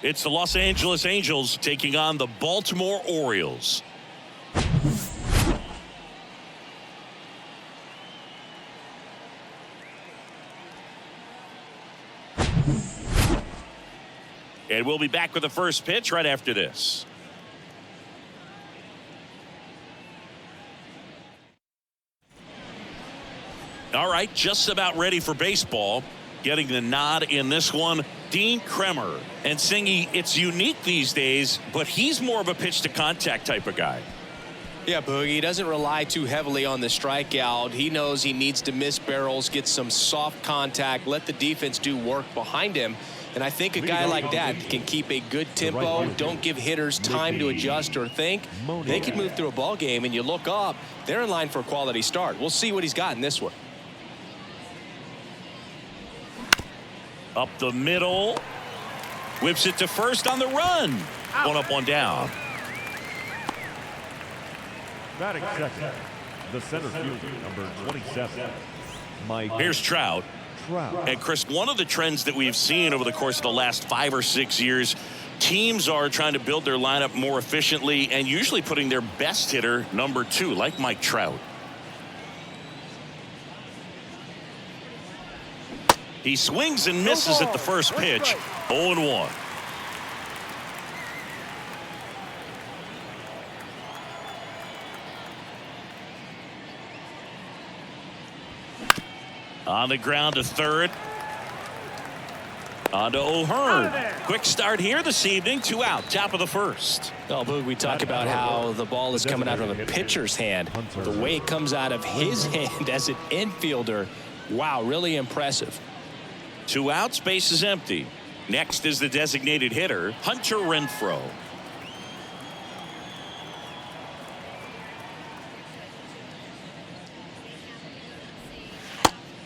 It's the Los Angeles Angels taking on the Baltimore Orioles. And we'll be back with the first pitch right after this. All right, just about ready for baseball. Getting the nod in this one, Dean Kremer. And Singy, it's unique these days, but he's more of a pitch-to-contact type of guy. Yeah, Boogie, he doesn't rely too heavily on the strikeout. He knows he needs to miss barrels, get some soft contact, let the defense do work behind him. And I think a guy like that can keep a good tempo, don't give hitters time to adjust or think. They can move through a ball game, and you look up, they're in line for a quality start. We'll see what he's got in this one. Up the middle. Whips it to first on the run. One up, one down. Batting second, the center fielder, number 27, Mike. Here's Trout. And Chris, one of the trends that we've seen over the course of the last 5 or 6 years, teams are trying to build their lineup more efficiently and usually putting their best hitter number 2, like Mike Trout. He swings and misses at the first pitch. 0-1. On the ground to third. On to O'Hearn. Quick start here this evening. 2 out. Top of the first. Oh, Boog, we talk about how the ball is coming out of a pitcher's hand. The way it comes out of his hand as an infielder. Wow, really impressive. 2 outs, base is empty. Next is the designated hitter, Hunter Renfroe.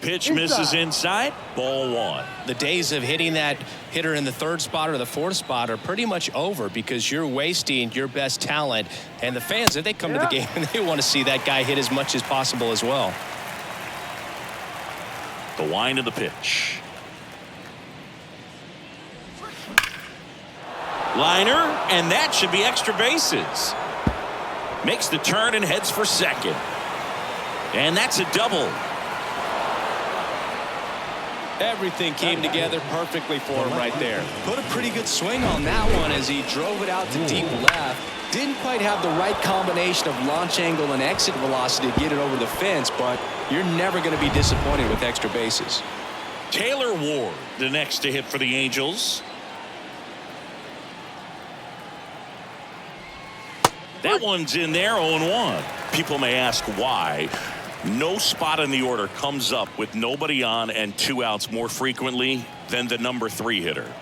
Pitch misses inside. Ball 1. The days of hitting that hitter in the 3rd spot or the 4th spot are pretty much over because you're wasting your best talent. And the fans, if they come to the game, they want to see that guy hit as much as possible as well. The wind of the pitch. Liner, and that should be extra bases. Makes the turn and heads for second. And that's a double. Everything came together perfectly for him right there. Put a pretty good swing on that one as he drove it out to deep left. Didn't quite have the right combination of launch angle and exit velocity to get it over the fence, but you're never going to be disappointed with extra bases. Taylor Ward, the next to hit for the Angels. That one's in there, 0-1. People may ask why. No spot in the order comes up with nobody on and 2 outs more frequently than the number 3 hitter.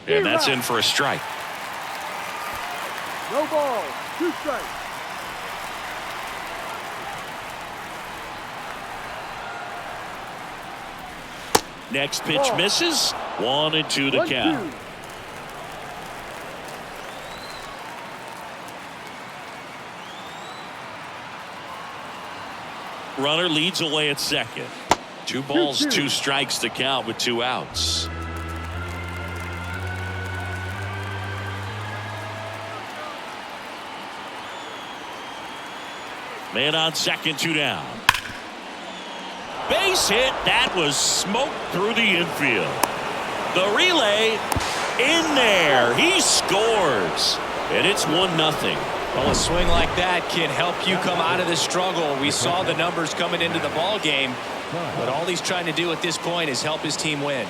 And that's in for a strike. No ball, 2 strikes. Next pitch misses. 1-2 the count. Runner leads away at second. 2 balls, 2 strikes to count with 2 outs. Man on second, 2 down. Base hit. That was smoked through the infield. The relay in there. He scores. And it's 1-0. Well, a swing like that can help you come out of this struggle. We saw the numbers coming into the ball game, but all he's trying to do at this point is help his team win.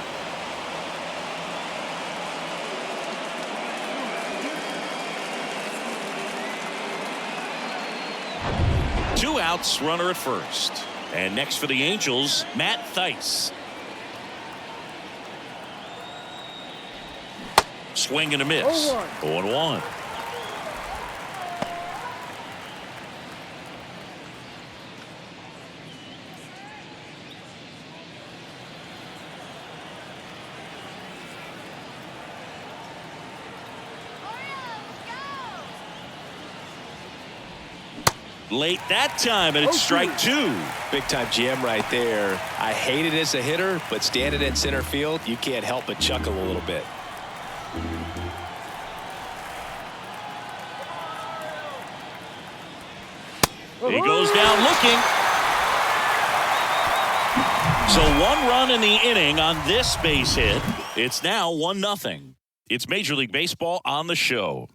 Two outs, runner at first. And next for the Angels, Matt Thaiss. Swing and a miss. 0-1. Late that time, and it's strike 2. Big-time GM right there. I hate it as a hitter, but standing in center field, you can't help but chuckle a little bit. He goes down looking. So 1 run in the inning on this base hit. It's now 1-0. It's Major League Baseball on the show.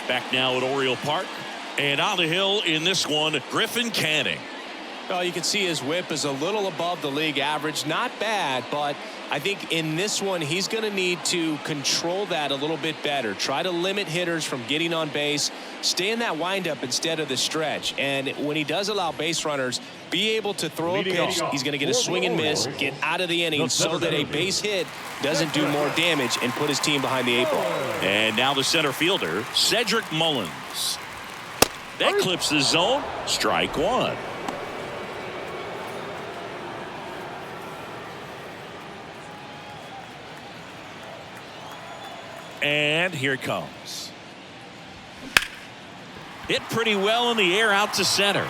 Back now at Oriole Park. And on the hill in this one, Griffin Canning. Well, you can see his whip is a little above the league average. Not bad, but I think in this one, he's going to need to control that a little bit better. Try to limit hitters from getting on base. Stay in that windup instead of the stretch. And when he does allow base runners, be able to throw a pitch. He's going to get a swing and miss, get out of the inning so that a base hit doesn't do more damage and put his team behind the 8 ball. And now the center fielder, Cedric Mullins. That clips the zone. Strike 1. And here it comes. Hit pretty well in the air out to center.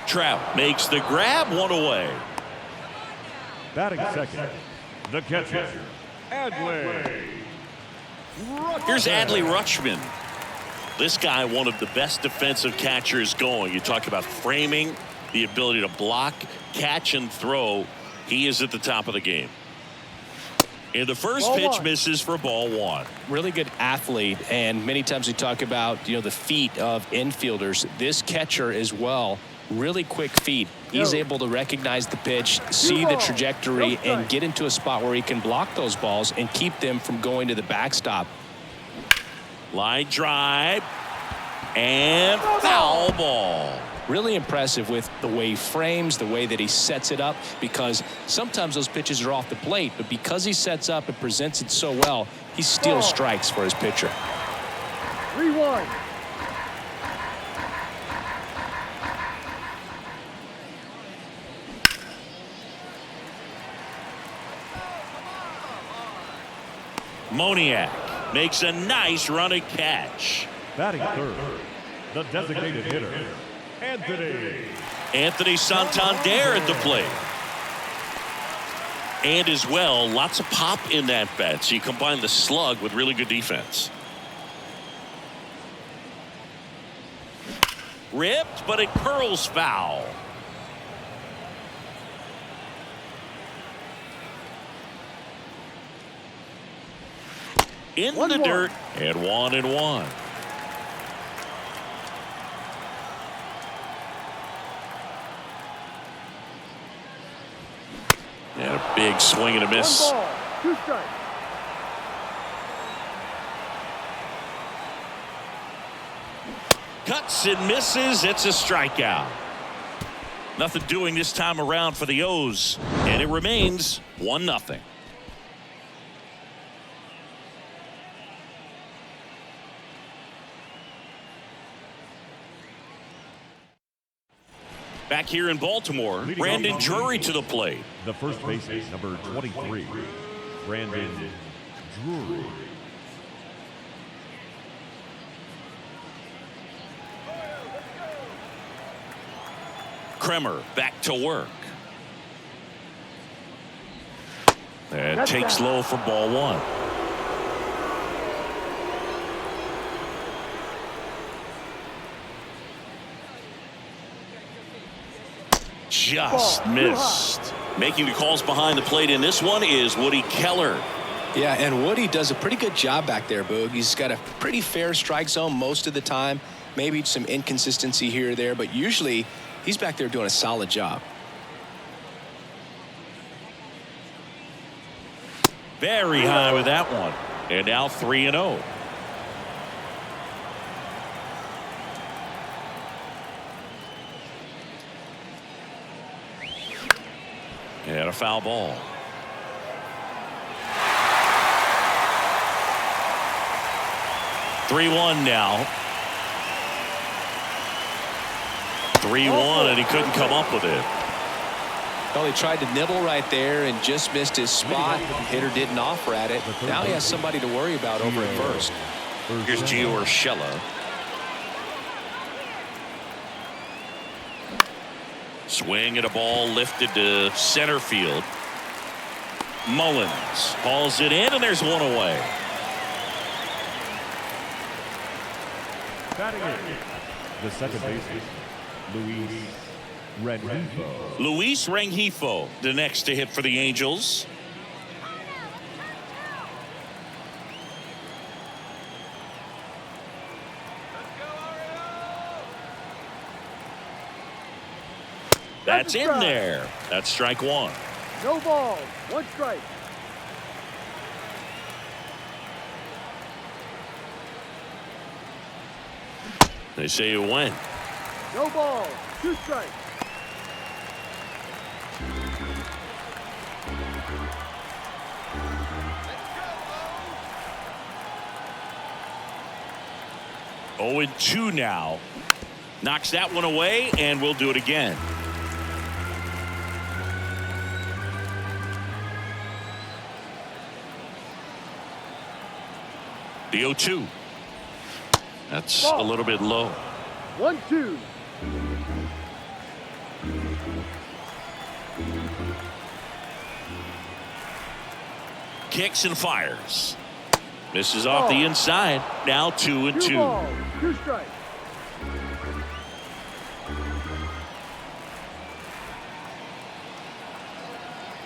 Trout makes the grab, 1 away. Batting second, the catcher, Adley. Here's Adley Rutschman. This guy, one of the best defensive catchers going. You talk about framing, the ability to block, catch, and throw. He is at the top of the game. And the first pitch misses for ball 1. Really good athlete, and many times we talk about, the feet of infielders. This catcher as well, really quick feet. He's able to recognize the pitch, see the trajectory, and get into a spot where he can block those balls and keep them from going to the backstop. Line drive and foul ball. Really impressive with the way he frames, the way that he sets it up, because sometimes those pitches are off the plate, but because he sets up and presents it so well, he steals strikes for his pitcher. Rewind. Moniak makes a nice running catch. Batting third, the designated hitter, Anthony Santander at the plate. And as well, lots of pop in that bat. So you combine the slug with really good defense. Ripped, but it curls foul. In the dirt, and 1-1. And a big swing and a miss. 1 ball, 2 strikes. Cuts and misses. It's a strikeout. Nothing doing this time around for the O's. And it remains 1-0. Back here in Baltimore, Brandon Drury to the plate. The first baseman, number 23, Brandon Drury. Kremer back to work. And takes low for ball 1. Just missed. Making the calls behind the plate in this one is Woody Keller. Yeah, and Woody does a pretty good job back there, Boog. He's got a pretty fair strike zone most of the time. Maybe some inconsistency here or there, but usually he's back there doing a solid job. Very high with that one. And now 3-0. And a foul ball. (3-1) now. 3-1, and he couldn't come up with it. Well, he tried to nibble right there and just missed his spot. The hitter didn't offer at it. Now he has somebody to worry about over at first. Here's Gio Urshela. Swing at a ball lifted to center field. Mullins hauls it in, and there's one away. Batting in, the second baseman, Luis Rengifo. Luis Rengifo, the next to hit for the Angels. That's in there. That's strike one. No ball. One strike. They say you win. No ball. Two strikes. Oh, and 2 now. Knocks that one away, and we'll do it again. The 0-2. That's a little bit low. 1-2. Kicks and fires. Misses off the inside. Now 2-2. 2 balls. 2 strikes.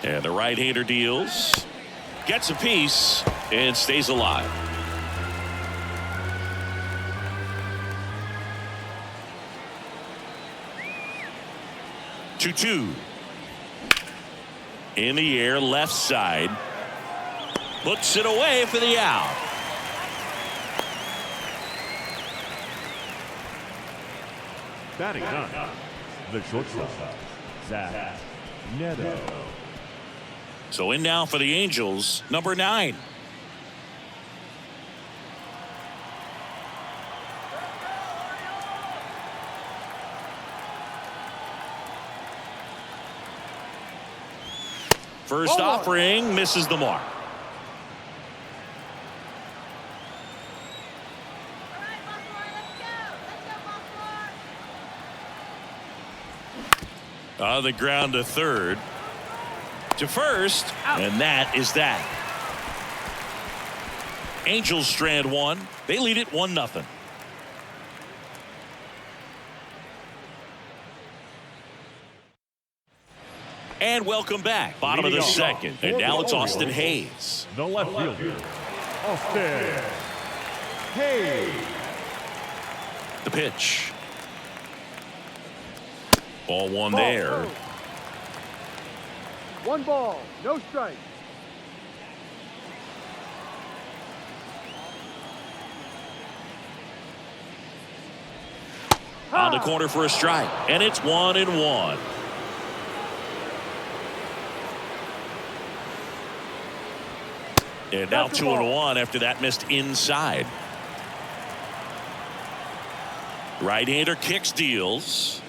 And the right-hander deals. Gets a piece and stays alive. Two. In the air, left side. Puts it away for the out. Batting none, the shortstop, Zach Neto. So in now for the Angels, number 9. First offering misses the mark. On the ground to third. To first, and that is that. Angels strand one. They lead it 1-0. And welcome back. Bottom of the second. And now it's Austin Hayes. The left fielder, Austin Hayes. The pitch. Ball one there. 1 ball. No strike. On the corner for a strike. And it's 1-1. And now 2-1 after that missed inside. Right-hander kicks, deals.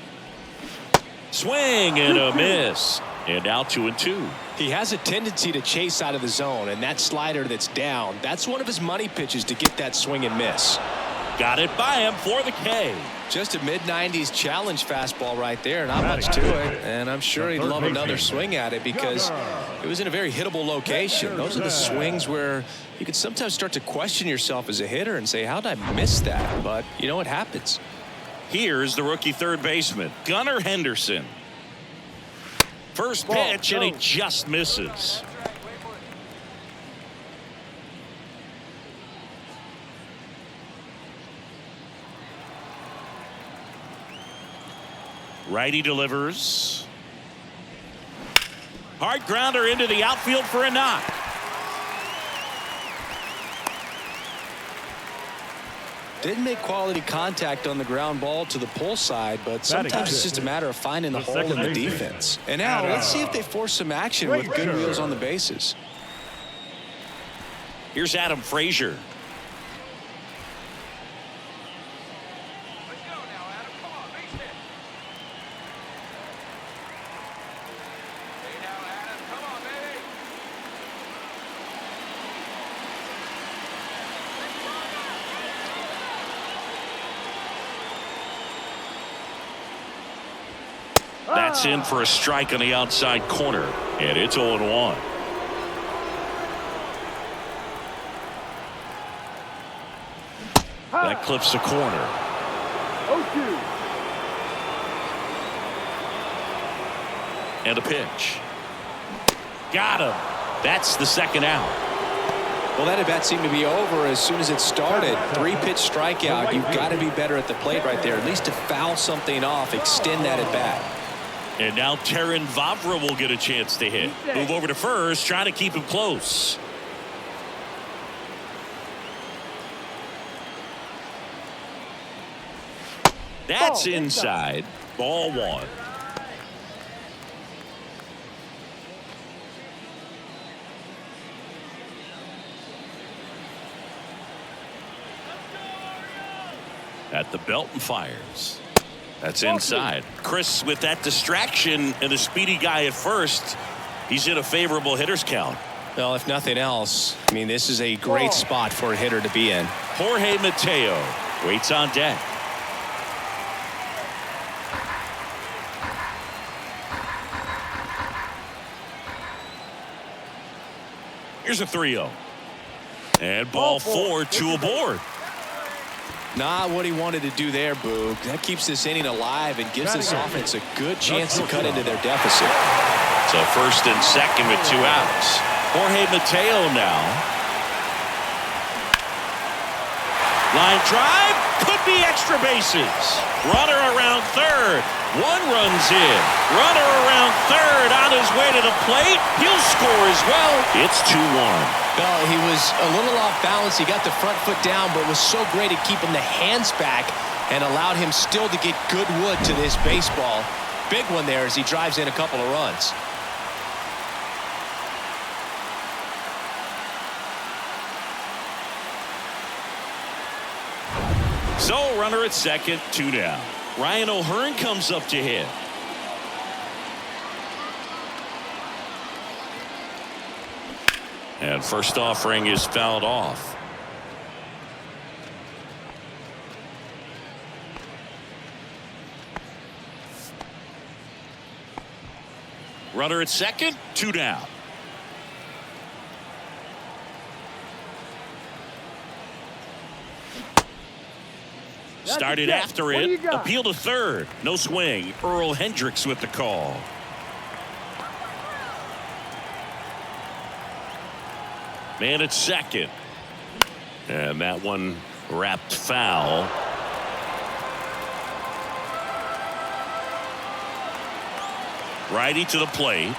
Swing and a miss. And now 2-2. He has a tendency to chase out of the zone, and that slider that's down, that's one of his money pitches to get that swing and miss. Got it by him for the K. Just a mid-90s challenge fastball right there. Not much to it. And I'm sure he'd love another swing at it because it was in a very hittable location. Those are the swings where you can sometimes start to question yourself as a hitter and say, how did I miss that? But, you know, it happens. Here's the rookie third baseman, Gunnar Henderson. First pitch, and he just misses. Righty delivers. Hard grounder into the outfield for a knock. Didn't make quality contact on the ground ball to the pull side, but sometimes it's just a matter of finding the hole in the defense. And now let's see if they force some action with good wheels on the bases. Here's Adam Frazier. That's in for a strike on the outside corner, and it's 0-1. That clips the corner. 0-2. And a pitch. Got him. That's the second out. Well, that at bat seemed to be over as soon as it started. 3-pitch strikeout. You've got to be better at the plate right there, at least to foul something off, extend that at bat. And now Terrin Vavra will get a chance to hit. Move over to first, trying to keep him close. That's inside. Ball 1. At the belt and fires. That's inside. Chris, with that distraction and a speedy guy at first, he's in a favorable hitter's count. Well, if nothing else, I mean, this is a great spot for a hitter to be in. Jorge Mateo waits on deck. Here's a 3-0. And ball 4, 2 aboard. Not what he wanted to do there, Boog. That keeps this inning alive and gives this offense a good chance to cut into their deficit. So first and second with 2 outs. Jorge Mateo now. Line drive. Could be extra bases. Runner around third. 1 runs in. Runner around third on his way to the plate. He'll score as well. It's 2-1. Well, he was a little off balance. He got the front foot down, but was so great at keeping the hands back and allowed him still to get good wood to this baseball. Big one there as he drives in a couple of runs. So runner at second, 2 down. Ryan O'Hearn comes up to hit. And first offering is fouled off. Runner at second, 2 down. Started after it. Appeal to third. No swing. Earl Hendricks with the call. Man at second. And that one wrapped foul. Righty to the plate.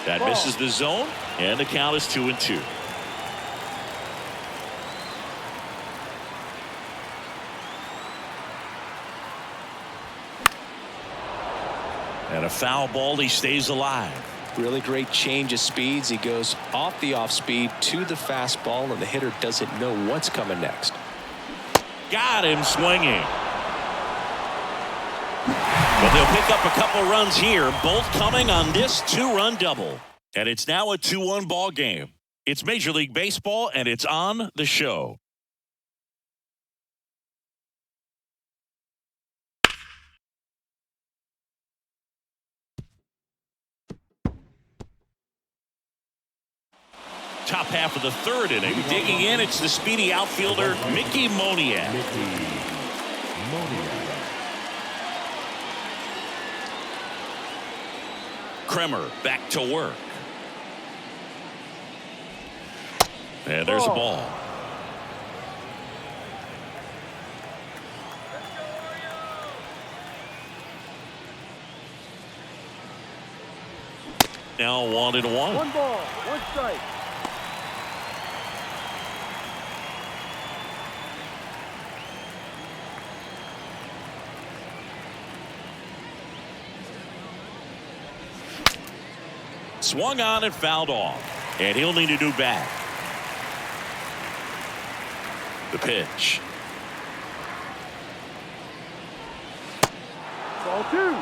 That misses the zone. And the count is 2-2. And a foul ball. He stays alive. Really great change of speeds. He goes off the off speed to the fastball, and the hitter doesn't know what's coming next. Got him swinging. But they'll pick up a couple runs here, both coming on this 2-run double. And it's now a 2-1 ball game. It's Major League Baseball, and it's on the show. Top half of the third inning. Digging in, it's the speedy outfielder, Mickey Moniak. Kremer back to work. And there's a ball. Now 1-1. 1 ball, 1 strike. Swung on and fouled off. And he'll need a new bat. The pitch. Ball 2.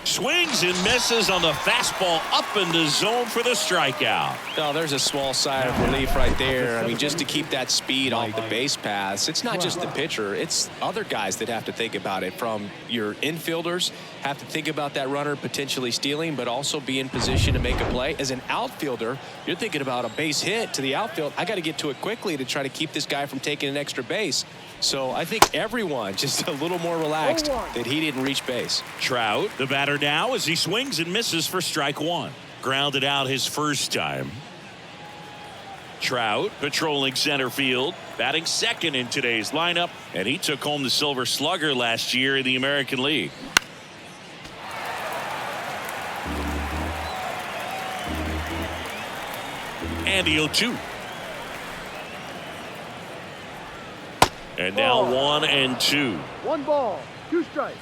Swings and misses on the fastball up in the zone for the strikeout. Oh, there's a small sigh of relief right there. I mean, just to keep that speed off the base paths. It's not just the pitcher. It's other guys that have to think about it. From your infielders have to think about that runner potentially stealing, but also be in position to make a play. As an outfielder, you're thinking about a base hit to the outfield. I got to get to it quickly to try to keep this guy from taking an extra base. So I think everyone just a little more relaxed that he didn't reach base. Trout, the batter now, as he swings and misses for strike one. Grounded out his first time. Trout patrolling center field, batting second in today's lineup, and he took home the Silver Slugger last year in the American League. And the 0-2. And now 1-2. 1 ball, 2 strikes.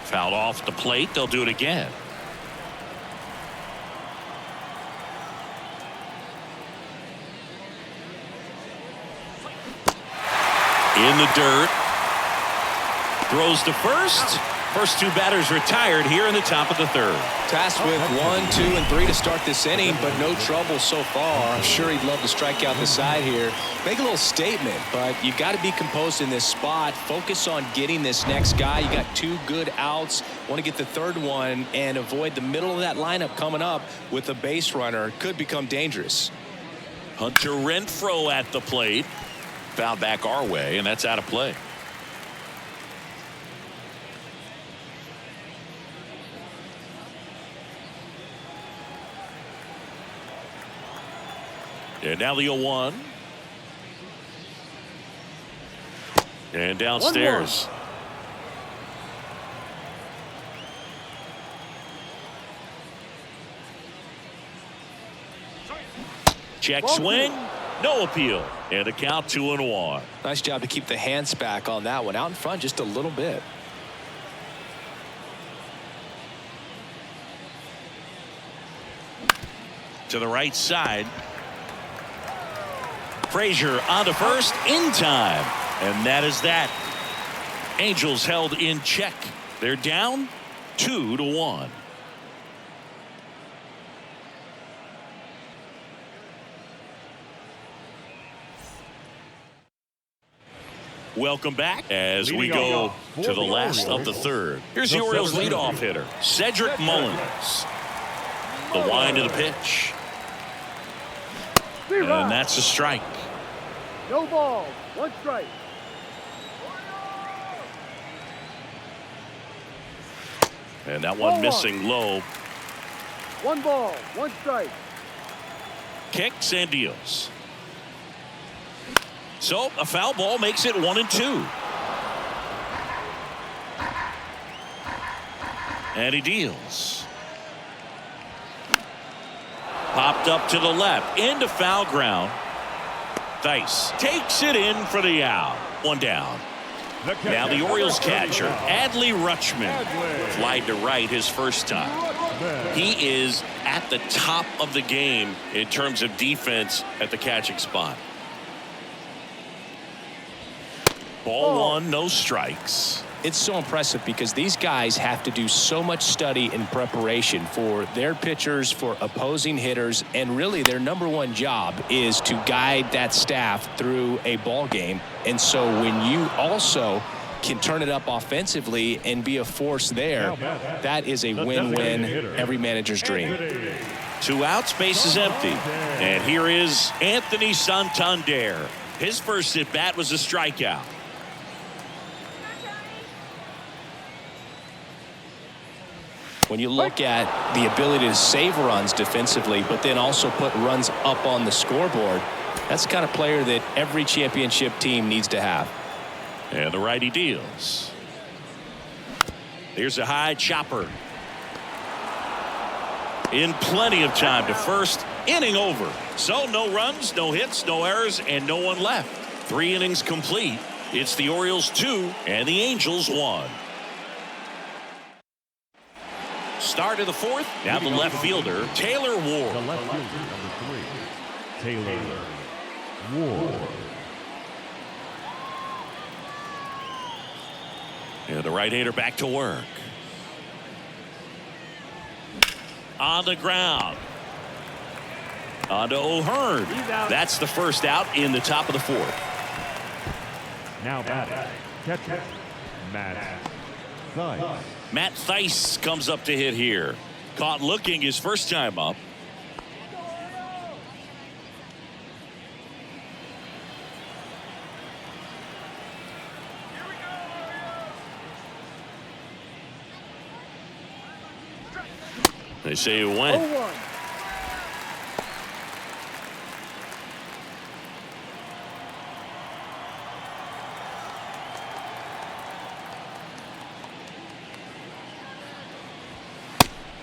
Fouled off the plate. They'll do it again. In the dirt. Throws to first. First 2 batters retired here in the top of the third. Tasked with 1, 2, and 3 to start this inning, but no trouble so far. I'm sure he'd love to strike out the side here. Make a little statement, but you got to be composed in this spot. Focus on getting this next guy. You got 2 good outs. Want to get the third one and avoid the middle of that lineup coming up with a base runner. Could become dangerous. Hunter Renfroe at the plate. Foul back our way, and that's out of play. And now the 0-1. And downstairs. Check swing. No appeal. And a count 2-1. Nice job to keep the hands back on that one. Out in front just a little bit. To the right side. Frazier on to first in time. And that is that. Angels held in check. They're down 2-1. Welcome back as we go to the last of the third. Here's the Orioles leadoff hitter, Cedric Mullins. The wind of the pitch. And that's a strike. No ball, 1 strike. And that one missing low. 1 ball, 1 strike. Kicks and deals. So a foul ball makes it 1-2. And he deals. Popped up to the left into foul ground. Theis takes it in for the out. 1 down. Now the Orioles catcher, Adley Rutschman, flied to right his first time. He is at the top of the game in terms of defense at the catching spot. Ball 1, no strikes. It's so impressive because these guys have to do so much study and preparation for their pitchers, for opposing hitters, and really their #1 job is to guide that staff through a ball game. And so when you also can turn it up offensively and be a force there, that is a win-win, every manager's dream. 2 outs, base is empty. And here is Anthony Santander. His first at bat was a strikeout. When you look at the ability to save runs defensively, but then also put runs up on the scoreboard, that's the kind of player that every championship team needs to have. And the righty deals. Here's a high chopper. In plenty of time to first. Inning over. So no runs, no hits, no errors, and no one left. 3 innings complete. It's the Orioles 2 and the Angels 1. Start of the 4th. Now the left fielder, Taylor Ward. The left fielder, number 3, Taylor Ward. And the right-hander back to work. On the ground. On to O'Hearn. That's the first out in the top of the fourth. Now batting, catcher, Matt Thaiss. Matt Thaiss comes up to hit here. Caught looking his first time up. They say it went. 0-1.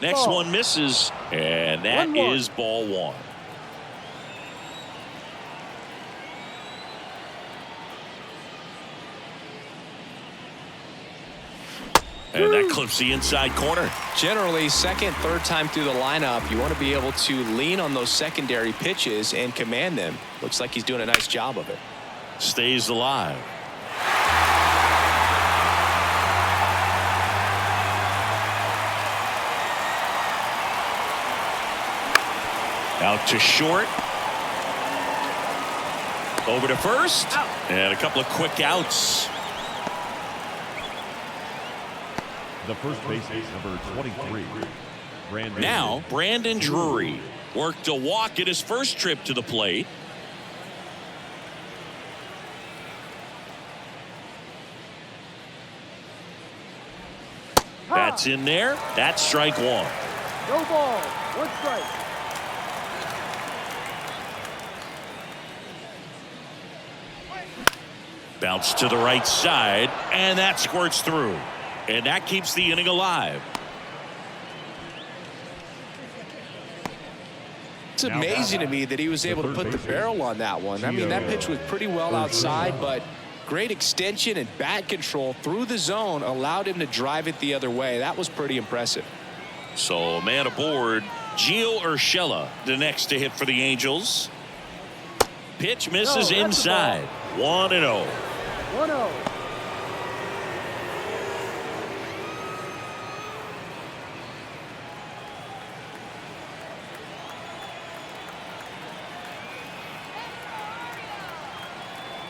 Next Ball. one misses, and that 1-1. is ball one. And that clips the inside corner. Generally, second, third time through the lineup, you want to be able to lean on those secondary pitches and command them. Looks like he's doing a nice job of it. Stays alive. Out to short. Over to first. And a couple of quick outs. The first baseman, number 23, Brandon. Now, Brandon Drury worked a walk at his first trip to the plate. That's in there. That's strike one. No ball. 1 strike. Bounce to the right side, and that squirts through. And that keeps the inning alive. It's amazing to me that he was able to put the barrel on that one. I mean, that pitch was pretty well outside, but great extension and bat control through the zone allowed him to drive it the other way. That was pretty impressive. So a man aboard. Gio Urshela, the next to hit for the Angels. Pitch misses inside. 1-0. 1-0.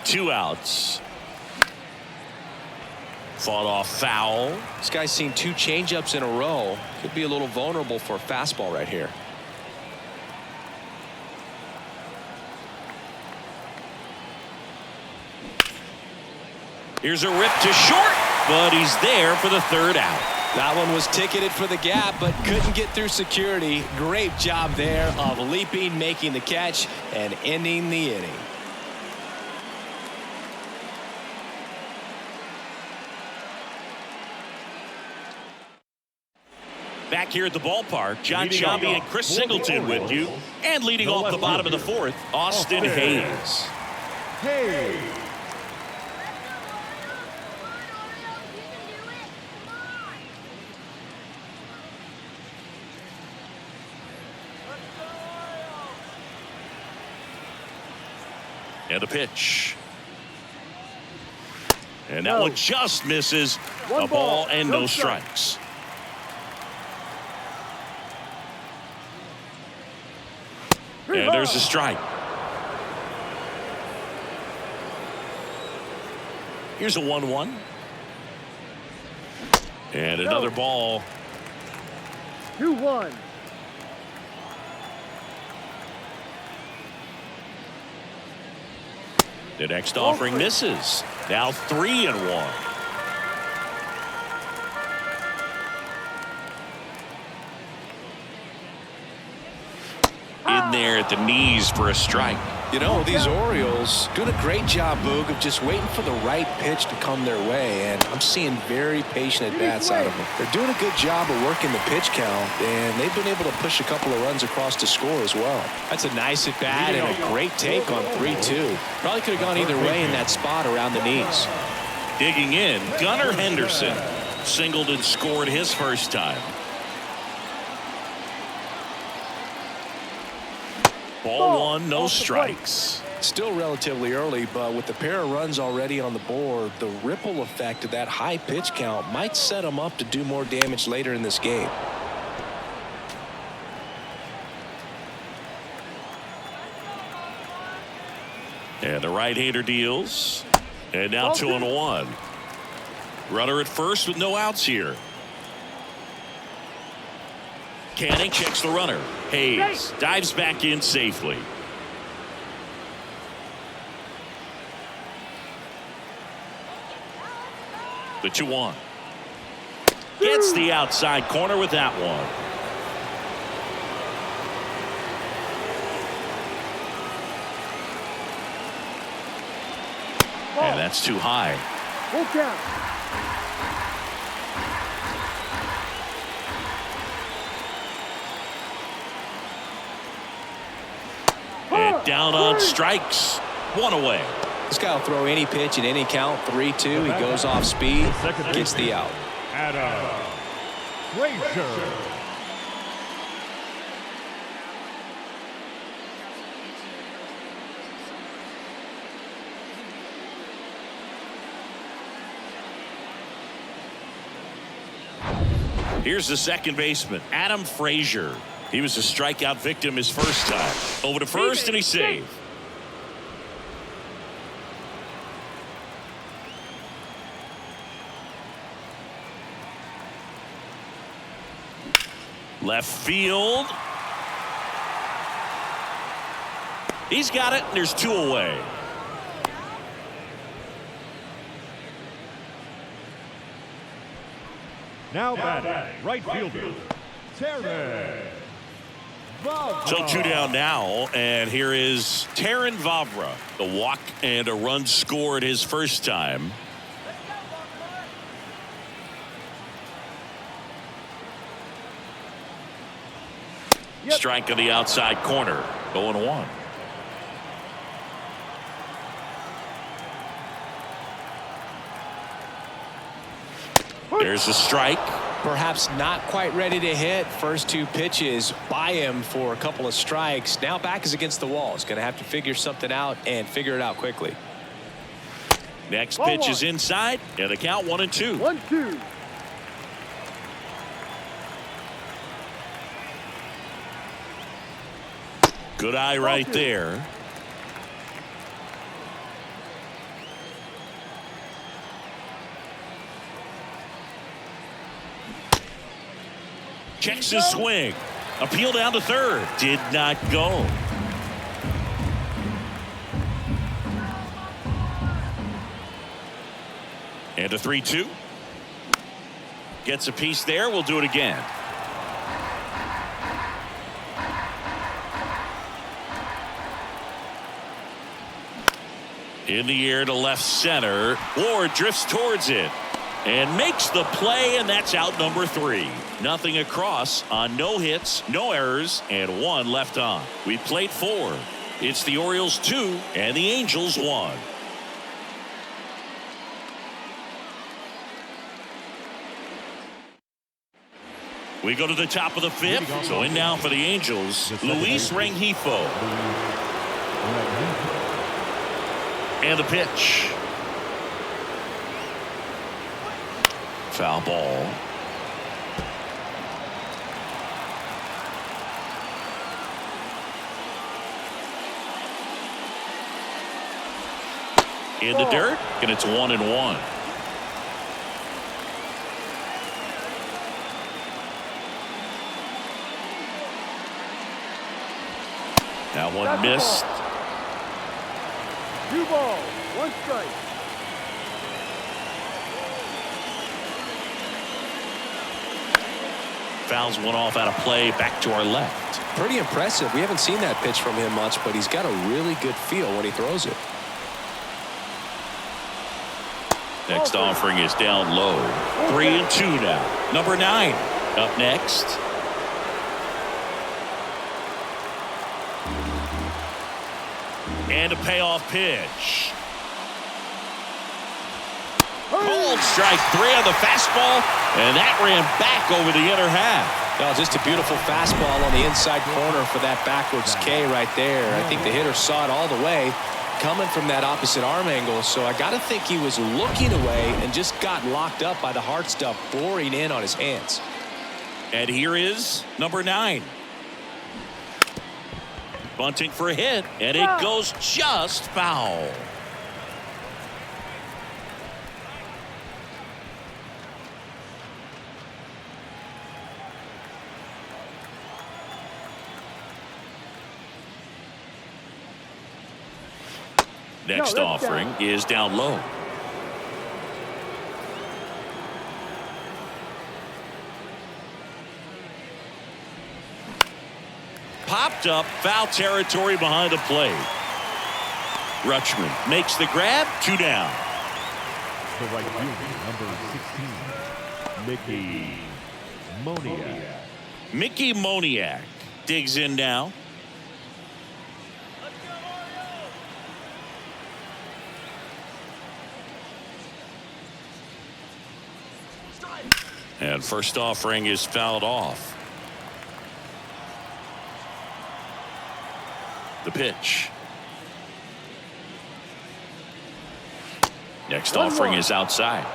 Two outs. Fought off foul. This guy's seen 2 changeups in a row. Could be a little vulnerable for a fastball right here. Here's a rip to short, but he's there for the third out. That one was ticketed for the gap, but couldn't get through security. Great job there of leaping, making the catch, and ending the inning. Back here at the ballpark, John Sciambi and Chris Singleton with you. And leading off the bottom of the fourth, Austin Hayes. Hey. And a pitch. And that one just misses. A ball and no strikes. And there's a strike. Here's a 1-1. And another ball. 2-1. The next offering misses. Now 3-1. In there at the knees for a strike. You know, these Orioles doing a great job, Boog, of just waiting for the right pitch to come their way, and I'm seeing very patient at-bats out of them. They're doing a good job of working the pitch count, and they've been able to push a couple of runs across to score as well. That's a nice at-bat and a great take on 3-2. Probably could have gone either way in that spot around the knees. Digging in, Gunnar Henderson singled and scored his first time. Ball 1, no strikes. Still relatively early, but with the pair of runs already on the board, the ripple effect of that high pitch count might set them up to do more damage later in this game. And the right-hander deals. And now 2-1. Runner at first with no outs here. Canning checks the runner. Hayes dives back in safely. The 2-1. Gets the outside corner with that one. And that's too high. Full count. And down on strikes. One away. This guy will throw any pitch in any count. 3-2. He goes off speed, gets the out. Adam Frazier. Here's the second baseman, Adam Frazier. He was a strikeout victim his first time. Over to first, and he saved. Left field. He's got it, and there's 2 away. Now batting, right fielder, Terran Vavra. So 2 down now, and here is Terran Vavra. The walk and a run scored his first time. Strike on the outside corner. 0-1. There's a strike. Perhaps not quite ready to hit. First 2 pitches by him for a couple of strikes. Now back is against the wall. He's going to have to figure something out and figure it out quickly. Next pitch is inside, and the count 1-2. 1-2. Good eye right there. Checks his swing. Appeal down to third. Did not go. And a 3-2. Gets a piece there. We'll do it again. In the air to left center. Ward drifts towards it and makes the play, and that's out number 3. Nothing across on no hits, no errors, and 1 left on. We played 4. It's the Orioles 2 and the Angels 1. We go to the top of the 5th. So in now for the Angels, Luis Rengifo. And the pitch. Foul ball. In the dirt, and it's 1-1. That one missed. 2 balls, 1 strike. Fouls one off out of play, back to our left. Pretty impressive. We haven't seen that pitch from him much, but he's got a really good feel when he throws it. Next offering is down low. 3-2 now. Number 9 up next. And a payoff pitch. Cold strike 3 on the fastball, and that ran back over the inner half. Oh, just a beautiful fastball on the inside corner for that backwards K right there. I think the hitter saw it all the way coming from that opposite arm angle. So I got to think he was looking away and just got locked up by the hard stuff boring in on his hands. And here is number 9. Bunting for a hit, and it goes just foul. Next offering is down low. Popped up, foul territory behind the plate. Rutschman makes the grab, 2 down. The right fielder, number 16, Mickey Moniak. Mickey Moniak digs in now. And first offering is fouled off. The pitch. Next offering is outside.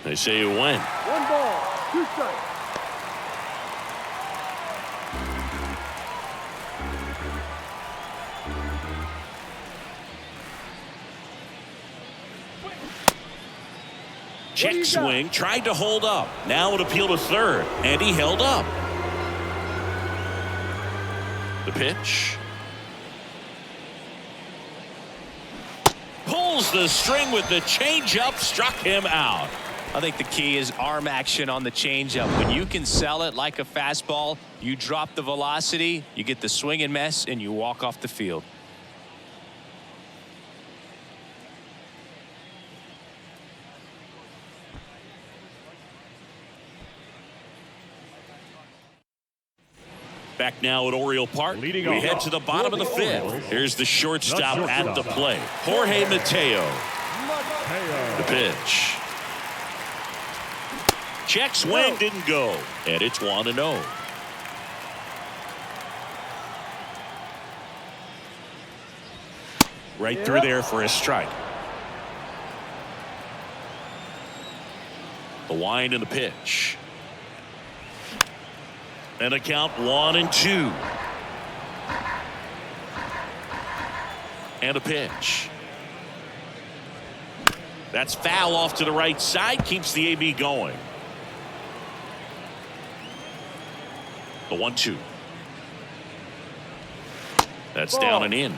They say you win. 1 ball, 2 strikes. Check swing, tried to hold up. Now it appeal to third, and he held up. The pitch. Pulls the string with the changeup, struck him out. I think the key is arm action on the changeup. When you can sell it like a fastball, you drop the velocity, you get the swing and miss, and you walk off the field. Back now at Oriole Park. We Leading off head to the bottom of the Orioles. 5th. Here's the shortstop at the plate, Jorge Mateo. The pitch. Check swing, didn't go, and it's 1-0. Right through there for a strike. The wind and the pitch. And a count 1-2. And a pitch. That's foul off to the right side. Keeps the AB going. The 1-2. That's down and in.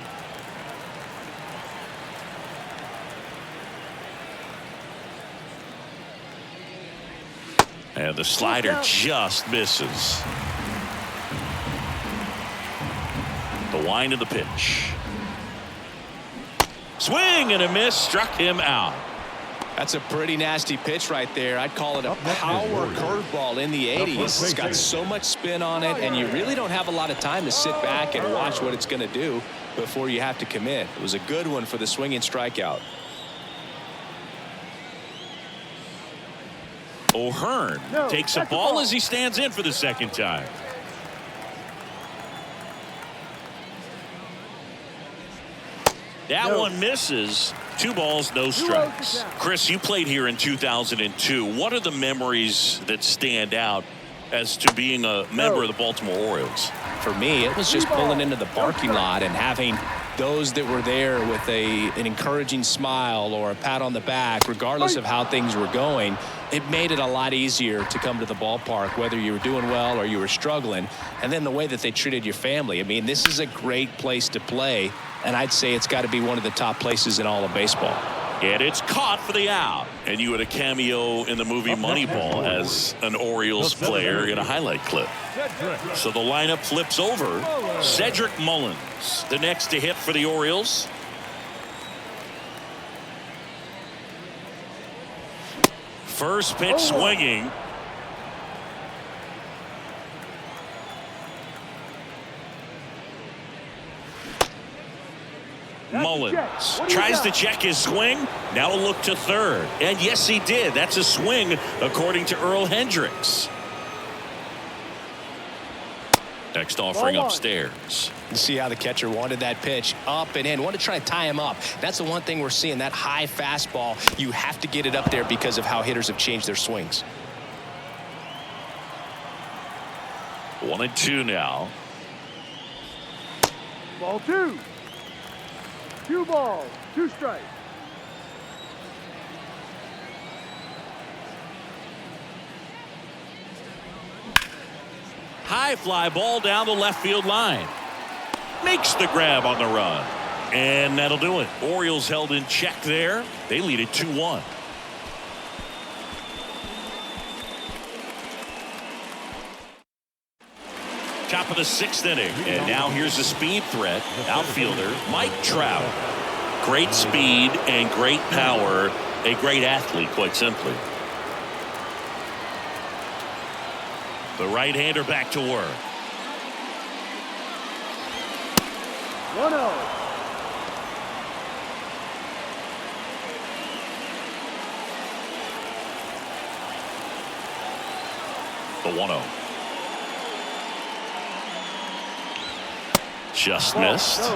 And the slider just misses. The wind of the pitch. Swing and a miss, struck him out. That's a pretty nasty pitch right there. I'd call it a power curveball in the 80s. It's got so much spin on it, and you really don't have a lot of time to sit back and watch what it's going to do before you have to commit. It was a good one for the swinging strikeout. O'Hearn takes a ball as he stands in for the second time. That one misses. 2 balls, no strikes. Chris, you played here in 2002. What are the memories that stand out as to being a member of the Baltimore Orioles? For me, it was just pulling into the parking lot and having those that were there with an encouraging smile or a pat on the back, regardless of how things were going. It made it a lot easier to come to the ballpark, whether you were doing well or you were struggling. And then the way that they treated your family. I mean, this is a great place to play, and I'd say it's got to be one of the top places in all of baseball. And it's caught for the out. And you had a cameo in the movie Moneyball as an Orioles player in a highlight clip. So the lineup flips over. Cedric Mullins, the next to hit for the Orioles. First pitch swinging. Mullins tries to check his swing. Now a look to third. And yes, he did. That's a swing, according to Earl Hendricks. Next offering upstairs. You see how the catcher wanted that pitch up and in. Wanted to try to tie him up. That's the one thing we're seeing, that high fastball. You have to get it up there because of how hitters have changed their swings. 1-2 now. Ball 2. 2 balls, 2 strikes. High fly ball down the left field line. Makes the grab on the run. And that'll do it. Orioles held in check there. They lead it 2-1. Top of the 6th inning. And now here's a speed threat. Outfielder Mike Trout. Great speed and great power. A great athlete, quite simply. The right-hander back to work. 1-0. The 1-0. Just missed. 2-0.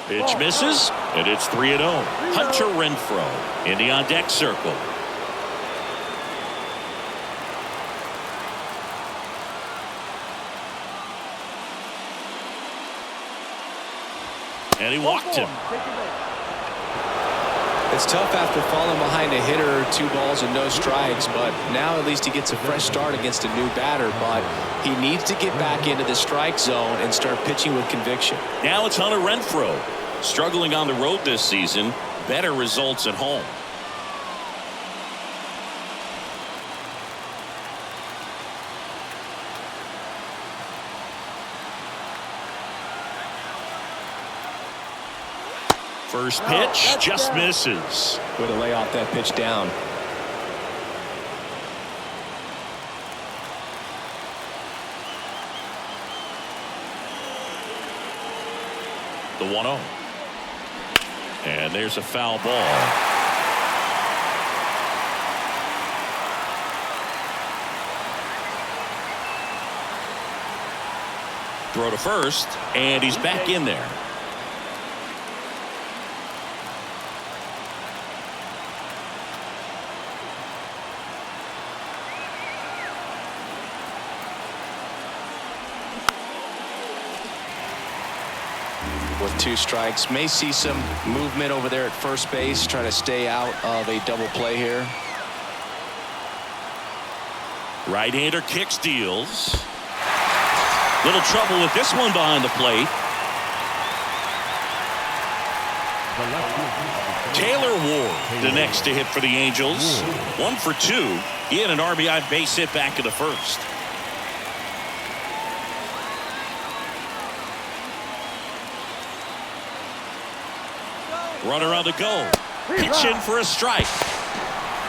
Pitch misses, and it's 3-0. Hunter Renfroe in the on-deck circle. And he walked him. It's tough after falling behind a hitter, 2 balls and no strikes, but now at least he gets a fresh start against a new batter. But he needs to get back into the strike zone and start pitching with conviction. Now it's Hunter Renfroe. Struggling on the road this season, better results at home. First pitch just misses. Way to lay off that pitch down. The 1-0. And there's a foul ball. Throw to first, and he's back in there. With 2 strikes, may see some movement over there at first base, trying to stay out of a double play here. Right-hander kicks, deals. Little trouble with this one behind the plate. Taylor Ward, the next to hit for the Angels. 1 for 2. He had an RBI base hit back in the first. Runner on the go. Pitch in for a strike.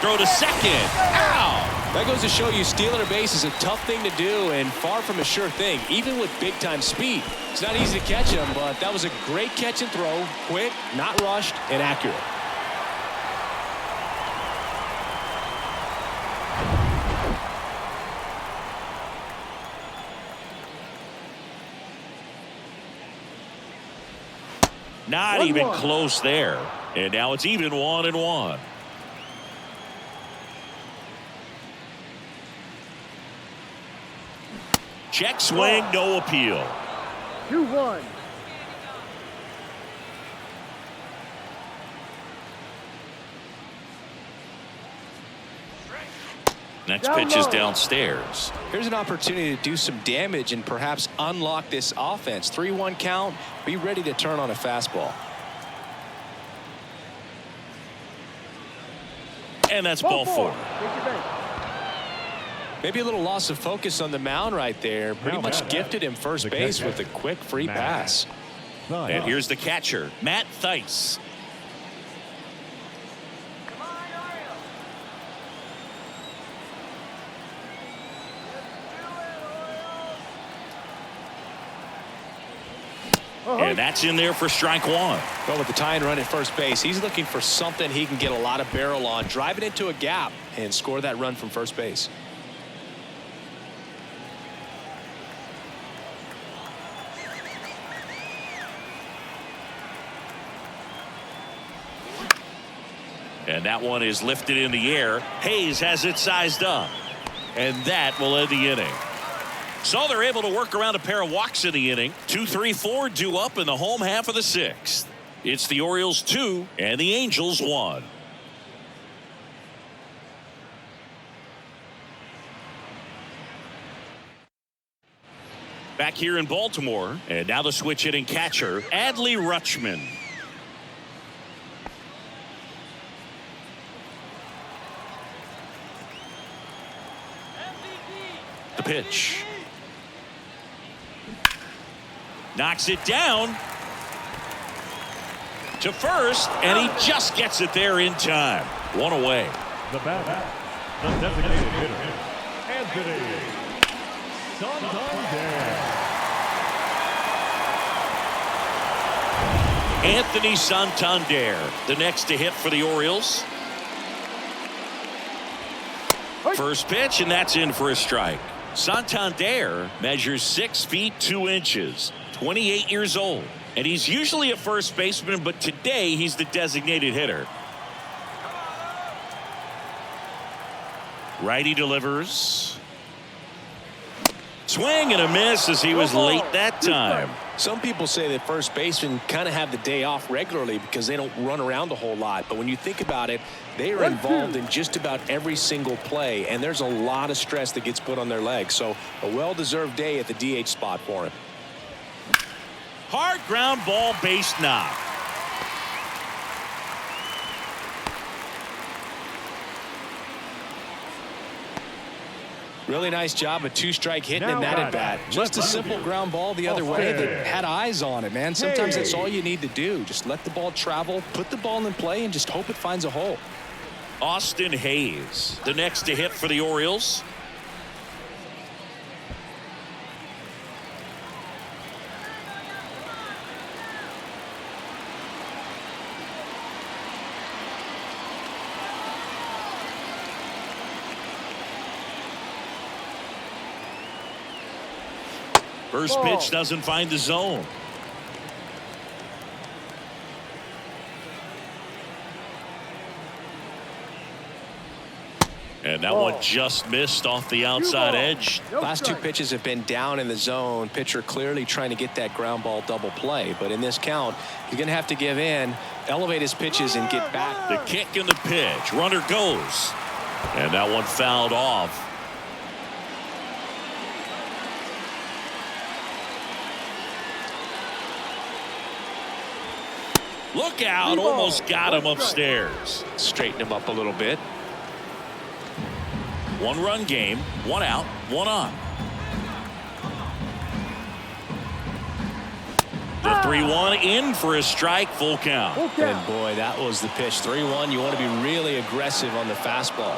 Throw to second. Ow! That goes to show you stealing a base is a tough thing to do and far from a sure thing, even with big-time speed. It's not easy to catch him, but that was a great catch and throw. Quick, not rushed, and accurate. Not even close there. And now it's even 1-1. Check swing, no appeal. 2-1. Next pitch is downstairs. Here's an opportunity to do some damage and perhaps unlock this offense. 3-1 count. Be ready to turn on a fastball. And that's ball 4. Maybe a little loss of focus on the mound right there. Pretty much gifted him first base with a quick free pass. And here's the catcher, Matt Theis. And that's in there for strike one. Well, with the tie and run at first base, he's looking for something he can get a lot of barrel on, drive it into a gap, and score that run from first base. And that one is lifted in the air. Hayes has it sized up. And that will end the inning. So they're able to work around a pair of walks in the inning. 2-3-4 due up in the home half of the sixth. It's the Orioles 2 and the Angels 1. Back here in Baltimore, and now the switch hitting catcher, Adley Rutschman. The pitch. Knocks it down to first, and he just gets it there in time. One away. The batter, the designated hitter, Anthony Santander. Anthony Santander, the next to hit for the Orioles. First pitch, and that's in for a strike. Santander measures 6 feet 2 inches, 28 years old, and he's usually a first baseman, but today he's the designated hitter. Righty delivers. Swing and a miss as he was late that time. Some people say that first basemen kind of have the day off regularly because they don't run around a whole lot. But when you think about it, they are involved in just about every single play, and there's a lot of stress that gets put on their legs. So a well-deserved day at the DH spot for him. Hard ground ball, base knock. Really nice job of 2-strike hitting in that at bat. Just a simple ground ball the other way that had eyes on it, man. Sometimes that's all you need to do. Just let the ball travel, put the ball in play, and just hope it finds a hole. Austin Hayes, the next to hit for the Orioles. First pitch doesn't find the zone. And that one just missed off the outside edge. Last 2 pitches have been down in the zone. Pitcher clearly trying to get that ground ball double play. But in this count, he's going to have to give in, elevate his pitches, and get back. The kick and the pitch. Runner goes. And that one fouled off. Look out, almost got him upstairs. Straighten him up a little bit. 1-run game, 1 out, 1 on. The 3-1 in for a strike, full count. And boy, that was the pitch. 3-1, you want to be really aggressive on the fastball.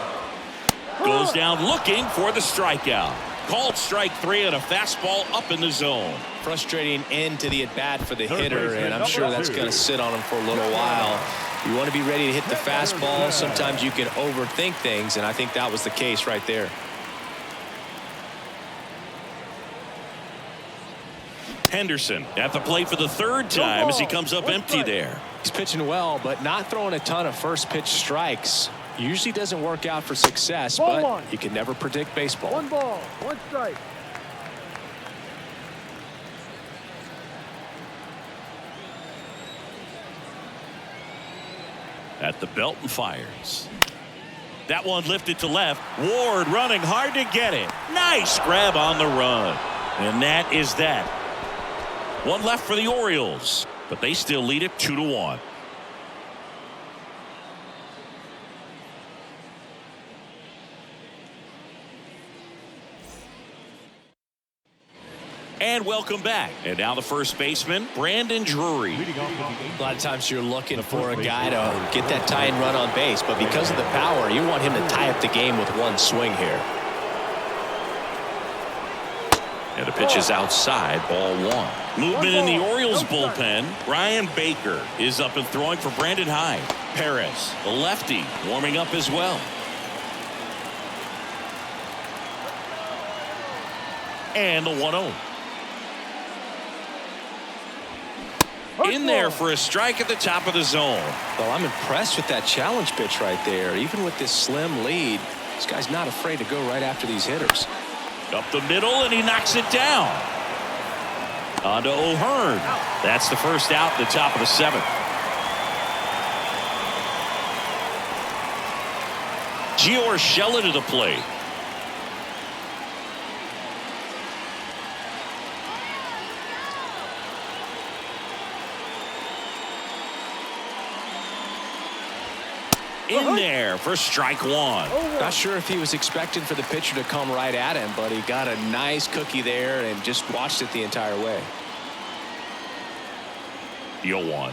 Goes down looking for the strikeout. Called strike 3 on a fastball up in the zone. Frustrating end to the at-bat for the hitter, and I'm sure that's going to sit on him for a little while. You want to be ready to hit the fastball. Sometimes you can overthink things, and I think that was the case right there. Henderson at the plate for the 3rd time as he comes up empty there. He's pitching well, but not throwing a ton of first pitch strikes. Usually doesn't work out for success, but you can never predict baseball. 1 ball, 1 strike. At the belt and fires. That one lifted to left. Ward running hard to get it. Nice grab on the run. And that is that. 1 left for the Orioles, but they still lead it 2-1. And welcome back. And now the first baseman, Brandon Drury. A lot of times you're looking for a guy to get that tie and run on base, but because of the power, you want him to tie up the game with 1 swing here. And the pitch is outside, ball 1. Movement in the Orioles bullpen. Brian Baker is up and throwing for Brandon Hyde. Perez, the lefty, warming up as well. And the 1-0. In there for a strike at the top of the zone. Well, I'm impressed with that challenge pitch right there. Even with this slim lead, this guy's not afraid to go right after these hitters. Up the middle, and he knocks it down. On to O'Hearn. That's the first out at the top of the 7th. Gio Urshela to the plate. In there for strike 1. Not sure if he was expecting for the pitcher to come right at him, but he got a nice cookie there and just watched it the entire way. 0-1.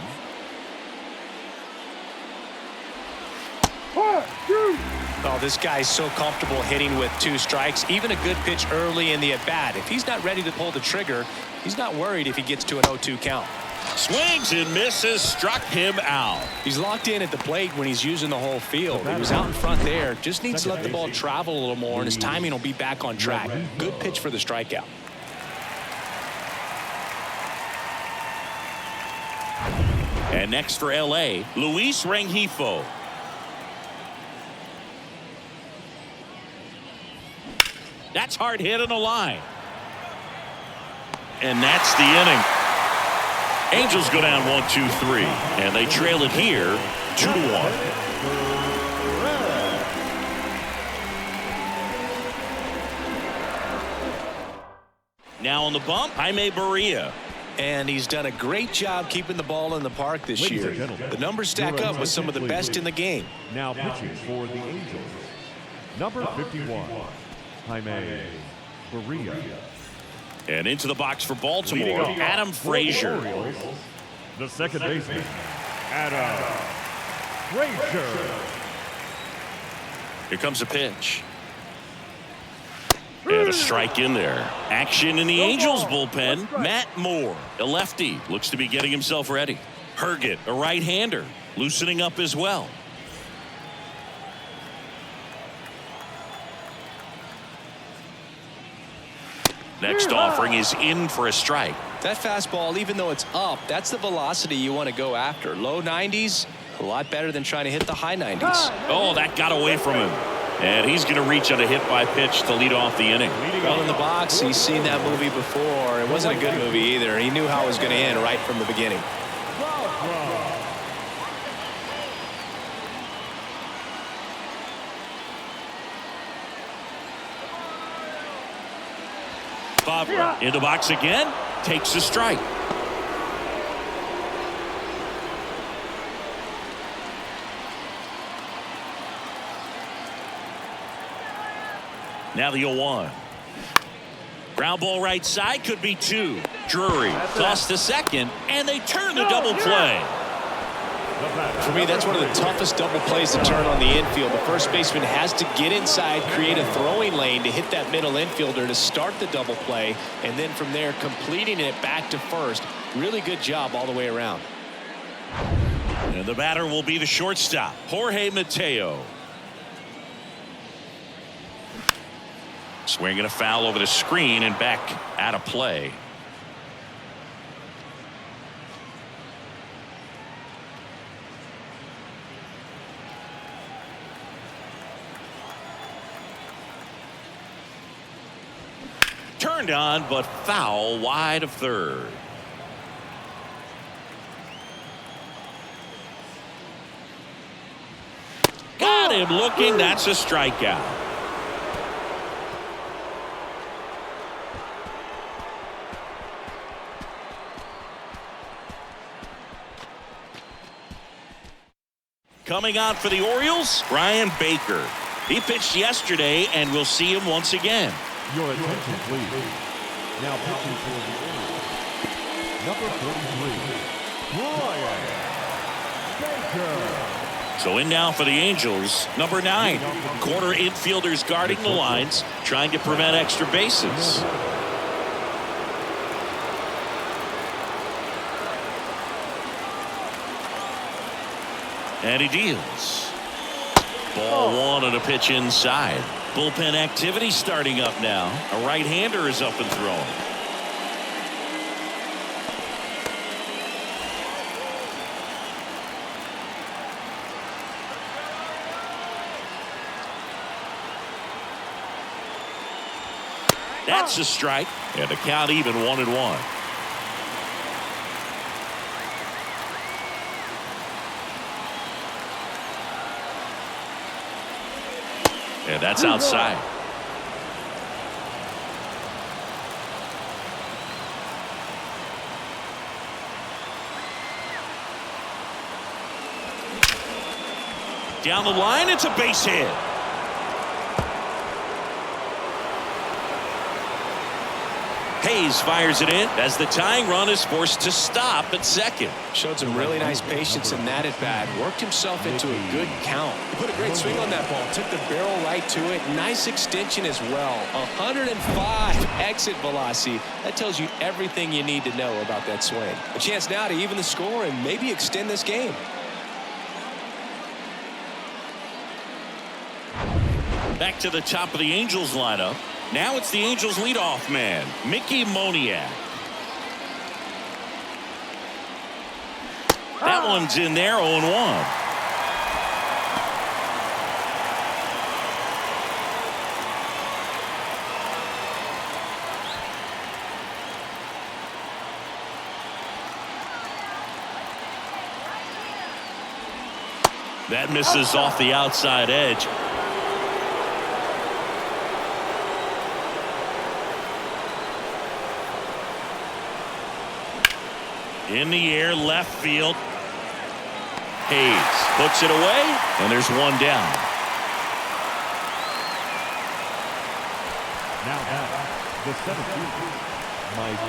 Oh, this guy's so comfortable hitting with 2 strikes. Even a good pitch early in the at-bat. If he's not ready to pull the trigger, he's not worried if he gets to an 0-2 count. Swings and misses, struck him out. He's locked in at the plate when he's using the whole field. He was out in front there. Just needs to let the ball travel a little more, and his timing will be back on track. Good pitch for the strikeout. And next for L.A., Luis Rengifo. That's hard hit on the line. And that's the inning. Angels go down 1-2-3, and they trail it here 2-1. Now on the bump, Jaime Barria. And he's done a great job keeping the ball in the park this year. The numbers stack up with some of the best in the game. Now pitching for the Angels, number 51, Jaime Barria. And into the box for Baltimore, Adam Frazier. The second baseman, Adam Frazier. Here comes a pitch. And a strike in there. Action in the Angels bullpen. Matt Moore, a lefty, looks to be getting himself ready. Herget, a right-hander, loosening up as well. Next offering is in for a strike. That fastball, even though it's up, that's the velocity you want to go after. Low 90s, a lot better than trying to hit the high 90s. Oh, that got away from him. And he's going to reach on a hit by pitch to lead off the inning. Well, in the box, he's seen that movie before. It wasn't a good movie either. He knew how it was going to end right from the beginning. Bob in the box again, takes a strike. Now the 0-1. Ground ball right side, could be 2. Drury tossed to second, and they turn the double play. For me, that's one of the toughest double plays to turn on the infield. The first baseman has to get inside, create a throwing lane to hit that middle infielder to start the double play, and then from there completing it back to first. Really good job all the way around. And the batter will be the shortstop, Jorge Mateo. Swinging a foul over the screen and back out of play. Turned on, but foul wide of third. Got him looking. That's a strikeout. Coming out for the Orioles, Brian Baker. He pitched yesterday, and we'll see him once again. Your attention, please. Now pitching for the Orioles, number 43, Brian Baker. So in now for the Angels, number 9. Corner infielders guarding the lines, trying to prevent extra bases. And he deals. Ball one on a pitch inside. Bullpen activity starting up now. A right-hander is up and throwing. That's a strike, and the count even 1-1. And that's outside. Down the line, it's a base hit. Hayes fires it in as the tying run is forced to stop at second. Showed some really nice patience in that at bat. Worked himself into a good count. He put a great swing on that ball. Took the barrel right to it. Nice extension as well. 105 exit velocity. That tells you everything you need to know about that swing. A chance now to even the score and maybe extend this game. Back to the top of the Angels lineup. Now it's the Angels leadoff man, Mickey Moniak. That one's in there, 0-1. That misses off the outside edge. In the air, left field. Hayes puts it away, and there's one down. Now batting, the center fielder, Mike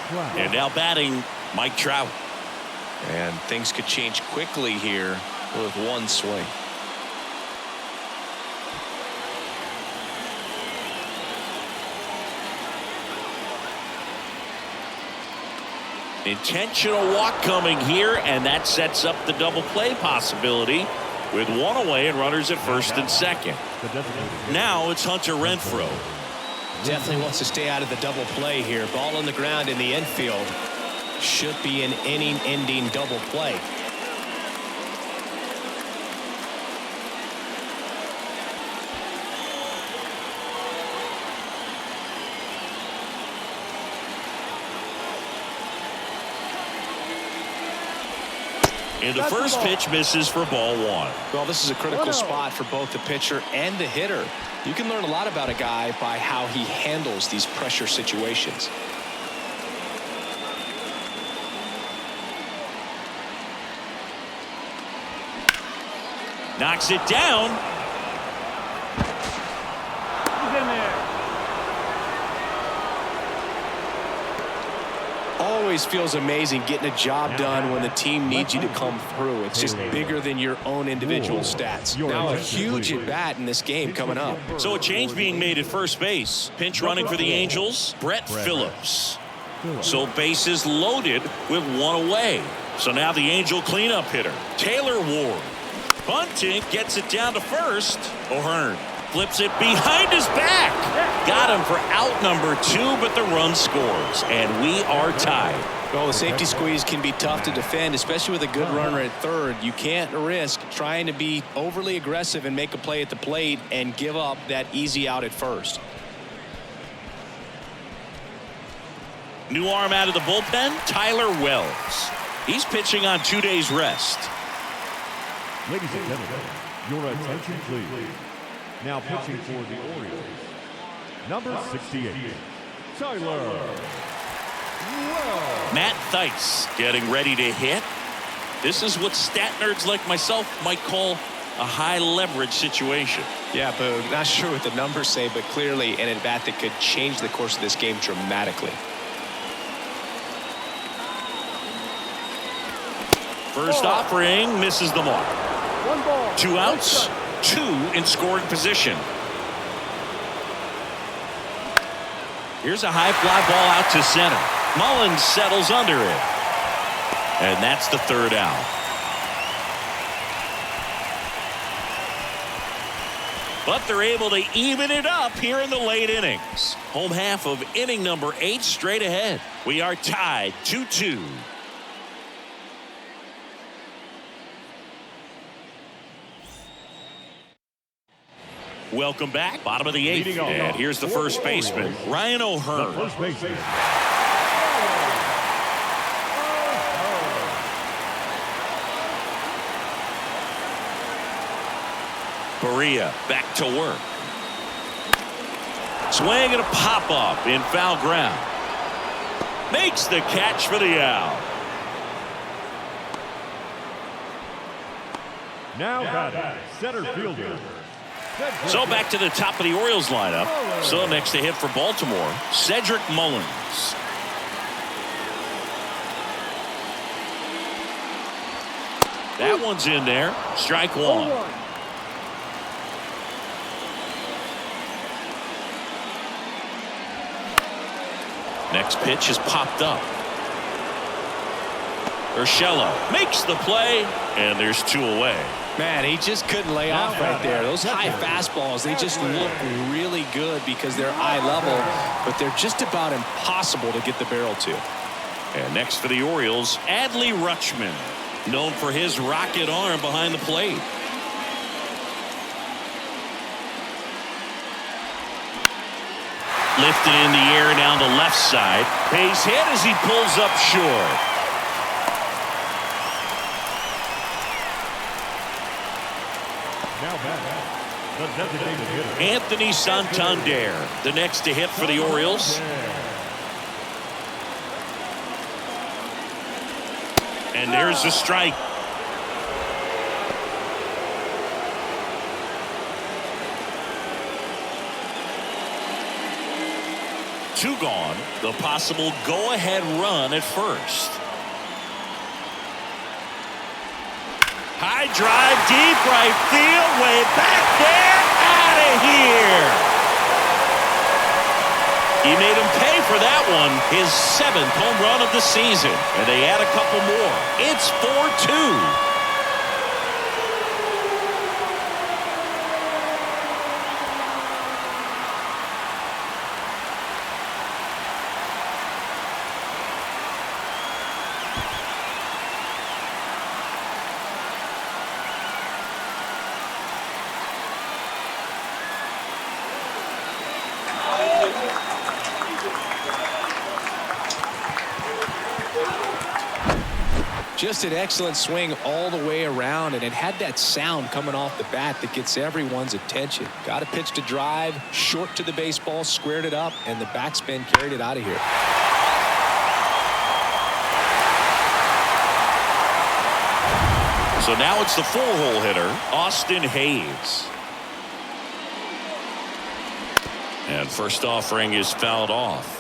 Trout. And now batting, Mike Trout. And things could change quickly here with one swing. Intentional walk coming here, and that sets up the double play possibility with one away and runners at first and second. Now it's Hunter Renfroe. Definitely wants to stay out of the double play here. Ball on the ground in the infield. Should be an inning-ending double play. And the first pitch misses for ball one. Well, this is a critical spot for both the pitcher and the hitter. You can learn a lot about a guy by how he handles these pressure situations. Knocks it down. He's in there. Always feels amazing getting a job done when the team needs you to come through. It's just bigger than your own individual stats. Now a huge at bat in this game coming up. So a change being made at first base. Pinch running for the Angels, Brett Phillips. So bases loaded with one away. So now the Angel cleanup hitter, Taylor Ward. Bunting gets it down to first. O'Hearn flips it behind his back. Got him for out number 2, but the run scores, and we are tied. Well, the safety squeeze can be tough to defend, especially with a good runner at third. You can't risk trying to be overly aggressive and make a play at the plate and give up that easy out at first. New arm out of the bullpen, Tyler Wells. He's pitching on 2 days rest. Ladies and gentlemen, your attention please. Now pitching for the Orioles, number 68, Tyler Wells. Matt Theis getting ready to hit. This is what stat nerds like myself might call a high leverage situation. Yeah, Boog, not sure what the numbers say, but clearly an at-bat that could change the course of this game dramatically. First offering misses the mark. 1 ball. 2 outs, 2 in scoring position. Here's a high fly ball out to center. Mullins settles under it. And that's the third out. but they're able to even it up here in the late innings. Home half of inning number 8 straight ahead. We are tied 2-2. Welcome back. Bottom of the 8th. And here's the first baseman, Ryan O'Hearn. First baseman. Berea back to work. Swing and a pop-up in foul ground. Makes the catch for the out. Now batting, center fielder. So back to the top of the Orioles lineup. So next to hit for Baltimore, Cedric Mullins. That one's in there. Strike one. Next pitch is popped up. Urshela makes the play, and there's 2 away. Man, he just couldn't lay off right there. Those high fastballs, they just look really good because they're eye level, but they're just about impossible to get the barrel to. And next for the Orioles, Adley Rutschman, known for his rocket arm behind the plate. Lifted in the air down the left side. Base hit as he pulls up short. Now batting, the designated hitter. Anthony Santander, the next to hit for the Orioles. And there's the strike. Two gone. The possible go-ahead run at first. High drive, deep right field, way back there, out of here. He made him pay for that one, his 7th home run of the season. And they add a couple more. It's 4-2. Just an excellent swing all the way around, and it had that sound coming off the bat that gets everyone's attention. Got a pitch to drive, short to the baseball, squared it up, and the backspin carried it out of here. So now it's the 4-hole hitter, Austin Hayes. And first offering is fouled off.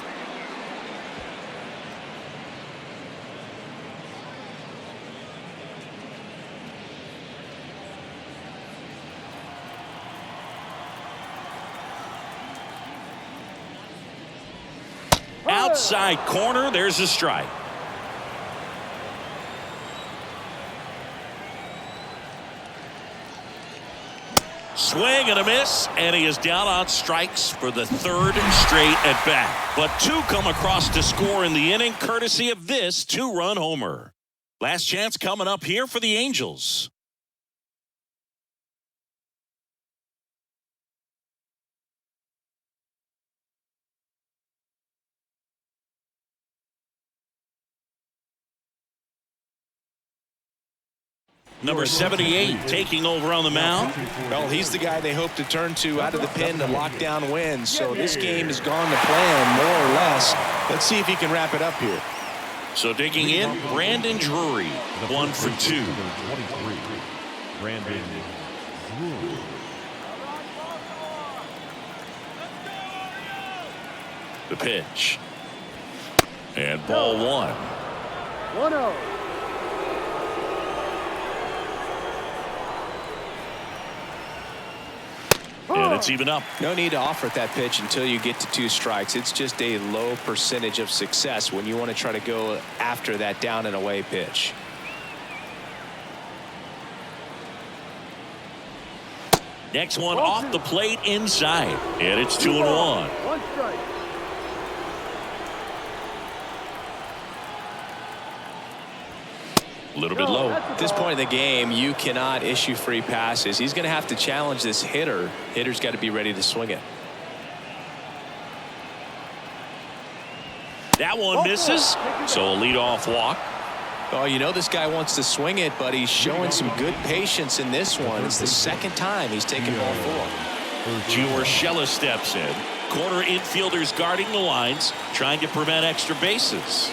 Outside corner, there's a strike. Swing and a miss, and he is down on strikes for the 3rd straight at bat. But 2 come across to score in the inning, courtesy of this 2-run homer. Last chance coming up here for the Angels. Number 78 taking over on the mound. Well, he's the guy they hope to turn to out of the pen to lock down wins. So this game has gone to plan, more or less. Let's see if he can wrap it up here. So digging in, Brandon Drury, 1 for 2. Brandon Drury. The pitch. And ball 1. 1-0. And it's even up. No need to offer at that pitch until you get to 2 strikes. It's just a low percentage of success when you want to try to go after that down and away pitch. Next one off the plate inside. And it's 2-1. One strike. A little bit low. At this point in the game, you cannot issue free passes. He's going to have to challenge this hitter. Hitter's got to be ready to swing it. That one misses. So a leadoff walk. Oh, you know this guy wants to swing it, but he's showing some good patience in this one. It's the second time he's taken ball 4. Urshela steps in. Corner infielders guarding the lines, trying to prevent extra bases.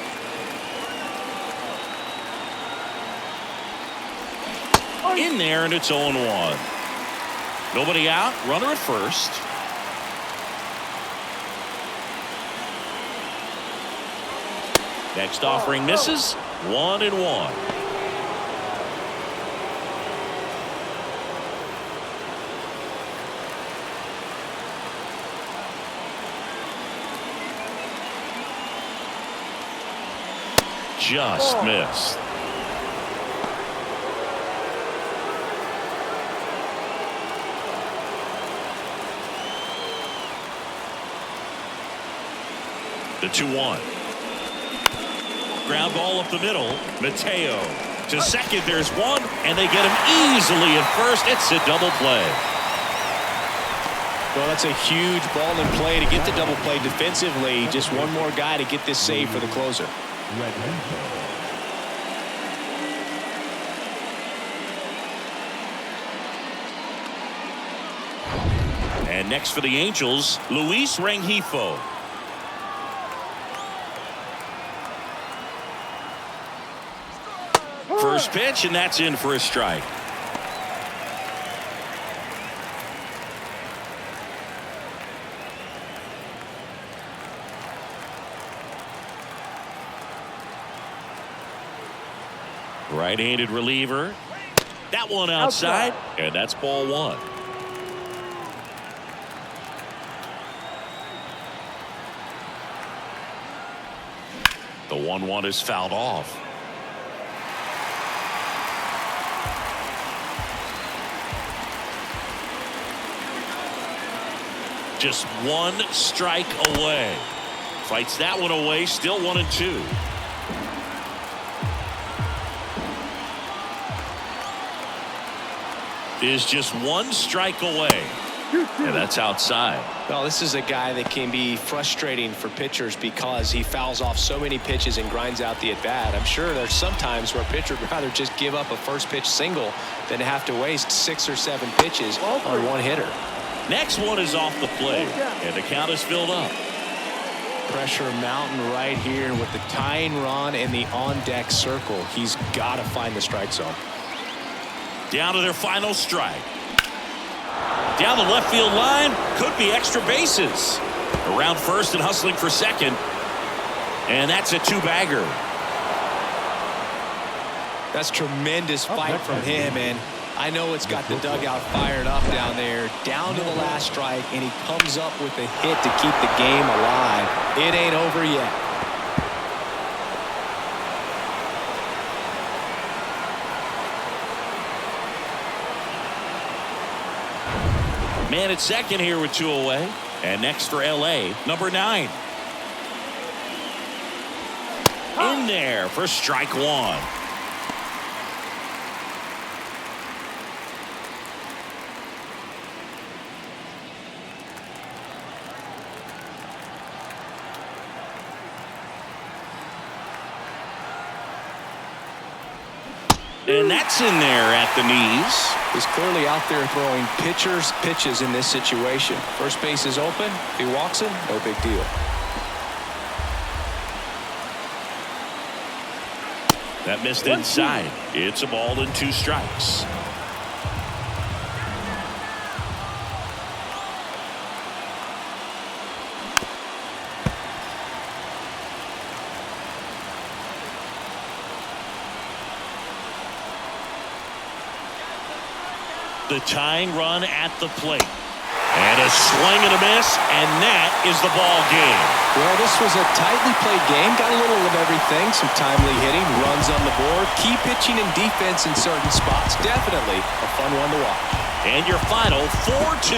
In there, and it's 0-1. Nobody out. Runner at first. Next offering misses. 1-1. Just missed. The 2-1. Ground ball up the middle. Mateo to second. There's one, and they get him easily at first. It's a double play. Well, that's a huge ball in play to get the double play defensively. Just one more guy to get this save for the closer. And next for the Angels, Luis Rengifo. First pitch, and that's in for a strike. Right-handed reliever. That one outside, and that's ball 1. The 1-1 is fouled off. Just one strike away. Fights that one away. Still 1-2. Is just one strike away. And that's outside. Well, this is a guy that can be frustrating for pitchers because he fouls off so many pitches and grinds out the at-bat. I'm sure there's some times where a pitcher would rather just give up a first pitch single than to have to waste 6 or 7 pitches on one hitter. Next one is off the plate, and the count is filled up. Pressure mountain right here with the tying run and the on-deck circle. He's got to find the strike zone. Down to their final strike. Down the left field line. Could be extra bases. Around first and hustling for second. And that's a 2-bagger. That's tremendous fight from him, and I know it's got the dugout fired up down there. Down to the last strike, and he comes up with a hit to keep the game alive. It ain't over yet. Man at second here with 2 away. And next for L.A., number 9. In there for strike 1. And that's in there at the knees. He's clearly out there throwing pitchers' pitches in this situation. First base is open. If he walks him, no big deal. That missed inside. It's a ball and 2 strikes. The tying run at the plate. And a swing and a miss, and that is the ball game. Well, this was a tightly played game. Got a little of everything. Some timely hitting, runs on the board, key pitching and defense in certain spots. Definitely a fun one to watch. And your final 4-2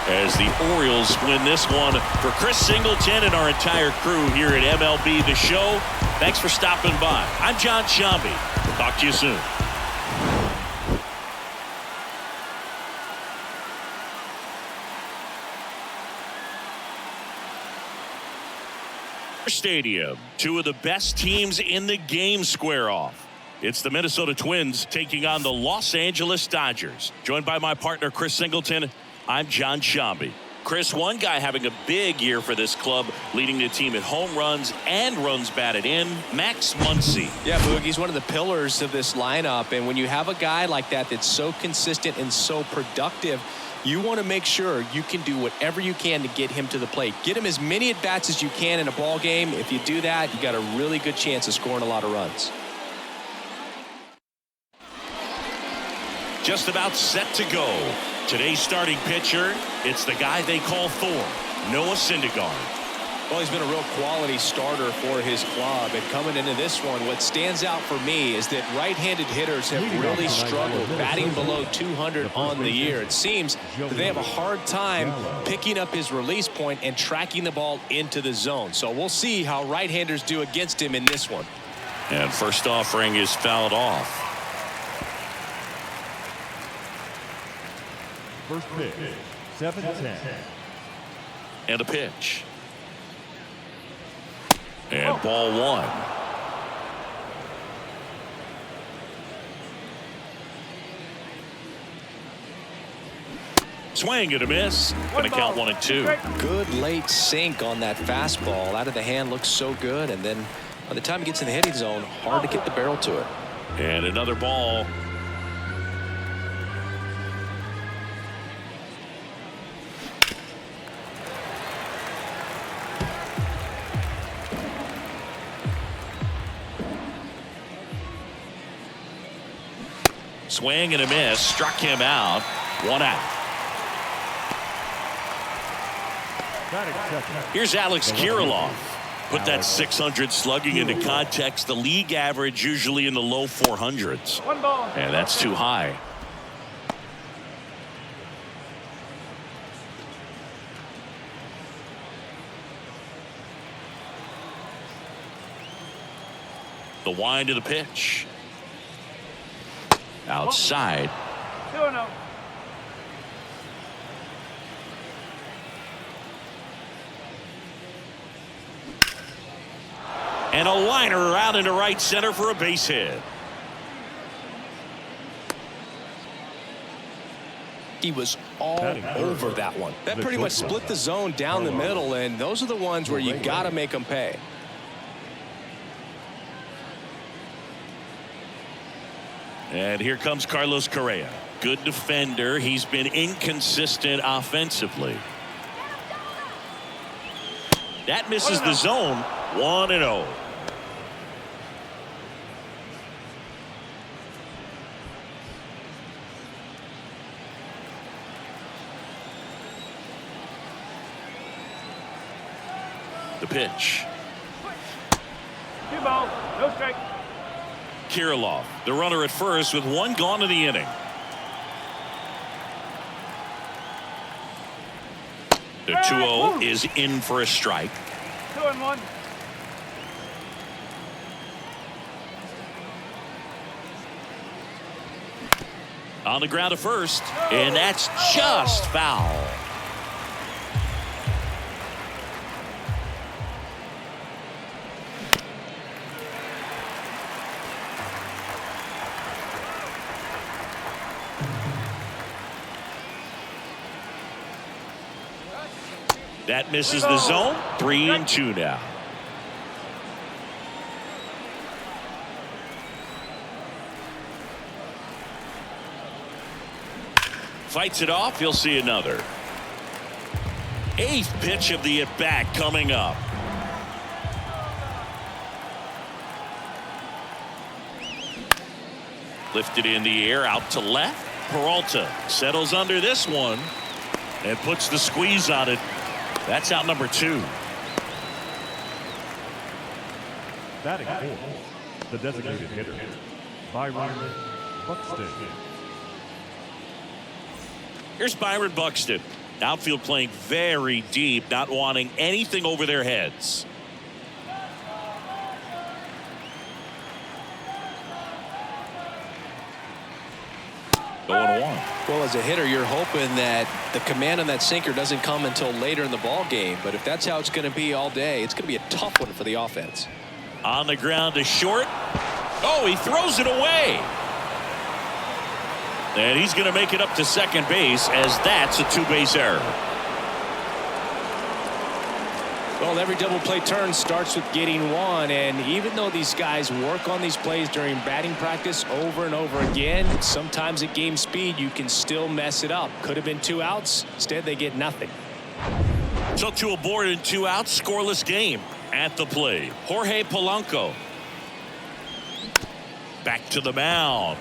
as the Orioles win this one. For Chris Singleton and our entire crew here at MLB The Show, thanks for stopping by. I'm John Shambi. We'll talk to you soon. Stadium, two of the best teams in the game square off. It's the Minnesota Twins taking on the Los Angeles Dodgers. Joined by my partner Chris Singleton, I'm John Shambi. Chris, one guy having a big year for this club, leading the team in home runs and runs batted in, Max Muncy. Yeah, Boogie's one of the pillars of this lineup, and when you have a guy like that that's so consistent and so productive, you want to make sure you can do whatever you can to get him to the plate. Get him as many at-bats as you can in a ball game. If you do that, you got a really good chance of scoring a lot of runs. Just about set to go. Today's starting pitcher, it's the guy they call Thor, Noah Syndergaard. Well, he's been a real quality starter for his club. And coming into this one, what stands out for me is that right-handed hitters have really struggled, batting below 200 on the year. It seems that they have a hard time picking up his release point and tracking the ball into the zone. So we'll see how right-handers do against him in this one. And first offering is fouled off. First pitch, 7-10. And a pitch. And ball one. Swing and a miss. Going to count 1-2. Good late sink on that fastball. Out of the hand looks so good. And then by the time it gets in the hitting zone, hard to get the barrel to it. And another ball. Swing and a miss. Struck him out. 1 out. Here's Alex Kirilloff. Put that 600 slugging into context. The league average usually in the low 400s. And that's too high. The wind of the pitch. Outside. 2-0. And a liner out into right center for a base hit. He was all over that one. That pretty much split the zone down the middle, and those are the ones where you got to make them pay. And here comes Carlos Correa. Good defender. He's been inconsistent offensively. That misses the zone. 1-0. The pitch. 2 balls, no strike. Kirilloff, the runner at first with 1 gone in the inning. The 2-0 is in for a strike. 2-1. On the ground to first, and that's just foul. That misses the zone. 3-2 now. Fights it off. He'll see another. 8th pitch of the at-bat coming up. Lifted in the air out to left. Peralta settles under this one and puts the squeeze on it. That's out number 2. Batting fourth, the designated hitter, Byron Buxton. Here's Byron Buxton. Outfield playing very deep, not wanting anything over their heads. Going 1. Well, as a hitter, you're hoping that the command on that sinker doesn't come until later in the ball game. But if that's how it's going to be all day, it's going to be a tough one for the offense. On the ground to short. Oh, he throws it away. And he's going to make it up to second base, as that's a 2-base error. Well, every double play turn starts with getting one, and even though these guys work on these plays during batting practice over and over again, sometimes at game speed you can still mess it up. Could have been 2 outs. Instead, they get nothing. So 2 aboard and 2 outs, scoreless game. At the plate, Jorge Polanco. Back to the mound.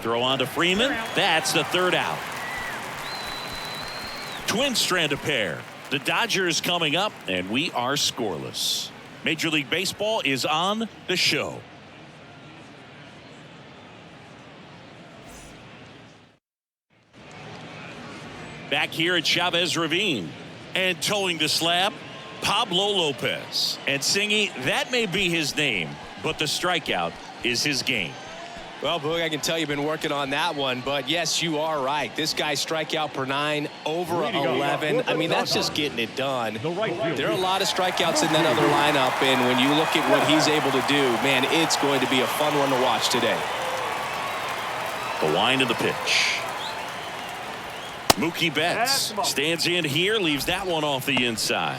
Throw on to Freeman. That's the 3rd out. Twin strand of pair. The Dodgers coming up, and we are scoreless. Major League Baseball is on the show. Back here at Chavez Ravine. And towing the slab, Pablo Lopez. And Singy, that may be his name, but the strikeout is his game. Well, Boog, I can tell you've been working on that one, but yes, you are right. This guy's strikeout per 9, over 11. I mean, that's just getting it done. There are a lot of strikeouts in that other lineup, and when you look at what he's able to do, man, it's going to be a fun one to watch today. The wind of the pitch. Mookie Betts stands in here, leaves that one off the inside.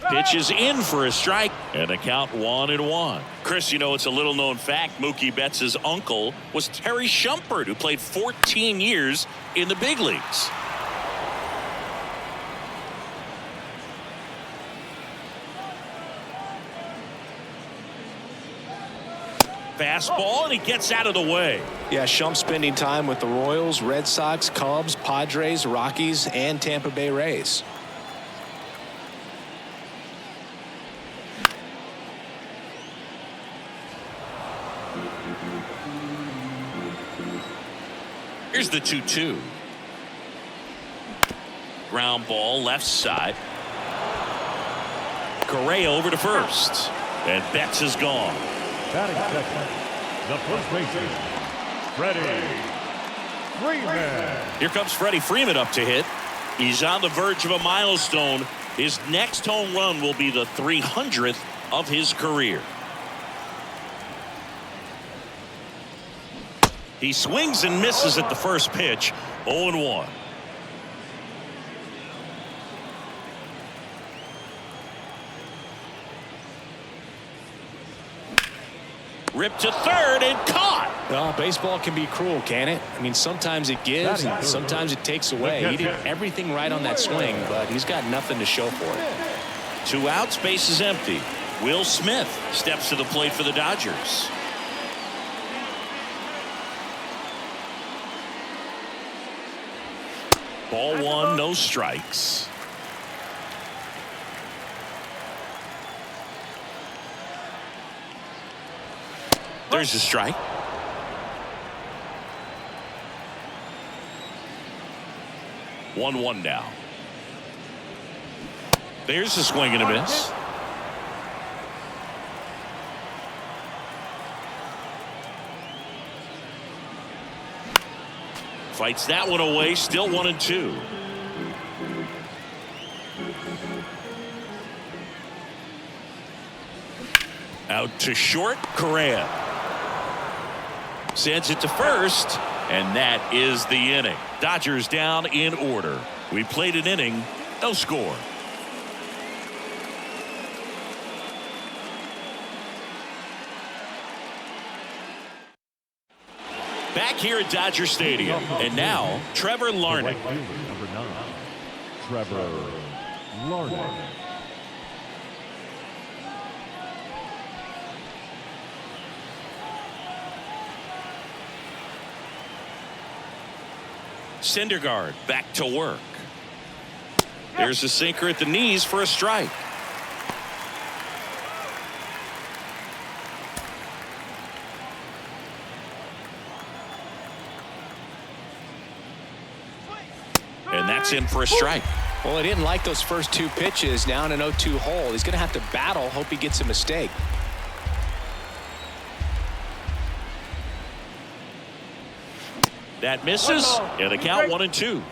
Pitch is in for a strike, and a count 1-1. Chris, you know, it's a little known fact. Mookie Betts' uncle was Terry Shumpert, who played 14 years in the big leagues. Fastball, and he gets out of the way. Yeah, Shump spending time with the Royals, Red Sox, Cubs, Padres, Rockies, and Tampa Bay Rays. Here's the 2-2. Ground ball left side. Correa over to first. And Betts is gone. Batting second, the first baseman, Freddie Freeman. Here comes Freddie Freeman up to hit. He's on the verge of a milestone. His next home run will be the 300th of his career. He swings and misses at the first pitch. 0-1. Ripped to third and caught. Well, baseball can be cruel, can it? I mean, sometimes it gives and sometimes it takes away. He did everything right on that swing, but he's got nothing to show for it. 2 outs, base is empty. Will Smith steps to the plate for the Dodgers. Ball 1, no strikes. There's a strike. One now. There's a swing and a miss. Fights that one away. Still 1-2. Out to short. Correa sends it to first, and that is the inning. Dodgers down in order. We played an inning, no score. Back here at Dodger Stadium, and now Trevor Larnach. Number 9, Trevor Larnach. Syndergaard back to work. There's a sinker at the knees for a strike. that's in for a strike. Well, he didn't like those first two pitches. Now in an 0-2 hole, he's going to have to battle, hope he gets a mistake. That misses, and the count 1-2.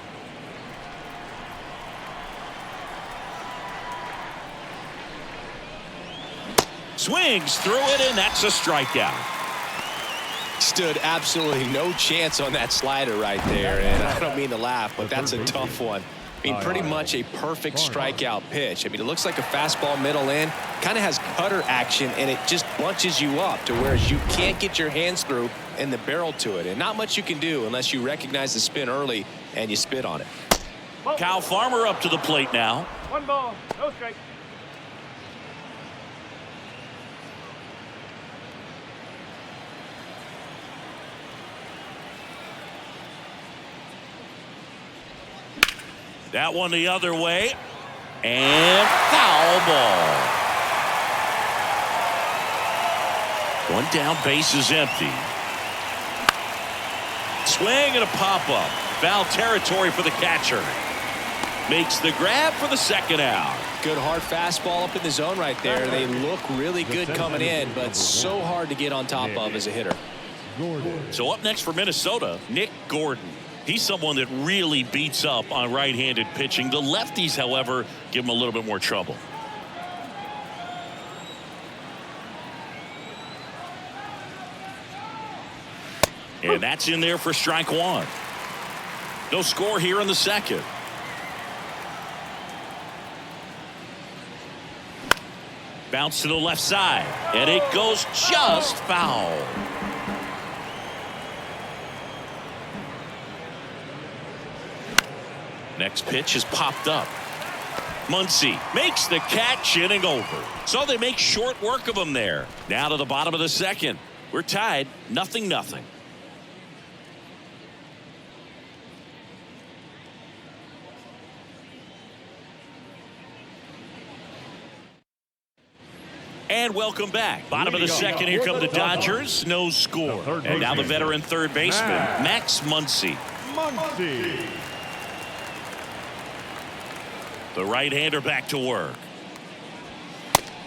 Swings through it, and that's a strikeout. Stood absolutely no chance on that slider right there, and I don't mean to laugh, but that's a tough one. I mean, pretty much a perfect strikeout pitch. I mean, it looks like a fastball middle in, kind of has cutter action, and it just bunches you up to where you can't get your hands through and the barrel to it. And not much you can do unless you recognize the spin early and you spit on it. Kyle Farmer up to the plate now. 1 ball, no strike. That one the other way. And foul ball. One down, base is empty. Swing and a pop-up. Foul territory for the catcher. Makes the grab for the second out. Good hard fastball up in the zone right there. They look really good coming in, but so hard to get on top of as a hitter. So up next for Minnesota, Nick Gordon. He's someone that really beats up on right-handed pitching. The lefties, however, give him a little bit more trouble. And that's in there for strike one. No score here in the second. Bounce to the left side, and it goes just foul. Next pitch is popped up. Muncy makes the catch, inning over. So they make short work of him there. Now to the bottom of the second. We're tied 0-0. And welcome back. Bottom of the second. Here come the Dodgers. No score. And now the veteran third baseman, Max Muncy. The right-hander back to work.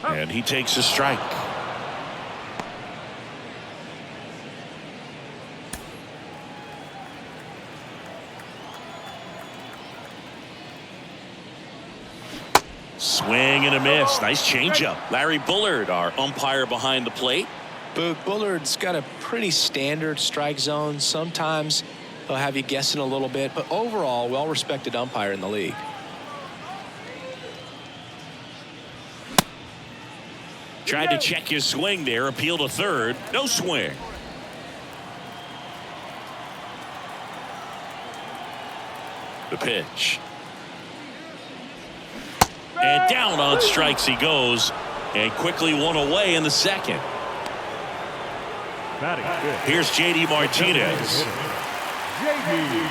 And he takes a strike. Swing and a miss. Nice changeup. Larry Bullard, our umpire behind the plate. Bullard's got a pretty standard strike zone. Sometimes he'll have you guessing a little bit, but overall, well-respected umpire in the league. Tried to check his swing there. Appeal to third. No swing. The pitch. And down on strikes he goes. And quickly one away in the second. Here's J.D. Martinez. J.D.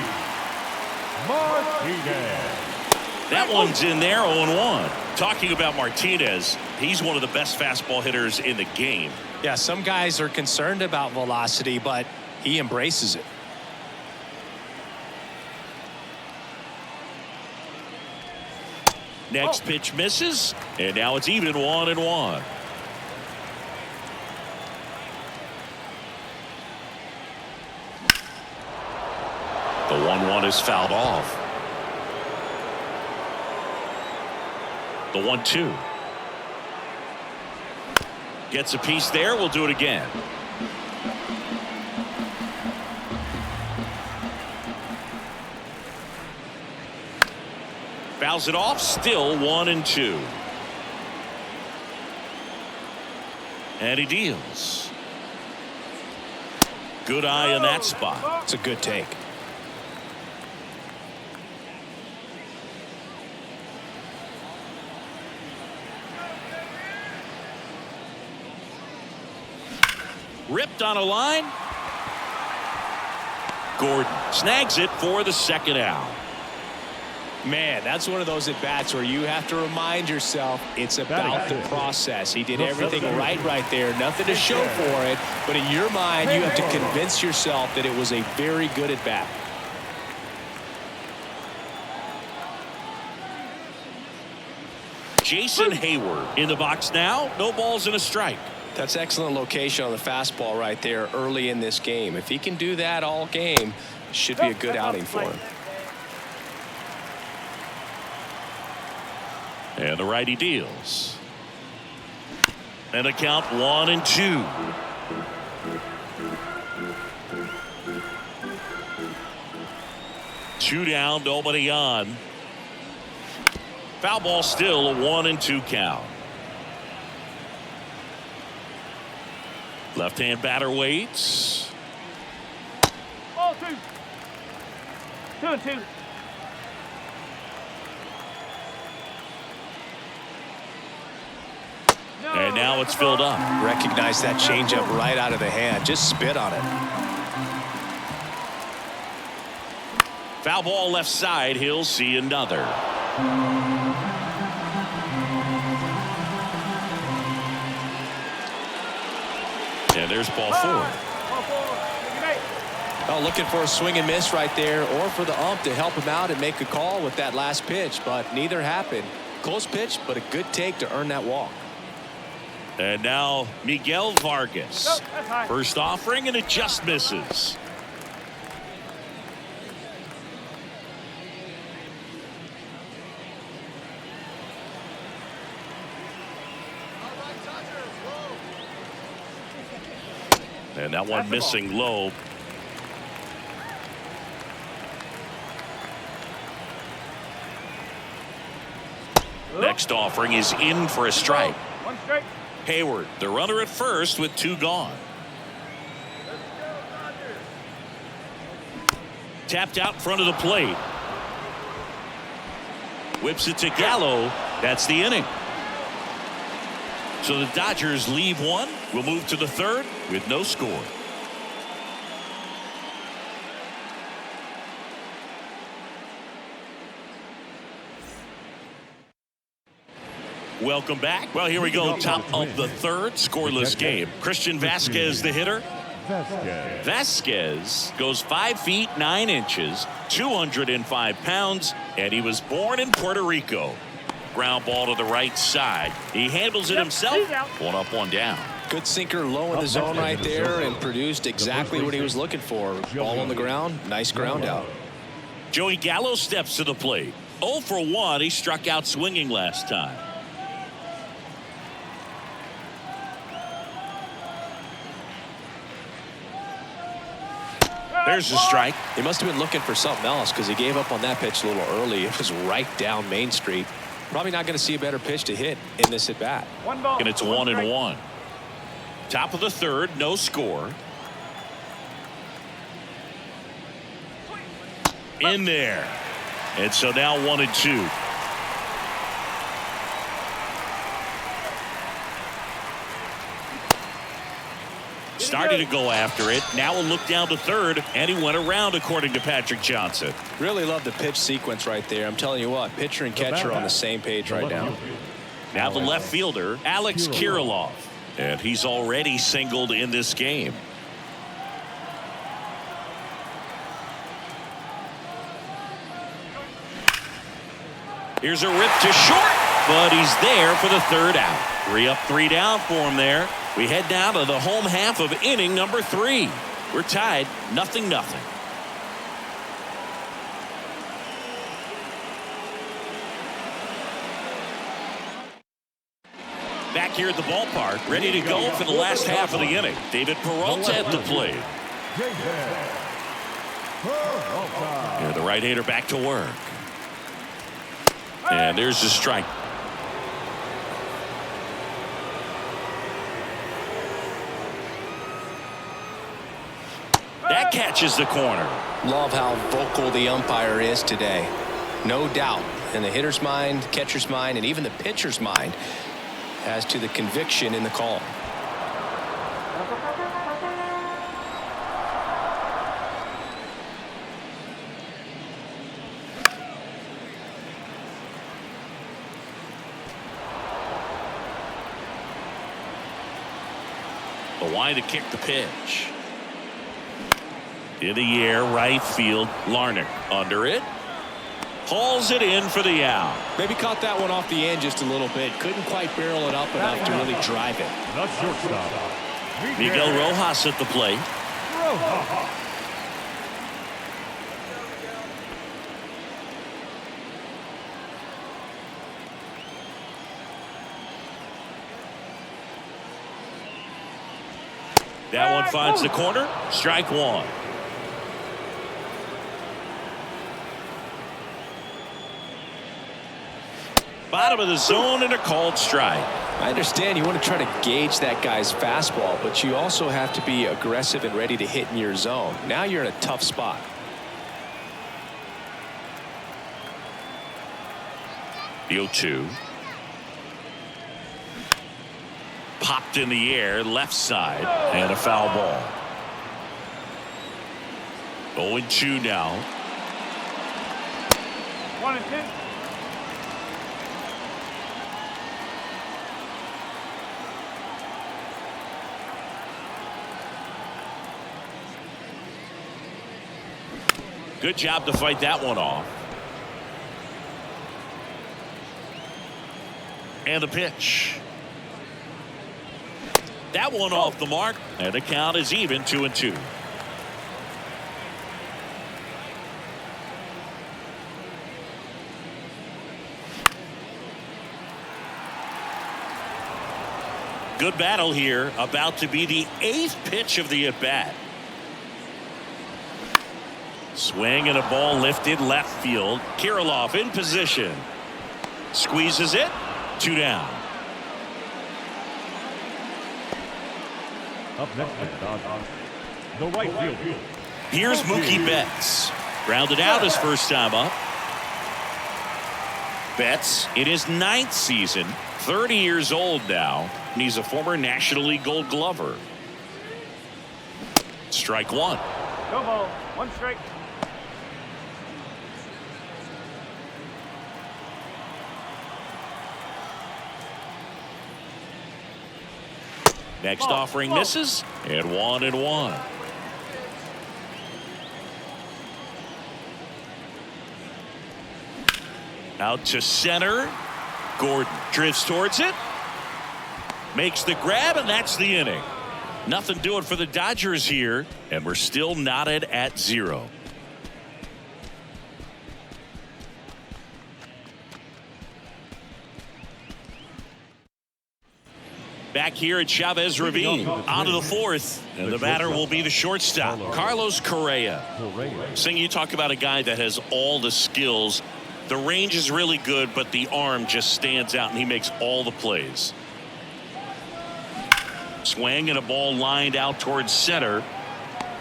Martinez. That one's in there, 0-1. Talking about Martinez, he's one of the best fastball hitters in the game. Yeah, some guys are concerned about velocity, but he embraces it. Next pitch misses, and now it's even 1-1. The 1-1 is fouled off. The 1-2. Gets a piece there. We'll do it again. Fouls it off. Still 1-2. And he deals. Good eye in that spot. It's a good take. Ripped on a line. Gordon snags it for the second out. Man, that's one of those at-bats where you have to remind yourself it's about the process. He did everything right there. Nothing to show for it. But in your mind, you have to convince yourself that it was a very good at-bat. Jason Hayward in the box now. No balls and a strike. That's excellent location on the fastball right there early in this game. If he can do that all game, should be a good outing for him. And the righty deals. And the count 1-2. Two down, nobody on. Foul ball, still a 1-2 count. Left-hand batter waits. Ball 2. 2-2. And now it's filled up. Recognize that changeup right out of the hand. Just spit on it. Foul ball left side. He'll see another. And there's ball 4. Oh, looking for a swing and miss right there, or for the ump to help him out and make a call with that last pitch, but neither happened. Close pitch, but a good take to earn that walk. And now Miguel Vargas. First offering, and it just misses. And that one missing low. Next offering is in for a strike. One strike. Hayward, the runner at first with 2 gone. Tapped out in front of the plate. Whips it to Gallo. That's the inning. So the Dodgers leave 1. We'll move to the 3rd with no score. Welcome back. Well, here we go. Top of the 3rd, scoreless game. Christian Vasquez, the hitter. Vasquez goes 5 feet 9 inches, 205 pounds, and he was born in Puerto Rico. Ground ball to the right side. He handles it himself. 1 up, 1 down. Good sinker low in the zone right there and produced exactly what he was looking for. Ball on the ground. Nice ground out. Joey Gallo steps to the plate. 0 for 1. He struck out swinging last time. There's the strike. He must have been looking for something else because he gave up on that pitch a little early. It was right down Main Street. Probably not going to see a better pitch to hit in this at bat. And it's 1-1. Top of the 3rd, no score. In there. And so now 1-2. Started to go after it. Now a look down to 3rd, and he went around, according to Patrick Johnson. Really love the pitch sequence right there. I'm telling you what, pitcher and catcher on the same page right now. Now the left fielder, Alex Kirilloff, and he's already singled in this game. Here's a rip to short, but he's there for the 3rd out. 3 up, 3 down for him there. We head down to the home half of inning number 3. We're tied 0-0. Back here at the ballpark, ready to go for the last half of the inning. David Peralta at the plate. And the right-hander back to work. And there's the strike. That catches the corner. Love how vocal the umpire is today. No doubt in the hitter's mind, catcher's mind, and even the pitcher's mind as to the conviction in the call. The line to kick the pitch. In the air, right field. Larnach under it. Hauls it in for the out. Maybe caught that one off the end just a little bit. Couldn't quite barrel it up enough to really drive it. The shortstop, Miguel Rojas at the plate. Rojas. That one finds the corner. Strike one. Bottom of the zone and a called strike. I understand you want to try to gauge that guy's fastball, but you also have to be aggressive and ready to hit in your zone. Now you're in a tough spot. The 0-2. Popped in the air, left side, and a foul ball. 0-2 now. 1-10. Good job to fight that one off. And the pitch. That one off the mark, and the count is even 2-2. Good battle here, about to be the 8th pitch of the at-bat. Swing and a ball lifted left field. Kirilloff in position. Squeezes it. 2 down. Up next is Dodgers. The right field. Here's Mookie Betts. Grounded out his first time up. Betts in his 9th season. 30 years old now. And he's a former National League Gold Glover. Strike one. No ball. 1 strike. Next offering misses, and 1-1. Out to center. Gordon drifts towards it. Makes the grab, and that's the inning. Nothing doing for the Dodgers here, and we're still knotted at 0. Back here at Chavez Ravine, on to the 4th, and the batter will be the shortstop, Carlos Correa. Sing, you talk about a guy that has all the skills. The range is really good, but the arm just stands out, and he makes all the plays. Swing and a ball lined out towards center.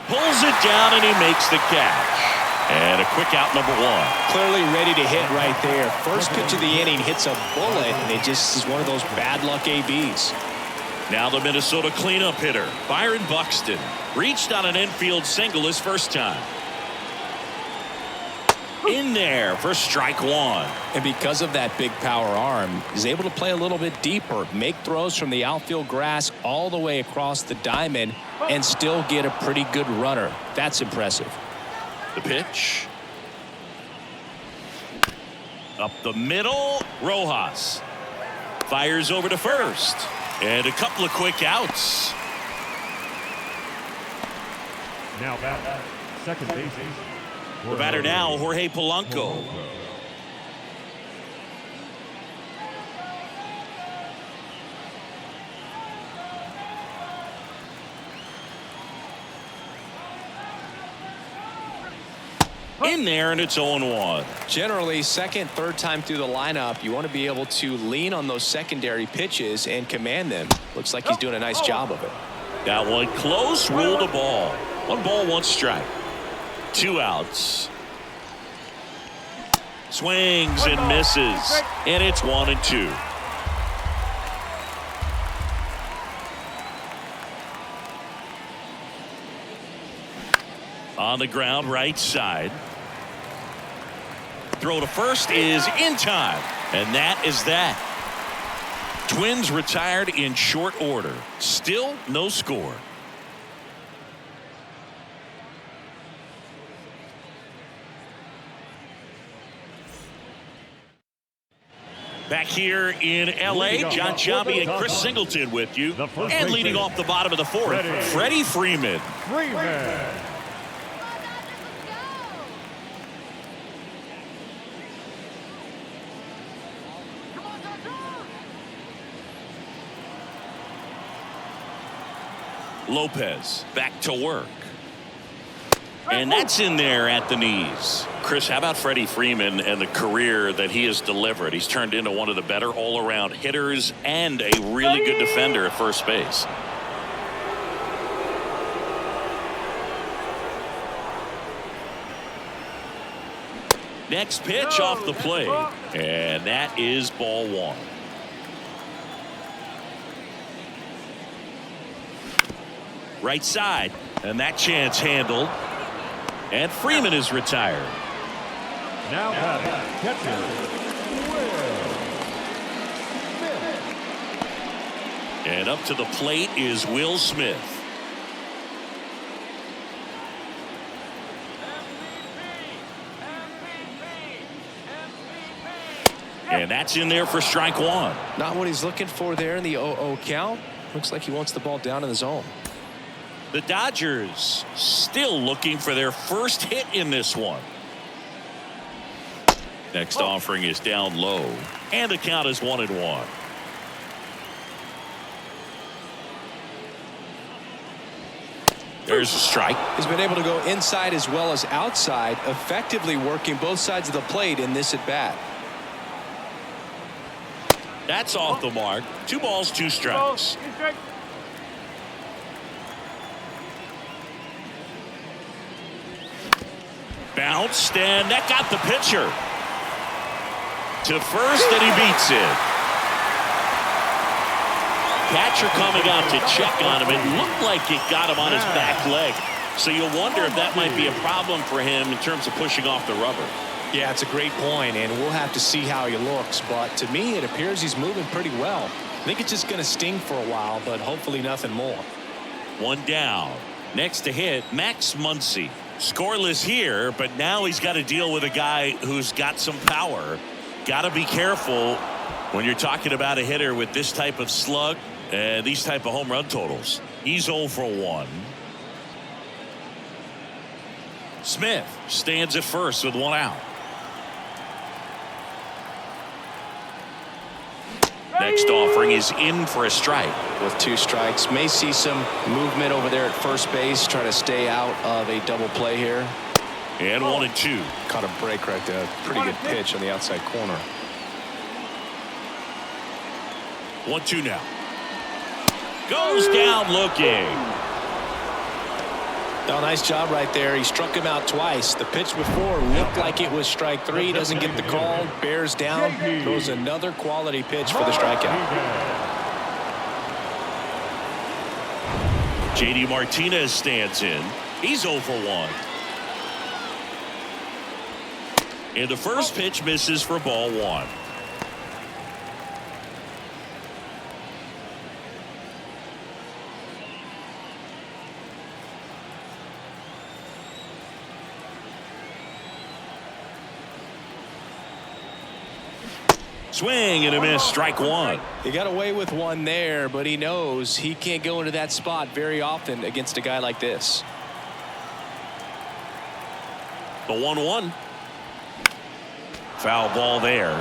Pulls it down, and he makes the catch. And a quick out, number 1. Clearly ready to hit right there. First pitch of the inning hits a bullet, and it just is one of those bad luck ABs. Now the Minnesota cleanup hitter, Byron Buxton, reached on an infield single his first time. In there for strike one. And because of that big power arm, he's able to play a little bit deeper, make throws from the outfield grass all the way across the diamond, and still get a pretty good runner. That's impressive. The pitch. Up the middle, Rojas. Fires over to first. And a couple of quick outs. Now back, second base. The batter now, Jorge Polanco. In there, and it's 0-1. Generally, second, third time through the lineup, you want to be able to lean on those secondary pitches and command them. Looks like he's doing a nice job of it. That one close, ruled a ball. 1 ball, 1 strike. 2 outs. Swings and misses, and it's 1-2. On the ground, right side. Throw to first is in time, and that is that. Twins retired in short order. Still no score. Back here in L.A., John Sciambi and Chris Singleton with you. And leading off the bottom of the fourth, Freddie Freeman. Lopez back to work. And that's in there at the knees. Chris, how about Freddie Freeman and the career that he has delivered? He's turned into one of the better all-around hitters and a really good defender at first base. Next pitch off the plate. And that is ball one. Right side. And that chance handled. And Freeman is retired. Now catcher. And up to the plate is Will Smith. And that's in there for strike one. Not what he's looking for there in the 0-0 count. Looks like he wants the ball down in the zone. The Dodgers still looking for their first hit in this one. Next offering is down low. And the count is 1-1. There's a strike. He's been able to go inside as well as outside, effectively working both sides of the plate in this at bat. That's off the mark. 2 balls, 2 strikes. Bounced, and that got the pitcher to first, and he beats it. Catcher coming out to check on him. It looked like it got him on his back leg. So you'll wonder if that might be a problem for him in terms of pushing off the rubber. Yeah, it's a great point, and we'll have to see how he looks. But to me, it appears he's moving pretty well. I think it's just going to sting for a while, but hopefully nothing more. 1 down. Next to hit, Max Muncy. Scoreless here, but now he's got to deal with a guy who's got some power. Got to be careful when you're talking about a hitter with this type of slug and these type of home run totals. He's 0 for 1. Smith stands at first with 1 out. Next offering is in for a strike. With 2 strikes, may see some movement over there at first base, try to stay out of a double play here. And 1-2. Caught a break right there. Pretty good pitch on the outside corner. 1-2 now. Goes down looking. Oh, nice job right there. He struck him out twice. The pitch before looked like it was strike 3. Doesn't get the call. Bears down. Throws another quality pitch for the strikeout. JD Martinez stands in. He's 0 for 1. And the first pitch misses for ball 1. Swing and a miss, strike 1. He got away with 1 there, but he knows he can't go into that spot very often against a guy like this. The 1-1. Foul ball there.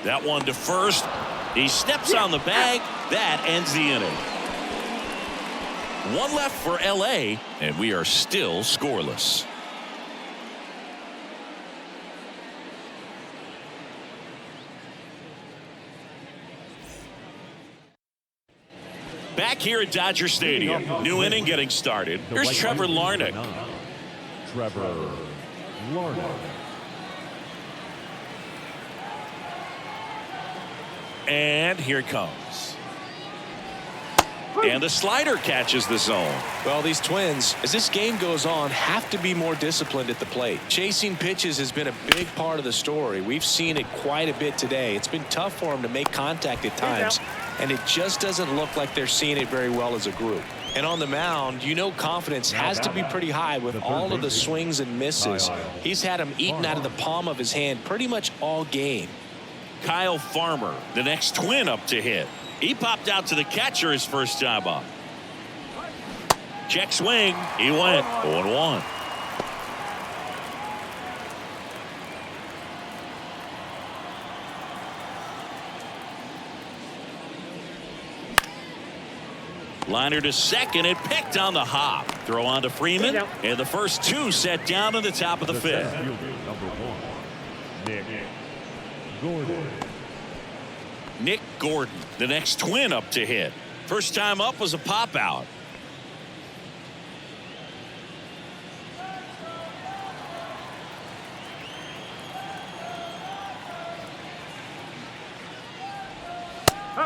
That one to first. He steps on the bag. That ends the inning. 1 left for L.A., and we are still scoreless. Back here at Dodger Stadium, new inning getting started. Here's Trevor Larnach. Trevor Larnach. And here it comes. And the slider catches the zone. Well, these Twins, as this game goes on, have to be more disciplined at the plate. Chasing pitches has been a big part of the story. We've seen it quite a bit today. It's been tough for them to make contact at times, and it just doesn't look like they're seeing it very well as a group. And on the mound, you know confidence has to be pretty high with all of the swings and misses. He's had them eaten out of the palm of his hand pretty much all game. Kyle Farmer, the next twin up to hit. He popped out to the catcher his first time up. Check swing. He went 0-1. Liner to second and picked on the hop. Throw on to Freeman. And the first two set down in the top of the fifth. Number 1, Nick Gordon. Nick Gordon, the next twin up to hit. First time up was a pop out.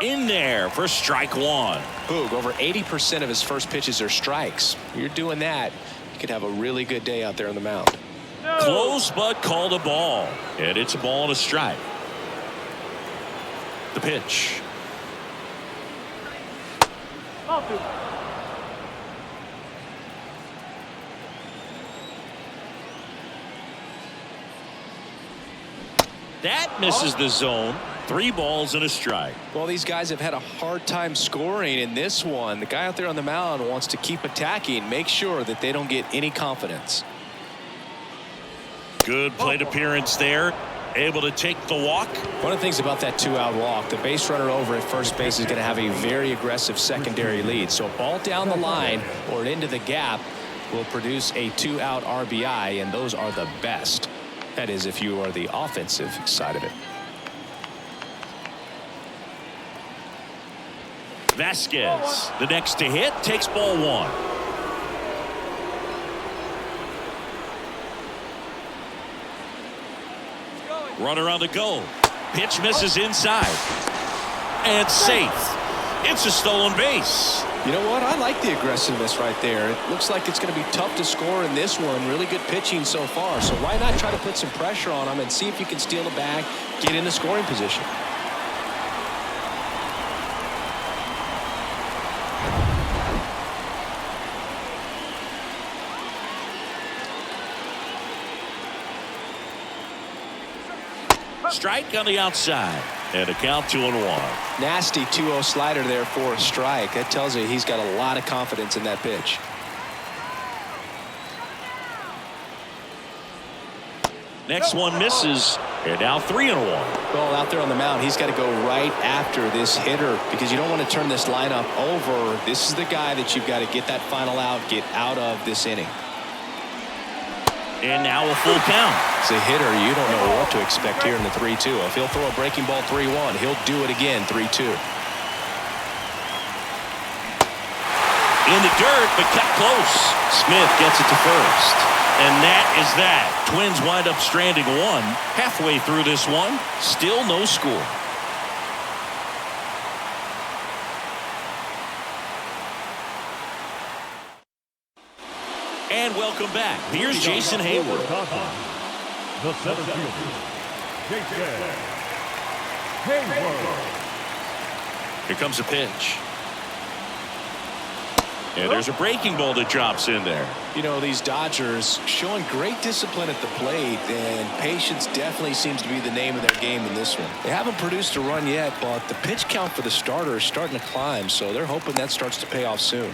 In there for strike one. Boog, over 80% of his first pitches are strikes. You're doing that, you could have a really good day out there on the mound. No. Close, but called a ball. And it's a ball and a strike. The pitch. Ball 2. That misses the zone. 3 balls and a strike. Well, these guys have had a hard time scoring in this one. The guy out there on the mound wants to keep attacking, make sure that they don't get any confidence. Good plate appearance there. Able to take the walk. One of the things about that 2-out walk, the base runner over at first base is going to have a very aggressive secondary lead. So a ball down the line or into the gap will produce a 2-out RBI, and those are the best. That is, if you are the offensive side of it. Vasquez, the next to hit, takes ball 1. Runner on the go. Pitch misses inside. And safe. It's a stolen base. You know what? I like the aggressiveness right there. It looks like it's going to be tough to score in this one. Really good pitching so far. So why not try to put some pressure on him and see if you can steal the bag, get in the scoring position. Strike on the outside. And a count 2-1. Nasty 2-0 slider there for a strike. That tells you he's got a lot of confidence in that pitch. Next one misses. And now 3-1. Well, out there on the mound, he's got to go right after this hitter because you don't want to turn this lineup over. This is the guy that you've got to get that final out, get out of this inning. And now a full count. As a hitter, you don't know what to expect here in the 3-2. If he'll throw a breaking ball 3-1, he'll do it again 3-2. In the dirt, but cut close. Smith gets it to first. And that is that. Twins wind up stranding 1. Halfway through this one, still no score. And welcome back. Here's Jason Hayward. The center fielder, Jason Hayward. Here comes a pitch. And there's a breaking ball that drops in there. You know, these Dodgers showing great discipline at the plate, and patience definitely seems to be the name of their game in this one. They haven't produced a run yet, but the pitch count for the starter is starting to climb, so they're hoping that starts to pay off soon.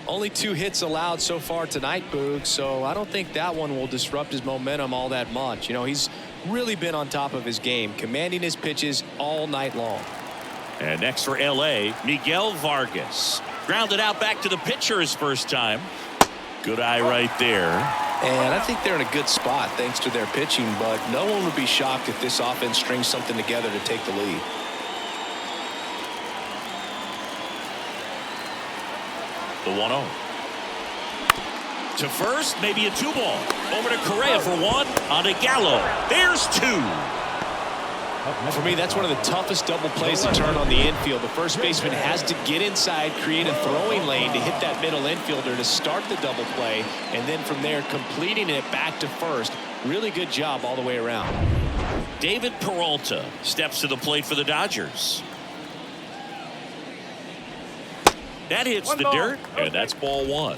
Only 2 hits allowed so far tonight, Boog, so I don't think that one will disrupt his momentum all that much. You know, he's really been on top of his game, commanding his pitches all night long. And next for L.A., Miguel Vargas. Grounded out back to the pitcher his first time. Good eye right there. And I think they're in a good spot thanks to their pitching, but no one would be shocked if this offense strings something together to take the lead. The 1-0. To first, maybe a 2-ball. Over to Correa for 1. On to Gallo. There's 2. For me, that's one of the toughest double plays to turn on the infield. The first baseman has to get inside, create a throwing lane to hit that middle infielder to start the double play, and then from there completing it back to first. Really good job all the way around. David Peralta steps to the plate for the Dodgers. That hits the dirt, and that's ball one.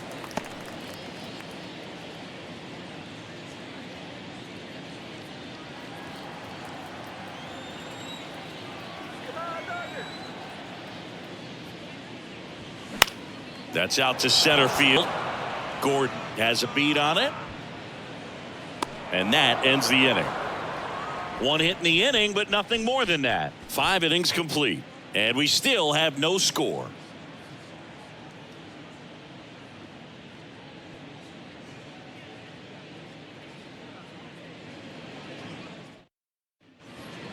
That's out to center field. Gordon has a beat on it. And that ends the inning. One hit in the inning, but nothing more than that. 5 innings complete. And we still have no score.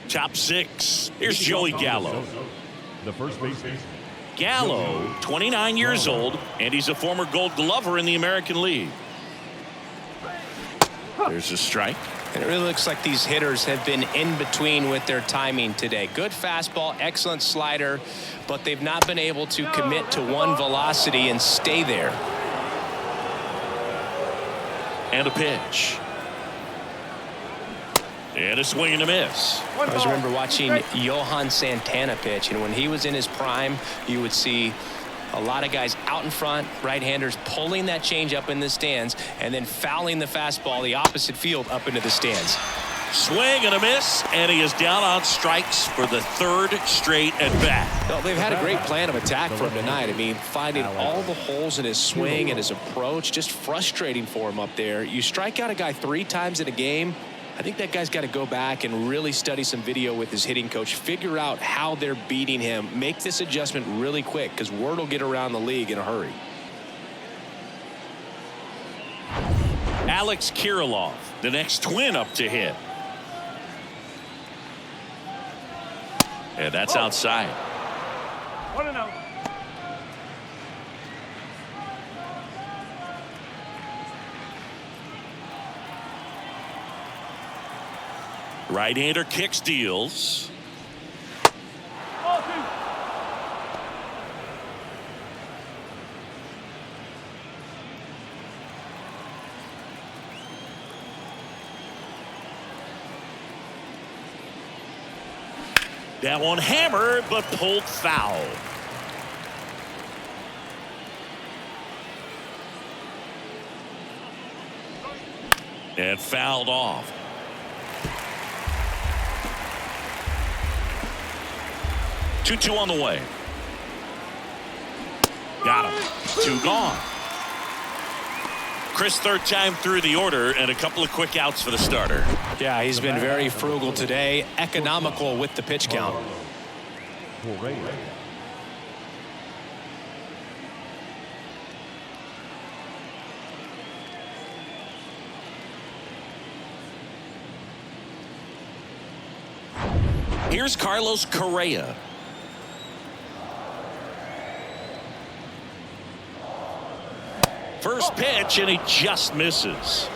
Top 6. Here's Joey Gallo. The first baseman. Gallo, 29 years old, and he's a former Gold Glover in the American League. There's a strike. And it really looks like these hitters have been in between with their timing today. Good fastball, excellent slider, but they've not been able to commit to one velocity and stay there. And a pitch. And a swing and a miss. I always remember watching Johan Santana pitch, and when he was in his prime, you would see a lot of guys out in front, right-handers pulling that change up in the stands and then fouling the fastball the opposite field up into the stands. Swing and a miss, and he is down on strikes for the 3rd straight at bat. Well, they've had a great plan of attack for him tonight. I mean, finding all the holes in his swing and his approach, just frustrating for him up there. You strike out a guy 3 times in a game, I think that guy's got to go back and really study some video with his hitting coach, figure out how they're beating him, make this adjustment really quick, because word will get around the league in a hurry. Alex Kirilloff, the next twin up to hit. And that's outside. 1-0. Right-hander kicks, deals. That one hammered, but pulled foul. And fouled off. Two on the way. Got him. 2 gone. Chris, 3rd time through the order, and a couple of quick outs for the starter. Yeah, he's been very frugal today, economical with the pitch count. Here's Carlos Correa. First pitch, and he just misses.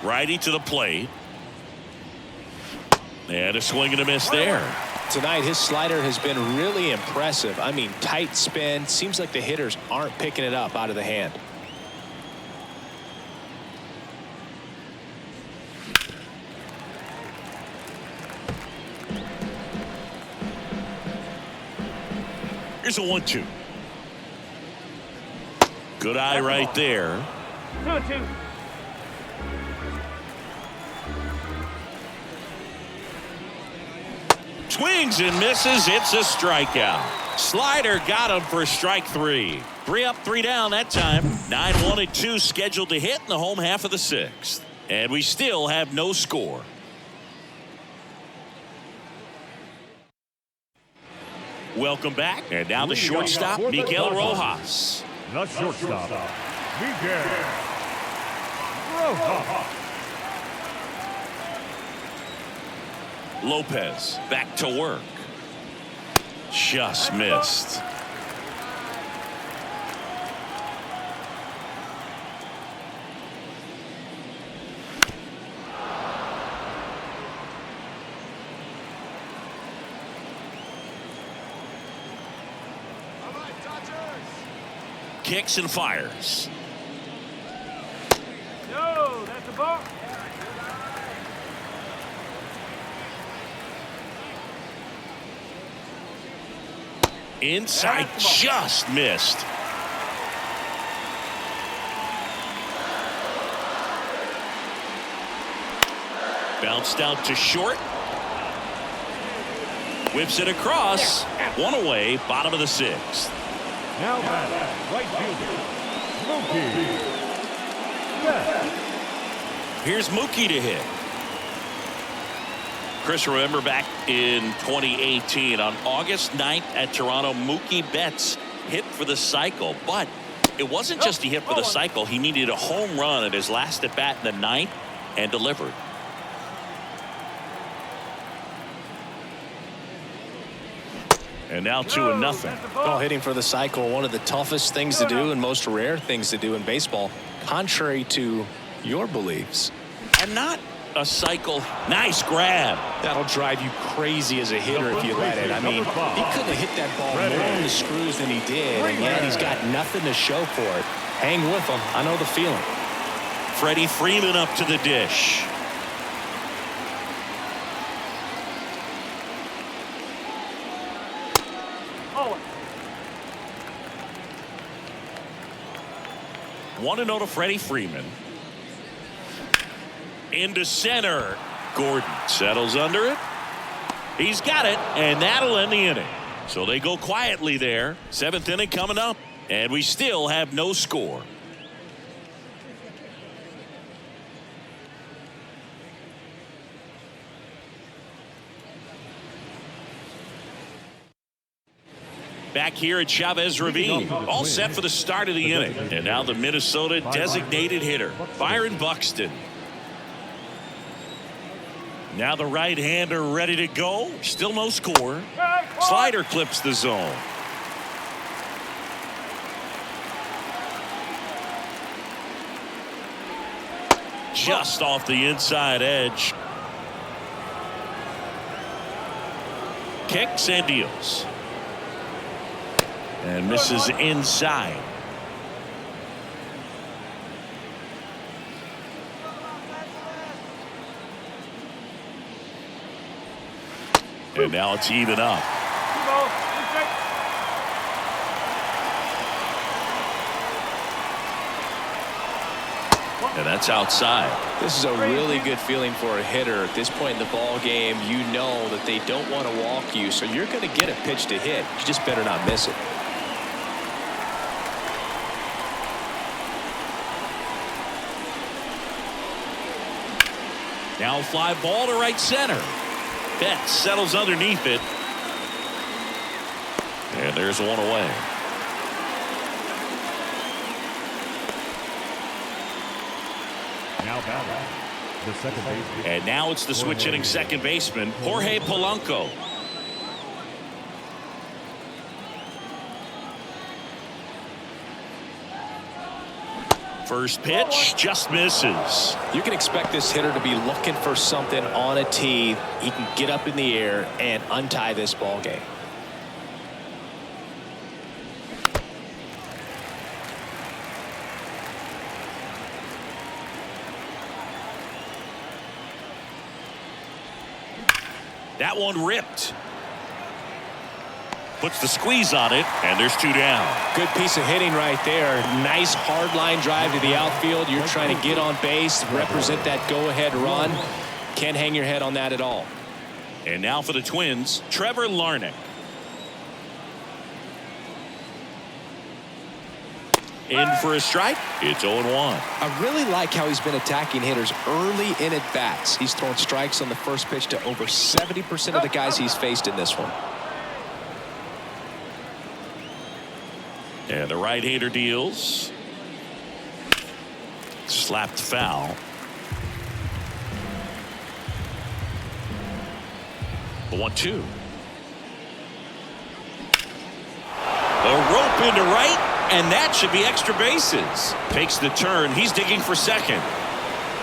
Righty to the plate. And a swing and a miss there. Tonight, his slider has been really impressive. I mean, tight spin. Seems like the hitters aren't picking it up out of the hand. Here's a 1-2. Good eye right there. 2-2. Swings and misses. It's a strikeout. Slider got him for strike 3. 3 up, 3 down that time. 9-1-2 scheduled to hit in the home half of the 6th. And we still have no score. Welcome back. And now the shortstop, Miguel Rojas. The shortstop, Miguel Rojas. Lopez back to work. Just missed. kicks and fires. No, that's a ball. Inside, just missed. Bounced out to short. Whips it across. One away, bottom of the sixth. Now batting, right fielder, Mookie Betts. Here's Mookie to hit. Chris, remember back in 2018 on August 9th at Toronto, Mookie Betts hit for the cycle. But it wasn't just he hit for the cycle. He needed a home run at his last at bat in the ninth and delivered. And now 2-0. Well, hitting for the cycle, one of the toughest things to do and most rare things to do in baseball, contrary to your beliefs. And not a cycle. Nice grab. That'll drive you crazy as a hitter if you let it. I mean, he couldn't have hit that ball more on the screws than he did, and yet he's got nothing to show for it. Hang with him. I know the feeling. Freddie Freeman up to the dish. Oh. 1-0 to Freddie Freeman. Into center. Gordon settles under it. He's got it, and that'll end the inning. So they go quietly there. Seventh inning coming up, and we still have no score. Back here at Chavez Ravine, all set for the start of the inning. And now the Minnesota designated hitter, Byron Buxton. Now the right-hander ready to go. Still no score. Slider clips the zone. Just off the inside edge. Kicks and deals. And misses inside. And now it's even up. And that's outside. This is a really good feeling for a hitter at this point in the ball game. You know that they don't want to walk you, so you're going to get a pitch to hit. You just better not miss it. Now a fly ball to right center. Betts settles underneath it. And there's one away. Now batting, the second baseman. And now it's the switch hitting second baseman, Jorge Polanco. First pitch just misses. You can expect this hitter to be looking for something on a tee. He can get up in the air and untie this ball game. That one ripped. Puts the squeeze on it, and there's two down. Good piece of hitting right there. Nice hard line drive to the outfield. You're trying to get on base, represent that go-ahead run. Can't hang your head on that at all. And now for the Twins, Trevor Larnach. In for a strike. It's 0-1. I really like how he's been attacking hitters early in at bats. He's thrown strikes on the first pitch to over 70% of the guys he's faced in this one. And the right-hander deals. Slapped foul. The 1-2. A rope into right, and that should be extra bases. Takes the turn. He's digging for second.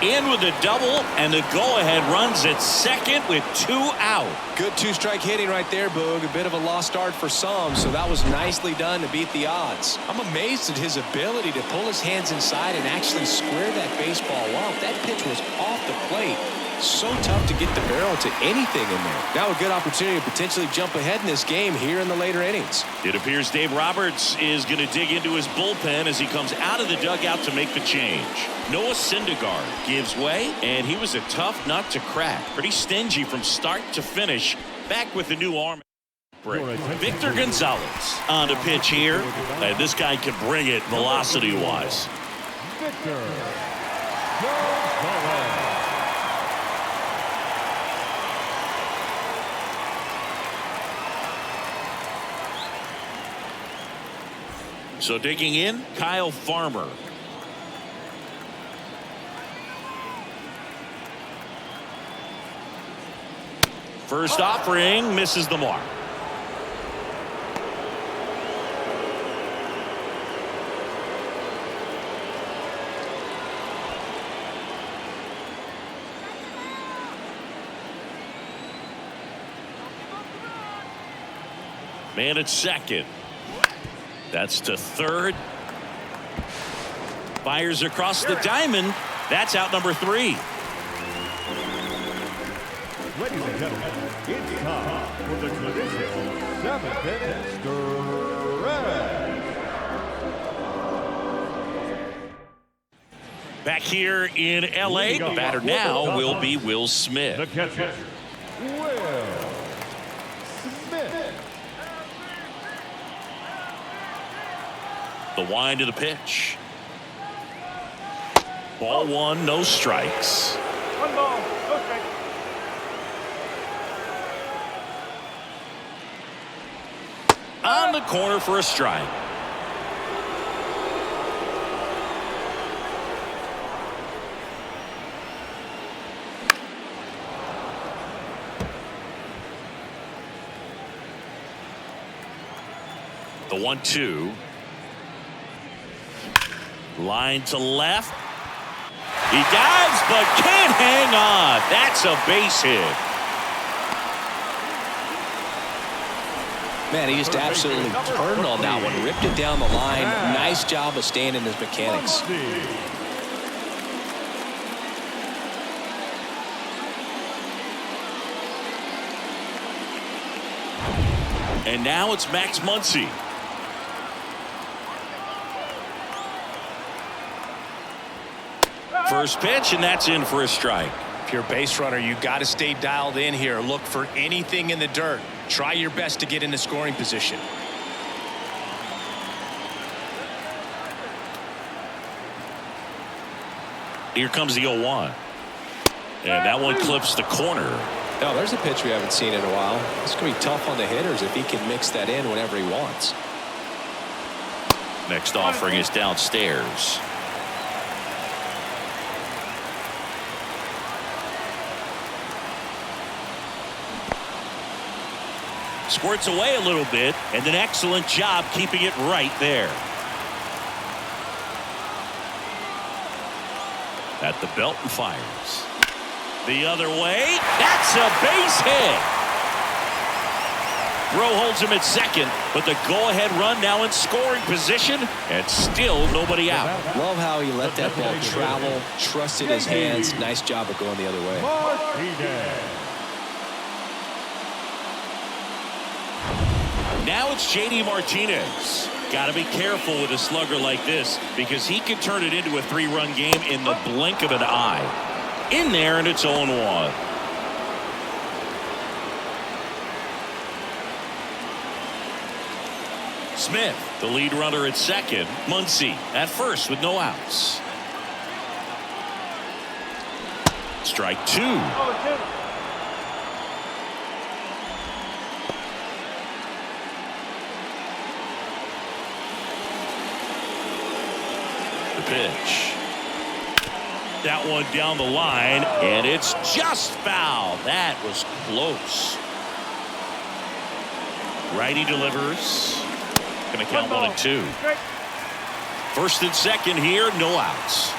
In with a double, and the go-ahead runs at second with 2 out. Good two-strike hitting right there, Boog. A bit of a lost start for some, so that was nicely done to beat the odds. I'm amazed at his ability to pull his hands inside and actually square that baseball up. That pitch was off the plate. So tough to get the barrel to anything in there. Now a good opportunity to potentially jump ahead in this game here in the later innings. It appears Dave Roberts is going to dig into his bullpen as he comes out of the dugout to make the change. Noah Syndergaard gives way, and he was a tough nut to crack. Pretty stingy from start to finish. Back with the new arm. Victor Gonzalez on the pitch here. And this guy can bring it velocity-wise. Victor Gonzalez. So digging in, Kyle Farmer. First offering misses the mark. Man at second. That's to third. Fires across the diamond. That's out number 3. Ladies and gentlemen, it's time for the traditional 7th stretch. Back here in L.A., the batter now will be Will Smith. The catcher, Will Smith. The wind of the pitch. Ball 1, no strikes. 1 ball, no strike. On the corner for a strike. The 1-2. Line to left. He dives but can't hang on. That's a base hit. Man, he just absolutely turned on that one. Ripped it down the line. Nice job of staying in his mechanics. And now it's Max Muncy. First pitch, and that's in for a strike. If you're a base runner, you got to stay dialed in here. Look for anything in the dirt. Try your best to get into scoring position. Here comes the 0-1. And that one clips the corner. Oh, there's a pitch we haven't seen in a while. It's going to be tough on the hitters if he can mix that in whenever he wants. Next offering is downstairs. Squirts away a little bit, and an excellent job keeping it right there. At the belt and fires. The other way. That's a base hit. Throw holds him at second, but the go-ahead run now in scoring position, and still nobody out. Love how he let that ball travel, trusted his hands. Nice job of going the other way. Now it's J.D. Martinez. Got to be careful with a slugger like this because he can turn it into a 3-run game in the blink of an eye. In there, and it's 0-1. Smith, the lead runner at second. Muncy at first with no outs. Strike 2. The pitch. That one down the line, and it's just foul. That was close. Righty delivers. Going to count 1 and 2. First and second here, no outs.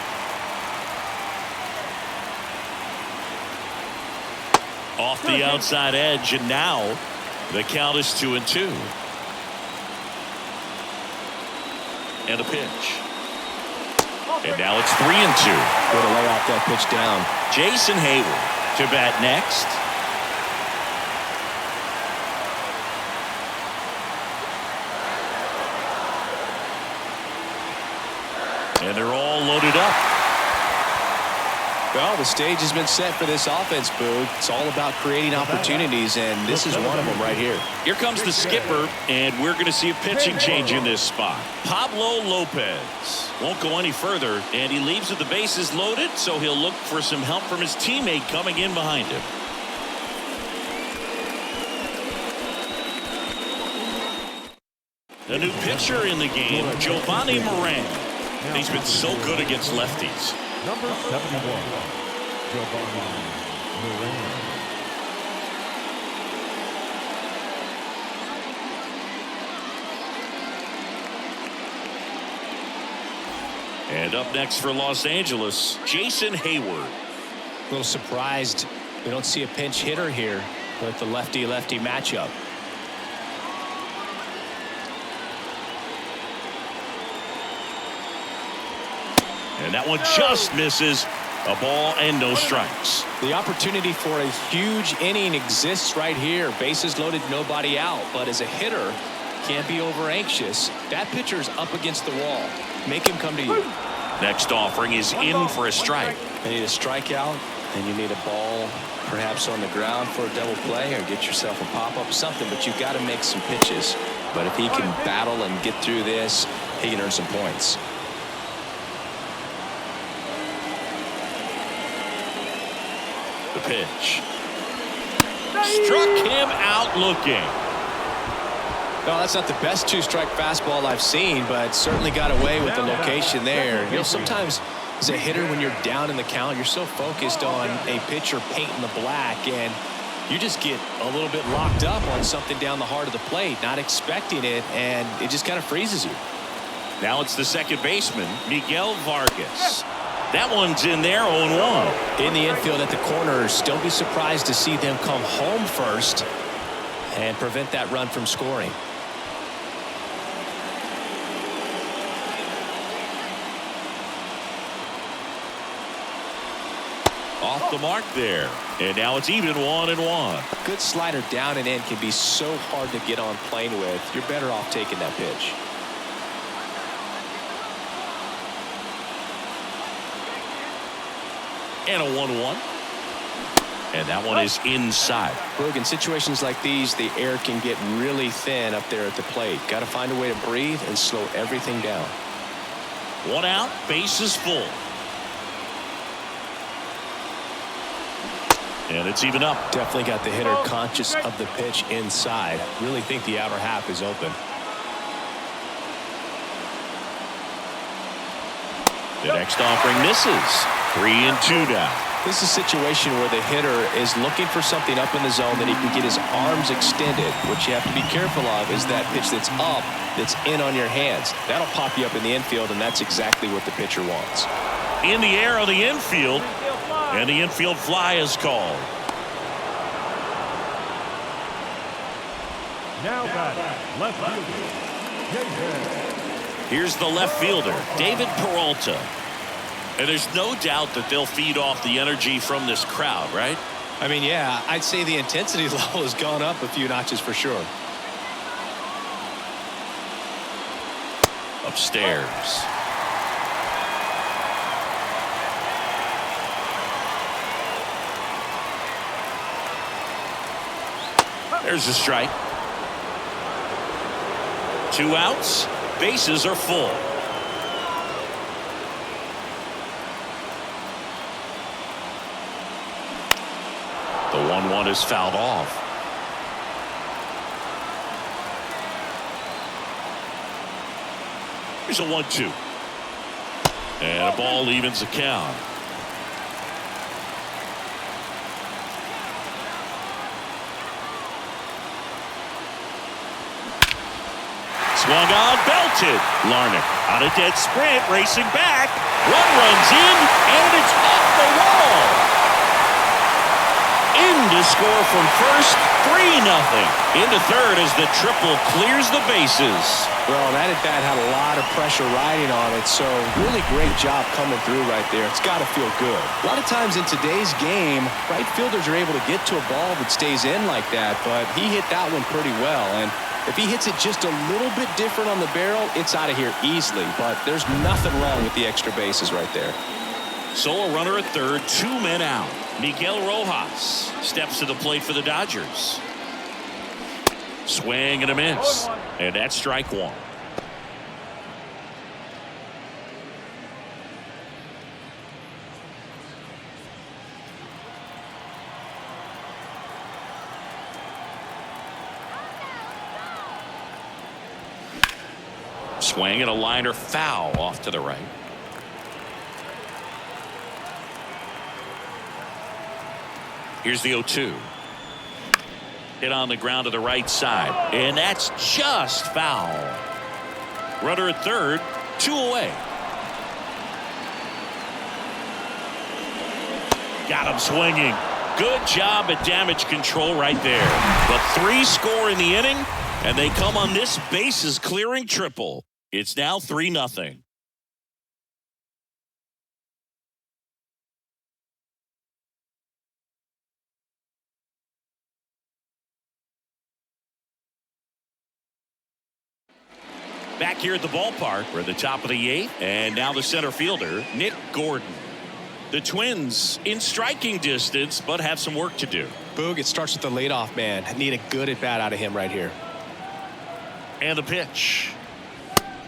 Off the outside edge, and now the count is 2-2. And a pitch. And now it's 3-2. Way to lay off that pitch down. Jason Hayward to bat next. And they're all loaded up. Well, the stage has been set for this offense, Boog. It's all about creating opportunities, and this is one of them right here. Here comes the skipper, and we're going to see a pitching change in this spot. Pablo Lopez won't go any further, and he leaves with the bases loaded, so he'll look for some help from his teammate coming in behind him. A new pitcher in the game, Giovanni Moran. He's been so good against lefties. Number 71, Giovanni Moran. And up next for Los Angeles, Jason Hayward. A little surprised we don't see a pinch hitter here with the lefty-lefty matchup. And that one just misses. A ball and no strikes. The opportunity for a huge inning exists right here. Bases loaded, nobody out. But as a hitter, can't be over anxious. That pitcher's up against the wall. Make him come to you. Next offering is in for a strike. You need a strikeout, and you need a ball perhaps on the ground for a double play, or get yourself a pop-up, something. But you've got to make some pitches. But if he can battle and get through this, he can earn some points. The pitch. Struck him out looking. No, that's not the best two-strike fastball I've seen, but certainly got away with the location there. You know, sometimes as a hitter, when you're down in the count, you're so focused on a pitcher painting the black, and you just get a little bit locked up on something down the heart of the plate, not expecting it, and it just kind of freezes you. Now it's the second baseman, Miguel Vargas. That one's in there, 0-1. In the infield at the corners, don't be surprised to see them come home first and prevent that run from scoring. Off the mark there. And now it's even 1-1. Good slider down and in can be so hard to get on plane with. You're better off taking that pitch. And a 1-1. And that one is inside. Look, in situations like these, the air can get really thin up there at the plate. Got to find a way to breathe and slow everything down. One out, bases full. And it's even up. Definitely got the hitter conscious of the pitch inside. Really think the outer half is open. The next offering misses. 3-2 now. This is a situation where the hitter is looking for something up in the zone that he can get his arms extended. What you have to be careful of is that pitch that's up, that's in on your hands. That'll pop you up in the infield, and that's exactly what the pitcher wants. In the air on the infield, and the infield fly is called. Now batting, left fielder. Here's the left fielder, David Peralta. And there's no doubt that they'll feed off the energy from this crowd, right? I mean, yeah, I'd say the intensity level has gone up a few notches for sure. Upstairs. There's a strike. 2 outs. Bases are full. The 1-1 is fouled off. Here's a 1-2. And a ball evens the count. Swung on, belted. Larnach on a dead sprint, racing back. One runs in, and it's off the wall. score from first, 3-0. Into third as the triple clears the bases. Well, that at bat had a lot of pressure riding on it, so really great job coming through right there. It's got to feel good. A lot of times in today's game, right fielders are able to get to a ball that stays in like that, but he hit that one pretty well. And if he hits it just a little bit different on the barrel, it's out of here easily. But there's nothing wrong with the extra bases right there. Solo runner at third, 2 men out. Miguel Rojas steps to the plate for the Dodgers. Swing and a miss. And that's strike one. Swing and a liner foul off to the right. Here's the 0-2. Hit on the ground to the right side. And that's just foul. Runner at third, 2 away. Got him swinging. Good job at damage control right there. The 3 score in the inning, and they come on this bases clearing triple. It's now 3-0. Back here at the ballpark, we're at the top of the 8th, and now the center fielder, Nick Gordon. The Twins in striking distance, but have some work to do. Boog, it starts with the leadoff man. I need a good at bat out of him right here. And the pitch.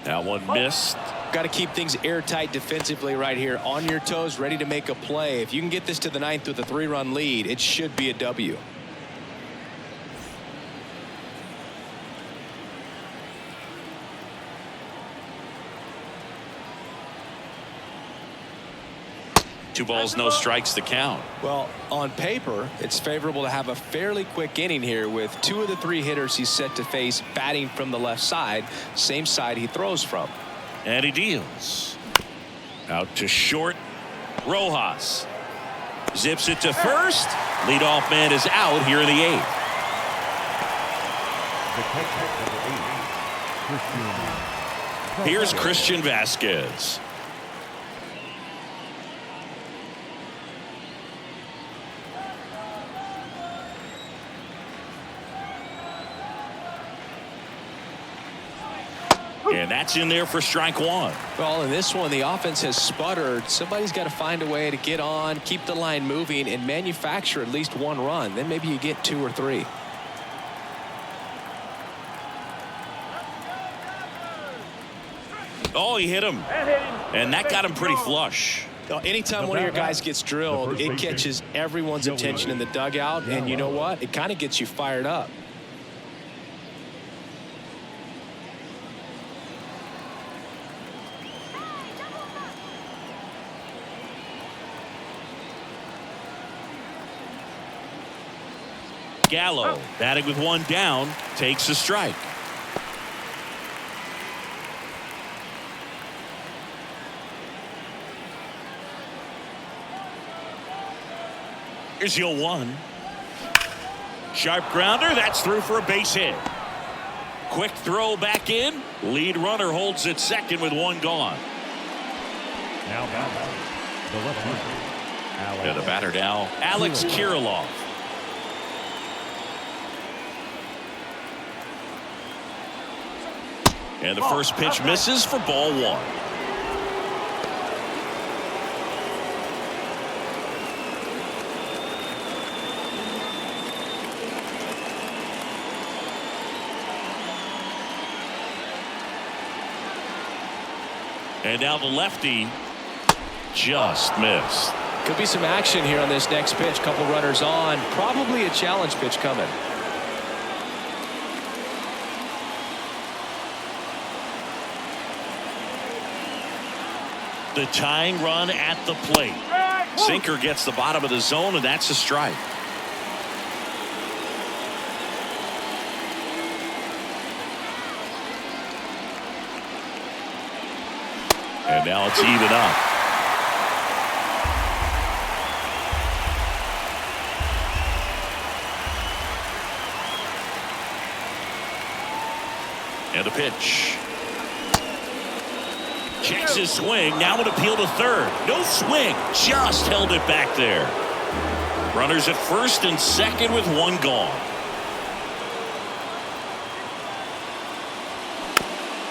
That one missed. Got to keep things airtight defensively right here. On your toes, ready to make a play. If you can get this to the 9th with a 3-run lead, it should be a W. Two balls, no strikes to count. Well, on paper, it's favorable to have a fairly quick inning here with 2 of the 3 hitters he's set to face batting from the left side, same side he throws from. And he deals. Out to short. Rojas zips it to first. Leadoff man is out here in the 8th. Here's Christian Vasquez. And that's in there for strike one. Well, in this one, the offense has sputtered. Somebody's got to find a way to get on, keep the line moving, and manufacture at least 1 run. Then maybe you get 2 or 3. Oh, he hit him. And that got him pretty flush. Now, anytime one of your guys gets drilled, it catches everyone's attention in the dugout. And you know what? It kind of gets you fired up. Gallo batting with 1 down takes a strike. Here's the 0-1. Sharp grounder. That's through for a base hit. Quick throw back in. Lead runner holds at second with 1 gone. Now the left fielder, And the batter now, Alex Kirilloff. And the first pitch misses for ball 1. And now the lefty just missed. Could be some action here on this next pitch. Couple runners on. Probably a challenge pitch coming. The tying run at the plate. Sinker gets the bottom of the zone, and that's a strike. And now it's even up. And the pitch. Checks his swing. Now an appeal to third. No swing. Just held it back there. Runners at first and second with one gone.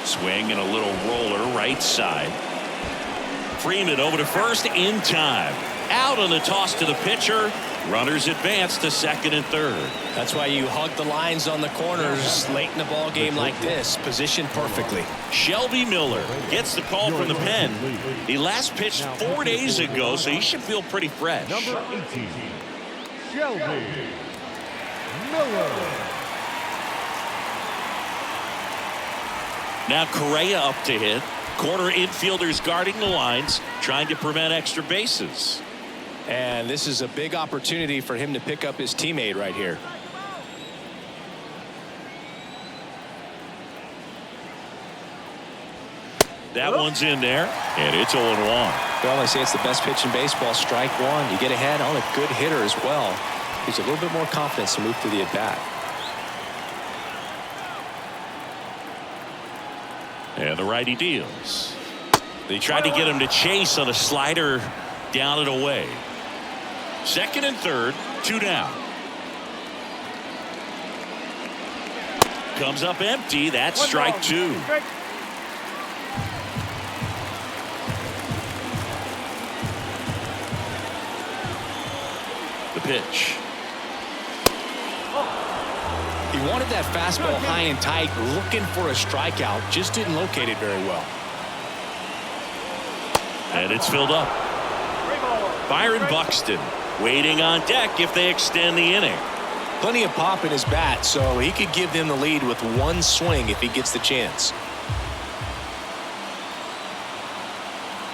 Swing and a little roller right side. Freeman over to first in time. Out on the toss to the pitcher. Runners advance to second and third. That's why you hug the lines on the corners late in a ball game like this. Positioned perfectly. Shelby Miller gets the call from the pen. He last pitched 4 days ago, so he should feel pretty fresh. Number 18, Shelby Miller. Now Correa up to hit. Corner infielders guarding the lines, trying to prevent extra bases. And this is a big opportunity for him to pick up his teammate right here. That one's in there, and it's 0-1. Well, I say it's the best pitch in baseball. Strike one. You get ahead on a good hitter as well. Gives a little bit more confidence to move through the at-bat. And the righty deals. They tried to get him to chase on a slider down and away. Second and third, 2 down. Comes up empty. That's strike 2. The pitch. He wanted that fastball high and tight, looking for a strikeout. Just didn't locate it very well. And it's filled up. Byron Buxton waiting on deck if they extend the inning. Plenty of pop in his bat, so he could give them the lead with one swing if he gets the chance.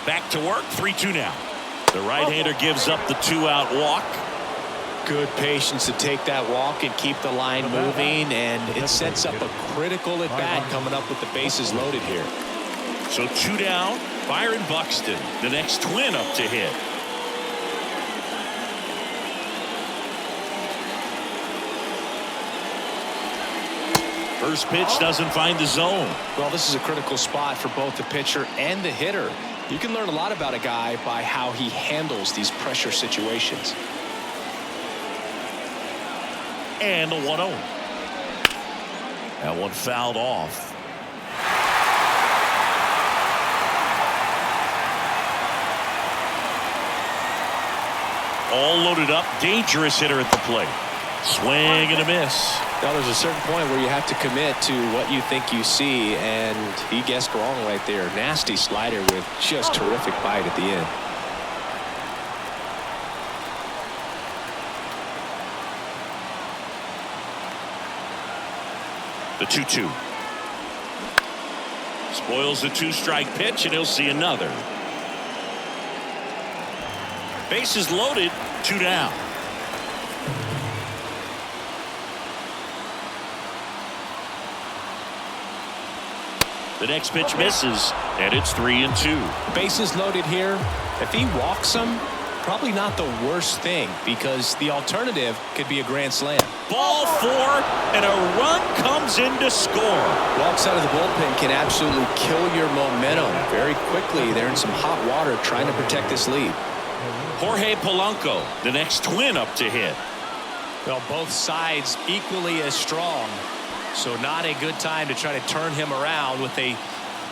Back to work, 3-2 now. The right-hander gives up the 2-out walk. Good patience to take that walk and keep the line moving, and it sets up a critical at-bat coming up with the bases loaded here. So 2 down, Byron Buxton, the next twin up to hit. First pitch doesn't find the zone. Well, this is a critical spot for both the pitcher and the hitter. You can learn a lot about a guy by how he handles these pressure situations. And the 1-0. That one fouled off. All loaded up, dangerous hitter at the plate. Swing and a miss. Now there's a certain point where you have to commit to what you think you see, and he guessed wrong right there. Nasty slider with just terrific bite at the end. The 2-2. Spoils the 2-strike pitch, and he'll see another. Bases loaded, 2 down. The next pitch misses, and it's 3-2. Bases loaded here. If he walks him, probably not the worst thing, because the alternative could be a grand slam. Ball 4, and a run comes in to score. Walks out of the bullpen can absolutely kill your momentum very quickly. They're in some hot water trying to protect this lead. Jorge Polanco, the next twin up to hit. Well, both sides equally as strong, so not a good time to try to turn him around with a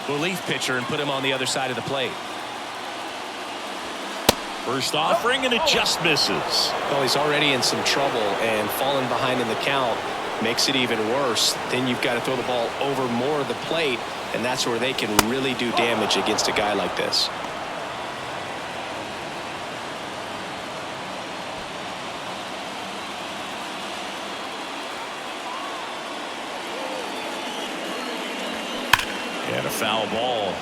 relief pitcher and put him on the other side of the plate. First offering, and it just misses. Well, he's already in some trouble, and falling behind in the count makes it even worse. Then you've got to throw the ball over more of the plate, and that's where they can really do damage against a guy like this. And a foul ball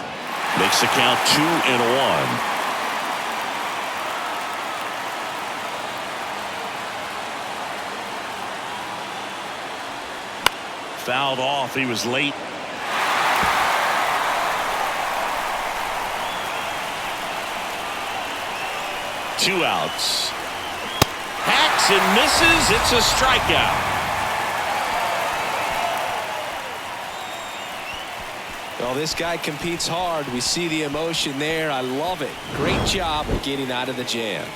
makes the count 2-1. Fouled off. He was late. Two outs. Hacks and misses. It's a strikeout. Well, this guy competes hard. We see the emotion there. I love it. Great job of getting out of the jam.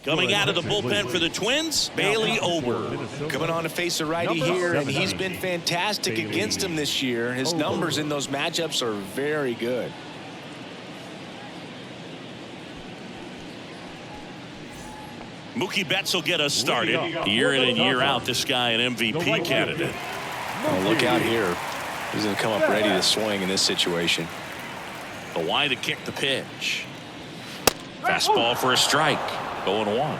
Coming out of the bullpen for the Twins, Bailey Ober. Coming on to face a righty here, and he's been fantastic against him this year. His numbers in those matchups are very good. Mookie Betts will get us started. Year in and year out, this guy an MVP candidate. Oh, look out here. He's going to come up ready to swing in this situation. The line to kick the pitch. Fastball for a strike. 0-1.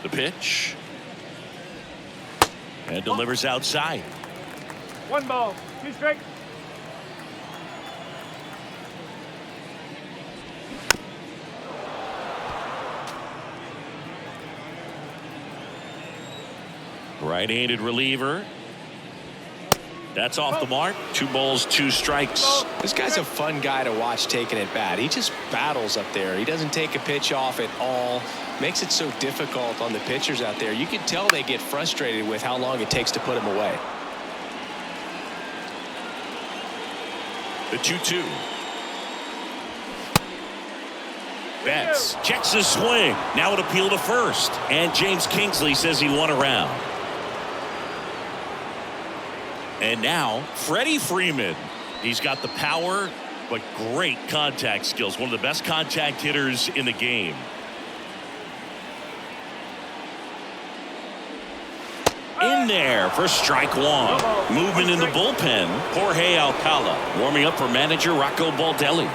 The pitch. And delivers outside. 1 ball, 2 strikes. Right-handed reliever. That's off the mark. 2 balls, 2 strikes. This guy's a fun guy to watch taking at bat. He just battles up there. He doesn't take a pitch off at all. Makes it so difficult on the pitchers out there. You can tell they get frustrated with how long it takes to put him away. The 2-2. Betts checks his swing. Now it appeal to first. And James Kingsley says he won a round. And now Freddie Freeman. He's got the power, but great contact skills. One of the best contact hitters in the game. In there for strike 1. Movement in the bullpen. Jorge Alcala warming up for manager Rocco Baldelli.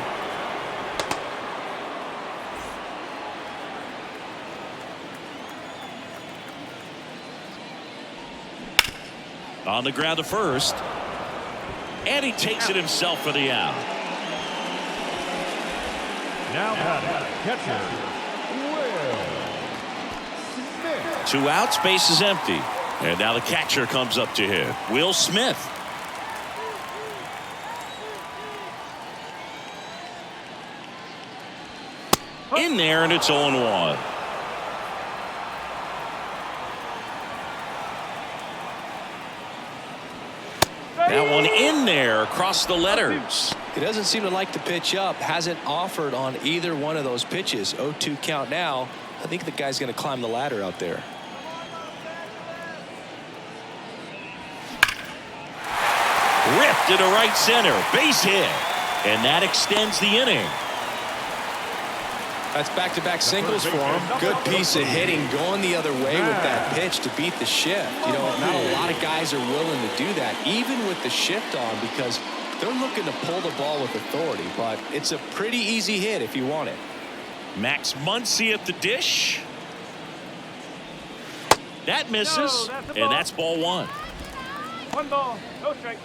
On the ground to first. And he takes it himself for the out. Now catcher, Will Smith. 2 outs, base is empty. And now the catcher comes up to hit. Will Smith. In there, and it's 0-1. That one in there across the letters. He doesn't seem to like the pitch up. Hasn't offered on either one of those pitches. 0-2 count now. I think the guy's going to climb the ladder out there. Ripped into right center. Base hit. And that extends the inning. That's back-to-back singles for him. Good piece of hitting going the other way with that pitch to beat the shift. You know, not a lot of guys are willing to do that, even with the shift on, because they're looking to pull the ball with authority. But it's a pretty easy hit if you want it. Max Muncy at the dish. That misses. And that's ball 1. 1 ball, no strike.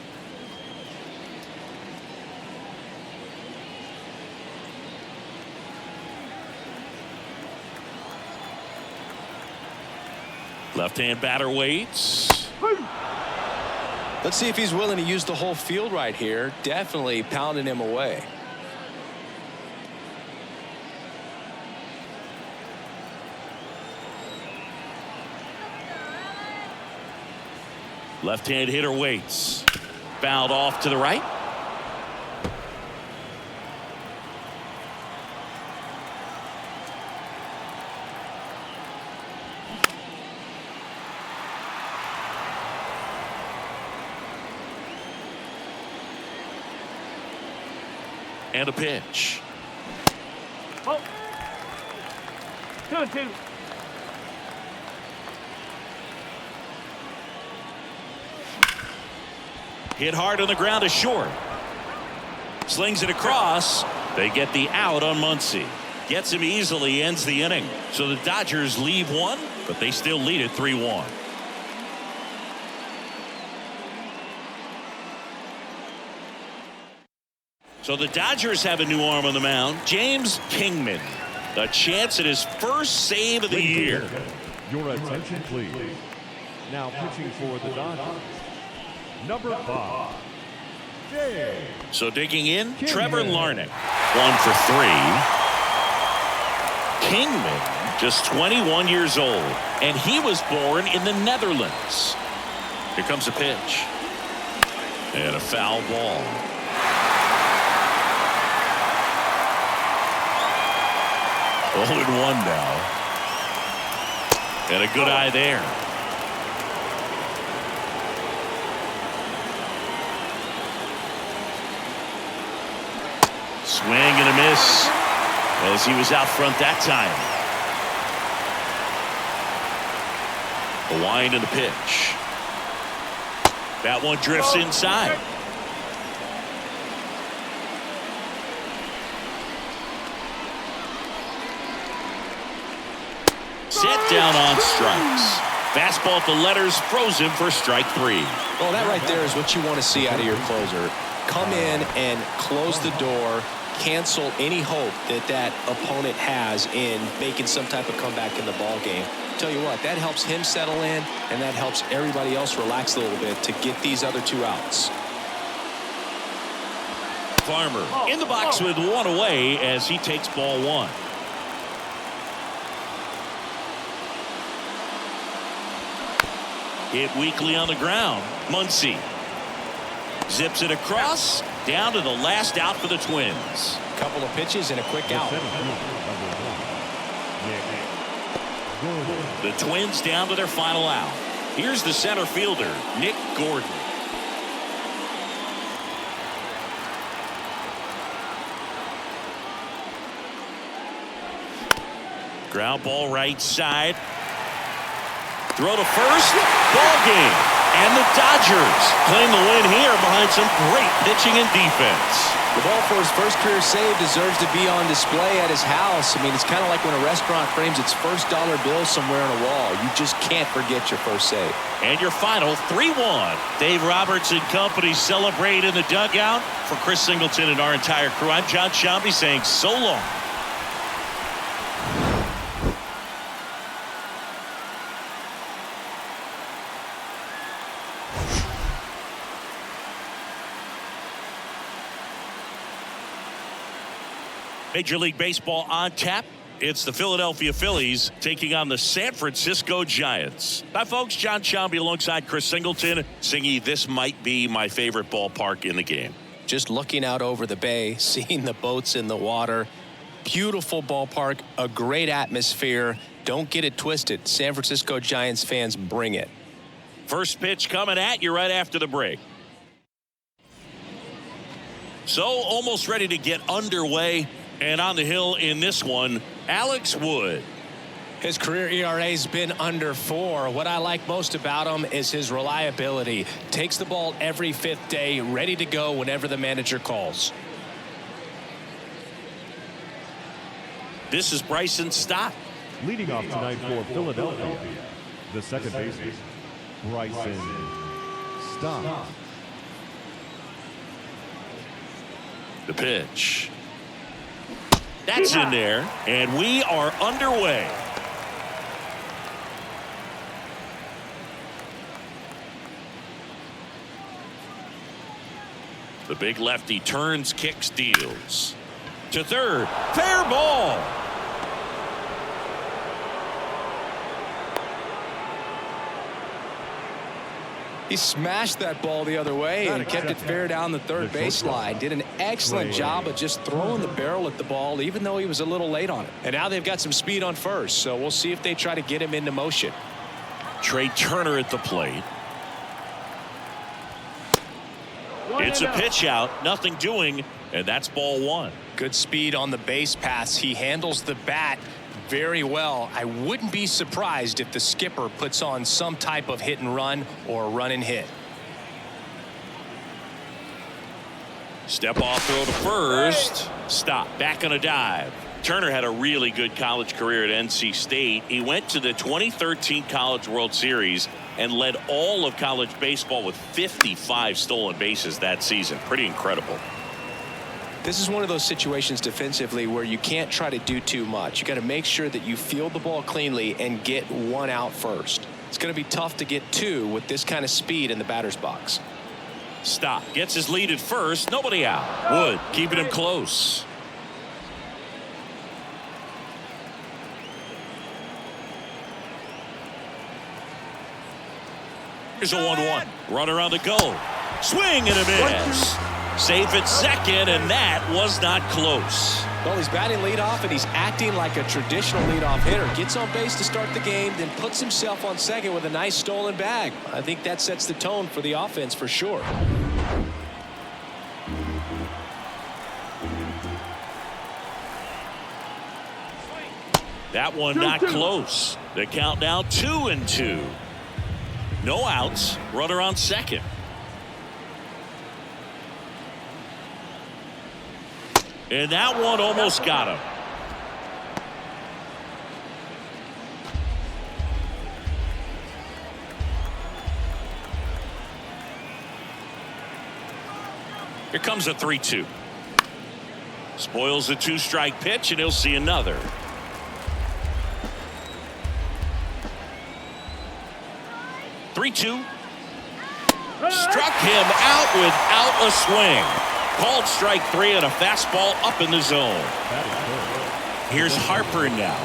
Left-hand batter waits. Let's see if he's willing to use the whole field right here. Definitely pounding him away. Left-hand hitter waits. Fouled off to the right. And a pitch. Oh. 2-2. Hit hard on the ground to short. Slings it across. They get the out on Muncy. Gets him easily, ends the inning. So the Dodgers leave 1, but they still lead it 3-1. So the Dodgers have a new arm on the mound, James Kingman. A chance at his first save of the year. Your attention, please. Now pitching for the Dodgers, number 5, James. So digging in, Trevor Larnach. 1 for 3. Kingman, just 21 years old, and he was born in the Netherlands. Here comes a pitch. And a foul ball. 0-1 now. And a good eye there. Swing and a miss as he was out front that time. The wind and the pitch. That one drifts inside. Set down on strikes. Fastball at the letters, throws him for strike 3. Well, that right there is what you want to see out of your closer. Come in and close the door, cancel any hope that that opponent has in making some type of comeback in the ball game. Tell you what, that helps him settle in, and that helps everybody else relax a little bit to get these other 2 outs. Farmer in the box with 1 away as he takes ball 1. Hit weakly on the ground. Muncy zips it across, down to the last out for the Twins. Couple of pitches and a quick out. The Twins down to their final out. Here's the center fielder, Nick Gordon. Ground ball right side. Throw to first. Ball game. And the Dodgers claim the win here behind some great pitching and defense. The ball for his first career save deserves to be on display at his house. I mean, it's kind of like when a restaurant frames its first dollar bill somewhere on a wall. You just can't forget your first save. And your final 3-1. Dave Roberts and company celebrate in the dugout. For Chris Singleton and our entire crew, I'm John Shambi saying so long. Major League Baseball on tap. It's the Philadelphia Phillies taking on the San Francisco Giants. Hi, folks. John Shambi alongside Chris Singleton. Singy, this might be my favorite ballpark in the game. Just looking out over the bay, seeing the boats in the water. Beautiful ballpark, a great atmosphere. Don't get it twisted. San Francisco Giants fans, bring it. First pitch coming at you right after the break. So almost ready to get underway. And on the hill in this one, Alex Wood. His career ERA's been under 4. What I like most about him is his reliability. Takes the ball every 5th day, ready to go whenever the manager calls. This is Bryson Stott. Leading off tonight for Philadelphia, the second baseman, Bryson Stott. The pitch. That's in there, and we are underway. The big lefty turns, kicks, deals. To third, fair ball. He smashed that ball the other way and kept it fair down the third baseline. Did an excellent job of just throwing the barrel at the ball, even though he was a little late on it. And now they've got some speed on first, so we'll see if they try to get him into motion. Trey Turner at the plate. It's a pitch out, nothing doing, and that's ball 1. Good speed on the base pass. He handles the bat very well. I wouldn't be surprised if the skipper puts on some type of hit and run or run and hit. Step off throw to first. Stop. Back on a dive. Turner had a really good college career at NC State. He went to the 2013 College World Series and led all of college baseball with 55 stolen bases that season. Pretty incredible. This is one of those situations defensively where you can't try to do too much. You got to make sure that you field the ball cleanly and get one out first. It's going to be tough to get two with this kind of speed in the batter's box. Stop. Gets his lead at first. Nobody out. Wood keeping him close. Here's a 1-1. Runner on the go. Swing and a miss. Safe at second, and that was not close. Well, he's batting leadoff, and he's acting like a traditional leadoff hitter. Gets on base to start the game, then puts himself on second with a nice stolen bag. I think that sets the tone for the offense for sure. That one not close. The count now 2-2. No outs. Runner on second. And that one almost got him. Here comes a 3-2. Spoils the 2-strike pitch, and he'll see another. Struck him out without a swing. Called strike 3 and a fastball up in the zone. Here's Harper now.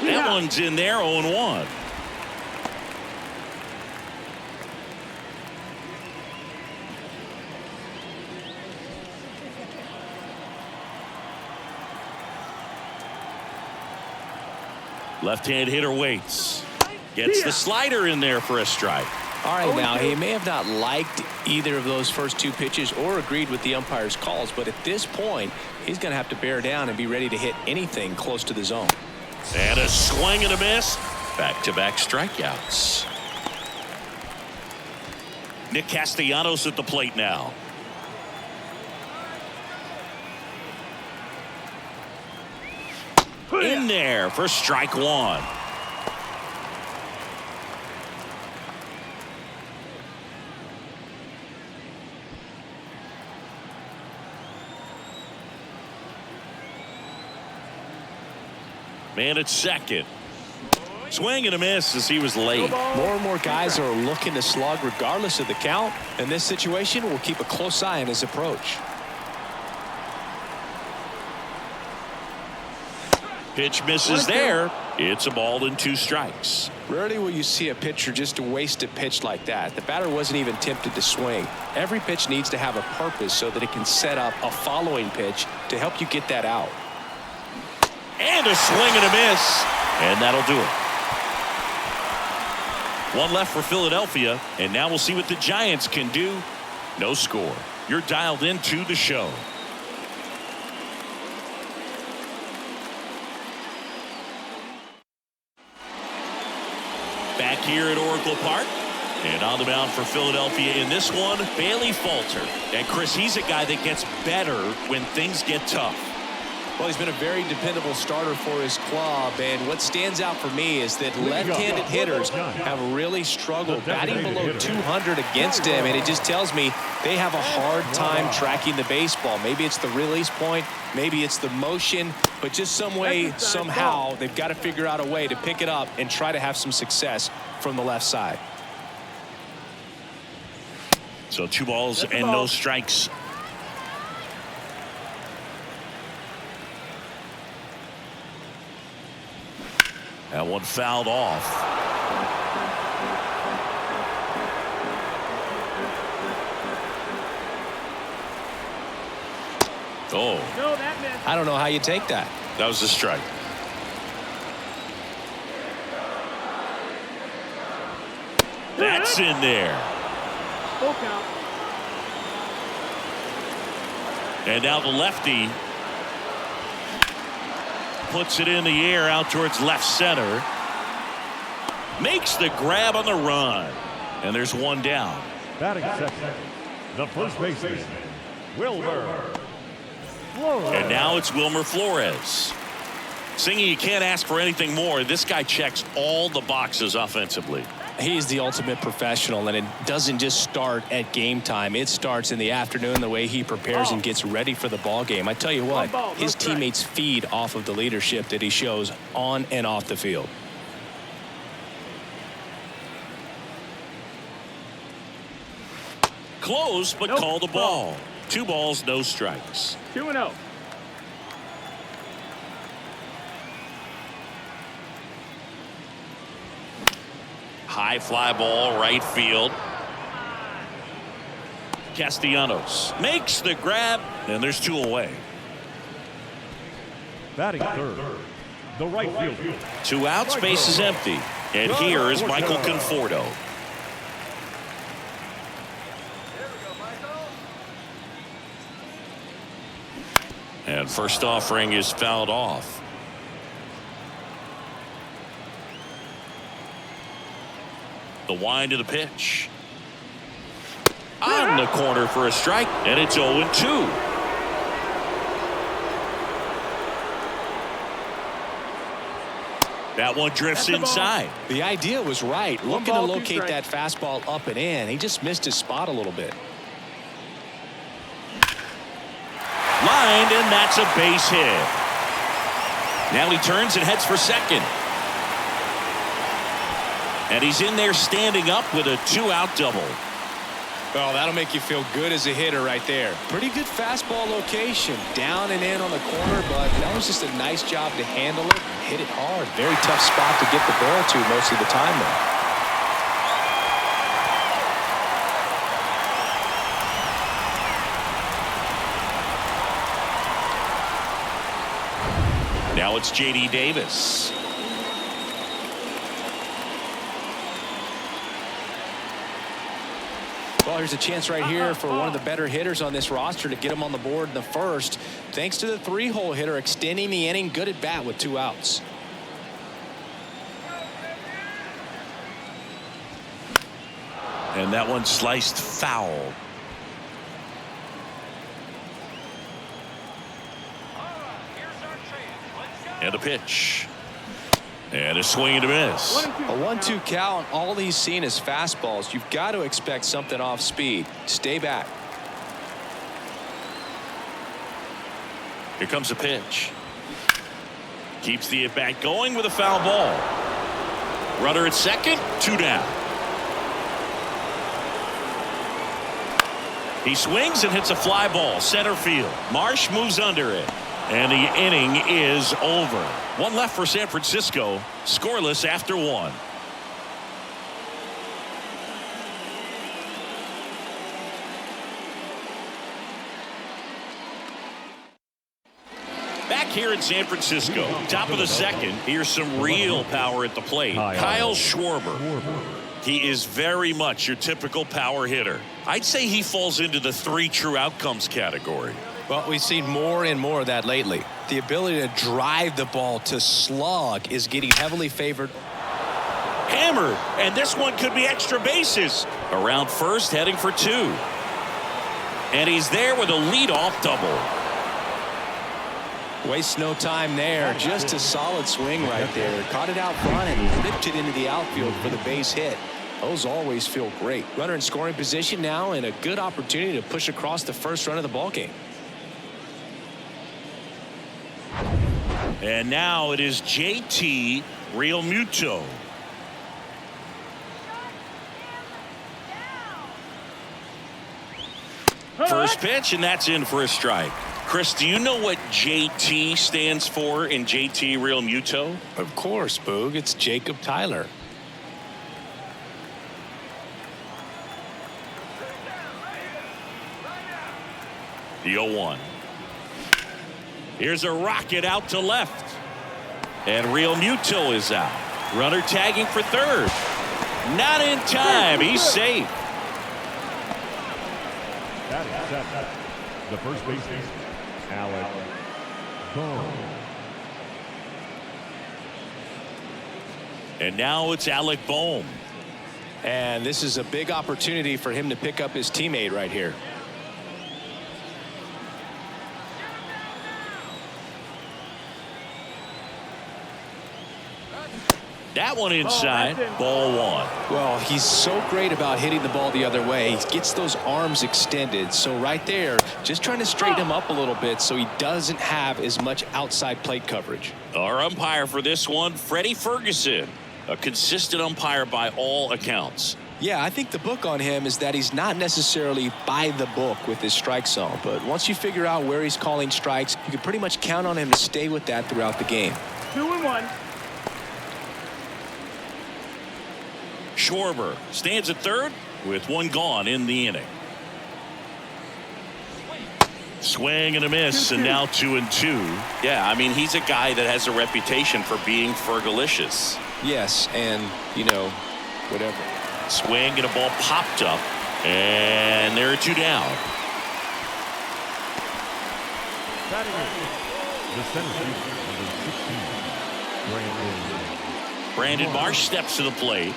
That one's in there, 0-1. Left-hand hitter waits. Gets the slider in there for a strike. All right, now he may have not liked either of those first two pitches or agreed with the umpire's calls, but at this point, he's going to have to bear down and be ready to hit anything close to the zone. And a swing and a miss. Back-to-back strikeouts. Nick Castellanos at the plate now. In there for strike 1. Man at second. Swing and a miss as he was late. More and more guys are looking to slug regardless of the count. In this situation, we'll keep a close eye on his approach. Pitch misses there. It's a ball and 2 strikes. Rarely will you see a pitcher just waste a pitch like that. The batter wasn't even tempted to swing. Every pitch needs to have a purpose so that it can set up a following pitch to help you get that out. And a swing and a miss. And that'll do it. One left for Philadelphia. And now we'll see what the Giants can do. No score. You're dialed into the show. Back here at Oracle Park. And on the mound for Philadelphia in this one, Bailey Falter. And Chris, he's a guy that gets better when things get tough. Well, he's been a very dependable starter for his club, and what stands out for me is that left-handed hitters have really struggled batting below 200 against him, and it just tells me they have a hard time tracking the baseball. Maybe it's the release point, maybe it's the motion, but just some way, somehow, they've got to figure out a way to pick it up and try to have some success from the left side. So 2 balls and no strikes. That one fouled off. Oh. I don't know how you take that. That was a strike. That's in there. Full count. And now the lefty puts it in the air out towards left center. Makes the grab on the run. And there's one down. Batting second, the first baseman, Wilmer. And now it's Wilmer Flores. Singy, you can't ask for anything more. This guy checks all the boxes offensively. He's the ultimate professional, and it doesn't just start at game time. It starts in the afternoon, the way he prepares and gets ready for the ball game. I tell you what, his teammates feed off of the leadership that he shows on and off the field. Close, but call the ball. 2 balls, no strikes. 2-0. High fly ball, right field. Castellanos makes the grab, and there's 2 away. Batting third, the right fielder. 2 outs, base is empty. And here is Michael Conforto. And first offering is fouled off. The wind of the pitch. On the corner for a strike, and it's 0-2. That one drifts inside. The idea was right. Looking to locate that fastball up and in. He just missed his spot a little bit. Lined, and that's a base hit. Now he turns and heads for second. And he's in there standing up with a 2-out double. Well, that'll make you feel good as a hitter right there. Pretty good fastball location. Down and in on the corner, but that was just a nice job to handle it and hit it hard. Very tough spot to get the barrel to most of the time, though. Now it's J.D. Davis. Well, here's a chance right here for one of the better hitters on this roster to get him on the board in the first. Thanks to the 3-hole hitter extending the inning. Good at bat with 2 outs. And that one sliced foul. And a pitch. And a swing and a miss. A 1-2 count. All he's seen is fastballs. You've got to expect something off speed. Stay back. Here comes a pitch. Keeps the at-bat going with a foul ball. Runner at second, 2 down. He swings and hits a fly ball, center field. Marsh moves under it. And the inning is over. 1 left for San Francisco. Scoreless after 1. Back here in San Francisco, top of the second. Here's some real power at the plate. Kyle Schwarber. He is very much your typical power hitter. I'd say he falls into the 3 true outcomes category. Well, we've seen more and more of that lately. The ability to drive the ball to slug is getting heavily favored. Hammered, and this one could be extra bases. Around first, heading for 2. And he's there with a leadoff double. Wastes no time there. Just a solid swing right there. Caught it out front and ripped it into the outfield for the base hit. Those always feel great. Runner in scoring position now, and a good opportunity to push across the first run of the ball game. And now it is JT Realmuto. First pitch, and that's in for a strike. Chris, do you know what JT stands for in JT Realmuto? Of course, Boog. It's Jacob Tyler. The 0-1. Here's a rocket out to left. And Realmuto is out. Runner tagging for third. Not in time. He's safe. That is set. The first baseman, Alec Bohm. And now it's Alec Bohm. And this is a big opportunity for him to pick up his teammate right here. That one inside, ball one. Well, he's so great about hitting the ball the other way. He gets those arms extended. So right there, just trying to straighten him up a little bit so he doesn't have as much outside plate coverage. Our umpire for this one, Freddie Ferguson, a consistent umpire by all accounts. Yeah, I think the book on him is that he's not necessarily by the book with his strike zone. But once you figure out where he's calling strikes, you can pretty much count on him to stay with that throughout the game. 2-1. Schwarber stands at third with one gone in the inning. Swing and a miss, and now 2-2. Yeah, I mean, he's a guy that has a reputation for being fergalicious. Yes, and, you know, whatever. Swing and a ball popped up, and there are two down. Batting in the center fielder, number 16, Brandon Marsh steps to the plate.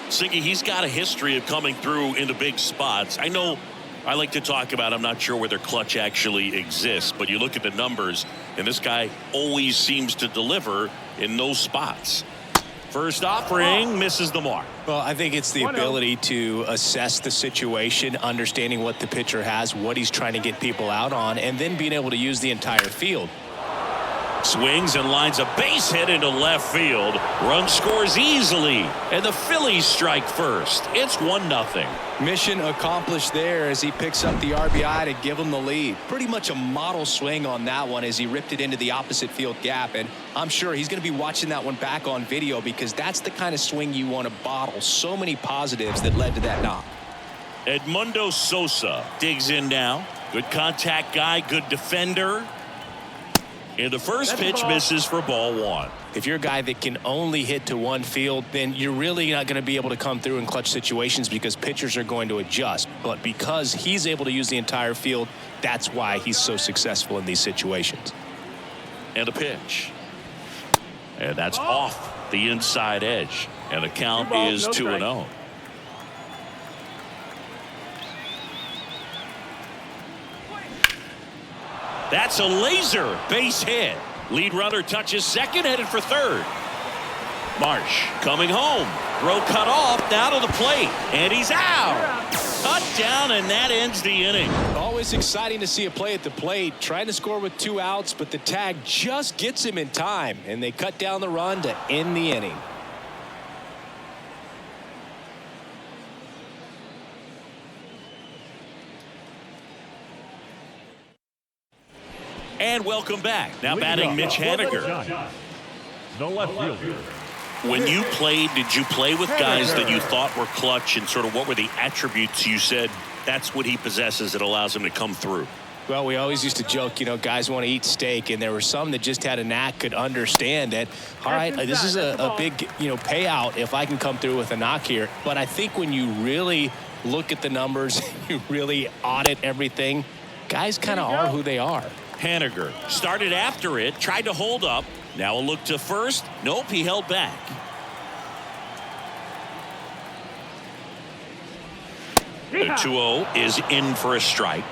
Siggy, he's got a history of coming through into big spots. I know I like to talk about, I'm not sure whether clutch actually exists, but you look at the numbers, and this guy always seems to deliver in those spots. First offering misses the mark. Well, I think it's the ability to assess the situation, understanding what the pitcher has, what he's trying to get people out on, and then being able to use the entire field. Swings and lines a base hit into left field. Run scores easily, and the Phillies strike first. It's 1-0. Mission accomplished there as he picks up the RBI to give him the lead. Pretty much a model swing on that one as he ripped it into the opposite field gap, and I'm sure he's going to be watching that one back on video because that's the kind of swing you want to bottle. So many positives that led to that knock. Edmundo Sosa digs in now. Good contact guy, good defender. And the first pitch misses for ball one. If you're a guy that can only hit to one field, then you're really not going to be able to come through in clutch situations because pitchers are going to adjust. But because he's able to use the entire field, that's why he's so successful in these situations. And a pitch. And that's off the inside edge. And the count is 2-0. That's a laser base hit. Lead runner touches second, headed for third. Marsh coming home. Throw cut off, now to the plate. And he's out. Touchdown, and that ends the inning. Always exciting to see a play at the plate. Trying to score with 2 outs, but the tag just gets him in time. And they cut down the run to end the inning. And welcome back. Now batting Mitch Haniger. the left fielder. When you played, did you play with guys that you thought were clutch, and sort of what were the attributes you said that's what he possesses that allows him to come through? Well, we always used to joke, you know, guys want to eat steak, and there were some that just had a knack, could understand that, all right, this is a big, you know, payout if I can come through with a knock here. But I think when you really look at the numbers, you really audit everything, guys kind of are who they are. Haniger started after it, tried to hold up. Now a look to first. Nope, he held back. The 2-0 is in for a strike.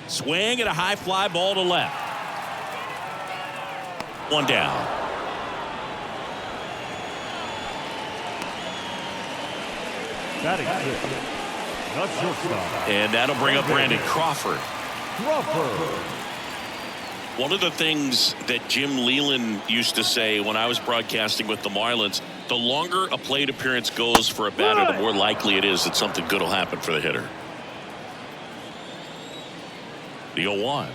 Swing and a high fly ball to left. One down. Batting fifth, the shortstop. And that'll bring up Brandon Crawford. One of the things that Jim Leland used to say when I was broadcasting with the Marlins, the longer a plate appearance goes for a batter, the more likely it is that something good will happen for the hitter. The 0-1.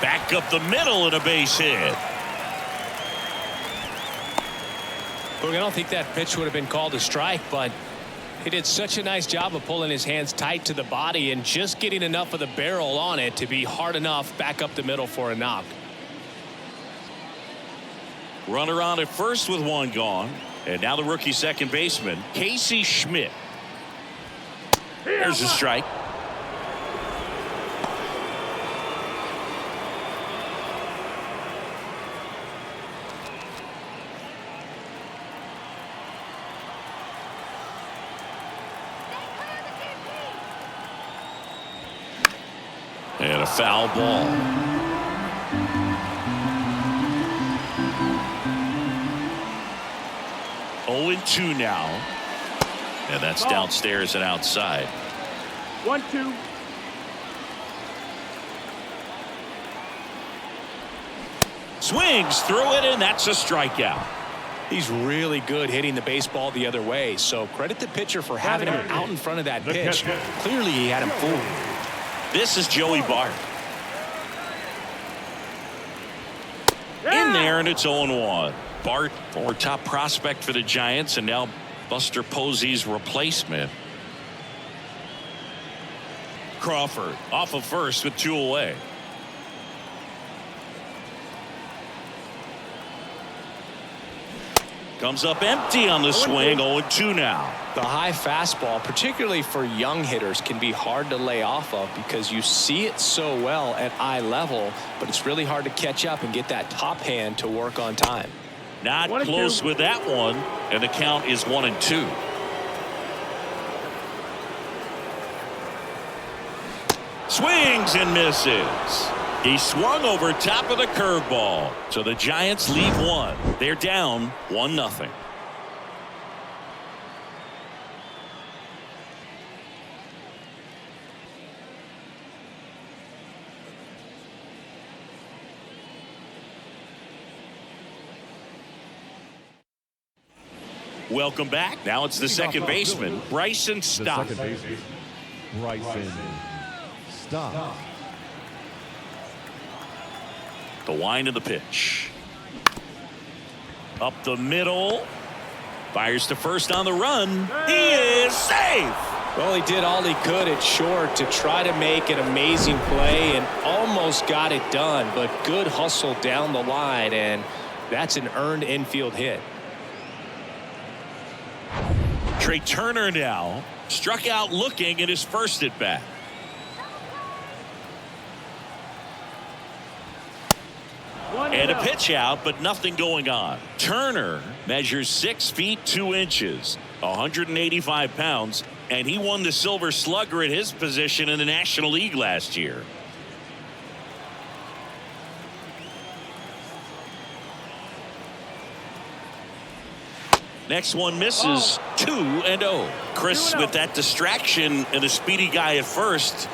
Back up the middle and a base hit. Look, I don't think that pitch would have been called a strike, but he did such a nice job of pulling his hands tight to the body and just getting enough of the barrel on it to be hard enough back up the middle for a knock. Runner on at first with one gone. And now the rookie second baseman, Casey Schmidt. There's a strike. And a foul ball. Oh, and 2 now. And that's downstairs and outside. 1-2. Swings through it, and that's a strikeout. He's really good hitting the baseball the other way, so credit the pitcher for having him out in front of that pitch. Clearly he had him fooled. This is Joey Bart. In there, and it's 0-1. Bart, former top prospect for the Giants, and now Buster Posey's replacement. Crawford off of first with 2 away. Comes up empty on the swing. 0-2 now. The high fastball, particularly for young hitters, can be hard to lay off of because you see it so well at eye level, but it's really hard to catch up and get that top hand to work on time. Not close with that one, and the count is 1-2. Swings and misses. He swung over top of the curveball. So the Giants lead 1. They're down 1-0. Welcome back. Now it's the second baseman, Bryson Stott. The second baseman, Bryson Stott. The wind of the pitch. Up the middle. Fires to first on the run. He is safe. Well, he did all he could at short to try to make an amazing play and almost got it done, but good hustle down the line, and that's an earned infield hit. Trey Turner now struck out looking at his first at bat. And a pitch out, but nothing going on. Turner measures 6 feet 2 inches, 185 pounds, and he won the Silver Slugger at his position in the National League last year. Next one misses. 2-0. Chris, with that distraction and a speedy guy at first,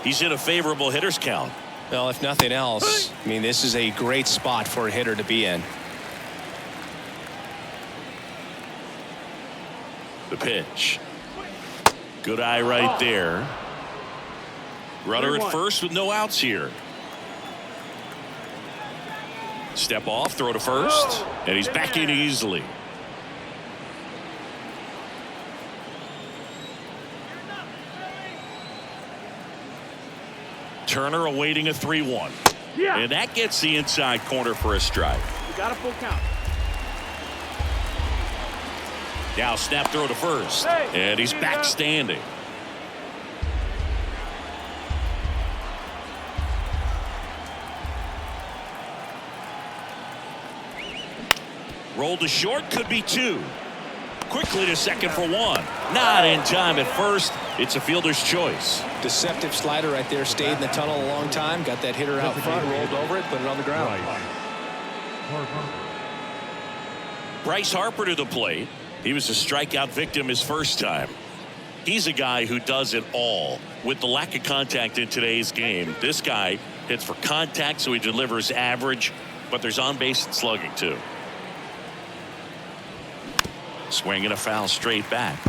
he's in a favorable hitter's count. Well, if nothing else, I mean, this is a great spot for a hitter to be in. The pitch. Good eye right there. Runner at first with no outs here. Step off, throw to first, and he's back in easily. Turner awaiting a 3-1. And that gets the inside corner for a strike. You got a full count. Now snap throw to first. And he's back standing. Roll to short, could be 2. Quickly to second for 1. Not in time at first. It's a fielder's choice. Deceptive slider right there. Stayed in the tunnel a long time. Got that hitter out front, rolled over it, put it on the ground. Bryce Harper to the plate. He was a strikeout victim his first time. He's a guy who does it all. With the lack of contact in today's game, this guy hits for contact, so he delivers average, but there's on base and slugging too. Swing and a foul straight back.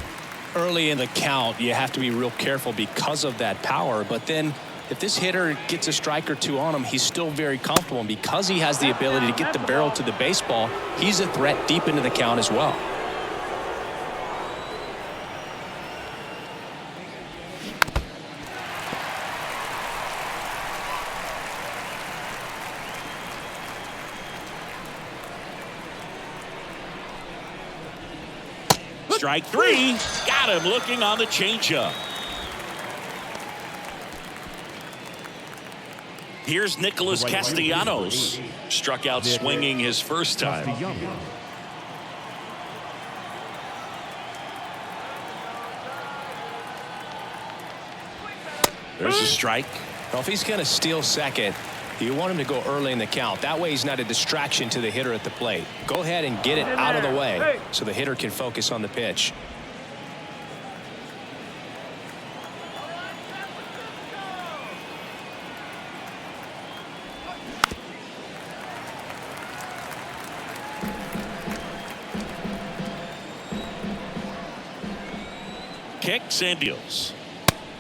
Early in the count, you have to be real careful because of that power, but then if this hitter gets a strike or 2 on him, he's still very comfortable, and because he has the ability to get the barrel to the baseball, he's a threat deep into the count as well. Strike 3. Got him looking on the changeup. Here's Nicholas Castellanos. Struck out swinging his first time. There's a strike. Well, if he's going to steal second, you want him to go early in the count. That way he's not a distraction to the hitter at the plate. Go ahead and get it out of the way so the hitter can focus on the pitch. Kicks and deals.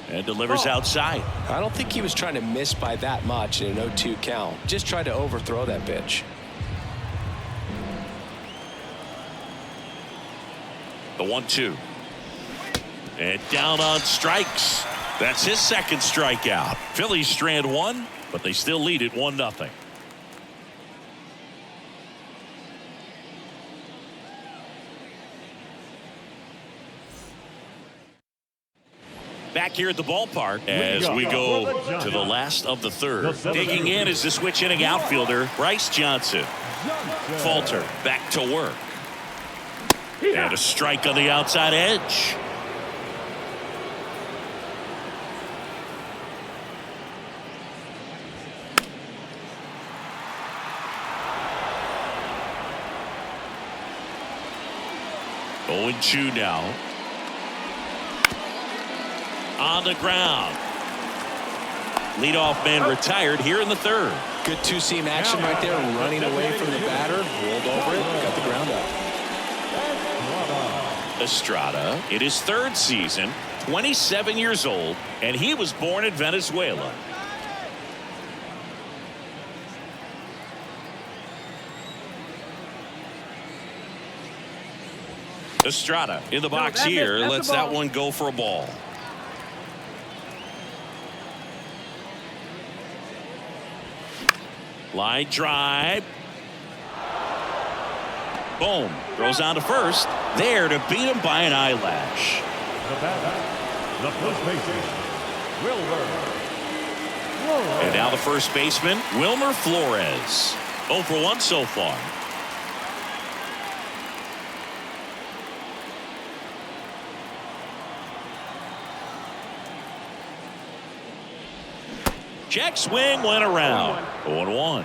And delivers outside. I don't think he was trying to miss by that much in an 0-2 count. Just tried to overthrow that pitch. The 1-2. And down on strikes. That's his second strikeout. Phillies strand one, but they still lead it 1-0. Back here at the ballpark as we go to the last of the third. Digging in is the switch inning outfielder, Bryce Johnson. Falter back to work. And a strike on the outside edge. Oh, 0-2 now. On the ground. Leadoff man retired here in the third. Good two-seam action right there, running away from the batter, rolled over it, got the ground up. Estrada in his third season, 27 years old, and he was born in Venezuela. Estrada in the box here, lets that one go for a ball. Line drive. Boom. Throws on to first. There to beat him by an eyelash. The batter, the first baseman, Wilmer. And now the first baseman, Wilmer Flores. 0 for 1 so far. Check swing went around. 0-1.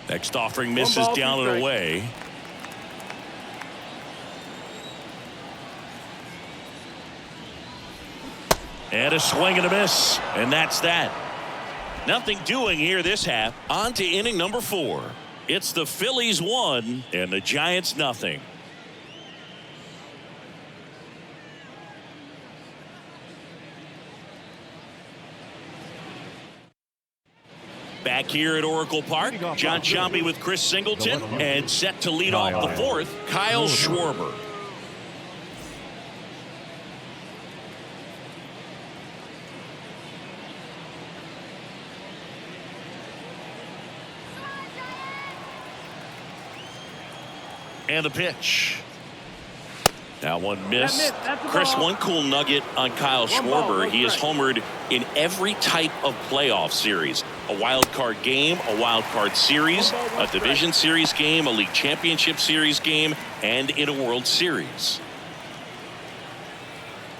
Next offering misses down and away. And a swing and a miss. And that's that. Nothing doing here this half. On to inning number 4. It's the Phillies 1 and the Giants nothing. Back here at Oracle Park, John Sciambi with Chris Singleton, and set to lead off the fourth, Kyle Schwarber. And the pitch. Now one missed. Chris, one cool nugget on Kyle Schwarber. He has homered in every type of playoff series. A wild card game, a wild card series, a division series game, a league championship series game, and in a World Series.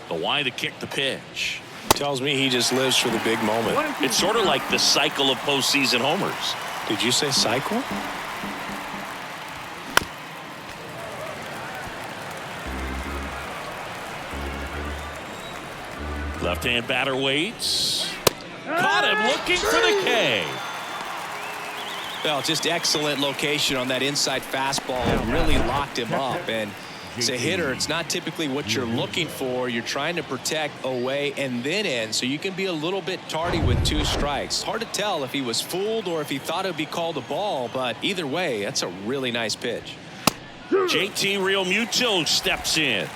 The why to kick the pitch. Tells me he just lives for the big moment. It's sort of like the cycle of postseason homers. Did you say cycle? Left-hand batter waits. Caught him looking for the K. Well, just excellent location on that inside fastball. It really locked him up. And as a hitter, it's not typically what you're looking for. You're trying to protect away and then in, so you can be a little bit tardy with 2 strikes. It's hard to tell if he was fooled or if he thought it would be called a ball, but either way, that's a really nice pitch. JT Realmuto steps in.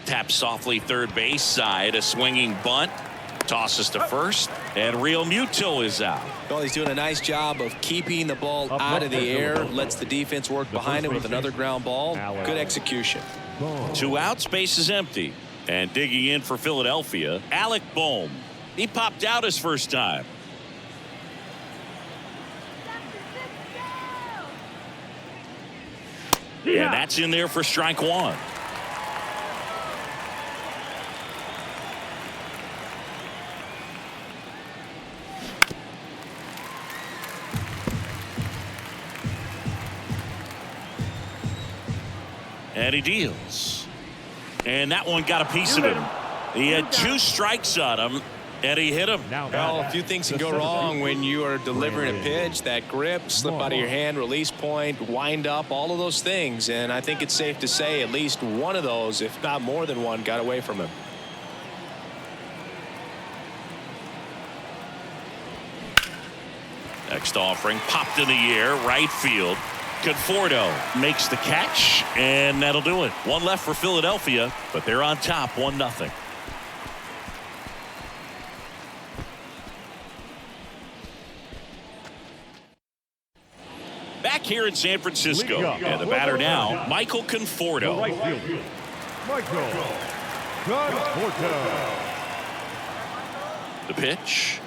Taps softly third base side. A swinging bunt. Tosses to first. And Real Muto is out. Well, he's doing a nice job of keeping the ball out of the air. Lets the defense work behind him with another ground ball. Good execution. 2 outs, base is empty. And digging in for Philadelphia, Alec Bohm. He popped out his first time. And that's in there for strike 1. And he deals. And that one got a piece of him. He had 2 strikes on him, and he hit him. Well, a few things can go wrong when you are delivering a pitch. That grip, slip out of your hand, release point, wind up, all of those things. And I think it's safe to say at least one of those, if not more than one, got away from him. Next offering popped in the air, right field. Conforto makes the catch, and that'll do it. 1 left for Philadelphia, but they're on top 1-0. Back here in San Francisco, and the batter now, Michael Conforto. Right fielder, Michael Conforto. The pitch.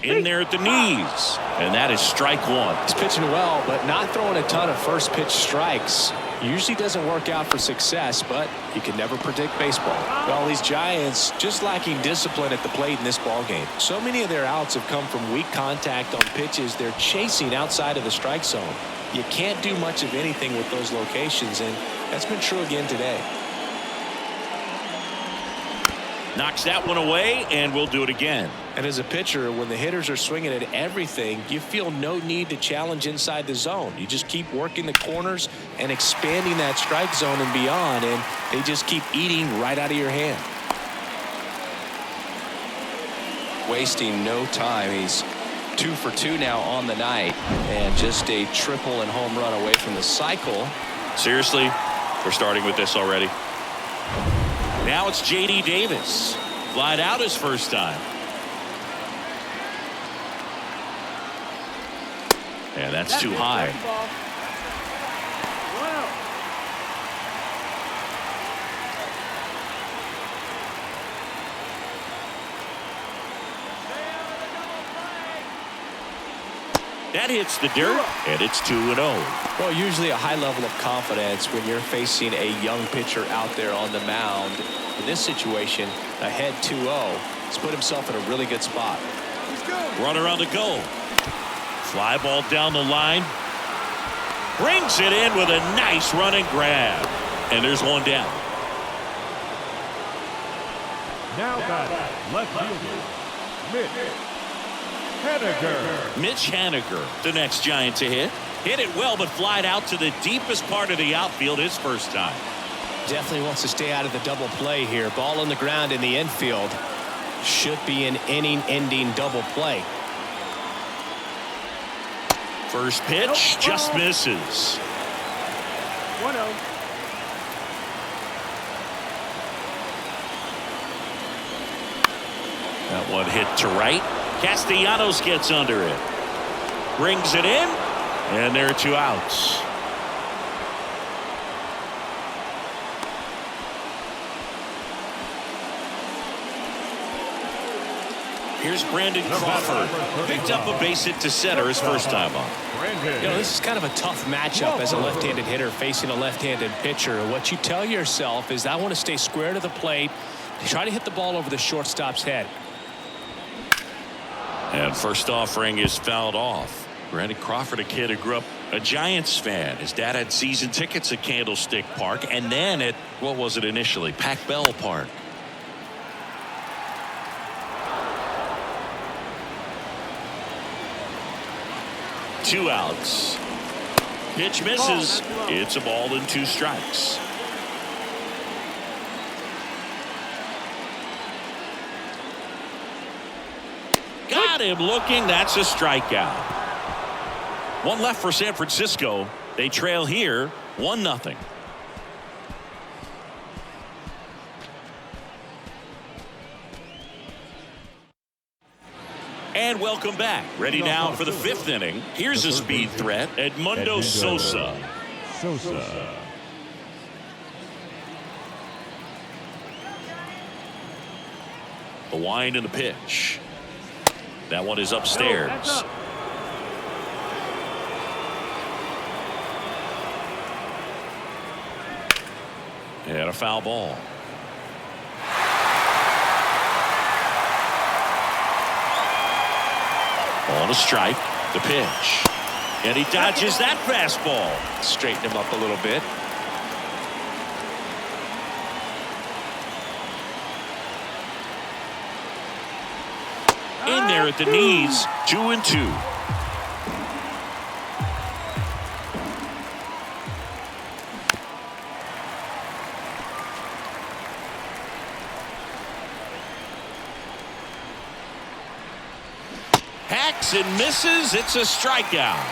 In there at the knees, and that is strike 1. He's pitching well, but not throwing a ton of first pitch strikes. Usually doesn't work out for success, but you can never predict baseball. Well, these Giants just lacking discipline at the plate in this ball game. So many of their outs have come from weak contact on pitches they're chasing outside of the strike zone. You can't do much of anything with those locations, and that's been true again today. Knocks that one away, and we'll do it again. And as a pitcher, when the hitters are swinging at everything, you feel no need to challenge inside the zone. You just keep working the corners and expanding that strike zone and beyond, and they just keep eating right out of your hand. Wasting no time. He's 2 for 2 now on the night, and just a triple and home run away from the cycle. Seriously, we're starting with this already. Now it's J.D. Davis. Flied out his first time. And that's too high. That hits the dirt, and it's 2-0. Well, usually a high level of confidence when you're facing a young pitcher out there on the mound. In this situation, ahead 2-0, he's put himself in a really good spot. Runner on the go. Fly ball down the line. Brings it in with a nice running grab. And there's one down. Now batting, left fielder, Mitch Haniger. Mitch Haniger, the next Giant to hit. Hit it well, but flied out to the deepest part of the outfield his first time. Definitely wants to stay out of the double play here. Ball on the ground in the infield. Should be an inning-ending double play. First pitch just misses. 1-0. That one hit to right. Castellanos gets under it. Brings it in. And there are 2 outs. Here's Brandon Crawford. Picked up a base hit to center his first time on. You know, this is kind of a tough matchup as a left-handed hitter facing a left-handed pitcher. What you tell yourself is I want to stay square to the plate, try to hit the ball over the shortstop's head. And first offering is fouled off. Brandon Crawford, a kid who grew up a Giants fan. His dad had season tickets at Candlestick Park, and then at, what was it initially, Pac Bell Park. Two outs. Pitch misses. It's a ball and 2 strikes. Got him looking. That's a strikeout. 1 left for San Francisco. They trail here 1-0. And welcome back. Ready now for the 5th inning. Here's a speed threat, Edmundo Sosa. The wind and the pitch. That one is upstairs. And a foul ball. On a strike, the pitch. And he dodges that fastball. Straighten him up a little bit. In there at the knees, 2-2. Hacks and misses. It's a strikeout.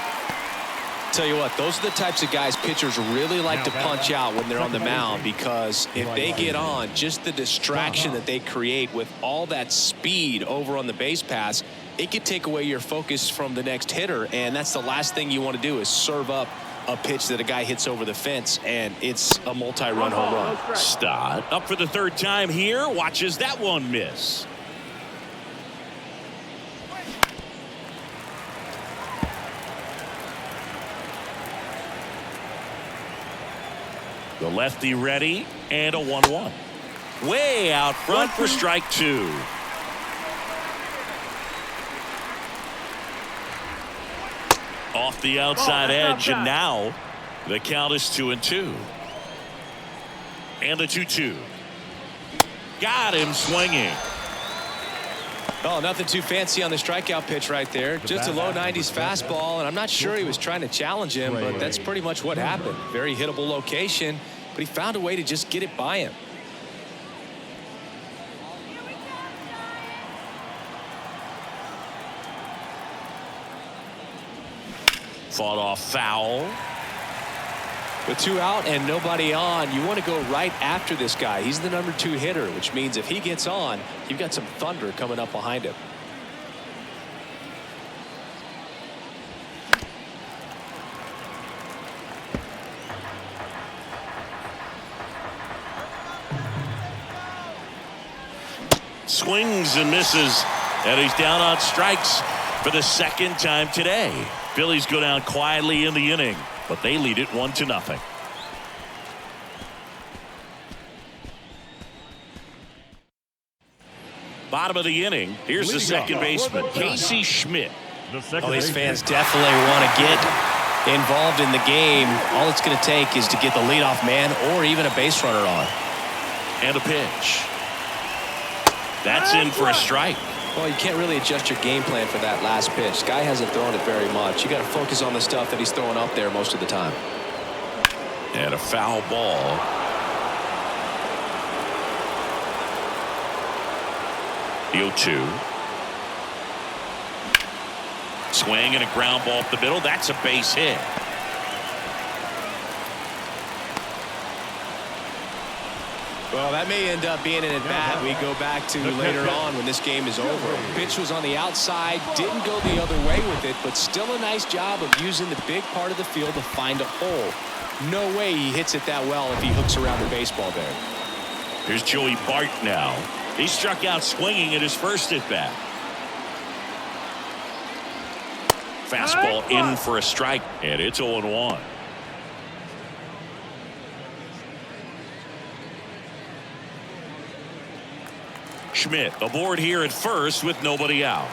Tell you what, those are the types of guys pitchers really like to punch out when they're on the mound, because if they get on, just the distraction that they create with all that speed over on the base pass, it could take away your focus from the next hitter, and that's the last thing you want to do is serve up a pitch that a guy hits over the fence, and it's a multi-run home run. Stott up for the 3rd time here. Watches that one miss. The lefty ready, and a 1-1. Way out front for strike 2. Off the outside edge, and now the count is 2-2. And the 2-2. Got him swinging. Oh, nothing too fancy on the strikeout pitch right there. Just a low 90s fastball, and I'm not sure he was trying to challenge him, but that's pretty much what happened. Very hittable location, but he found a way to just get it by him. Fought off foul. With 2 out and nobody on, you want to go right after this guy. He's the number 2 hitter, which means if he gets on, you've got some thunder coming up behind him. Swings and misses, and he's down on strikes for the 2nd time today. Phillies go down quietly in the inning, but they lead it 1-0. Bottom of the inning, here's the second baseman, Casey Schmidt. Oh, these fans definitely want to get involved in the game. All it's going to take is to get the leadoff man or even a base runner on. And a pitch. That's in for a strike. Well, you can't really adjust your game plan for that last pitch. Guy hasn't thrown it very much. You got to focus on the stuff that he's throwing up there most of the time. And a foul ball. The 0-2. Swing and a ground ball up the middle. That's a base hit. Well, that may end up being an at-bat we go back to later on when this game is over. Pitch was on the outside, didn't go the other way with it, but still a nice job of using the big part of the field to find a hole. No way he hits it that well if he hooks around the baseball there. Here's Joey Bart now. He struck out swinging at his first at-bat. Fastball in for a strike, and it's 0-1. Schmidt aboard here at first with nobody out.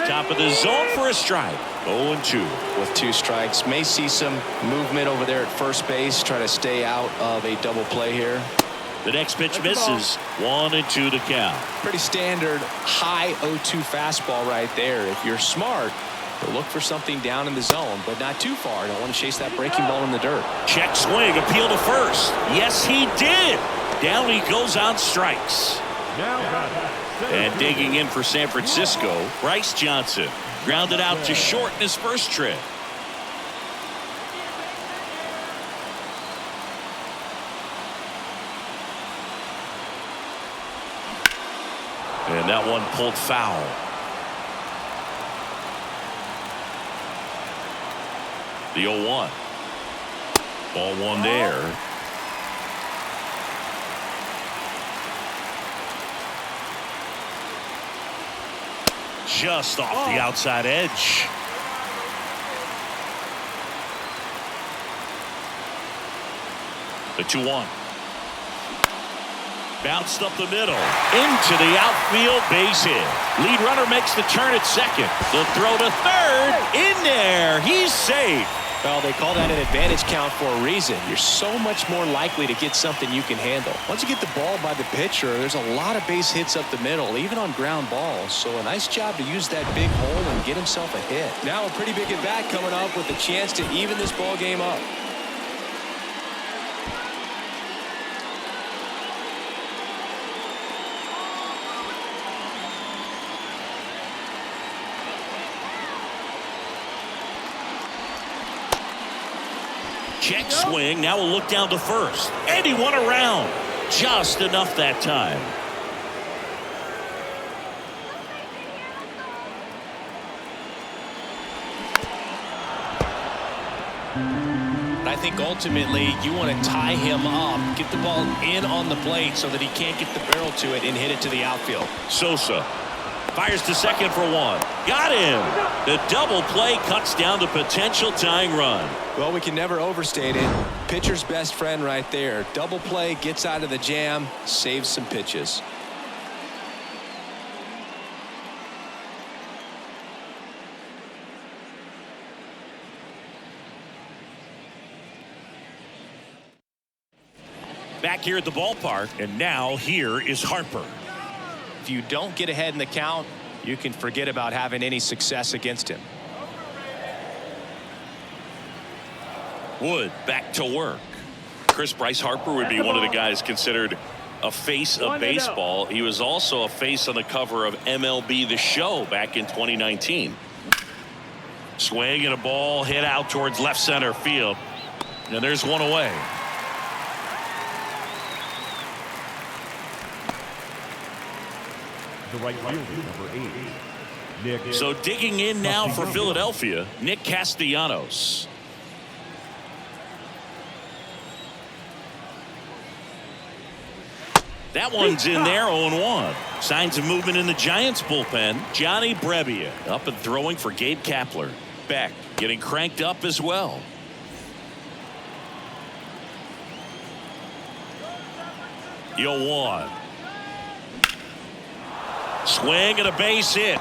Top of the zone for a strike. 0-2. With 2 strikes, may see some movement over there at first base. Try to stay out of a double play here. The next pitch misses. 1-2 to count. Pretty standard high 0-2 fastball right there. If you're smart, you'll look for something down in the zone, but not too far. Don't want to chase that breaking ball in the dirt. Check swing, appeal to first. Yes, he did. Down he goes on strikes. And digging in for San Francisco, Bryce Johnson. Grounded out to short in his first trip. And that one pulled foul. The 0-1. Ball one there. Just off the outside edge. The 2-1. Bounced up the middle. Into the outfield, base hit. Lead runner makes the turn at second. The throw to third. In there. He's safe. Well, they call that an advantage count for a reason. You're so much more likely to get something you can handle. Once you get the ball by the pitcher, there's a lot of base hits up the middle, even on ground balls. So a nice job to use that big hole and get himself a hit. Now a pretty big at bat coming up with a chance to even this ball game up. Check swing. Now we'll look down to first. And he won around. Just enough that time. I think ultimately you want to tie him up, get the ball in on the plate so that he can't get the barrel to it and hit it to the outfield. Sosa fires to second for one. Got him. The double play cuts down the potential tying run. Well, we can never overstate it. Pitcher's best friend right there. Double play, gets out of the jam, saves some pitches. Back here at the ballpark, and now here is Harper. If you don't get ahead in the count, you can forget about having any success against him. Wood back to work. Bryce Harper would be one of the guys considered a face of baseball. He was also a face on the cover of MLB The Show back in 2019. Swing and a ball hit out towards left center field. And there's one away. The right fielder, number 8, Nick. So digging in now for Philadelphia, Nick Castellanos. That one's in there, 0-1. Signs of movement in the Giants bullpen. Johnny Brebbia up and throwing for Gabe Kapler. Beck getting cranked up as well. The 0-1. Swing and a base hit.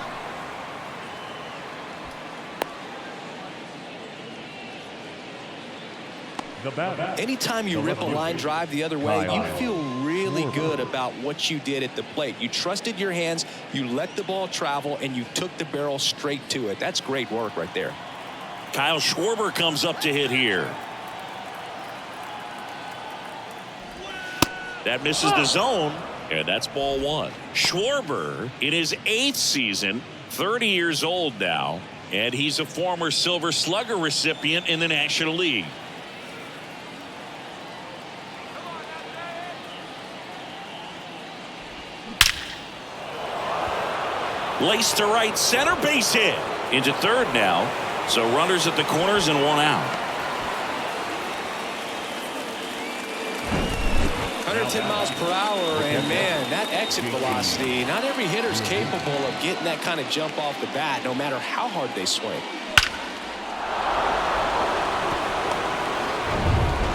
Anytime you rip a line drive the other way, you feel really good about what you did at the plate. You trusted your hands, you let the ball travel, and you took the barrel straight to it. That's great work right there. Kyle Schwarber comes up to hit here. That misses the zone, and that's ball one. Schwarber in his 8th season, 30 years old now, and he's a former Silver Slugger recipient in the National League. Lace to right center, base hit. Into third now. So runners at the corners and one out. 110 miles per hour, and man, that exit velocity, not every hitter's capable of getting that kind of jump off the bat, no matter how hard they swing.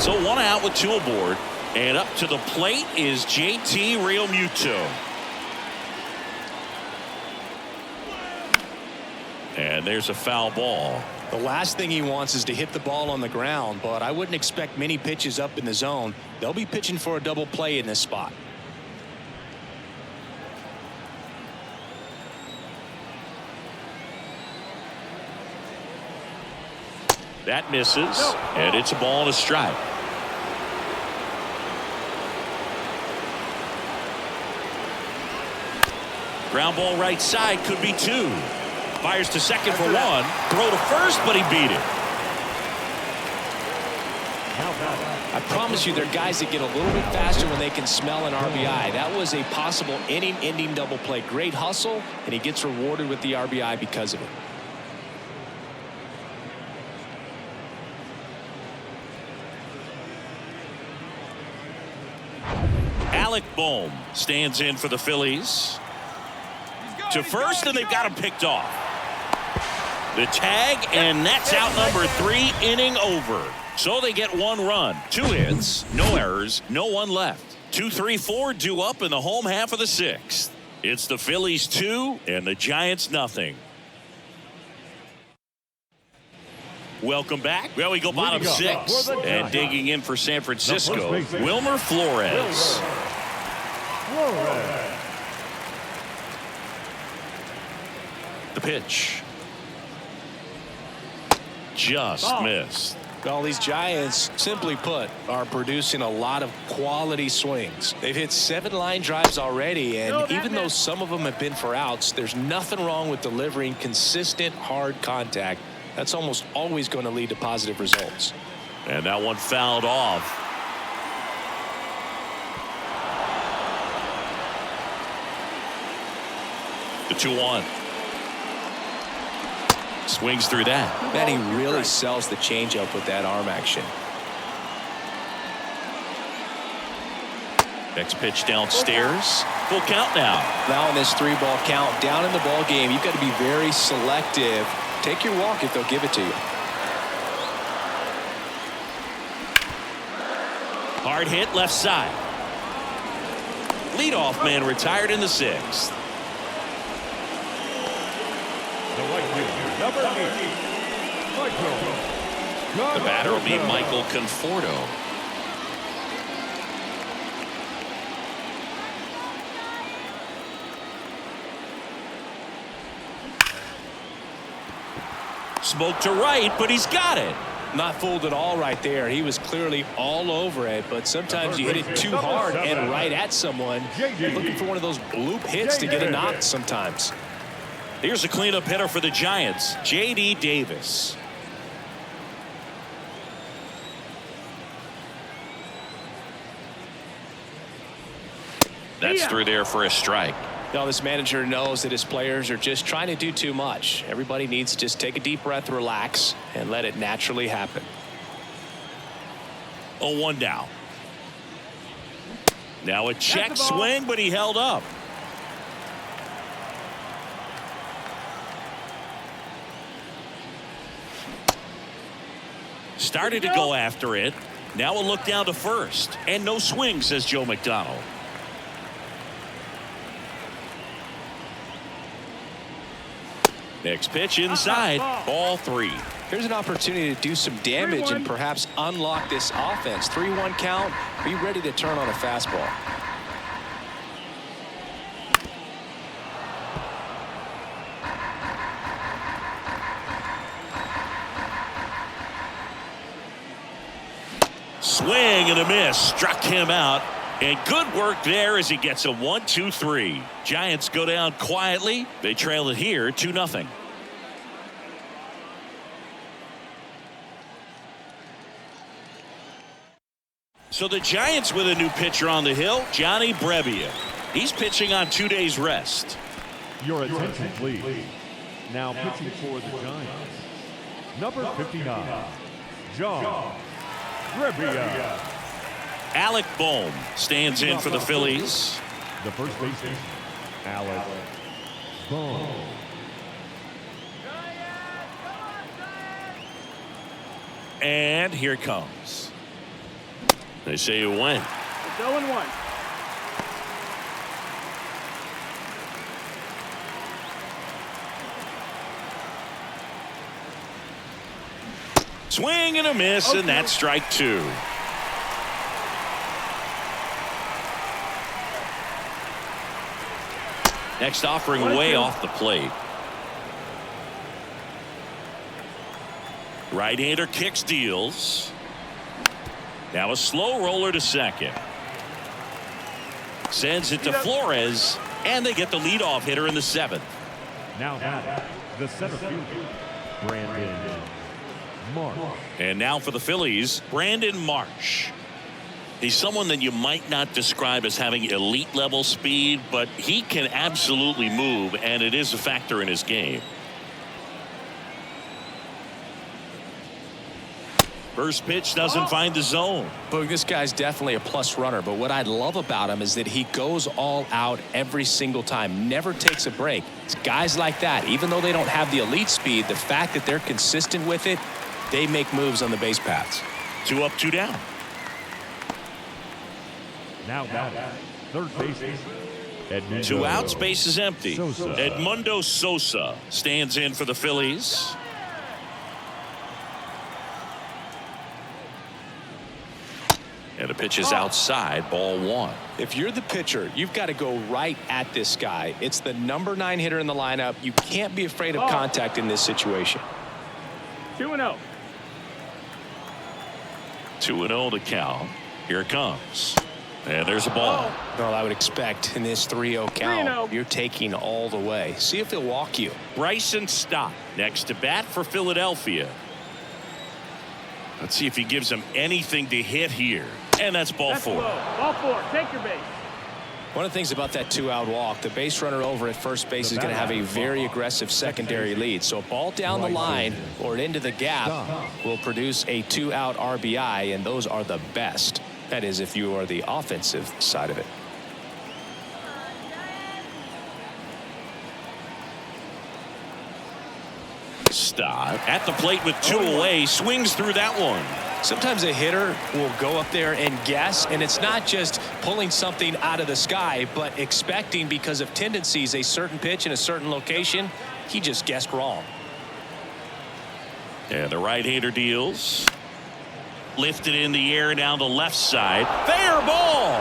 So one out with 2 aboard, and up to the plate is JT Realmuto. And there's a foul ball. The last thing he wants is to hit the ball on the ground, but I wouldn't expect many pitches up in the zone. They'll be pitching for a double play in this spot. That misses, and it's a ball and a strike. Ground ball right side, could be 2. Fires to second for 1. Throw to first, but he beat it. I promise you, they're guys that get a little bit faster when they can smell an RBI. That was a possible inning-ending double play. Great hustle, and he gets rewarded with the RBI because of it. Alec Bohm stands in for the Phillies. To first, and they've got him picked off. The tag, and that's out number 3, inning over. So they get 1 run, 2 hits, no errors, no one left. 2-3-4 due up in the home half of the 6th. It's the Phillies 2 and the Giants nothing. Welcome back. Well, we go bottom 6, and digging in for San Francisco, Wilmer Flores. The pitch. Just missed. Well, these Giants, simply put, are producing a lot of quality swings. They've hit 7 line drives already, and even though some of them have been for outs, there's nothing wrong with delivering consistent, hard contact. That's almost always going to lead to positive results. And that one fouled off. The 2-1. Swings through that. Man, he really sells the changeup with that arm action. Next pitch downstairs. Full count now. Now in this 3-ball count, down in the ball game, you've got to be very selective. Take your walk if they'll give it to you. Hard hit left side. Leadoff man retired in the 6th. The right fielder, number 8, The batter will be Michael Conforto. Smoke to right, but he's got it. Not fooled at all right there. He was clearly all over it, but sometimes you hit it too hard and right at someone. You're looking for one of those bloop hits to get a knock sometimes. Here's a cleanup hitter for the Giants, J.D. Davis. That's through there for a strike. Now this manager knows that his players are just trying to do too much. Everybody needs to just take a deep breath, relax, and let it naturally happen. 0-1 down. Now a check swing, but he held up. Started to go after it. Now a look down to first. And no swing, says Joe McDonald. Next pitch inside. Ball 3. Here's an opportunity to do some damage and perhaps unlock this offense. 3-1 count. Be ready to turn on a fastball. Swing and a miss. Struck him out. And good work there as he gets a 1-2-3. Giants go down quietly. They trail it here 2-0. So the Giants with a new pitcher on the hill, Johnny Brebbia. He's pitching on 2 days rest. Your attention, please. Now pitching for the Giants, number 59, John Brebbia. Alec Bohm stands in for the Phillies. The first baseman, Alec Bohm. And here it comes. They say you win. It's 0-1. Swing and a miss, and that's strike 2. Next offering way off the plate. Right-hander kicks, deals. Now a slow roller to second. Sends it to Flores, and they get the leadoff hitter in the 7th. Now batting, the center fielder, Brandon Marsh. And now for the Phillies, Brandon Marsh. He's someone that you might not describe as having elite level speed, but he can absolutely move, and it is a factor in his game. First pitch doesn't find the zone. Boog, this guy's definitely a plus runner, but what I love about him is that he goes all out every single time, never takes a break. It's guys like that, even though they don't have the elite speed, the fact that they're consistent with it, they make moves on the base paths. 2 up, 2 down. Now batting, third baseman, Edmundo 2 outs, base is empty. Sosa. Edmundo Sosa stands in for the Phillies. And the pitch is outside, ball 1. If you're the pitcher, you've got to go right at this guy. It's the number 9 hitter in the lineup. You can't be afraid of contact in this situation. 2-0. 2-0 to count. Here it comes. And there's a ball. Well, I would expect in this 3-0 count, 3-0. you're taking all the way. See if he'll walk you. Bryson Stott next to bat for Philadelphia. Let's see if he gives him anything to hit here. And that's ball 4. Ball 4. Take your base. One of the things about that 2-out walk, the base runner over at first base is going to have a very aggressive secondary lead. So a ball down the line or into the gap will produce a 2-out RBI, and those are the best. That is, if you are the offensive side of it. Stott at the plate with 2 away, swings through that one. Sometimes a hitter will go up there and guess, and it's not just pulling something out of the sky, but expecting because of tendencies a certain pitch in a certain location. He just guessed wrong. And the right-hander deals. Lifted in the air down the left side. Fair ball.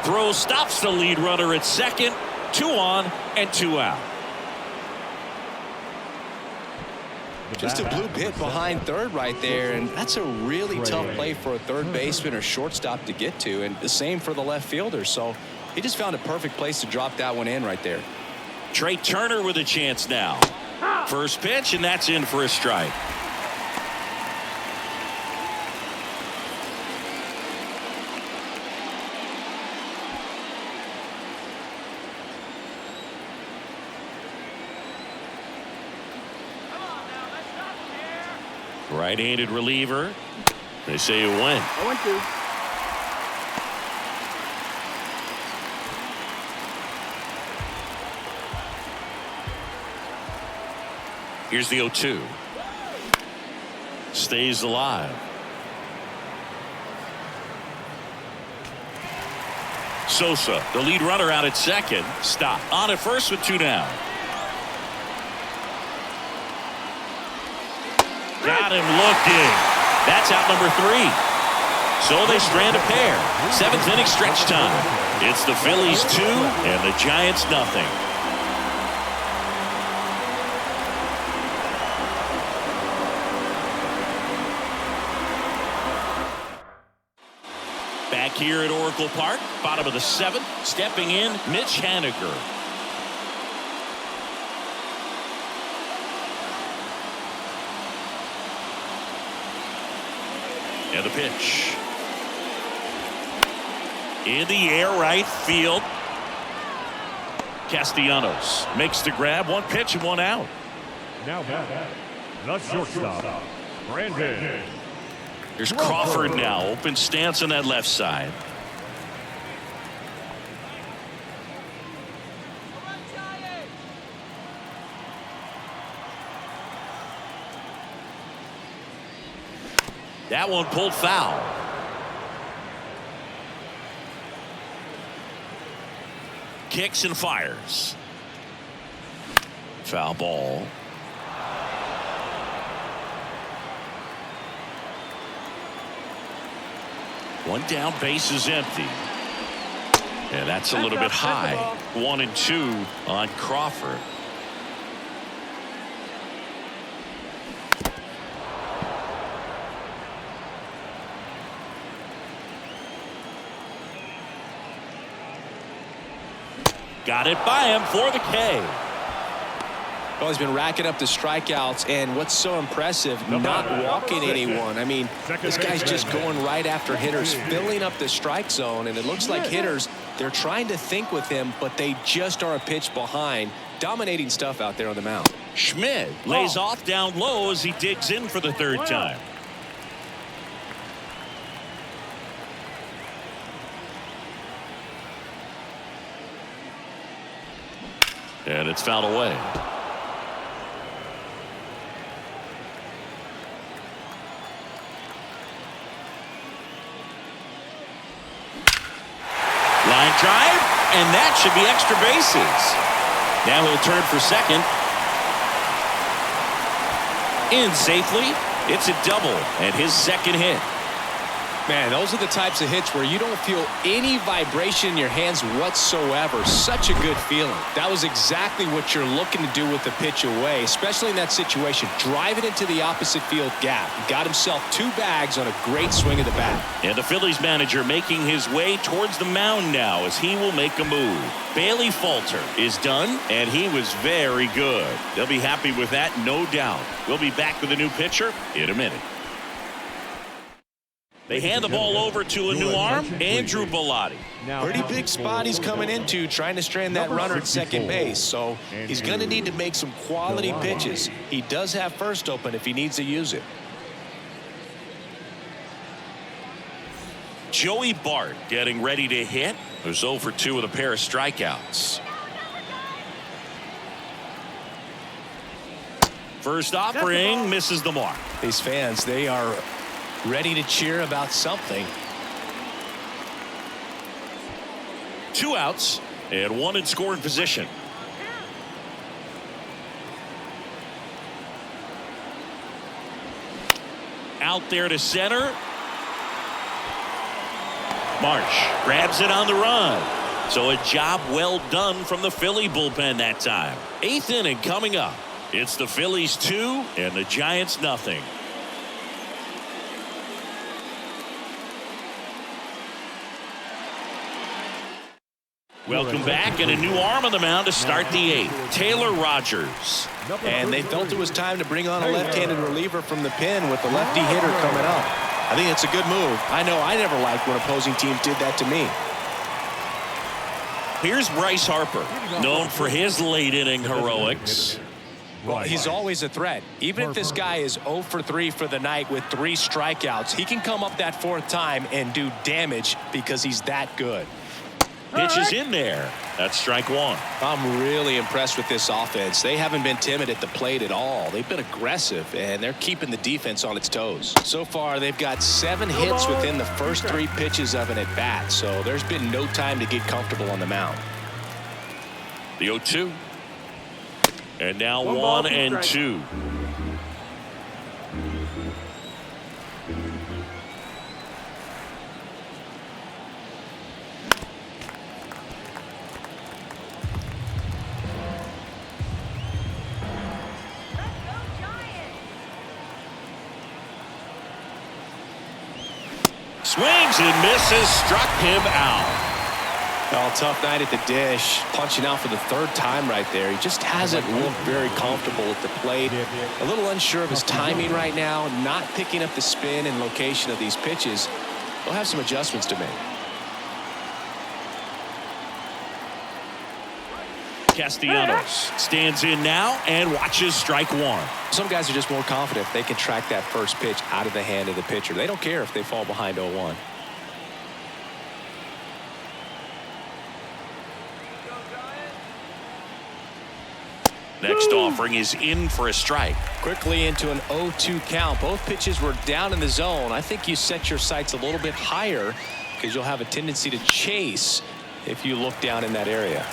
Throw stops the lead runner at second. 2 on and 2 out. Just a bloop hit behind third right there, and that's a really tough play for a third baseman or shortstop to get to, and the same for the left fielder. So he just found a perfect place to drop that one in right there. Trey Turner with a chance now. First pitch, and that's in for a strike. Right-handed reliever. They say you win. 0-2. Here's the 0-2. Stays alive. Sosa, the lead runner, out at second. Stop. On at first with 2 down. Got him looking. That's out number 3. So they strand a pair. 7th inning stretch time. It's the Phillies 2 and the Giants nothing. Back here at Oracle Park, bottom of the 7th, stepping in, Mitch Haniger. And the pitch. In the air, right field. Castellanos makes the grab. 1 pitch and 1 out. Now batting, the shortstop, Brandon. Here's Crawford now. Open stance on that left side. That one pulled foul. Kicks and fires. Foul ball. One down, base is empty. And that's a little bit high. 1 and 2 on Crawford. Got it by him for the K. Well, he's been racking up the strikeouts, and what's so impressive, not walking anyone. I mean, this guy's just going right after hitters, filling up the strike zone, and it looks like hitters, they're trying to think with him, but they just are a pitch behind. Dominating stuff out there on the mound. Schmidt lays off down low as he digs in for the third time. And it's fouled away. Line drive, and that should be extra bases. Now he'll turn for second. In safely. It's a double and his second hit. Man, those are the types of hits where you don't feel any vibration in your hands whatsoever. Such a good feeling. That was exactly what you're looking to do with the pitch away, especially in that situation. Drive it into the opposite field gap. He got himself 2 bags on a great swing of the bat. And the Phillies manager making his way towards the mound now as he will make a move. Bailey Falter is done, and he was very good. They'll be happy with that, no doubt. We'll be back with a new pitcher in a minute. They hand the ball over to a new arm, Andrew Bellotti. Pretty big spot he's coming into, trying to strand that runner at second base. So he's going to need to make some quality pitches. He does have first open if he needs to use it. Joey Bart getting ready to hit. There's 0 for 2 with a pair of strikeouts. First offering misses the mark. These fans, they are ready to cheer about something. 2 outs and 1 in scoring position. Out there to center. Marsh grabs it on the run. So a job well done from the Philly bullpen that time. 8th inning coming up. It's the Phillies 2 and the Giants nothing. Welcome back, and a new arm on the mound to start the 8th. Taylor Rogers. And they felt it was time to bring on a left-handed reliever from the pen with the lefty hitter coming up. I think it's a good move. I know I never liked when opposing teams did that to me. Here's Bryce Harper, known for his late-inning heroics. Well, he's always a threat. Even if this guy is 0 for 3 for the night with 3 strikeouts, he can come up that 4th time and do damage because he's that good. Pitches in there. That's strike 1. I'm really impressed with this offense. They haven't been timid at the plate at all. They've been aggressive, and they're keeping the defense on its toes. So far, they've got 7 hits within the first 3 pitches of an at-bat, so there's been no time to get comfortable on the mound. The 0-2. And now 1 and 2. Swings and misses, struck him out. Oh, tough night at the dish, punching out for the 3rd time right there. He just hasn't looked very comfortable at the plate. A little unsure of his timing right now, not picking up the spin and location of these pitches. He'll have some adjustments to make. Castellanos stands in now and watches strike 1. Some guys are just more confident if they can track that first pitch out of the hand of the pitcher. They don't care if they fall behind 0-1. Next offering is in for a strike. Quickly into an 0-2 count. Both pitches were down in the zone. I think you set your sights a little bit higher because you'll have a tendency to chase if you look down in that area.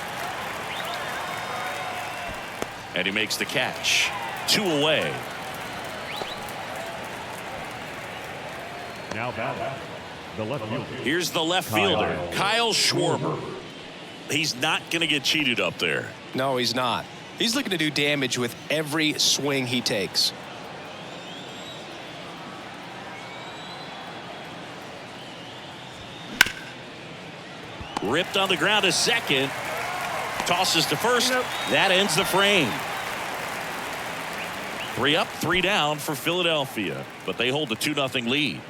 And he makes the catch. 2 away. Now batting, the left fielder. Here's the left fielder, Kyle Schwarber. He's not going to get cheated up there. No, he's not. He's looking to do damage with every swing he takes. Ripped on the ground to second. Tosses to first. That ends the frame. 3 up, 3 down for Philadelphia, but they hold the 2-0 lead.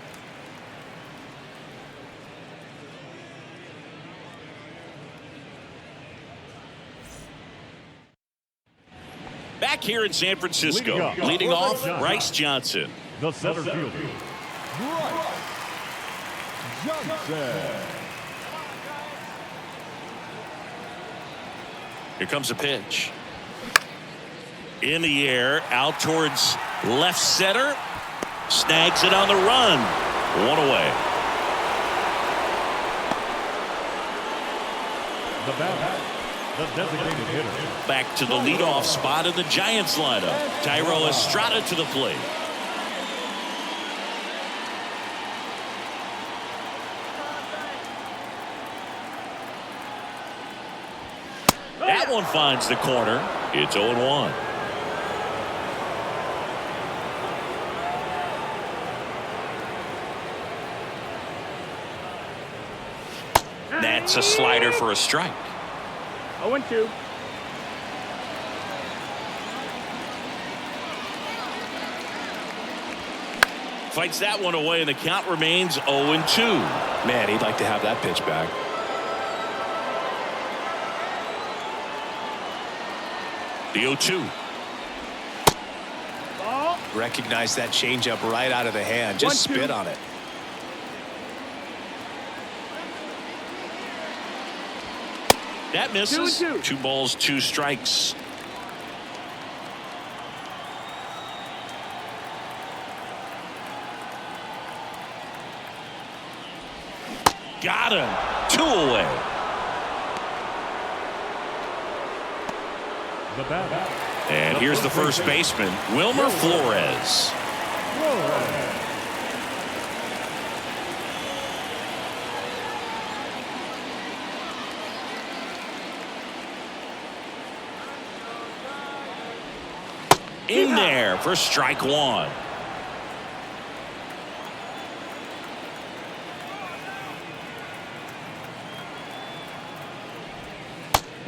Back here in San Francisco, leading off, Bryce Johnson. The center fielder, Bryce Johnson. Here comes a pitch. In the air, out towards left center. Snags it on the run. 1 away. The batter, the designated hitter. Back to the leadoff spot in the Giants lineup. Thairo Estrada to the plate. That one finds the corner. It's 0-1. That's a slider for a strike. 0-2. Fights that one away, and the count remains 0-2. Man, he'd like to have that pitch back. The 0-2. Ball. Recognize that changeup right out of the hand. Just spit on it. That misses. 2-2. 2 balls, 2 strikes. Got him. 2 away. The batter, And here's the first baseman, Wilmer Flores. In there for strike 1.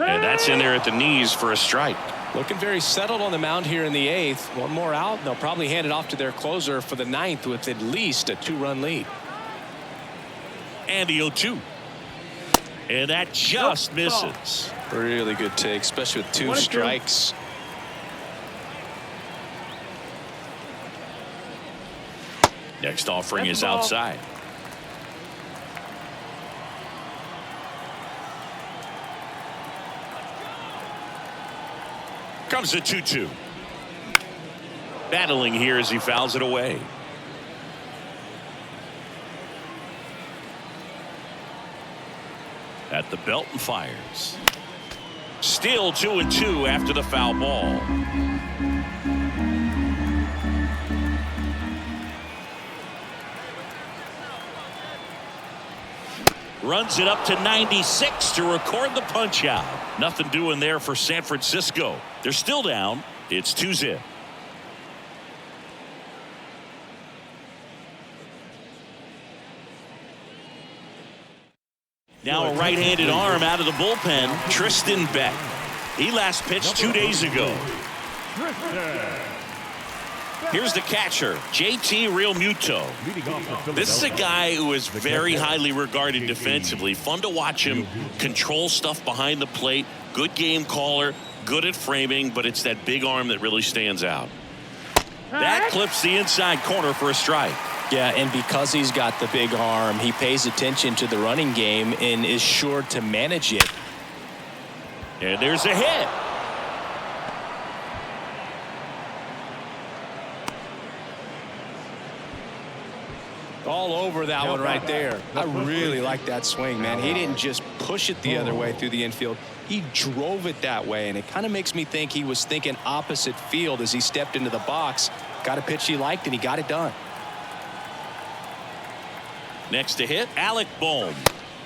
And that's in there at the knees for a strike. Looking very settled on the mound here in the 8th. One more out, and they'll probably hand it off to their closer for the 9th with at least a 2-run lead. And the 0-2. And that just misses. Really good take, especially with 2 strikes. Next offering is outside. Comes the 2-2. Battling here as he fouls it away. At the belt and fires. Still 2-2 after the foul ball. Runs it up to 96 to record the punch out. Nothing doing there for San Francisco. They're still down. It's 2-0. Now a right-handed arm out of the bullpen, Tristan Beck. He last pitched 2 days ago. Here's the catcher, JT Realmuto. This is a guy who is very highly regarded defensively. Fun to watch him control stuff behind the plate. Good game caller, good at framing, but it's that big arm that really stands out. That clips the inside corner for a strike. Yeah, and because he's got the big arm, he pays attention to the running game and is sure to manage it. And there's a hit. All over that one right there. I really like that swing, man. He didn't just push it the other way through the infield. He drove it that way, and it kind of makes me think he was thinking opposite field as he stepped into the box. Got a pitch he liked, and he got it done. Next to hit, Alec Bohm.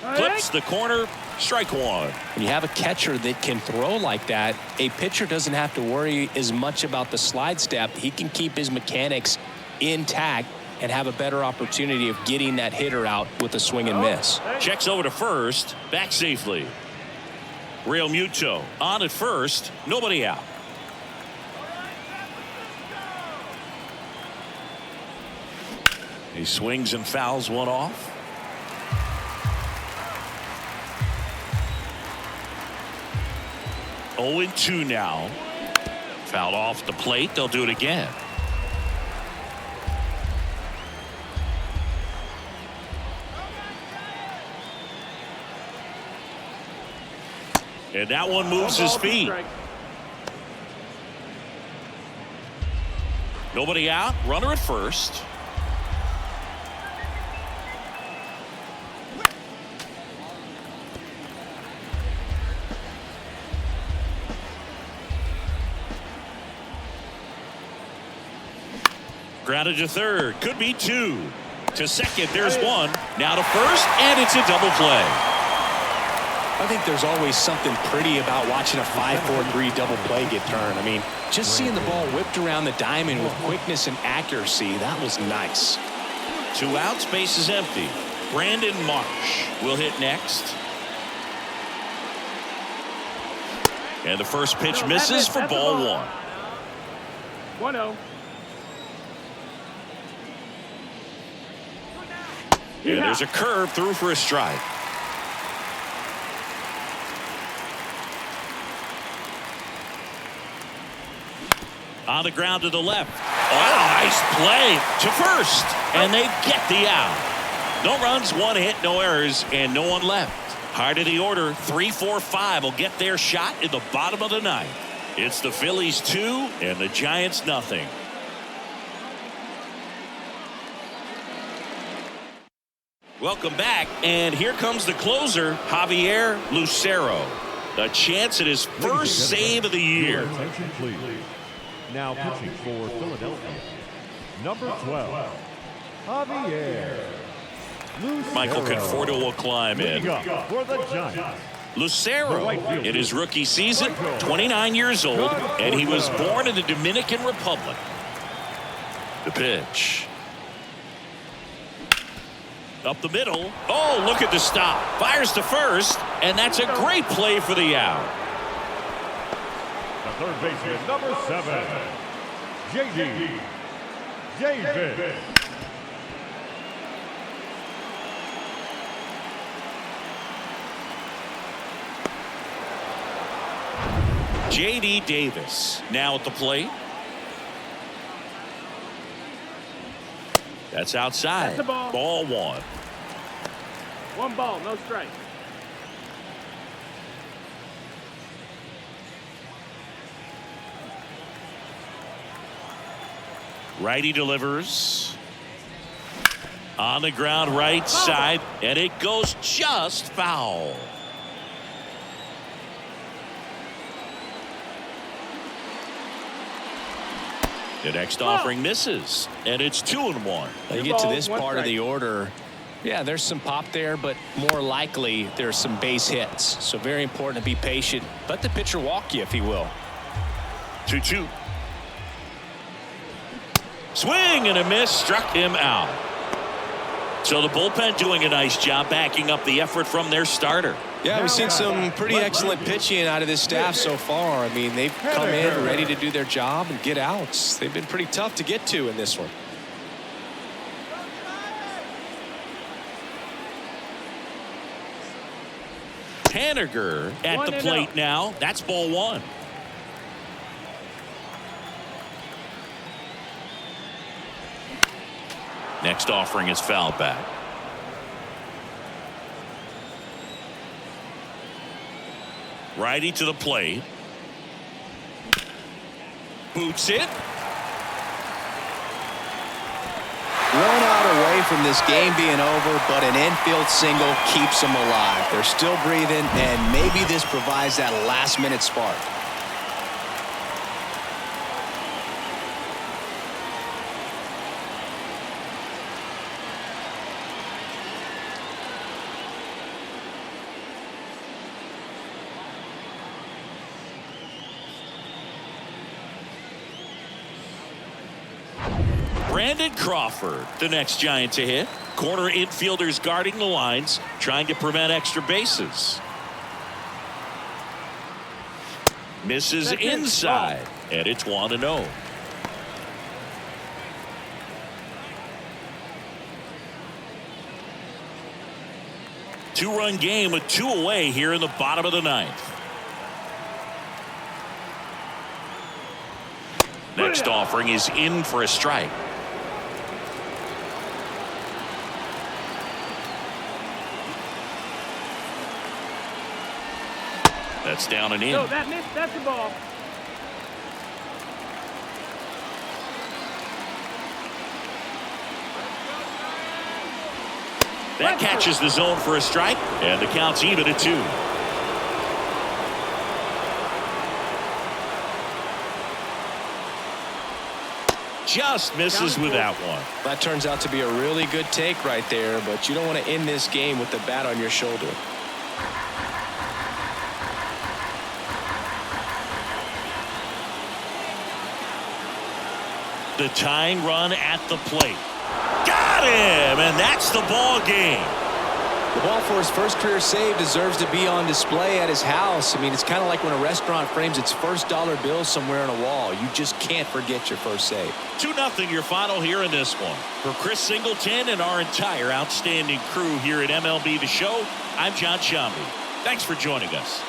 Clips the corner, strike 1. When you have a catcher that can throw like that, a pitcher doesn't have to worry as much about the slide step. He can keep his mechanics intact and have a better opportunity of getting that hitter out with a swing and miss. Checks over to first, back safely. Realmuto on at first, nobody out. He swings and fouls one off. Oh, 0-2 now. Fouled off the plate. They'll do it again. And that one moves his feet. Nobody out. Runner at first. Grounded to third. Could be two. To second. There's one. Now to first. And it's a double play. I think there's always something pretty about watching a 5-4-3 double play get turned. I mean, just seeing the ball whipped around the diamond with quickness and accuracy, that was nice. 2 outs, base is empty. Brandon Marsh will hit next. And the first pitch misses for ball 1. 1-0. And there's a curve through for a strike. On the ground to the left. Oh, nice play to first. And they get the out. No runs, 1 hit, no errors, and no one left. Heart of the order, 3-4-5 will get their shot in the bottom of the 9th. It's the Phillies 2 and the Giants nothing. Welcome back, and here comes the closer, Javier Lucero. A chance at his first save of the year. Attention, please. Now pitching for Philadelphia, number 12, Javier Lucero. Michael Conforto will climb in. For the Giants, Lucero, in his rookie season, 29 years old, and he was born in the Dominican Republic. The pitch. Up the middle. Oh, look at the stop. Fires to first, and that's a great play for the out. the third baseman, number 7, J.D. Davis. J.D. Davis now at the plate. That's outside. That's the ball. Ball 1. 1 ball, no strike. Righty delivers. On the ground, right side, and it goes just foul. The next offering misses, and it's 2-1. You get to this part of the order, yeah, there's some pop there, but more likely there's some base hits. So very important to be patient. Let the pitcher walk you, if he will. 2-2. Swing and a miss, struck him out. So the bullpen doing a nice job backing up the effort from their starter. Yeah, we've seen some pretty excellent pitching out of this staff so far. I mean, they've come in ready to do their job and get outs. They've been pretty tough to get to in this one. Haniger at the plate now. That's ball 1. Next offering is foul back. Righty to the plate. Boots it. 1 out away from this game being over, but an infield single keeps them alive. They're still breathing, and maybe this provides that last-minute spark. Brandon Crawford, the next Giant to hit. Corner infielders guarding the lines, trying to prevent extra bases. Misses inside, and it's 1-0. Two-run game with 2 away here in the bottom of the 9th. Next offering is in for a strike. That's down and in. No, that's the ball. That catches the zone for a strike, and the count's even at 2. Just misses with that one. That turns out to be a really good take right there, but you don't want to end this game with the bat on your shoulder. The tying run at the plate. Got him, and that's the ball game. The ball for his first career save deserves to be on display at his house. I mean, it's kind of like when a restaurant frames its first dollar bill somewhere on a wall. You just can't forget your first save. 2-0 your final here in this one. For Chris Singleton and our entire outstanding crew here at MLB The Show, I'm John Shambi. Thanks for joining us.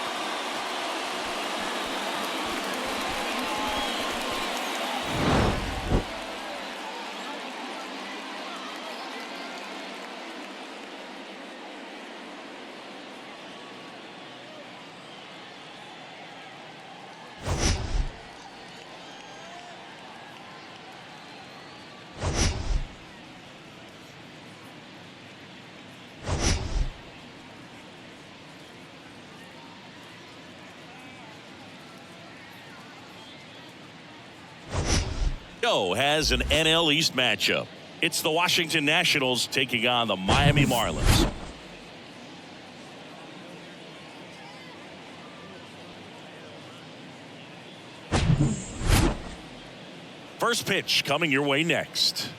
Has an NL East matchup. It's the Washington Nationals taking on the Miami Marlins. First pitch coming your way next.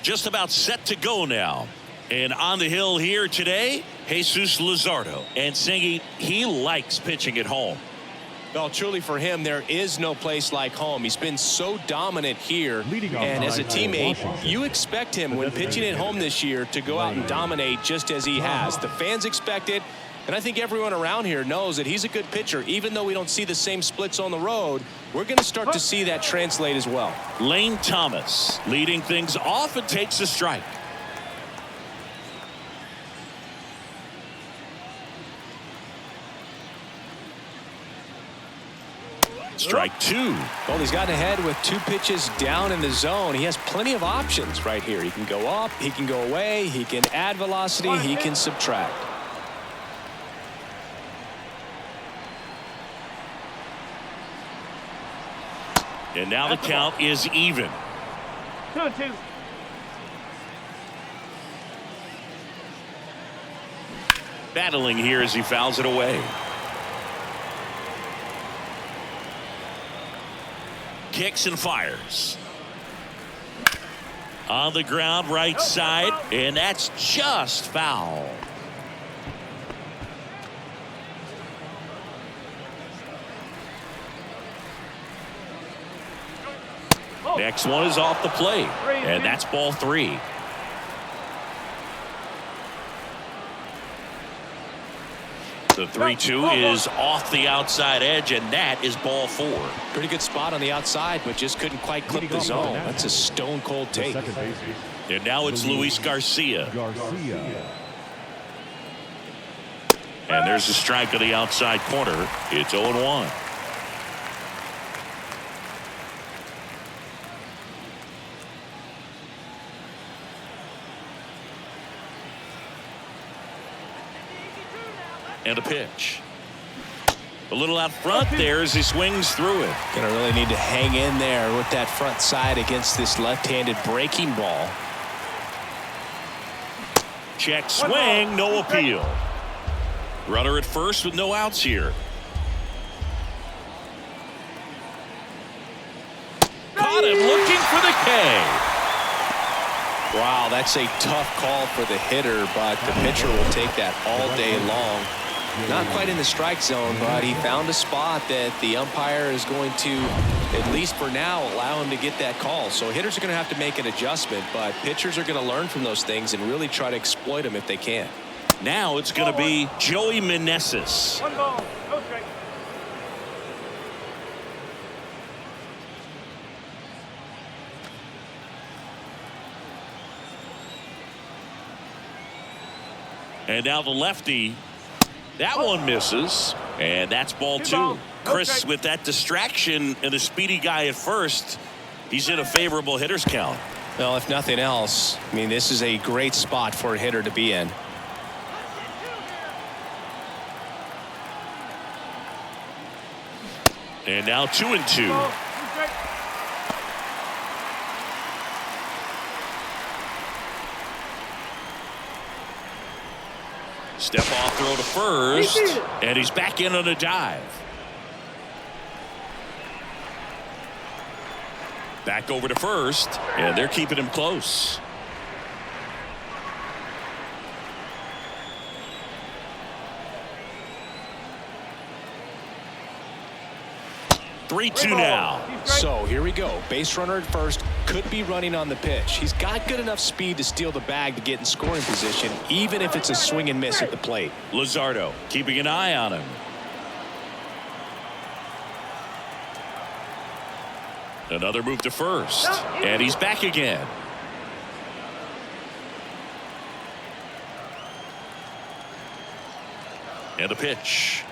Just about set to go now. And on the hill here today, Jesus Luzardo. And Singy, he likes pitching at home. Well, truly for him, there is no place like home. He's been so dominant here. And as a teammate, you expect him when pitching at home this year to go out and dominate just as he has. The fans expect it. And I think everyone around here knows that he's a good pitcher. Even though we don't see the same splits on the road, we're going to start to see that translate as well. Lane Thomas leading things off and takes a strike. Strike 2. Well, he's gotten ahead with 2 pitches down in the zone. He has plenty of options right here. He can go up, he can go away, he can add velocity, he can subtract. And now the count is even. 2-2. Battling here as he fouls it away. Kicks and fires. On the ground, right side, and that's just foul. Next one is off the plate, and that's ball 3. The 3-2 is off the outside edge, and that is ball 4. Pretty good spot on the outside, but just couldn't quite clip the zone. That's a stone cold take. And now it's Luis Garcia. And there's a strike on the outside corner. It's 0-1. And a pitch. A little out front there as he swings through it. Gonna really need to hang in there with that front side against this left-handed breaking ball. Check swing, no appeal. Runner at first with no outs here. Caught him looking for the K. Wow, that's a tough call for the hitter, but the pitcher will take that all day long. Not quite in the strike zone, but he found a spot that the umpire is going to, at least for now, allow him to get that call. So hitters are going to have to make an adjustment, but pitchers are going to learn from those things and really try to exploit them if they can. Now it's going to be Joey Meneses. 1 ball, no strike. And now the lefty. That one misses. And that's ball 2. Chris, with that distraction and a speedy guy at first, he's in a favorable hitter's count. Well, if nothing else, I mean, this is a great spot for a hitter to be in. And now 2-2. Step off throw to first, and he's back in on a dive. Back over to first, and they're keeping him close. Three-two now. So here we go. Base runner at first, could be running on the pitch. He's got good enough speed to steal the bag to get in scoring position, even if it's a swing and miss at the plate. Luzardo keeping an eye on him. Another move to first, and he's back again. And the pitch.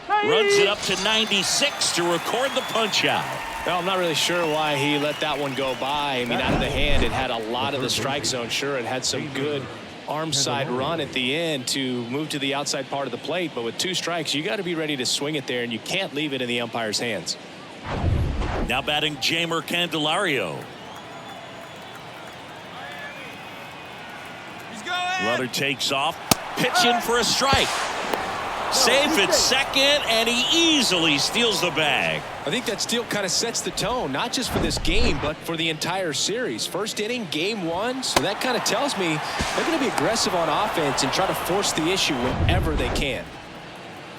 Runs it up to 96 to record the punch out. Well, I'm not really sure why he let that one go by. I mean, out of the hand, it had a lot of the strike zone. Sure, it had some good arm side run at the end to move to the outside part of the plate. But with 2 strikes, you got to be ready to swing it there, and you can't leave it in the umpire's hands. Now batting Jamer Candelario. Runner takes off. Pitch in for a strike. Safe at second, and he easily steals the bag. I think that steal kind of sets the tone, not just for this game, but for the entire series. First inning, game 1, so that kind of tells me they're going to be aggressive on offense and try to force the issue whenever they can.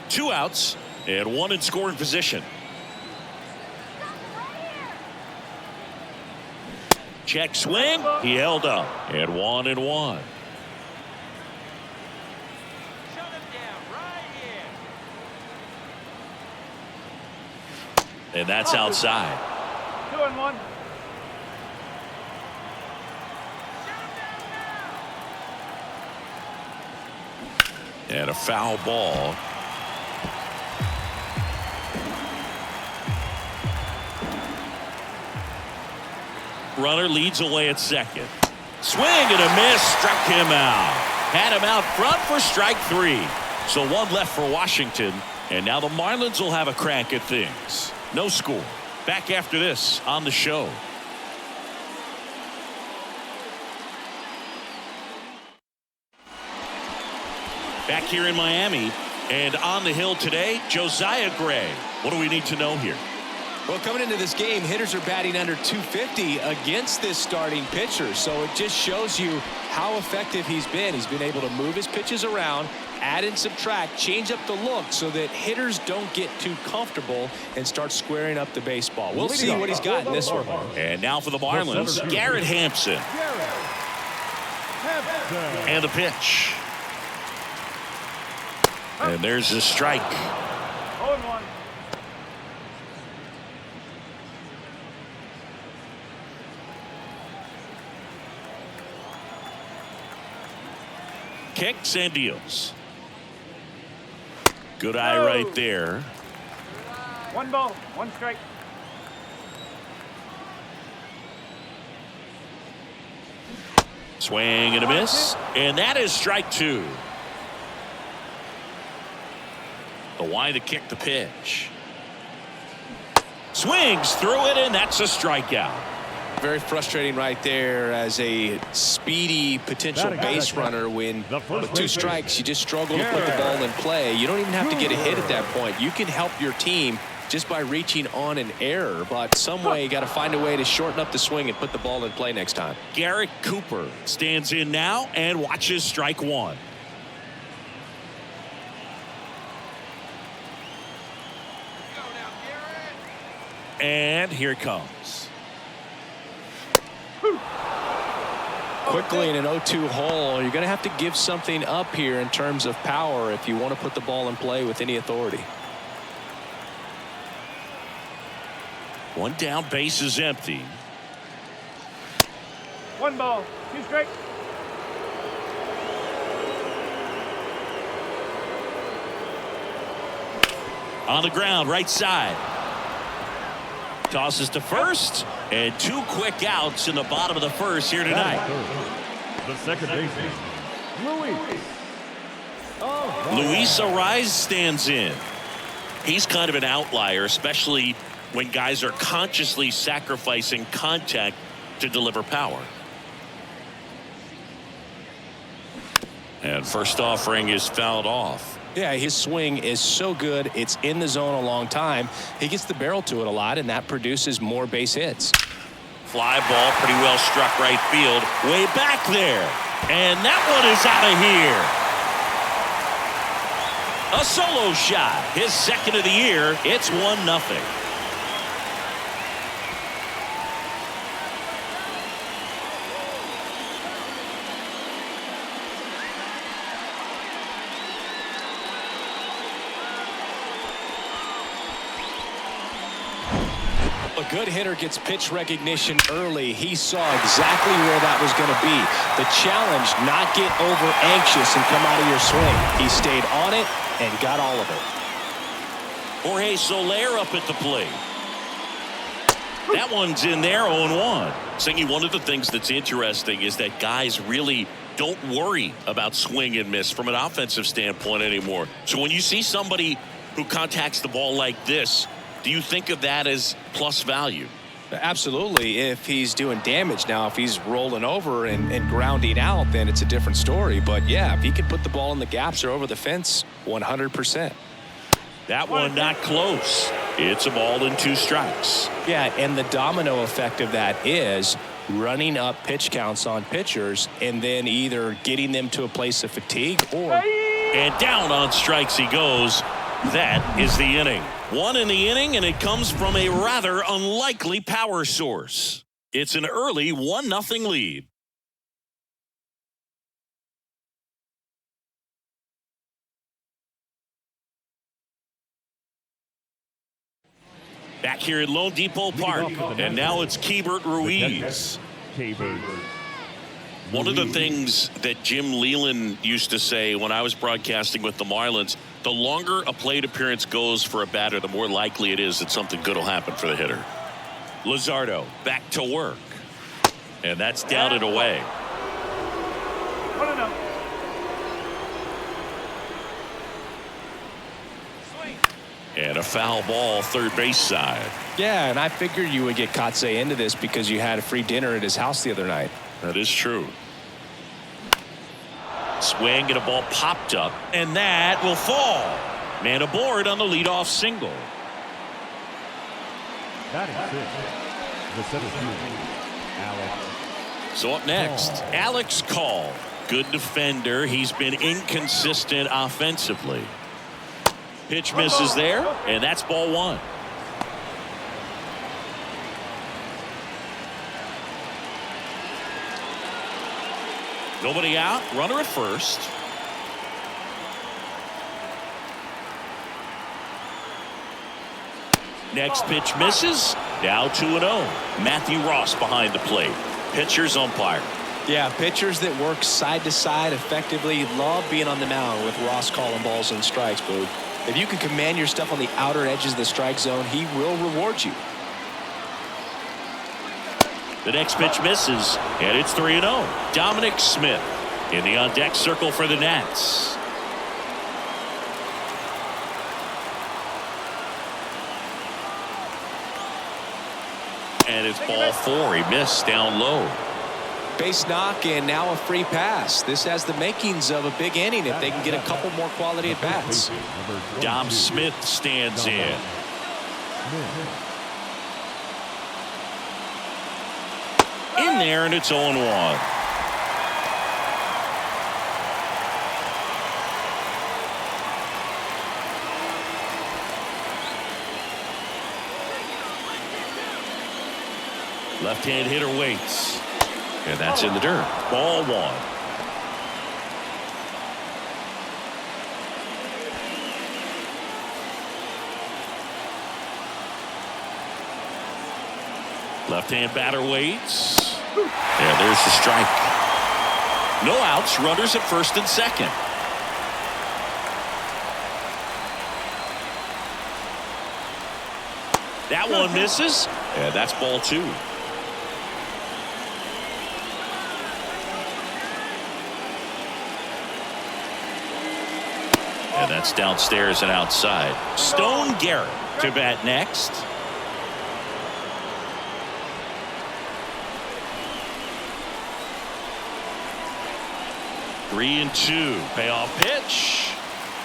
2 outs and 1 in scoring position. Check swing. He held up. And 1-1. And that's outside. 2-1. And a foul ball. Runner leads away at second. Swing and a miss. Struck him out. Had him out front for strike 3. So 1 left for Washington. And now the Marlins will have a crack at things. No score. Back after this on the show. Back here in Miami and on the hill today, Josiah Gray. What do we need to know here? Well, coming into this game, hitters are batting under 250 against this starting pitcher. So it just shows you how effective he's been. He's been able to move his pitches around, add and subtract, change up the look so that hitters don't get too comfortable and start squaring up the baseball. We'll see what he's got in this one. And now for the Marlins, Garrett Hampson. And the pitch. And there's the strike. 0-1. Kicks and deals. Good eye right there. 1 ball, 1 strike. Swing and a miss. And that is strike 2. The wind to kick the pitch. Swings through it, and that's a strikeout. Very frustrating right there as a speedy potential base runner when with 2 strikes you just struggle to put the ball in play. You don't even have to get a hit at that point. You can help your team just by reaching on an error, but some way you got to find a way to shorten up the swing and put the ball in play next time. Garrett Cooper stands in now and watches strike 1. And here it comes. Quickly in an 0-2 hole, you're going to have to give something up here in terms of power if you want to put the ball in play with any authority. One down, base is empty. 1 ball, 2 strikes. On the ground, right side. Tosses to first, and 2 quick outs in the bottom of the first here tonight. The second baseman, Luis. Luis Ariz stands in. He's kind of an outlier, especially when guys are consciously sacrificing contact to deliver power. And first offering is fouled off. Yeah, his swing is so good. It's in the zone a long time. He gets the barrel to it a lot, and that produces more base hits. Fly ball, pretty well struck right field. Way back there. And that one is out of here. A solo shot. His second of the year. It's 1-0. A good hitter gets pitch recognition early. He saw exactly where that was going to be. The challenge, not get over anxious and come out of your swing. He stayed on it and got all of it. Jorge Soler up at the plate. That one's in there, 0-1. Singy, one of the things that's interesting is that guys really don't worry about swing and miss from an offensive standpoint anymore. So when you see somebody who contacts the ball like this, do you think of that as plus value? Absolutely. If he's doing damage now, if he's rolling over and grounding out, then it's a different story. But yeah, if he can put the ball in the gaps or over the fence, 100%. That one not close. It's a ball and 2 strikes. Yeah, and the domino effect of that is running up pitch counts on pitchers and then either getting them to a place of fatigue or... And down on strikes he goes. That is the inning. 1 in the inning, and it comes from a rather unlikely power source. It's an early 1-0 lead. Back here at Lone Depot Park, and now it's Keibert Ruiz. One of the things that Jim Leland used to say when I was broadcasting with the Marlins, the longer a plate appearance goes for a batter, the more likely it is that something good will happen for the hitter. Luzardo back to work. And that's down and away. 1-0. And a foul ball, third base side. Yeah, and I figured you would get Kotsay into this because you had a free dinner at his house the other night. That is true. Swing and a ball popped up, and that will fall. Man aboard on the leadoff single. Batting 6, the center fielder, Alex. So up next, Alex Call. Good defender. He's been inconsistent offensively. Pitch misses there, and that's ball 1. Nobody out, runner at first. Next pitch misses. Now 2-0. Matthew Ross behind the plate. Pitcher's umpire. Yeah, pitchers that work side to side effectively love being on the mound with Ross calling balls and strikes, Boo. If you can command your stuff on the outer edges of the strike zone, he will reward you. The next pitch misses, and it's 3-0. Dominic Smith in the on-deck circle for the Nats. And it's ball 4. He missed down low. Base knock and now a free pass. This has the makings of a big inning if they can get a couple more quality at bats. Dom Smith stands in. In there, and it's 0-1. Left-hand hitter waits. And that's in the dirt. Ball one. Left-hand batter waits. Yeah, there's the strike. No outs, runners at first and second. That one misses. Yeah, that's ball two. And that's downstairs and outside. Stone Garrett to bat next. Three and two. Payoff pitch.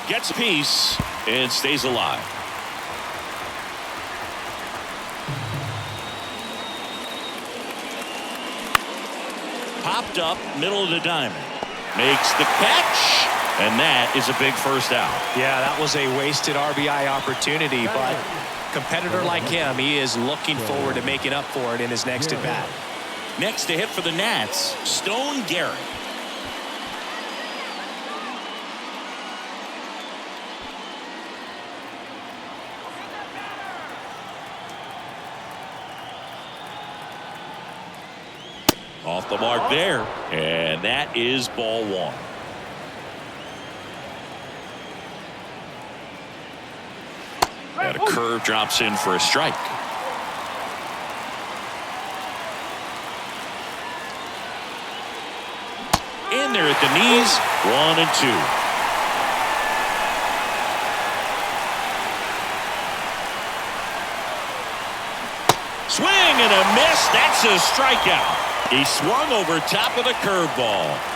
Gets a piece and stays alive. Popped up, middle of the diamond. Makes the catch. And that is a big first out. Yeah, that was a wasted RBI opportunity, but competitor like him, he is looking forward to making up for it in his next at bat. Next to hit for the Nats, Stone Garrett. Off the mark there, and that is ball one. And a curve drops in for a strike. In there at the knees, 1 and 2. Swing and a miss. That's a strikeout. He swung over top of the curveball.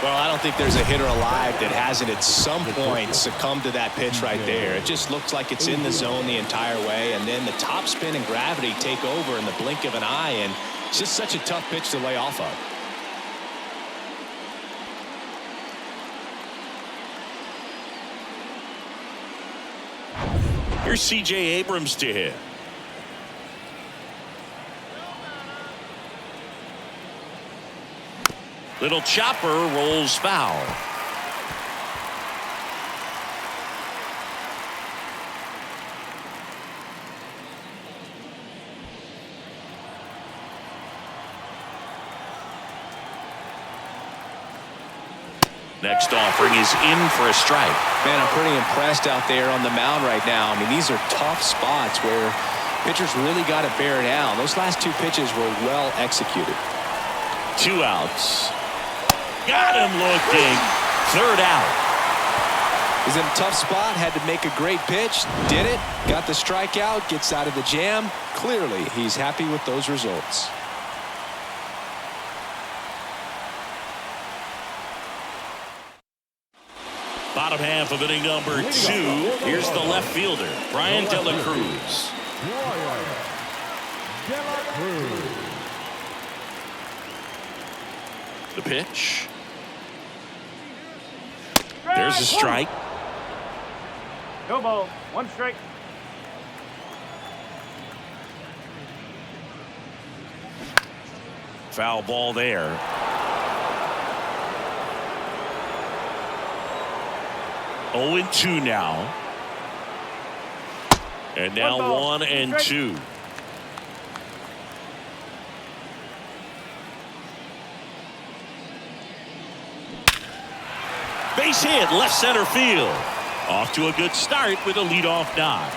Well, I don't think there's a hitter alive that hasn't at some point succumbed to that pitch right there. It just looks like it's in the zone the entire way, and then the top spin and gravity take over in the blink of an eye, and it's just such a tough pitch to lay off of. Here's C.J. Abrams to hit. Little chopper rolls foul. Next offering is in for a strike. Man, I'm pretty impressed out there on the mound right now. I mean, these are tough spots where pitchers really got to bear down. Those last two pitches were well executed. 2 outs. Got him looking. 3rd out. He's in a tough spot, had to make a great pitch, did it, got the strikeout, gets out of the jam. Clearly, he's happy with those results. Bottom half of inning number 2. Here's the left fielder, Brian De La Cruz. The pitch. There's a strike. No ball. 1 strike. Foul ball there. Oh and 2 now. And now 1 and 2. Base hit, left center field. Off to a good start with a leadoff knock.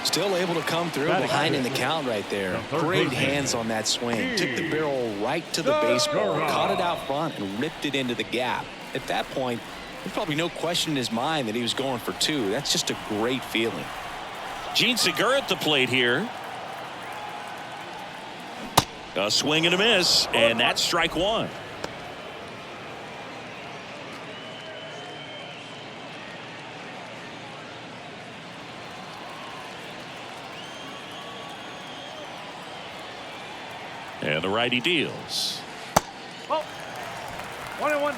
Still able to come through behind in the count right there. Great hands on that swing. Took the barrel right to the baseball, caught it out front, and ripped it into the gap. At that point, there's probably no question in his mind that he was going for 2. That's just a great feeling. Gene Segura at the plate here. A swing and a miss, and that's strike 1. And the righty deals. Oh, 1 and 1.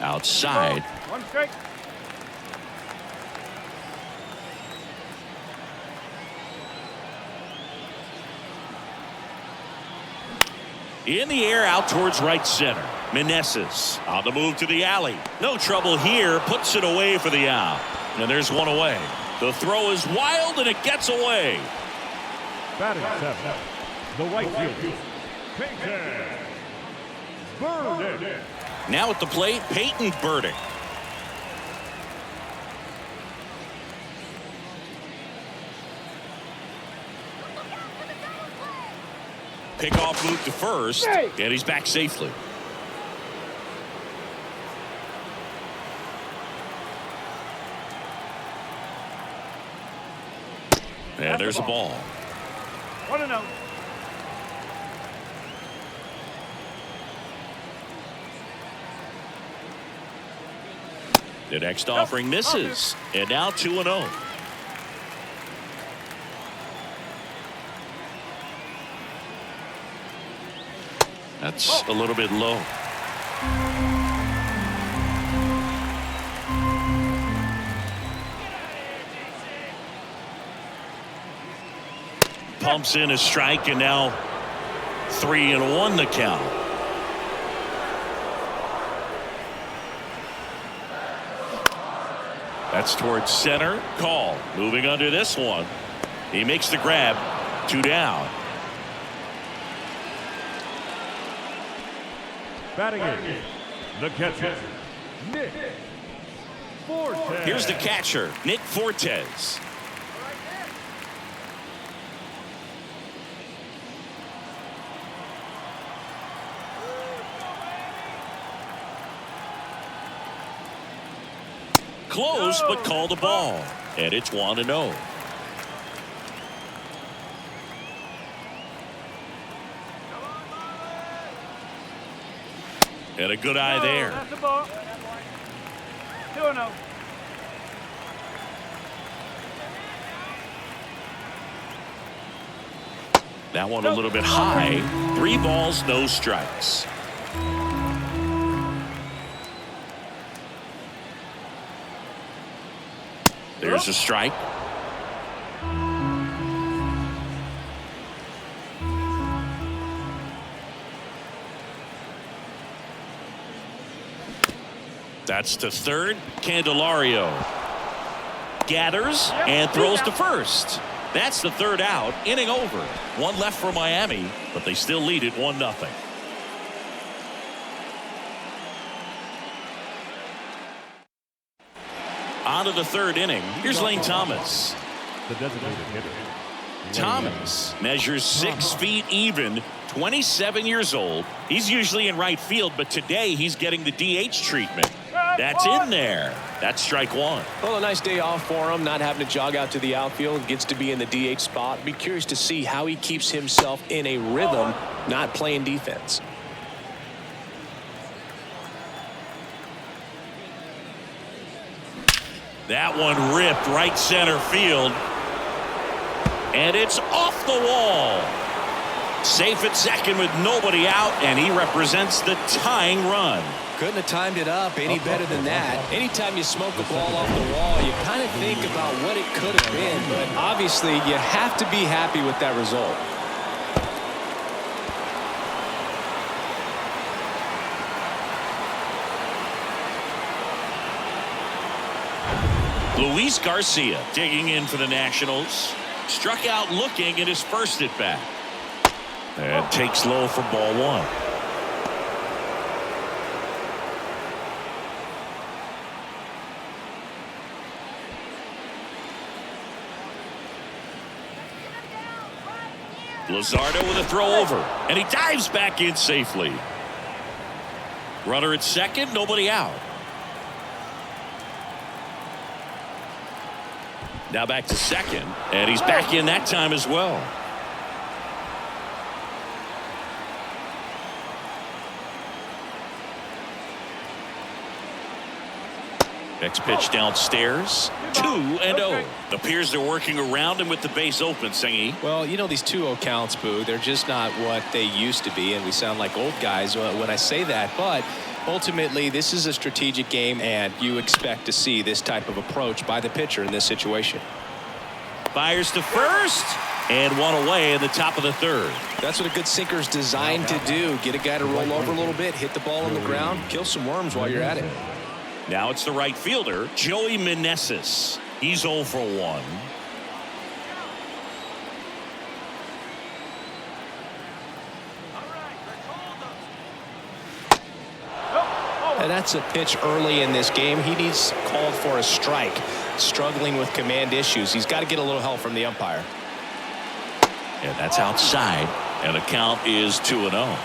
outside. One strike. In the air out towards right center. Meneses on the move to the alley. No trouble here. Puts it away for the out. And there's one away. The throw is wild and it gets away. Batting 7, the right fielder, Peyton Burdick. Now at the plate, Peyton Burdick. Pickoff move to first, and he's back safely. And there's a ball. 1-0. The next offering misses, and now 2-0. That's a little bit low. Pumps in a strike, and now 3-1 the count. That's towards center. Call. Moving under this one. He makes the grab. 2 down. Batting in, the catcher, Nick Fortes. Here's the catcher, Nick Fortes. Close, but called a ball. And it's 1-0. And a good eye there. That's the ball. 2-0. That one a little bit high. 3 balls, no strikes. There's a strike. That's to third. Candelario gathers and throws to first. That's the 3rd out. Inning over. 1 left for Miami, but they still lead it 1-0. On to the 3rd inning. Here's Lane Thomas. The designated hitter. Thomas measures 6 feet even, 27 years old. He's usually in right field, but today he's getting the DH treatment. That's in there. That's strike 1. Well, a nice day off for him, not having to jog out to the outfield. Gets to be in the DH spot. Be curious to see how he keeps himself in a rhythm, not playing defense. That one ripped right center field. And it's off the wall. Safe at second with nobody out, and he represents the tying run. Couldn't have timed it up any better than that. Anytime you smoke a ball off the wall, you kind of think about what it could have been, but obviously you have to be happy with that result. Luis Garcia digging in for the Nationals. Struck out looking at his first at bat. And takes low for ball 1. Luzardo with a throw over, and he dives back in safely. Runner at second, nobody out. Now back to second, and he's back in that time as well. Next pitch downstairs. 2-0. Appears they're working around him with the base open, Singy. Well, you know, these 2-0 counts, Boo, they're just not what they used to be, and we sound like old guys when I say that. But ultimately, this is a strategic game, and you expect to see this type of approach by the pitcher in this situation. Fires to first, and one away in the top of the third. That's what a good sinker's designed to do. Get a guy to roll over a little bit, hit the ball on the ground, kill some worms while you're at it. Now it's the right fielder, Joey Meneses. He's 0 for 1. And that's a pitch early in this game. He needs called for a strike. Struggling with command issues. He's got to get a little help from the umpire. And that's outside. And the count is 2-0.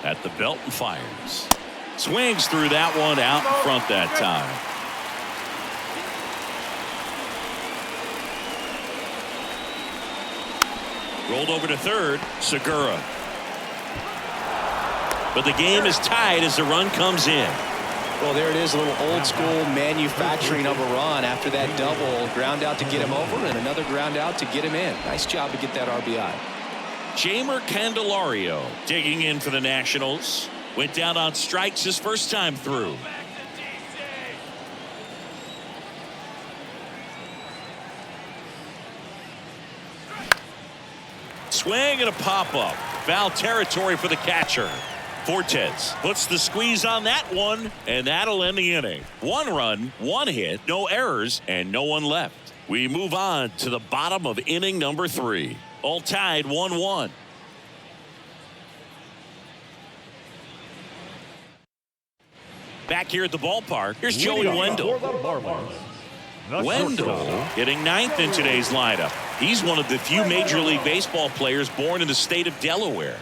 At the belt and fires. Swings through that one out in front that time. Rolled over to third. Segura. But the game is tied as the run comes in. Well, there it is, a little old school manufacturing of a run after that double. Ground out to get him over and another ground out to get him in. Nice job to get that RBI. Jamer Candelario digging in for the Nationals. Went down on strikes his first time through. Swing and a pop-up. Foul territory for the catcher. Fortes puts the squeeze on that one, and that'll end the inning. 1 run, 1 hit, no errors, and no one left. We move on to the bottom of inning number 3. All tied 1-1. Back here at the ballpark, here's Joey Wendell. Wendell hitting 9th in today's lineup. He's one of the few Major League Baseball players born in the state of Delaware.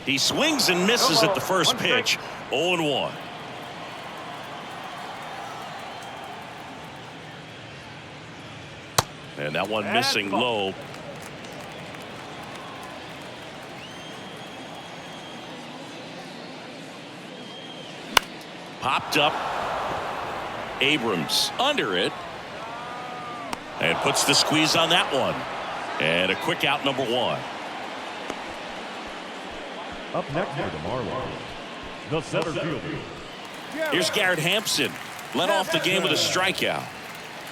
He swings and misses at the first pitch. 0-1. And that one missing low. Popped up. Abrams under it. And puts the squeeze on that one. And a quick out, number 1. Up next for the Marlins, the center fielder. Here's Garrett Hampson. Led off the game with a strikeout.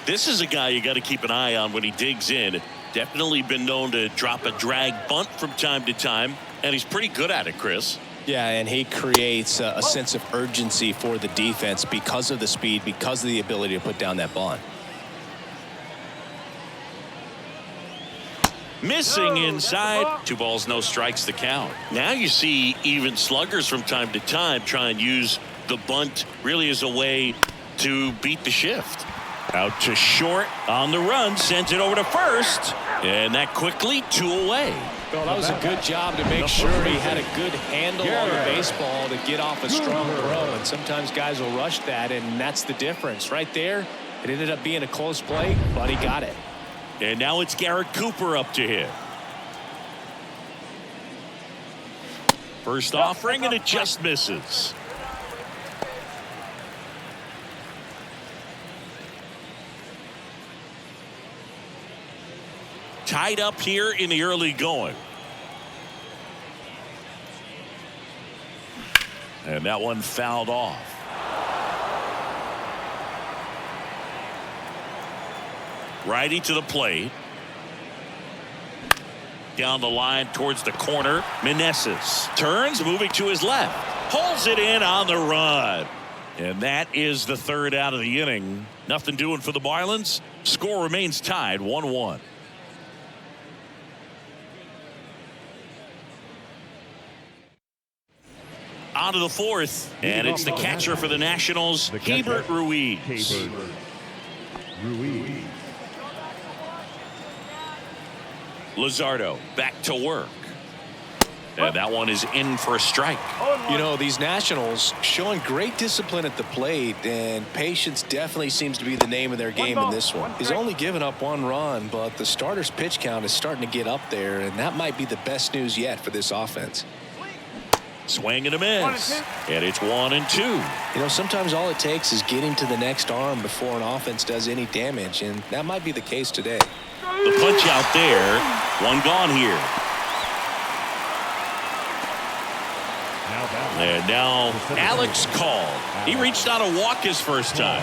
This is a guy you got to keep an eye on when he digs in. Definitely been known to drop a drag bunt from time to time, and he's pretty good at it, Chris. Yeah, and he creates a sense of urgency for the defense because of the speed, because of the ability to put down that bunt. Missing inside. 2 balls, no strikes, the count. Now you see even sluggers from time to time try and use the bunt really as a way to beat the shift. Out to short on the run, sends it over to first, and that quickly 2 away. Well, that was a good job to make sure he had a good handle on the baseball to get off a strong throw, and sometimes guys will rush that, and that's the difference. Right there, it ended up being a close play, but he got it. And now it's Garrett Cooper up to hit. First offering, and it just misses. Tied up here in the early going. And that one fouled off. Righty to the plate. Down the line towards the corner. Meneses turns, moving to his left. Pulls it in on the run. And that is the 3rd out of the inning. Nothing doing for the Marlins. Score remains tied 1-1. On to the 4th, and it's the catcher for the Nationals, Hebert Ruiz. Luzardo back to work. And that one is in for a strike. You know, these Nationals showing great discipline at the plate, and patience definitely seems to be the name of their game in this one. He's only given up 1 run, but the starter's pitch count is starting to get up there, and that might be the best news yet for this offense. Swing and a miss. And it's 1-2. You know, sometimes all it takes is getting to the next arm before an offense does any damage, and that might be the case today. The punch out there. 1 gone here. And now Alex called. He reached out a walk his first time.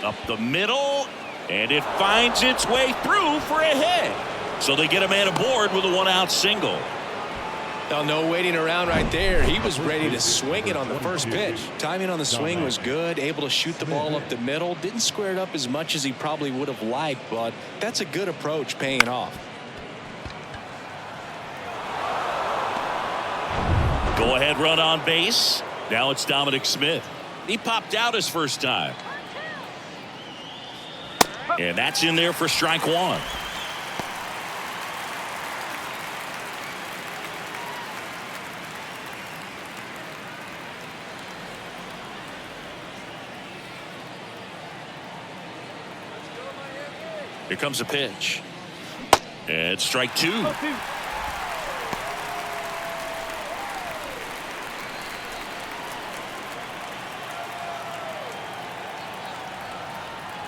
Up the middle, and it finds its way through for a hit. So they get a man aboard with a 1-out single. Now, no waiting around right there. He was ready to swing it on the first pitch. Timing on the swing was good, able to shoot the ball up the middle. Didn't square it up as much as he probably would have liked, but that's a good approach paying off. Go ahead run on base. Now it's Dominic Smith. He popped out his first time. And that's in there for strike 1. Here comes a pitch. And strike 2.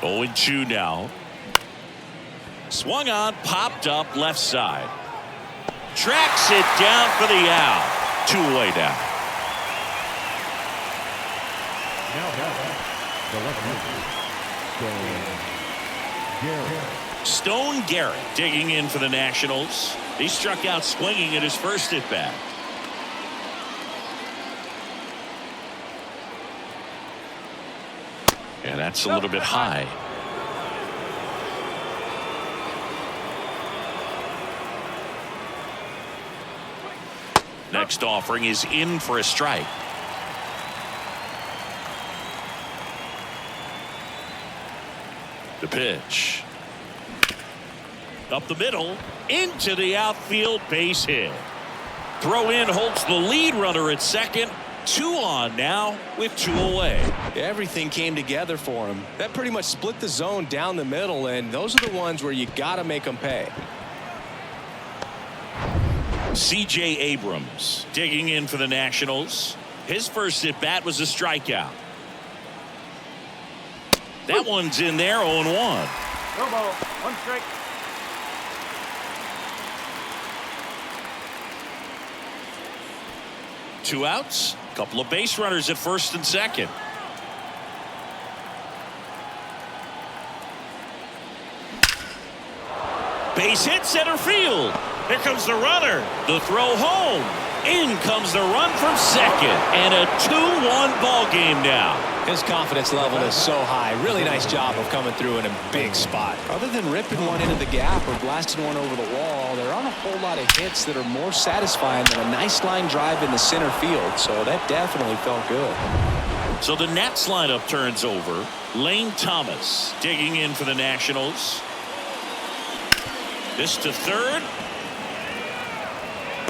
Oh, 2 now. Swung on, popped up left side. Tracks it down for the out. 2 away now. The left fielder, Stone Garrett digging in for the Nationals. He struck out swinging at his first at bat. And that's a little bit high. Next offering is in for a strike. The pitch. Up the middle, into the outfield, base hit. Throw in Holt's the lead runner at second. 2 on now with 2 away. Everything came together for him. That pretty much split the zone down the middle, and those are the ones where you got to make them pay. C.J. Abrams digging in for the Nationals. His first at bat was a strikeout. That one's in there, 0-1. No ball, 1 strike. Two outs, couple of base runners at first and second. Base hit center field. Here comes the runner. The throw home. In comes the run from second. And a 2-1 ball game now. His confidence level is so high. Really nice job of coming through in a big spot. Other than ripping one into the gap or blasting one over the wall, there aren't a whole lot of hits that are more satisfying than a nice line drive in the center field. So that definitely felt good. So the Nats lineup turns over. Lane Thomas digging in for the Nationals. This to third.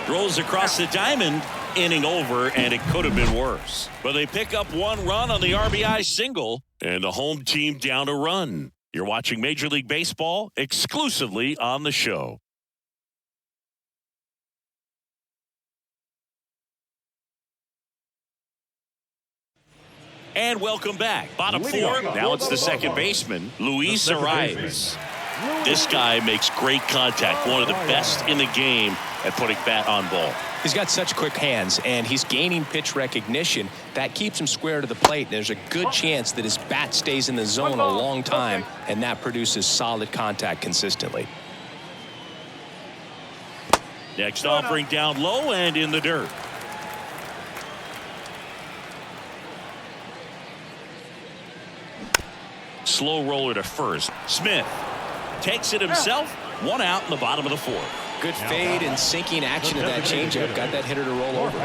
Rolls across the diamond. Inning over, and it could have been worse. But they pick up 1 run on the RBI single, and the home team down a run. You're watching Major League Baseball exclusively on the show. And welcome back. Bottom 4. Now it's the second baseman, Luis Arias. This guy makes great contact. One of the best in the game at putting bat on ball. He's got such quick hands, and he's gaining pitch recognition. That keeps him square to the plate. There's a good chance that his bat stays in the zone a long time, and that produces solid contact consistently. Next offering down low and in the dirt. Slow roller to first. Smith takes it himself. 1 out in the bottom of the 4th. Good fade and sinking action of that changeup. Got that hitter to roll over.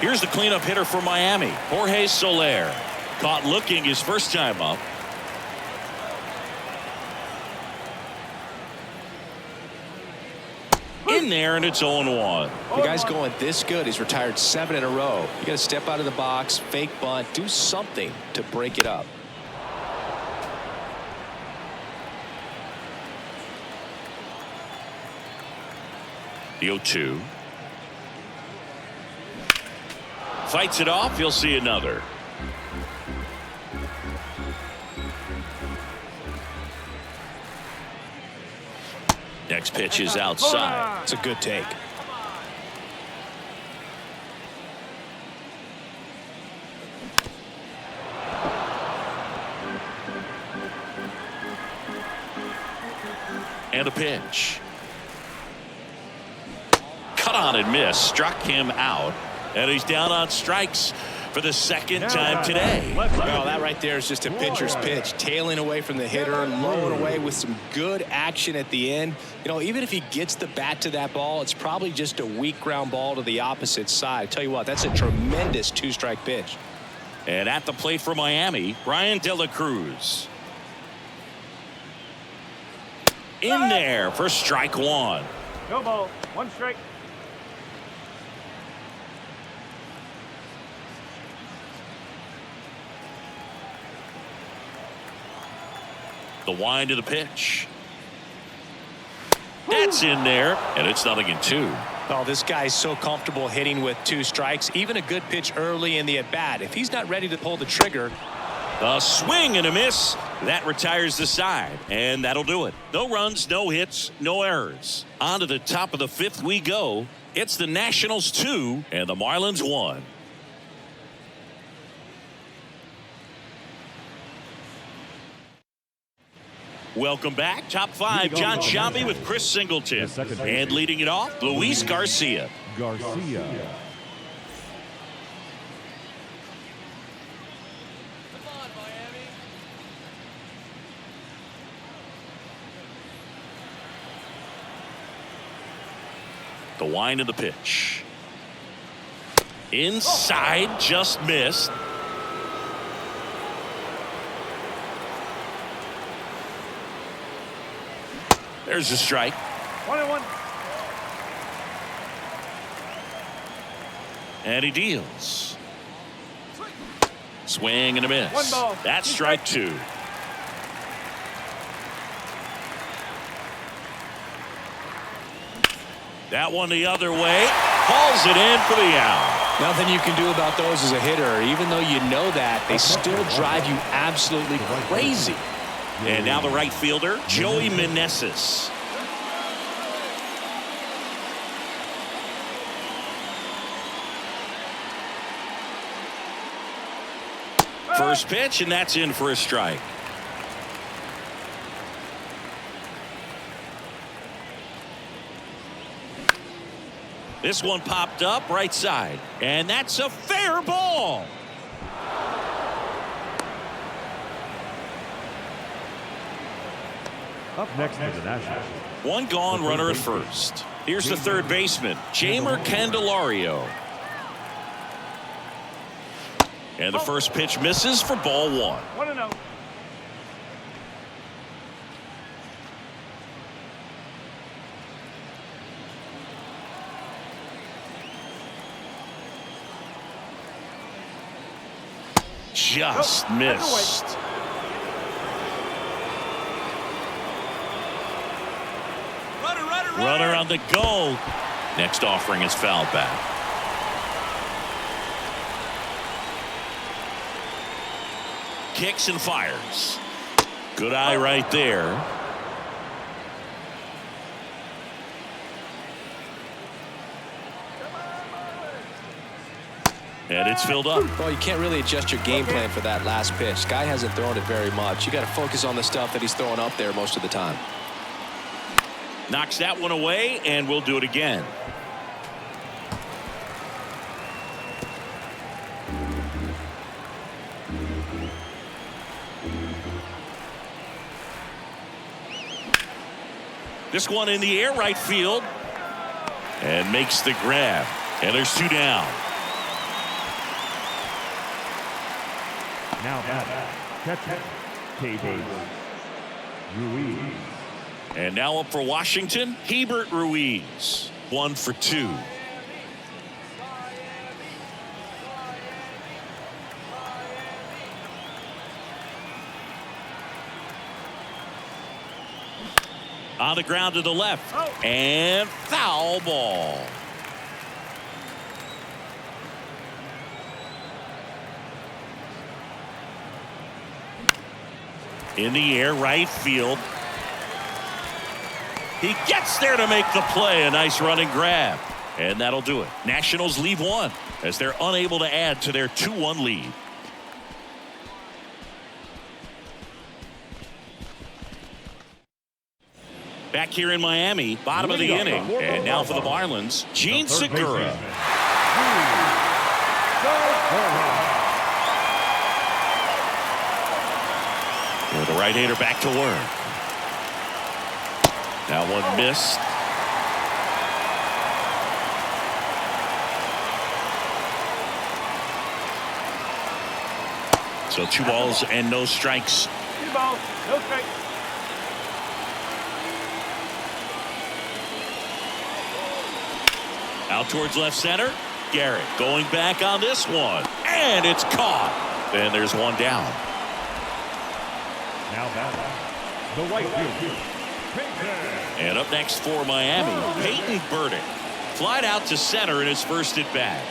Here's the cleanup hitter for Miami, Jorge Soler. Caught looking his first time up. In there, and it's 0-1. The guy's going this good. He's retired 7 in a row. You got to step out of the box, fake bunt, do something to break it up. The 0-2. Fights it off. You'll see another. Next pitch is outside. It's a good take. And a pitch. Cut on and miss. Struck him out. And he's down on strikes for the second time today. Well, that right there is just a pitcher's pitch. Tailing away from the hitter, low and away with some good action at the end. You know, even if he gets the bat to that ball, it's probably just a weak ground ball to the opposite side. Tell you what, that's a tremendous 2-strike pitch. And at the plate for Miami, Brian De La Cruz. In there for strike one. No ball. 1 strike. The wind of the pitch. That's in there, and it's 0-2. Oh, this guy's so comfortable hitting with 2 strikes. Even a good pitch early in the at-bat. If he's not ready to pull the trigger. A swing and a miss. That retires the side, and that'll do it. No runs, no hits, no errors. On to the top of the 5th we go. It's the Nationals 2 and the Marlins 1. Welcome back. Top 5, John Sciambi with Chris Singleton. And leading it off, Luis Garcia. The wind of the pitch. Inside, just missed. There's a strike. 1-1. And he deals. Swing and a miss. 1 ball. That's strike 2. That one the other way. Hauls it in for the out. Nothing you can do about those as a hitter. Even though you know that, they still drive you absolutely crazy. And now the right fielder, Joey Meneses. First pitch, and that's in for a strike. This one popped up right side, and that's a fair ball. Up next is the Nationals. One gone, runner at first. Here's the third baseman, Jeimer Candelario. And the first pitch misses for ball 1. 1-0. Just missed. Runner on the go. Next offering is fouled back. Kicks and fires. Good eye right there. And it's filled up. Well, you can't really adjust your game plan for that last pitch. Guy hasn't thrown it very much. You got to focus on the stuff that he's throwing up there most of the time. Knocks that one away, and we'll do it again. This one in the air, right field, and makes the grab. And there's 2 down. Now batting, catcher, K-Base, Ruiz. And now up for Washington, Hebert Ruiz. 1 for 2. On the ground to the left. And foul ball. In the air, right field. He gets there to make the play. A nice running grab. And that'll do it. Nationals leave one as they're unable to add to their 2-1 lead. Back here in Miami, bottom of the inning. And now for the Marlins, Gene Segura. The right-hander back to work. That one missed. So 2 balls and no strikes. 2 balls, no strikes. Out towards left center. Garrett going back on this one. And it's caught. And there's one down. Now batting, the right fielder, And up next for Miami, Peyton Burdick. Flied out to center in his first at bat.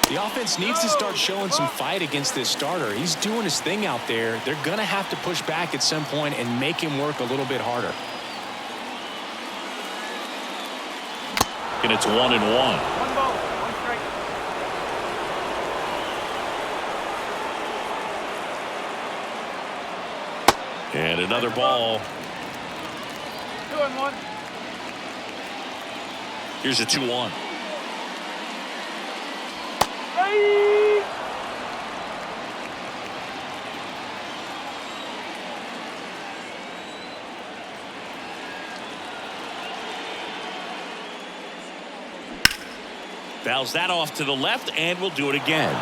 The offense needs to start showing some fight against this starter. He's doing his thing out there. They're going to have to push back at some point and make him work a little bit harder. And it's 1-1. 1 ball, 1 strike. And another ball. 2-1. Here's a 2-1. Hey! Fouls that off to the left, and we'll do it again.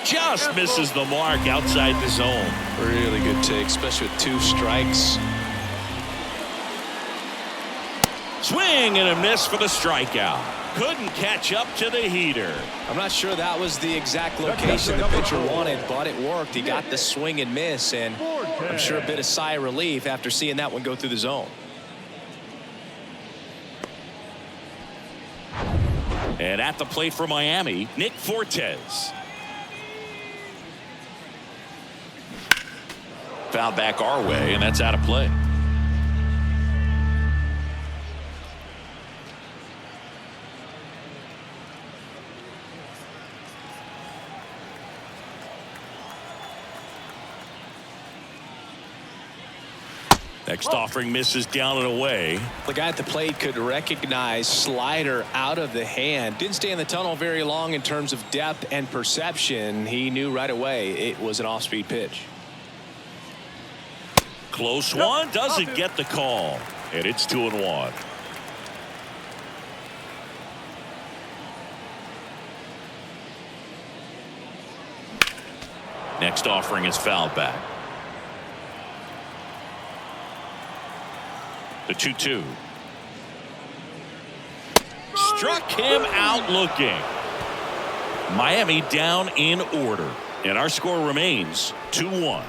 Just misses the mark outside the zone. Really good take, especially with 2 strikes. Swing and a miss for the strikeout. Couldn't catch up to the heater. I'm not sure that was the exact location the pitcher wanted, but it worked. He got the swing and miss, and I'm sure a bit of sigh of relief after seeing that one go through the zone. And at the plate for Miami, Nick Fortes. Foul back our way, and that's out of play. Next offering misses down and away. The guy at the plate could recognize slider out of the hand. Didn't stay in the tunnel very long in terms of depth and perception. He knew right away it was an off-speed pitch. Close one, doesn't get the call. And it's 2-1. Next offering is fouled back. The 2-2. Struck him out looking. Miami down in order. And our score remains 2-1.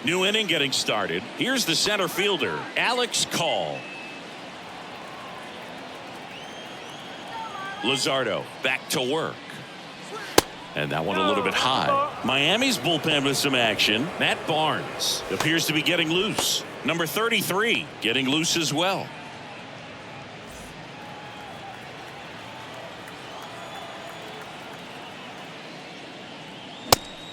New inning getting started. Here's the center fielder, Alex Call. Luzardo back to work. And that one a little bit high. Miami's bullpen with some action. Matt Barnes appears to be getting loose. Number 33 getting loose as well.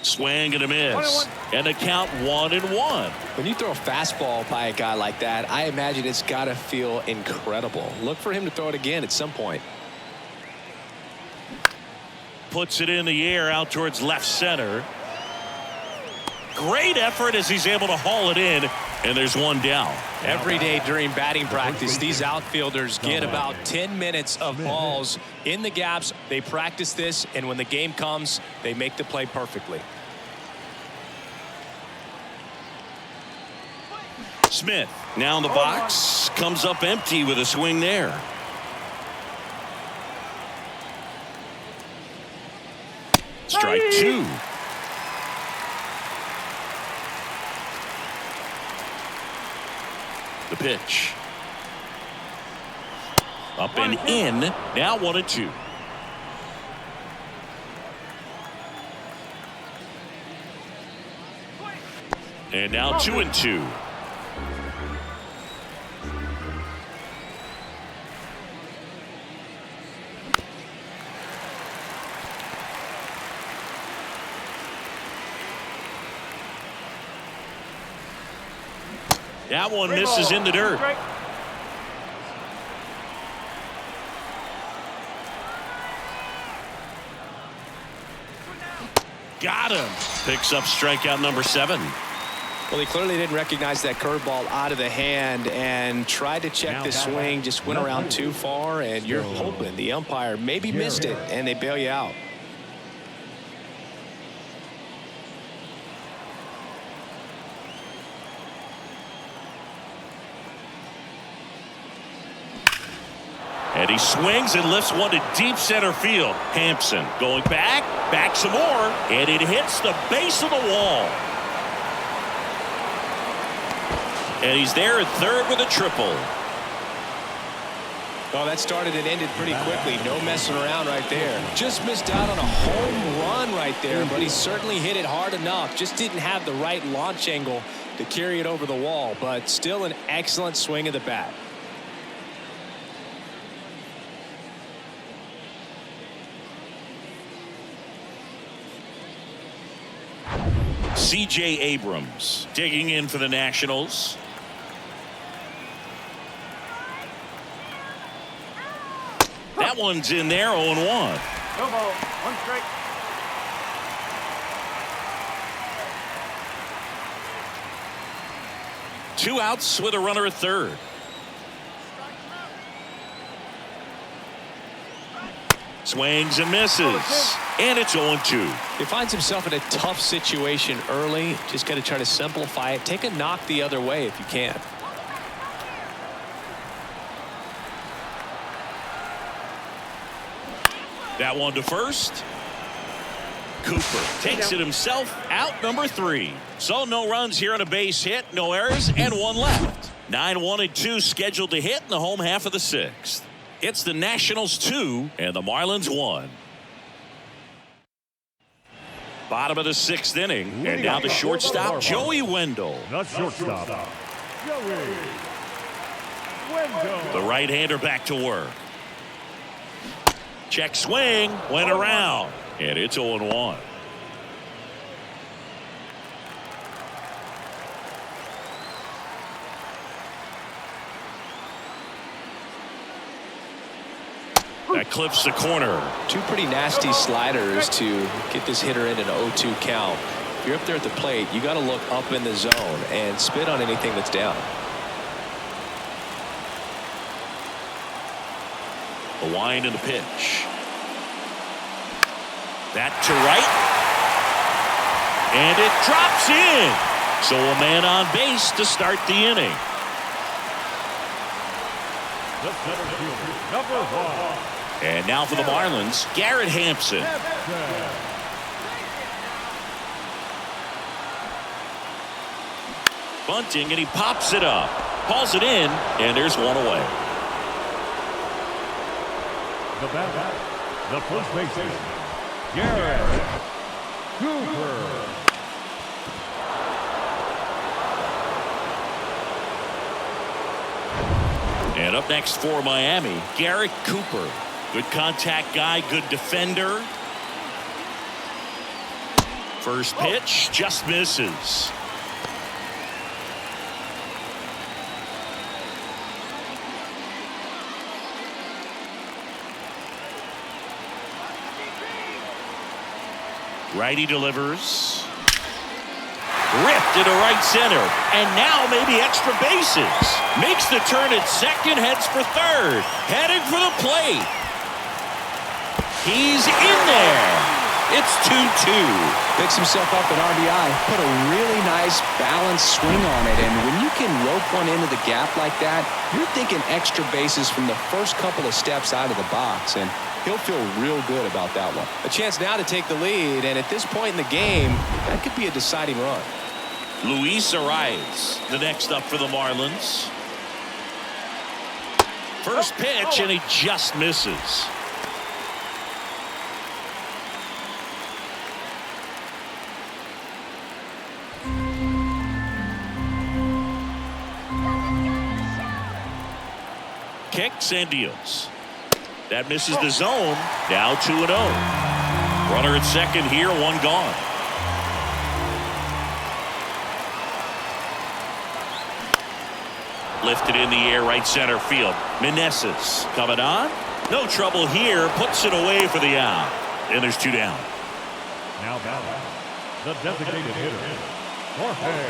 Swing and a miss. And a count 1-1. When you throw a fastball by a guy like that, I imagine it's got to feel incredible. Look for him to throw it again at some point. puts it in the air out towards left center. Great effort as he's able to haul it in, and there's one down. Every day during batting practice, these outfielders get about 10 minutes of balls in the gaps. They practice this, and when the game comes, they make the play perfectly. Smith now in the box, comes up empty with a swing there. Strike two. The pitch. Up and in. Now 1-2. And now 2-2. That one misses in the dirt. Got him. Picks up strikeout number 7. Well, he clearly didn't recognize that curveball out of the hand and tried to check the swing, just went around too far, and you're hoping the umpire maybe missed it, and they bail you out. And he swings and lifts one to deep center field. Hampson going back some more, and it hits the base of the wall. And he's there at third with a triple. Well, that started and ended pretty quickly. No messing around right there. Just missed out on a home run right there, but he certainly hit it hard enough. Just didn't have the right launch angle to carry it over the wall, but still an excellent swing of the bat. C.J. Abrams digging in for the Nationals. That one's in there, 0-1. No ball, 1 strike. Two outs with a runner at third. Swings and misses. And it's 0-2. He finds himself in a tough situation early. Just got to try to simplify it. Take a knock the other way if you can. That one to first. Cooper takes it himself, out number 3. So no runs here on a base hit, no errors, and 1 left. 9-1-2 scheduled to hit in the home half of the 6th. It's the Nationals 2 and the Marlins 1. Bottom of the 6th inning, and now the shortstop, Joey Wendell. The shortstop, Joey Wendell. The right-hander back to work. Check swing, went around, and it's 0-1. That clips the corner. 2 pretty nasty sliders to get this hitter in an 0-2 count. If you're up there at the plate, you got to look up in the zone and spit on anything that's down. The wind and the pitch. That to right. And it drops in. So a man on base to start the inning. The center fielder, number 1. And now for the Marlins, Garrett Hampson. Bunting, and he pops it up. Hauls it in, and there's one away. The batter, the first baseman, Garrett Cooper. And up next for Miami, Garrett Cooper. Good contact guy, good defender. First pitch just misses. Righty delivers. Ripped into right center. And now maybe extra bases. Makes the turn at second, heads for third. Headed for the plate. He's in there. It's 2-2. Picks himself up an RBI. Put a really nice balanced swing on it. And when you can rope one into the gap like that, you're thinking extra bases from the first couple of steps out of the box. And he'll feel real good about that one. A chance now to take the lead. And at this point in the game, that could be a deciding run. Luis arrives. The next up for the Marlins. First pitch, and he just misses. Kicks and deals. That misses the zone. Now 2-0. Runner at second here, one gone. Lifted in the air, right center field. Meneses coming on. No trouble here. Puts it away for the out. And there's 2 down. Now batting, the designated hitter, Jorge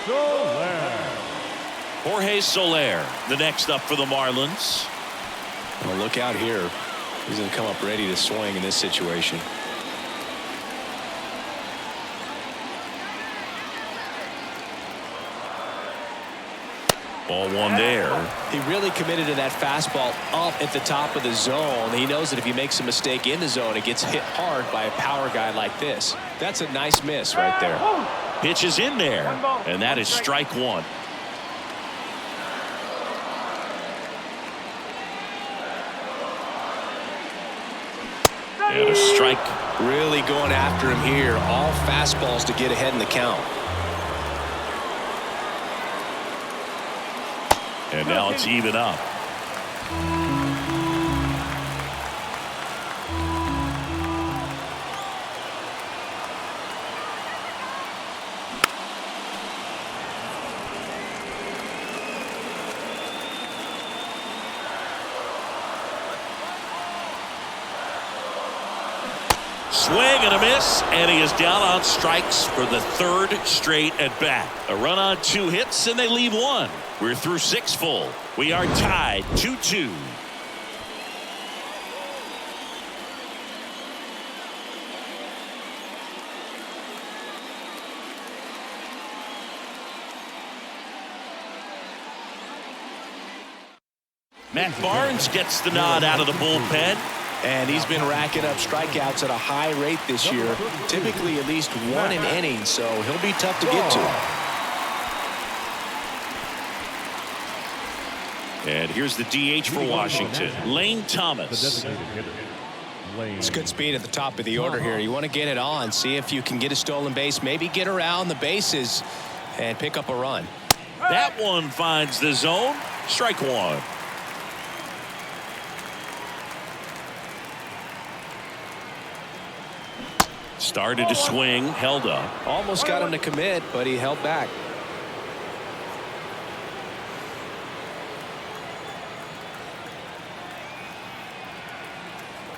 Soler. Jorge Soler, the next up for the Marlins. Well, look out here. He's going to come up ready to swing in this situation. Ball one there. He really committed to that fastball up at the top of the zone. He knows that if he makes a mistake in the zone, it gets hit hard by a power guy like this. That's a nice miss right there. Pitch is in there, and that is strike one. And a strike. Really going after him here. All fastballs to get ahead in the count. And now it's even up. Swing and a miss, and he is down on strikes for the 3rd straight at bat. A run on 2 hits, and they leave 1. We're through 6 full. We are tied 2-2. Matt Barnes gets the nod out of the bullpen. And he's been racking up strikeouts at a high rate this year. Typically at least 1 an inning, so he'll be tough to get to. And here's the DH for Washington, Lane Thomas. It's good speed at the top of the order here. You want to get it on, see if you can get a stolen base, maybe get around the bases and pick up a run. That one finds the zone. Strike 1. Started to swing, held up. Almost got him to commit, but he held back.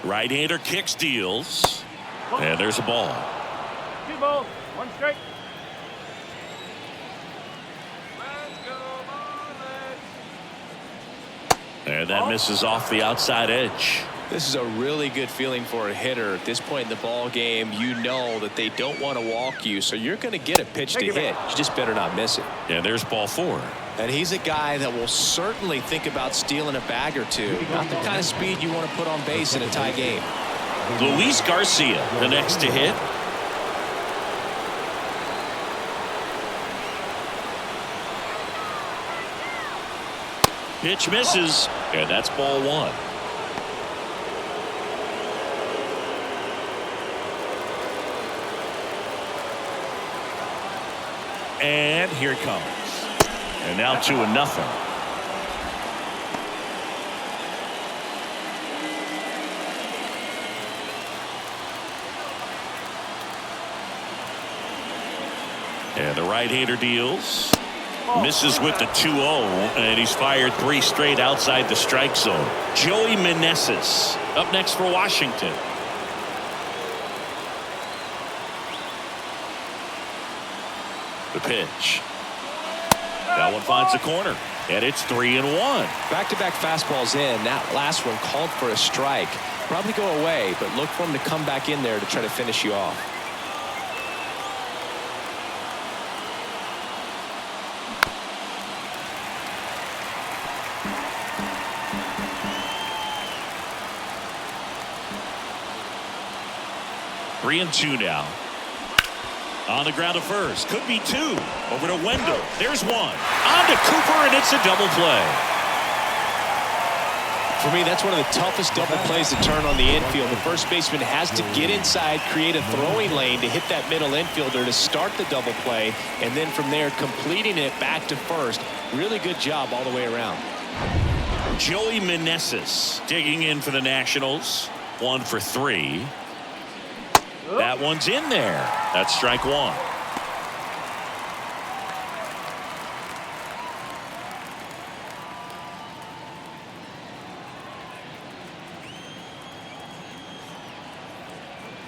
Right-hander kicks, deals. And there's a ball. 2 balls, 1 strike. And that misses off the outside edge. This is a really good feeling for a hitter. At this point in the ball game, you know that they don't want to walk you, so you're going to get a pitch to hit. You just better not miss it. And there's ball 4. And he's a guy that will certainly think about stealing a bag or 2. Not the kind of speed you want to put on base in a tie game. Luis Garcia, the next to hit. Pitch misses, and that's ball 1. And here it comes. And now 2-0. And the right-hander deals. Misses with the 2-0, and he's fired 3 straight outside the strike zone. Joey Meneses up next for Washington. The pitch. That one finds the corner, and it's 3-1. Back-to-back fastballs in. That last one called for a strike. Probably go away, but look for him to come back in there to try to finish you off. Three and two now. On the ground to first. Could be two. Over to Wendell. There's one. On to Cooper, and it's a double play. For me, that's one of the toughest double plays to turn on the infield. The first baseman has to get inside, create a throwing lane to hit that middle infielder to start the double play, and then from there, completing it back to first. Really good job all the way around. Joey Meneses digging in for the Nationals. 1 for 3. That one's in there. That's strike one.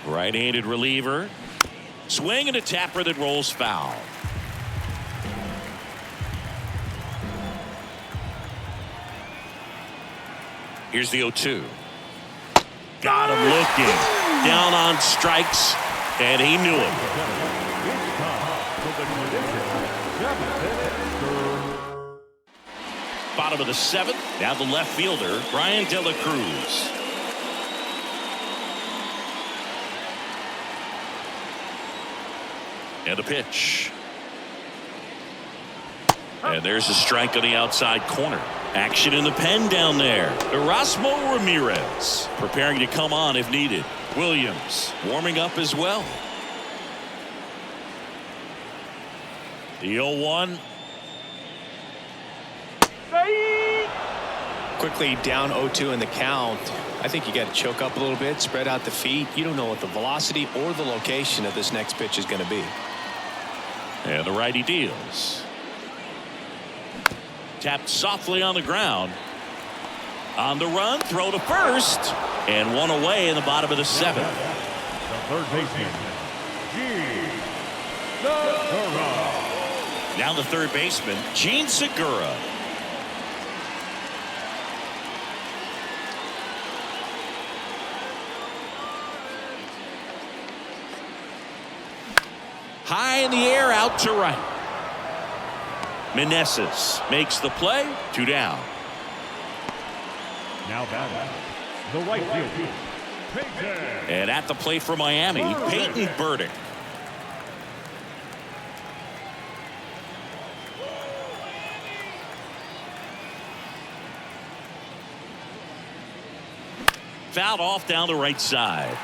Right-handed reliever. Swing and a tapper that rolls foul. Here's the 0-2. Got him looking. Down on strikes, and he knew it. Bottom of the 7th. Now the left fielder, Brian De La Cruz. And a pitch. And there's a strike on the outside corner. Action in the pen down there. Erasmo Ramirez preparing to come on if needed. Williams warming up as well. The 0-1. Quickly down 0-2 in the count. I think you got to choke up a little bit, spread out the feet. You don't know what the velocity or the location of this next pitch is going to be. And the righty deals. Tapped softly on the ground. On the run, throw to first, and one away in the bottom of the 7th. The third baseman, Segura. Now the third baseman, Gene Segura. High in the air, out to right. Meneses makes the play. 2 down. Now batting, the right fielder, Peyton. And at the plate for Miami, Peyton Burdick. Fouled off down the right side.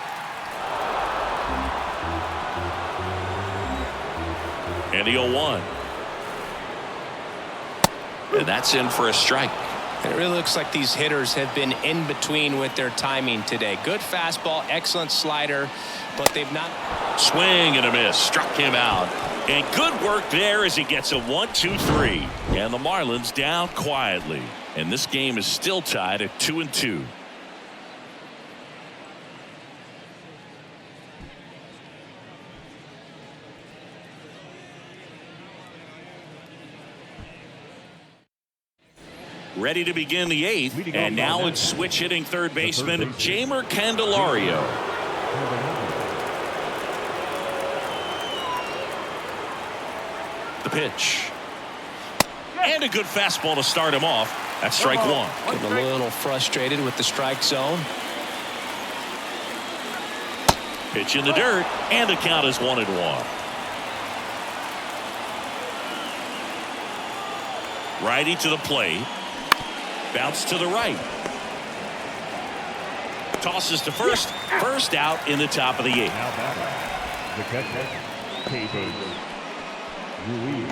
And the 0-1. And that's in for a strike. And it really looks like these hitters have been in between with their timing today. Good fastball, excellent slider, but they've not. Swing and a miss. Struck him out. And good work there as he gets a 1-2-3. And the Marlins down quietly. And this game is still tied at 2-2. Ready to begin the 8th, and now it's switch hitting third baseman Jeimer Candelario. The pitch. And a good fastball to start him off. That's strike one. Getting a little frustrated with the strike zone. Pitch in the dirt, and the count is 1-1. Righty to the plate. Bounce to the right. Tosses to first. First out in the top of the 8th. Now batting, the catcher, Hebert Ruiz.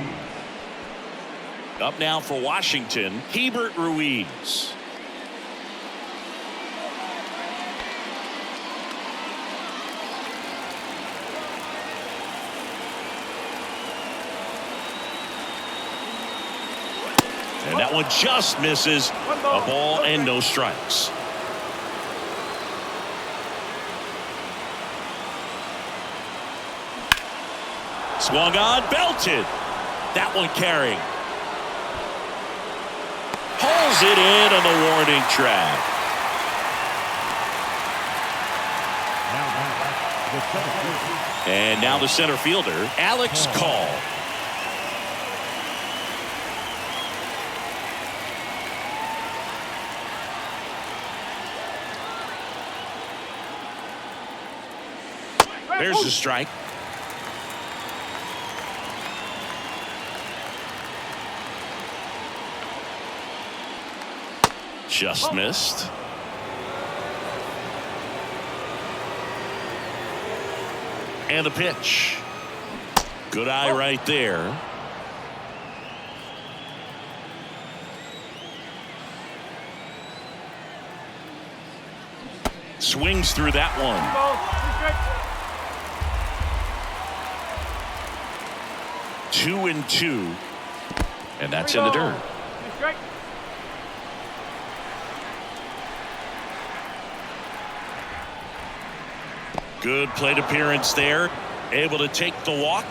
Up now for Washington, Hebert Ruiz. And that one just misses. A ball and no strikes. Swung on, belted. That one carrying. Pulls it in on the warning track. And now the center fielder, Alex Call. There's the strike. Just missed. And the pitch. Good eye right there. Swings through that one. 2-2. And that's in the dirt. Good plate appearance there. Able to take the walk.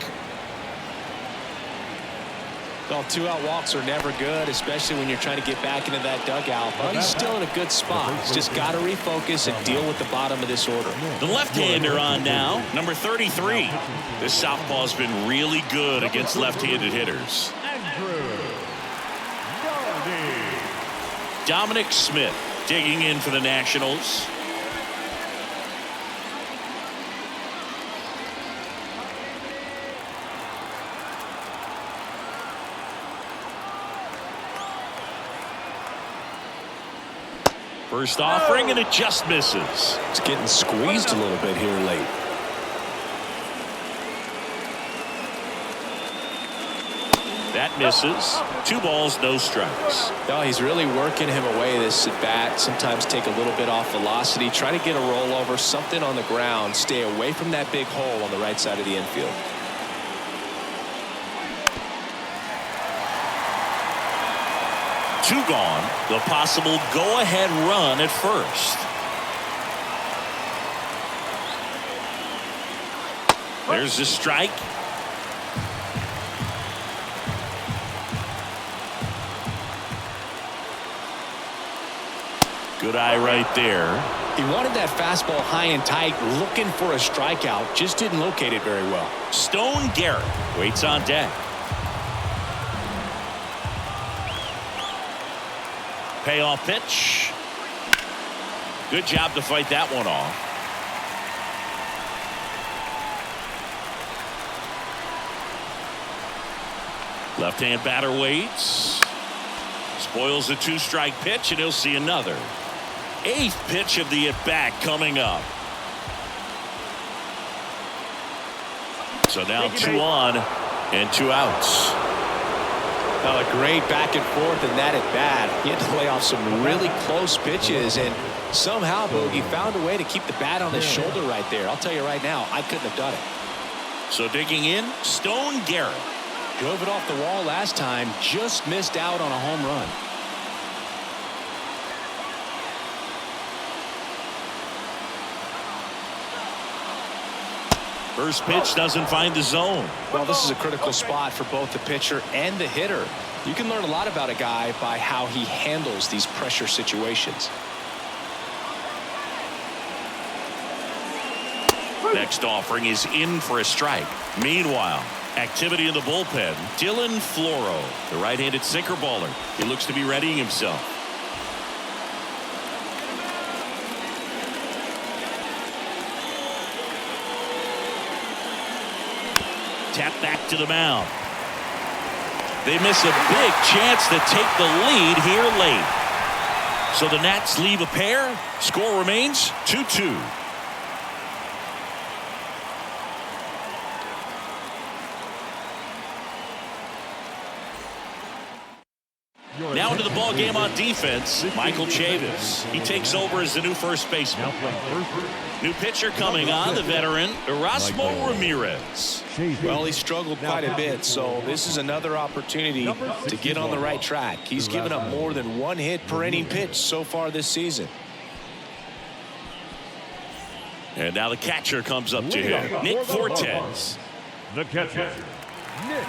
Well, 2-out walks are never good, especially when you're trying to get back into that dugout. But he's still in a good spot. He's just got to refocus and deal with the bottom of this order. The left-hander on now, number 33. This southpaw's been really good against left-handed hitters. Dominic Smith digging in for the Nationals. First offering, and it just misses. It's getting squeezed a little bit here late. That misses. 2 balls, no strikes. No, he's really working him away this at bat. Sometimes take a little bit off velocity. Try to get a rollover, something on the ground. Stay away from that big hole on the right side of the infield. Two gone. The possible go-ahead run at first. There's the strike. Good eye right there. He wanted that fastball high and tight, looking for a strikeout. Just didn't locate it very well. Stone Garrett waits on deck. Payoff pitch. Good job to fight that one off. Left-hand batter waits. Spoils the 2-strike pitch, and he'll see another. 8th pitch of the at-bat coming up. So now 2 on and 2 outs. Well, a great back and forth in that at bat. He had to lay off some really close pitches, and somehow Bogey found a way to keep the bat on his shoulder right there. I'll tell you right now, I couldn't have done it. So digging in, Stone Garrett. Drove it off the wall last time, just missed out on a home run. First pitch doesn't find the zone. Well, this is a critical spot for both the pitcher and the hitter. You can learn a lot about a guy by how he handles these pressure situations. Next offering is in for a strike. Meanwhile, activity in the bullpen. Dylan Floro, the right-handed sinker baller. He looks to be readying himself. Tap back to the mound. They miss a big chance to take the lead here late. So the Nats leave a pair. Score remains 2-2. Now into the ball game on defense, Michael Chavis. He takes over as the new first baseman. New pitcher coming on, the veteran Erasmo Ramirez. Well, he struggled quite a bit, so this is another opportunity to get on the right track. He's given up more than 1 hit per inning pitch so far this season. And now the catcher comes up to him, Nick Fortes. The catcher, Nick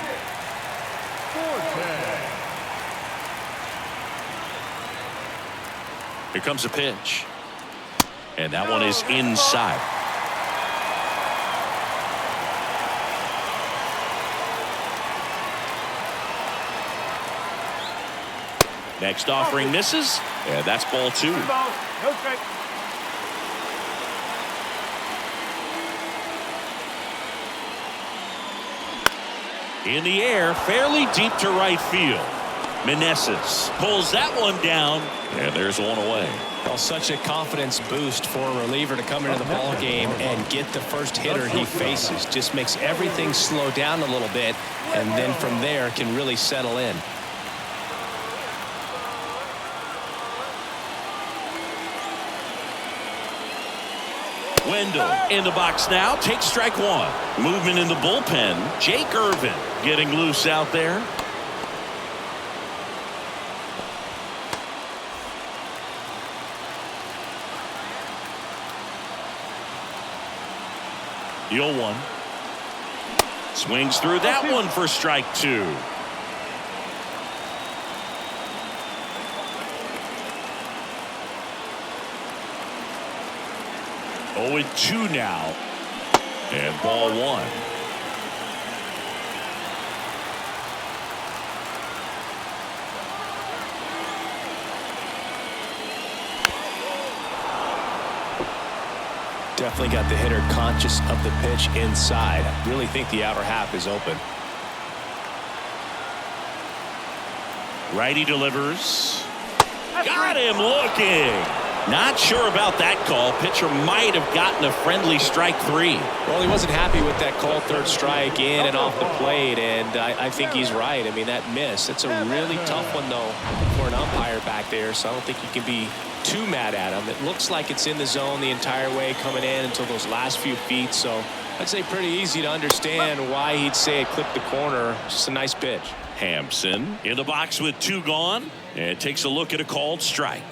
Here comes a pitch. And that one is inside. Next offering misses. And that's ball 2. No strike. In the air, fairly deep to right field. Meneses pulls that one down, and there's one away. Well, such a confidence boost for a reliever to come into the ball game and get the first hitter he faces. Just makes everything slow down a little bit, and then from there can really settle in. Wendell in the box now, takes strike 1. Movement in the bullpen. Jake Irvin getting loose out there. The 0-1. Swings through that one for strike 2. Oh, and 2 now. And ball 1. Definitely got the hitter conscious of the pitch inside. I really think the outer half is open. Righty delivers. Got him looking. Not sure about that call. Pitcher might have gotten a friendly strike 3. Well, he wasn't happy with that called third strike in and off the plate, and I think he's right. I mean, that miss, it's a really tough one, though, for an umpire back there, so I don't think you can be too mad at him. It looks like it's in the zone the entire way coming in until those last few feet, so I'd say pretty easy to understand why he'd say it clipped the corner. Just a nice pitch. Hampson in the box with 2 gone, and takes a look at a called strike.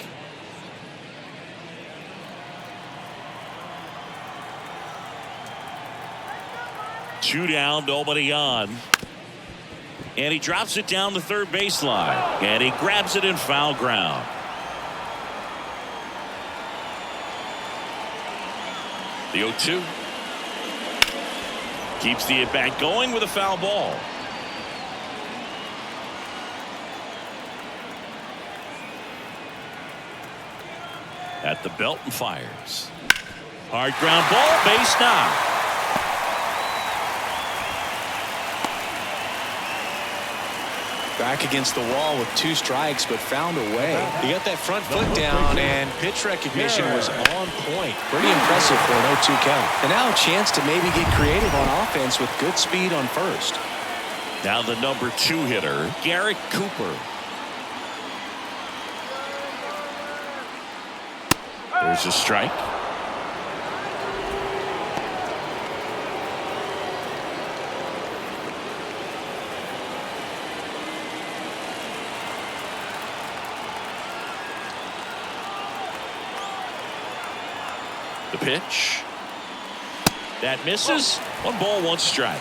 Two down, nobody on. And he drops it down the third baseline. And he grabs it in foul ground. The 0-2. Keeps the at-bat going with a foul ball. At the belt and fires. Hard ground ball, base knock. Back against the wall with 2 strikes, but found a way. He got that front foot down, and pitch recognition was on point. Pretty impressive for an 0-2 count. And now a chance to maybe get creative on offense with good speed on first. Now the number 2 hitter, Garrett Cooper. There's a strike. The pitch. That misses. 1 ball, 1 strike.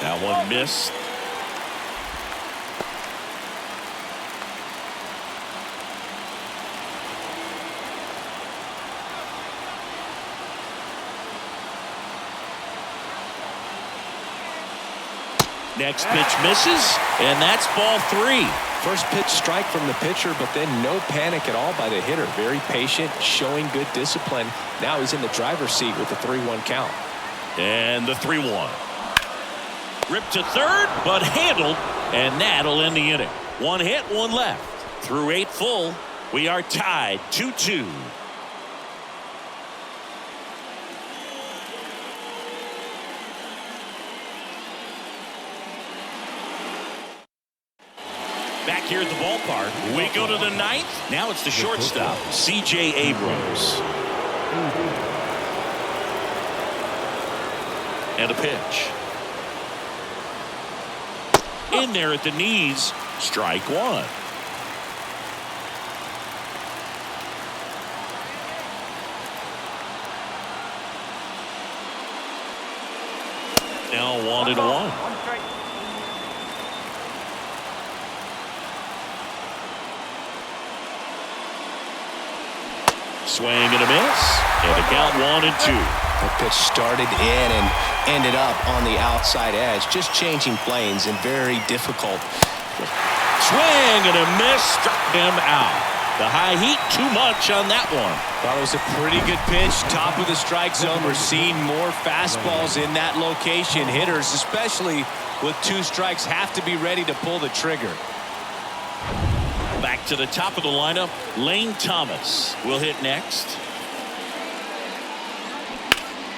That one missed. Next pitch misses, and that's ball 3. First pitch strike from the pitcher, but then no panic at all by the hitter. Very patient, showing good discipline. Now he's in the driver's seat with the 3-1 count. And the 3-1. Ripped to third, but handled, and that'll end the inning. 1 hit, 1 left. Through 8 full, we are tied 2-2. Back here at the ballpark, we go to the 9th. Now it's the shortstop, C.J. Abrams. And a pitch. In there at the knees, strike 1. Now 1-1. Swing and a miss. And the count 1-2. The pitch started in and ended up on the outside edge. Just changing planes and very difficult. Swing and a miss. Struck him out. The high heat, too much on that one. Thought it was a pretty good pitch. Top of the strike zone. We're seeing more fastballs in that location. Hitters, especially with 2 strikes, have to be ready to pull the trigger. Back to the top of the lineup. Lane Thomas will hit next.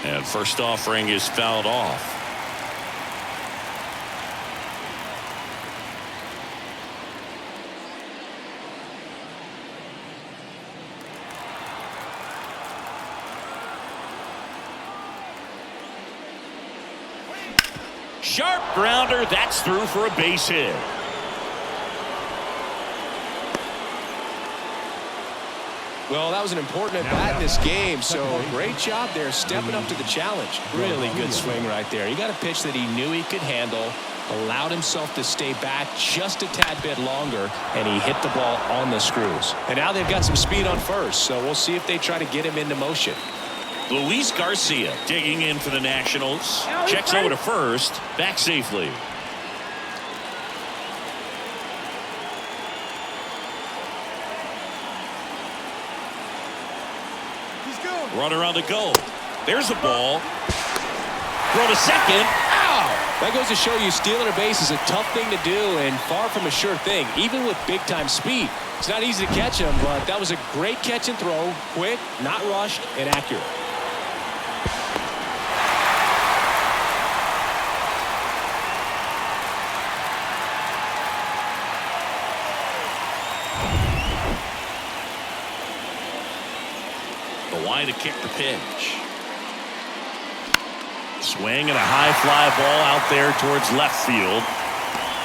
And first offering is fouled off. Sharp grounder. That's through for a base hit. Well, that was an important at-bat in this game, so great job there stepping up to the challenge. Really good swing right there. He got a pitch that he knew he could handle, allowed himself to stay back just a tad bit longer, and he hit the ball on the screws. And now they've got some speed on first, so we'll see if they try to get him into motion. Luis Garcia digging in for the Nationals. Checks over to first. Back safely. Runner on the go. There's the ball. Throw to second. Ow! That goes to show you stealing a base is a tough thing to do and far from a sure thing, even with big-time speed. It's not easy to catch him, but that was a great catch and throw. Quick, not rushed, and accurate. To kick the pitch. Swing and a high fly ball out there towards left field.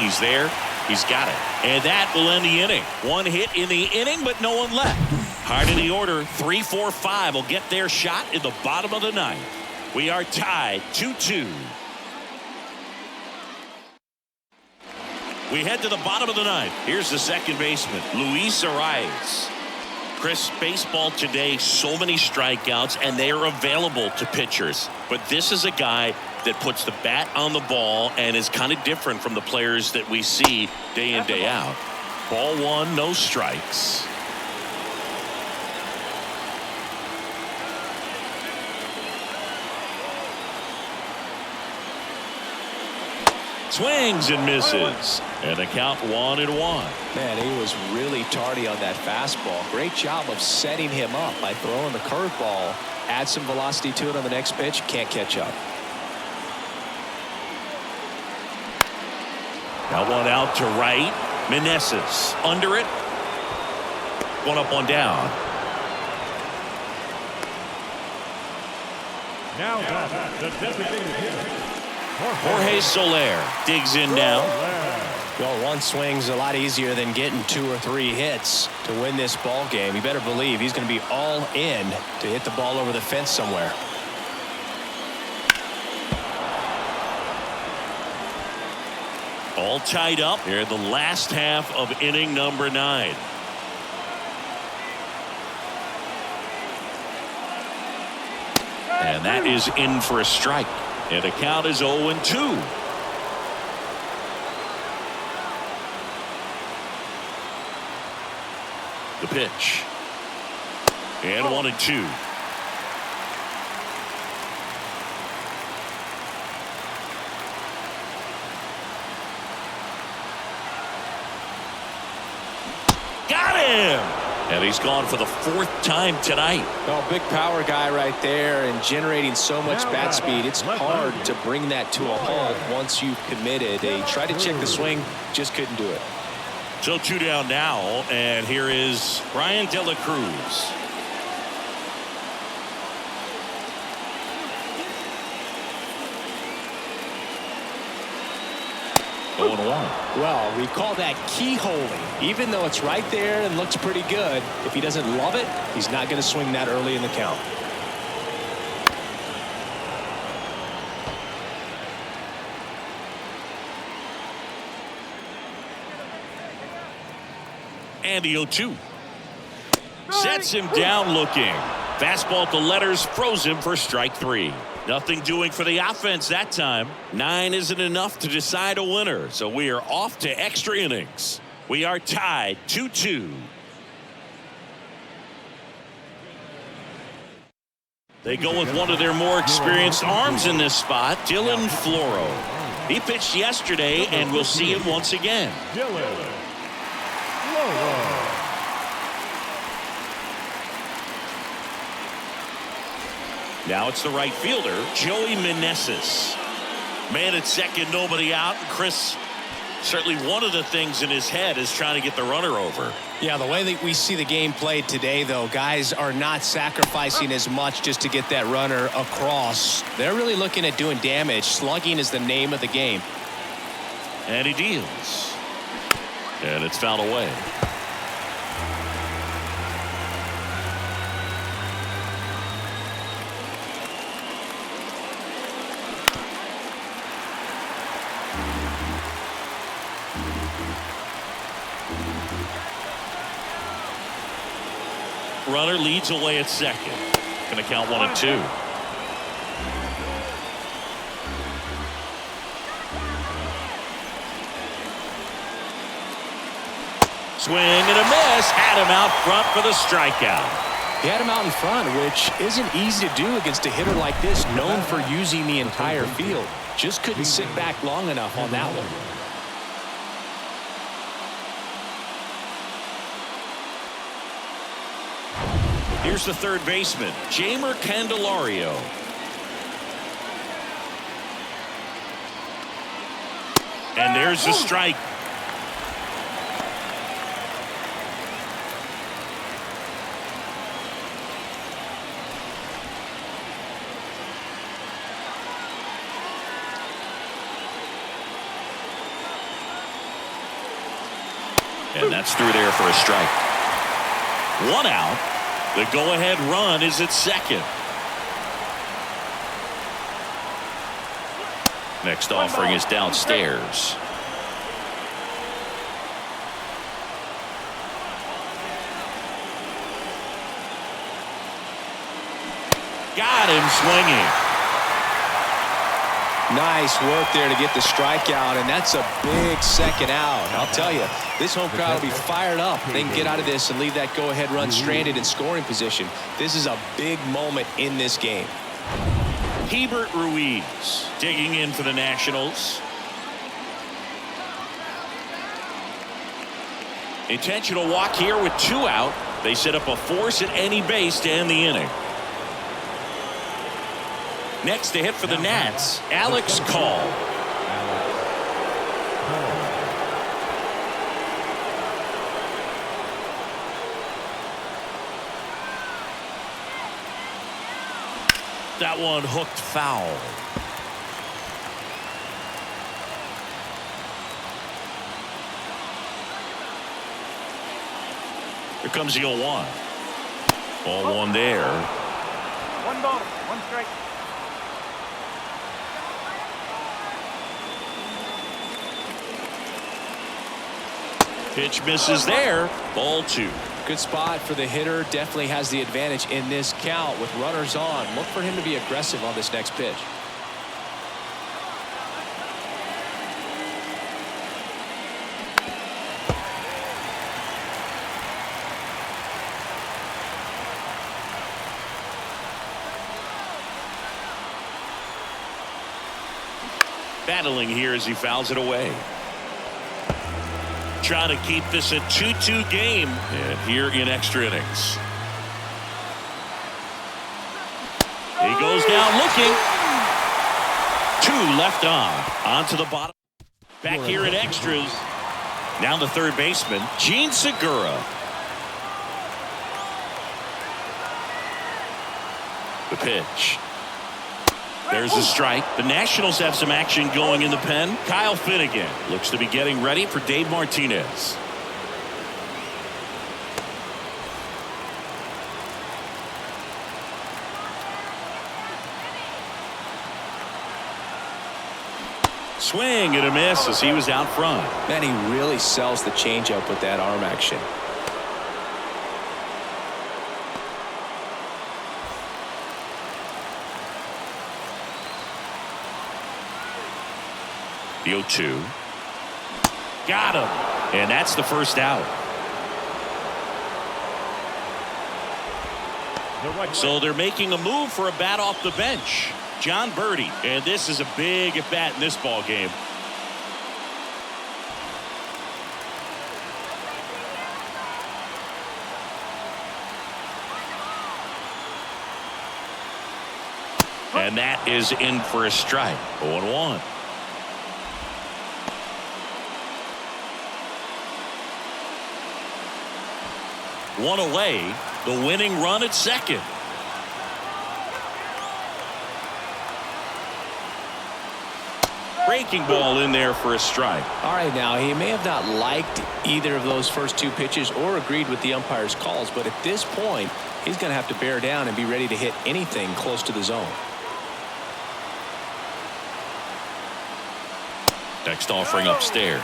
He's there. He's got it. And that will end the inning. 1 hit in the inning, but no one left. Hard in the order. 3, 4, 5 will get their shot in the bottom of the 9th. We are tied 2-2. We head to the bottom of the 9th. Here's the second baseman, Luis Arias. Chris, baseball today, so many strikeouts, and they are available to pitchers. But this is a guy that puts the bat on the ball and is kind of different from the players that we see day in, day out. Ball 1, no strikes. Swings and misses. And the count 1-1. Man, he was really tardy on that fastball. Great job of setting him up by throwing the curveball. Add some velocity to it on the next pitch. Can't catch up. Now one out to right. Meneses under it. 1 up, 1 down. Now back, the designated hitter, Jorge Soler digs in now. Well, 1 swing's a lot easier than getting 2 or 3 hits to win this ball game. You better believe he's going to be all in to hit the ball over the fence somewhere. All tied up here in the last half of inning number 9. And that is in for a strike. And the count is 0-2. The pitch. And 1-2. Got him! And he's gone for the 4th time tonight. Well, big power guy right there and generating so much bat speed. It's hard to bring that to a halt once you've committed. They tried to check the swing, just couldn't do it. So 2 down now, and here is Brian De La Cruz. Well, we call that keyholing. Even though it's right there and looks pretty good, if he doesn't love it, he's not going to swing that early in the count. And the 0-2. Sets him down looking. Fastball to letters, froze him for strike 3. Nothing doing for the offense that time. 9 isn't enough to decide a winner, so we are off to extra innings. We are tied 2-2. They go with one of their more experienced arms in this spot, Dylan Floro. He pitched yesterday, and we'll see him once again. Dylan Floro. Now it's the right fielder, Joey Meneses. Man at second, nobody out. And Chris, certainly one of the things in his head is trying to get the runner over. Yeah, the way that we see the game played today, though, guys are not sacrificing as much just to get that runner across. They're really looking at doing damage. Slugging is the name of the game. And he deals. And it's fouled away. Runner leads away at second. Going to count 1-2. Swing and a miss. Had him out front for the strikeout. He had him out in front, which isn't easy to do against a hitter like this, known for using the entire field. Just couldn't sit back long enough on that one. Here's the third baseman, Jeimer Candelario. And there's the strike. And that's through there for a strike. 1 out. The go-ahead run is at second. Next offering is downstairs. Got him swinging. Nice work there to get the strikeout, and that's a big second out. I'll tell you, this home crowd will be fired up. They can get out of this and leave that go-ahead run stranded in scoring position. This is a big moment in this game. Hebert Ruiz digging in for the Nationals. Intentional walk here with 2 out. They set up a force at any base to end the inning. Next to hit for the Nats, Alex Call. That one hooked foul. Here comes the 0-1. Ball 1 there. 1 ball, 1 strike. Pitch misses there. Ball 2. Good spot for the hitter. Definitely has the advantage in this count with runners on. Look for him to be aggressive on this next pitch. Battling here as he fouls it away. Trying to keep this a 2-2 game and here in extra innings. He goes down looking. 2 left on to the bottom. Back here in extras. Now the third baseman, Gene Segura. The pitch. There's a strike. The Nationals have some action going in the pen. Kyle Finnegan looks to be getting ready for Dave Martinez. Swing and a miss as he was out front. Man, he really sells the changeup with that arm action. The 0-2. Got him. And that's the first out. So they're making a move for a bat off the bench. John Birdie. And this is a big at bat in this ball game. And that is in for a strike. 0-1. One away. The winning run at second. Breaking ball in there for a strike. All right, now he may have not liked either of those first two pitches or agreed with the umpire's calls, but at this point he's going to have to bear down and be ready to hit anything close to the zone. Next offering upstairs.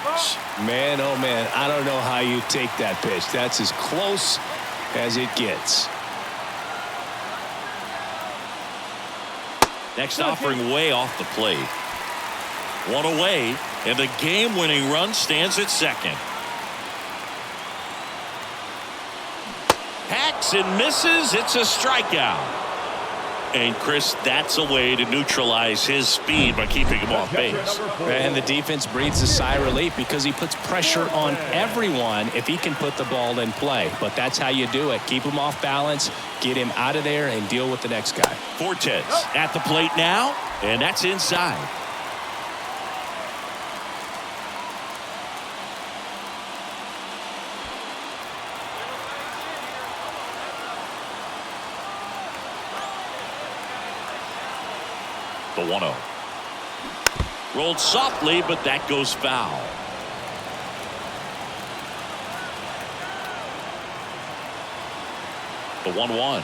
Man, oh man, I don't know how you take that pitch. That's as close as it gets. Next offering way off the plate. One away, and the game-winning run stands at second. Hacks and misses. It's a strikeout. And Chris, that's a way to neutralize his speed by keeping him off base. And the defense breathes a sigh of relief because he puts pressure on everyone if he can put the ball in play. But that's how you do it. Keep him off balance, get him out of there, and deal with the next guy. Fortes at the plate now, and that's inside. The 1-0. Rolled softly, but that goes foul. The 1-1.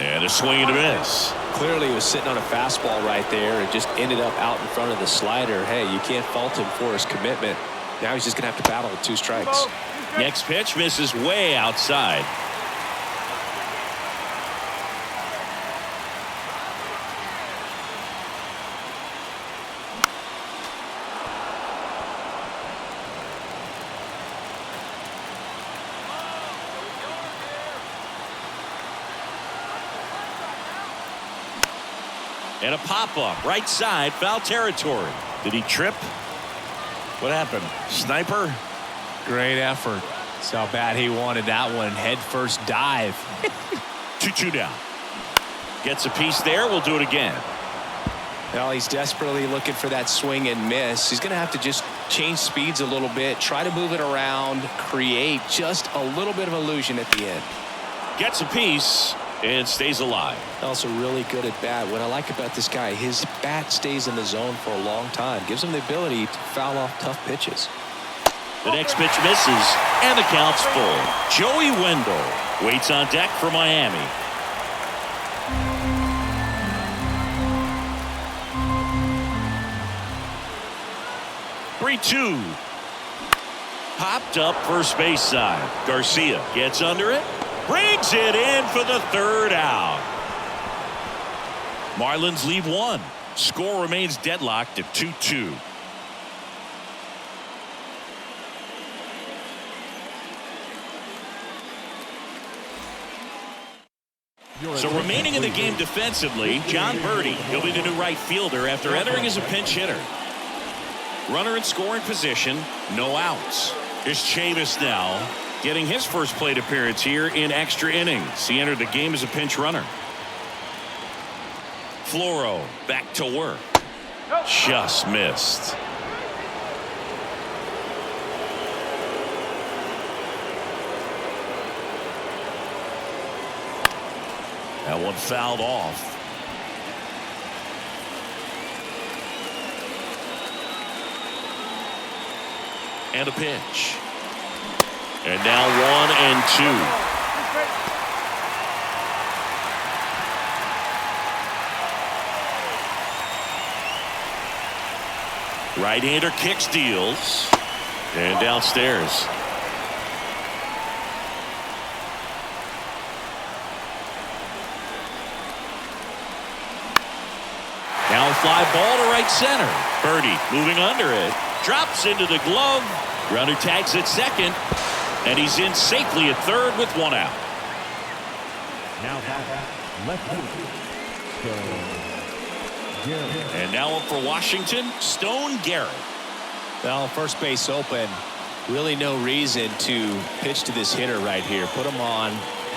And a swing and a miss. Clearly he was sitting on a fastball right there and just ended up out in front of the slider. Hey, you can't fault him for his commitment. Now he's just going to have to battle with 2 strikes. Next pitch misses way outside. And a pop-up right side, foul territory. Did he trip? What happened? Sniper? Great effort. That's how bad he wanted that one. Head first dive. 2-2 down. Gets a piece there. We'll do it again. Well, he's desperately looking for that swing and miss. He's going to have to just change speeds a little bit, try to move it around, create just a little bit of illusion at the end. Gets a piece and stays alive. Also really good at bat. What I like about this guy, his bat stays in the zone for a long time. Gives him the ability to foul off tough pitches. The next pitch misses, and the count's full. Joey Wendell waits on deck for Miami. Three-two. Popped up first base side. Garcia gets under it. Brings it in for the third out. Marlins lead 1. Score remains deadlocked at 2-2. So remaining in the game defensively, John Birdie. He'll be the new right fielder after entering as a pinch hitter. Runner in scoring position, no outs. Here's Chavis now, getting his first plate appearance here in extra innings. He entered the game as a pinch runner. Floro back to work. Just missed. That one fouled off. And a pitch. And now 1-2. Right-hander kicks, deals, and downstairs. Now fly ball to right center. Birdie moving under it. Drops into the glove. Runner tags at second. And he's in safely at third with one out. Now left field. And now up for Washington, Stone Garrett. Well, first base open. Really no reason to pitch to this hitter right here. Put him on.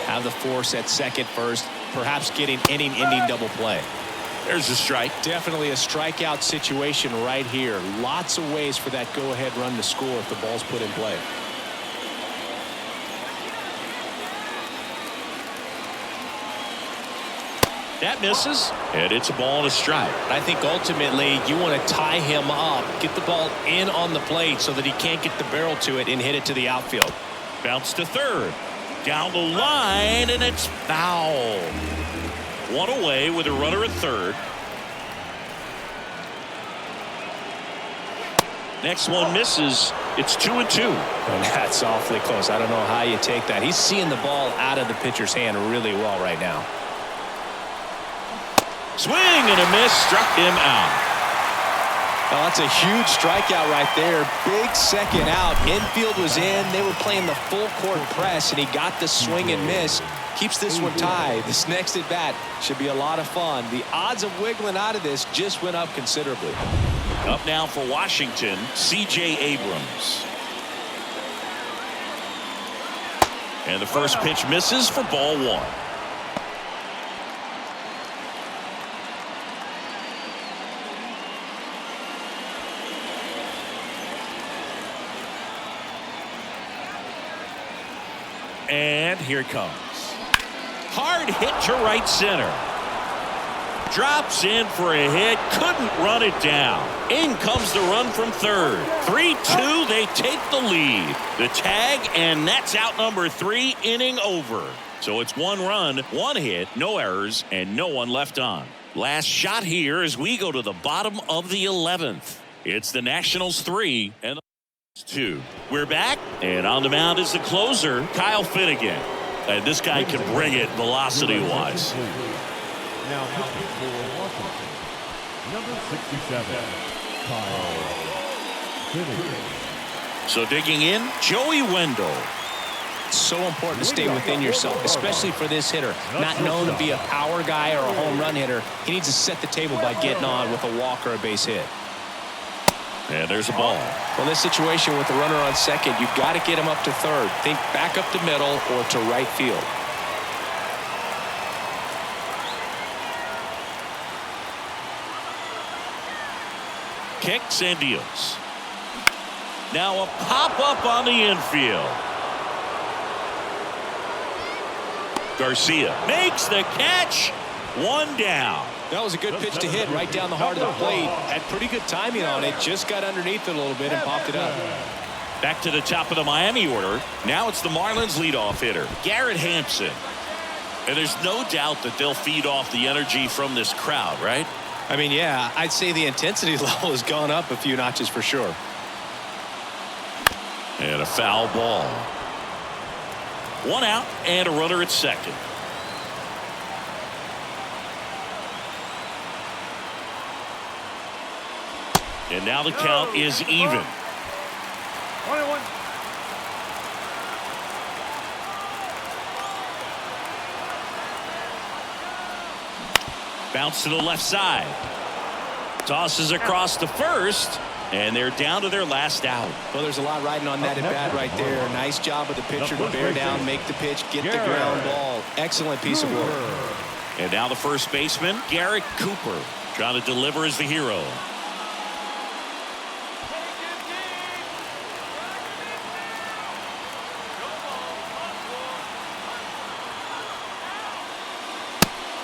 Have the force at second first. Perhaps getting inning-ending double play. There's a strike. Definitely a strikeout situation right here. Lots of ways for that go-ahead run to score if the ball's put in play. That misses, and it's a ball and a strike. I think ultimately you want to tie him up, get the ball in on the plate so that he can't get the barrel to it and hit it to the outfield. Bounce to third. Down the line, and it's foul. One away with a runner at third. Next one misses. It's 2-2. And that's awfully close. I don't know how you take that. He's seeing the ball out of the pitcher's hand really well right now. Swing and a miss, struck him out. Well, that's a huge strikeout right there. Big second out. Infield was in. They were playing the full court press, and he got the swing and miss. Keeps this one tied. This next at bat should be a lot of fun. The odds of wiggling out of this just went up considerably. Up now for Washington, C.J. Abrams. And the first pitch misses for ball one. And here it comes. Hard hit to right center. Drops in for a hit. Couldn't run it down. In comes the run from third. 3-2. They take the lead. The tag, and that's out number 3, inning over. So it's 1 run, 1 hit, no errors, and no one left on. Last shot here as we go to the bottom of the 11th. It's the Nationals 3 and the 2. We're back, and on the mound is the closer, Kyle Finnegan. And this guy can bring it velocity-wise. Now pitching for Washington, number 67, Kyle Finnegan. So digging in, Joey Wendell. It's so important to stay within yourself, especially for this hitter. Not known to be a power guy or a home run hitter. He needs to set the table by getting on with a walk or a base hit. And there's a ball. Well, in this situation with the runner on second, you've got to get him up to third. Think back up to middle or to right field. Kicks and deals. Now a pop-up on the infield. Garcia makes the catch. 1 down. That was a good pitch to hit right down the heart of the plate. Had pretty good timing on it. Just got underneath it a little bit and popped it up. Back to the top of the Miami order. Now it's the Marlins leadoff hitter, Garrett Hampson. And there's no doubt that they'll feed off the energy from this crowd, right? I mean, yeah, I'd say the intensity level has gone up a few notches for sure. And a foul ball. 1 out and a runner at second. And now the count is even. 21. Bounce to the left side. Tosses across to first. And they're down to their last out. Well, there's a lot riding on that at bat right there. Nice job of the pitcher to bear down, make the pitch, get the ground ball. Excellent piece of work. And now the first baseman, Garrett Cooper, trying to deliver as the hero.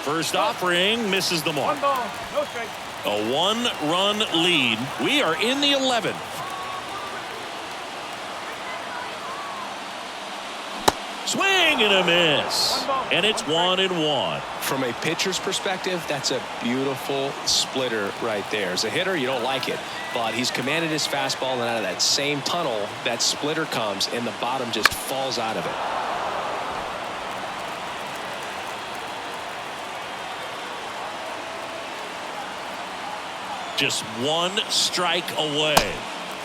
First offering misses the mark. 1 ball, no strike. A 1-run lead. We are in the 11th. Swing and a miss. And it's 1-1. From a pitcher's perspective, that's a beautiful splitter right there. As a hitter, you don't like it, but he's commanded his fastball, and out of that same tunnel, that splitter comes, and the bottom just falls out of it. just one strike away.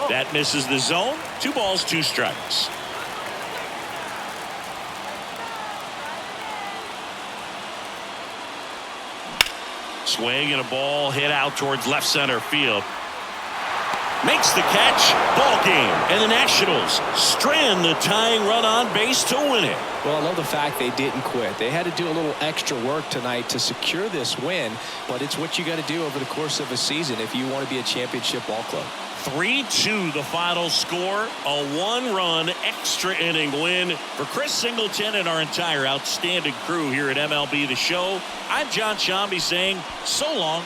That misses the zone. 2 balls, 2 strikes. Swing and a ball hit out towards left center field. Makes the catch. Ball game. And the Nationals strand the tying run on base to win it. Well, I love the fact they didn't quit. They had to do a little extra work tonight to secure this win, but it's what you got to do over the course of a season if you want to be a championship ball club. 3-2 the final score. A 1-run extra inning win for Chris Singleton and our entire outstanding crew here at MLB The Show. I'm John Shambi saying so long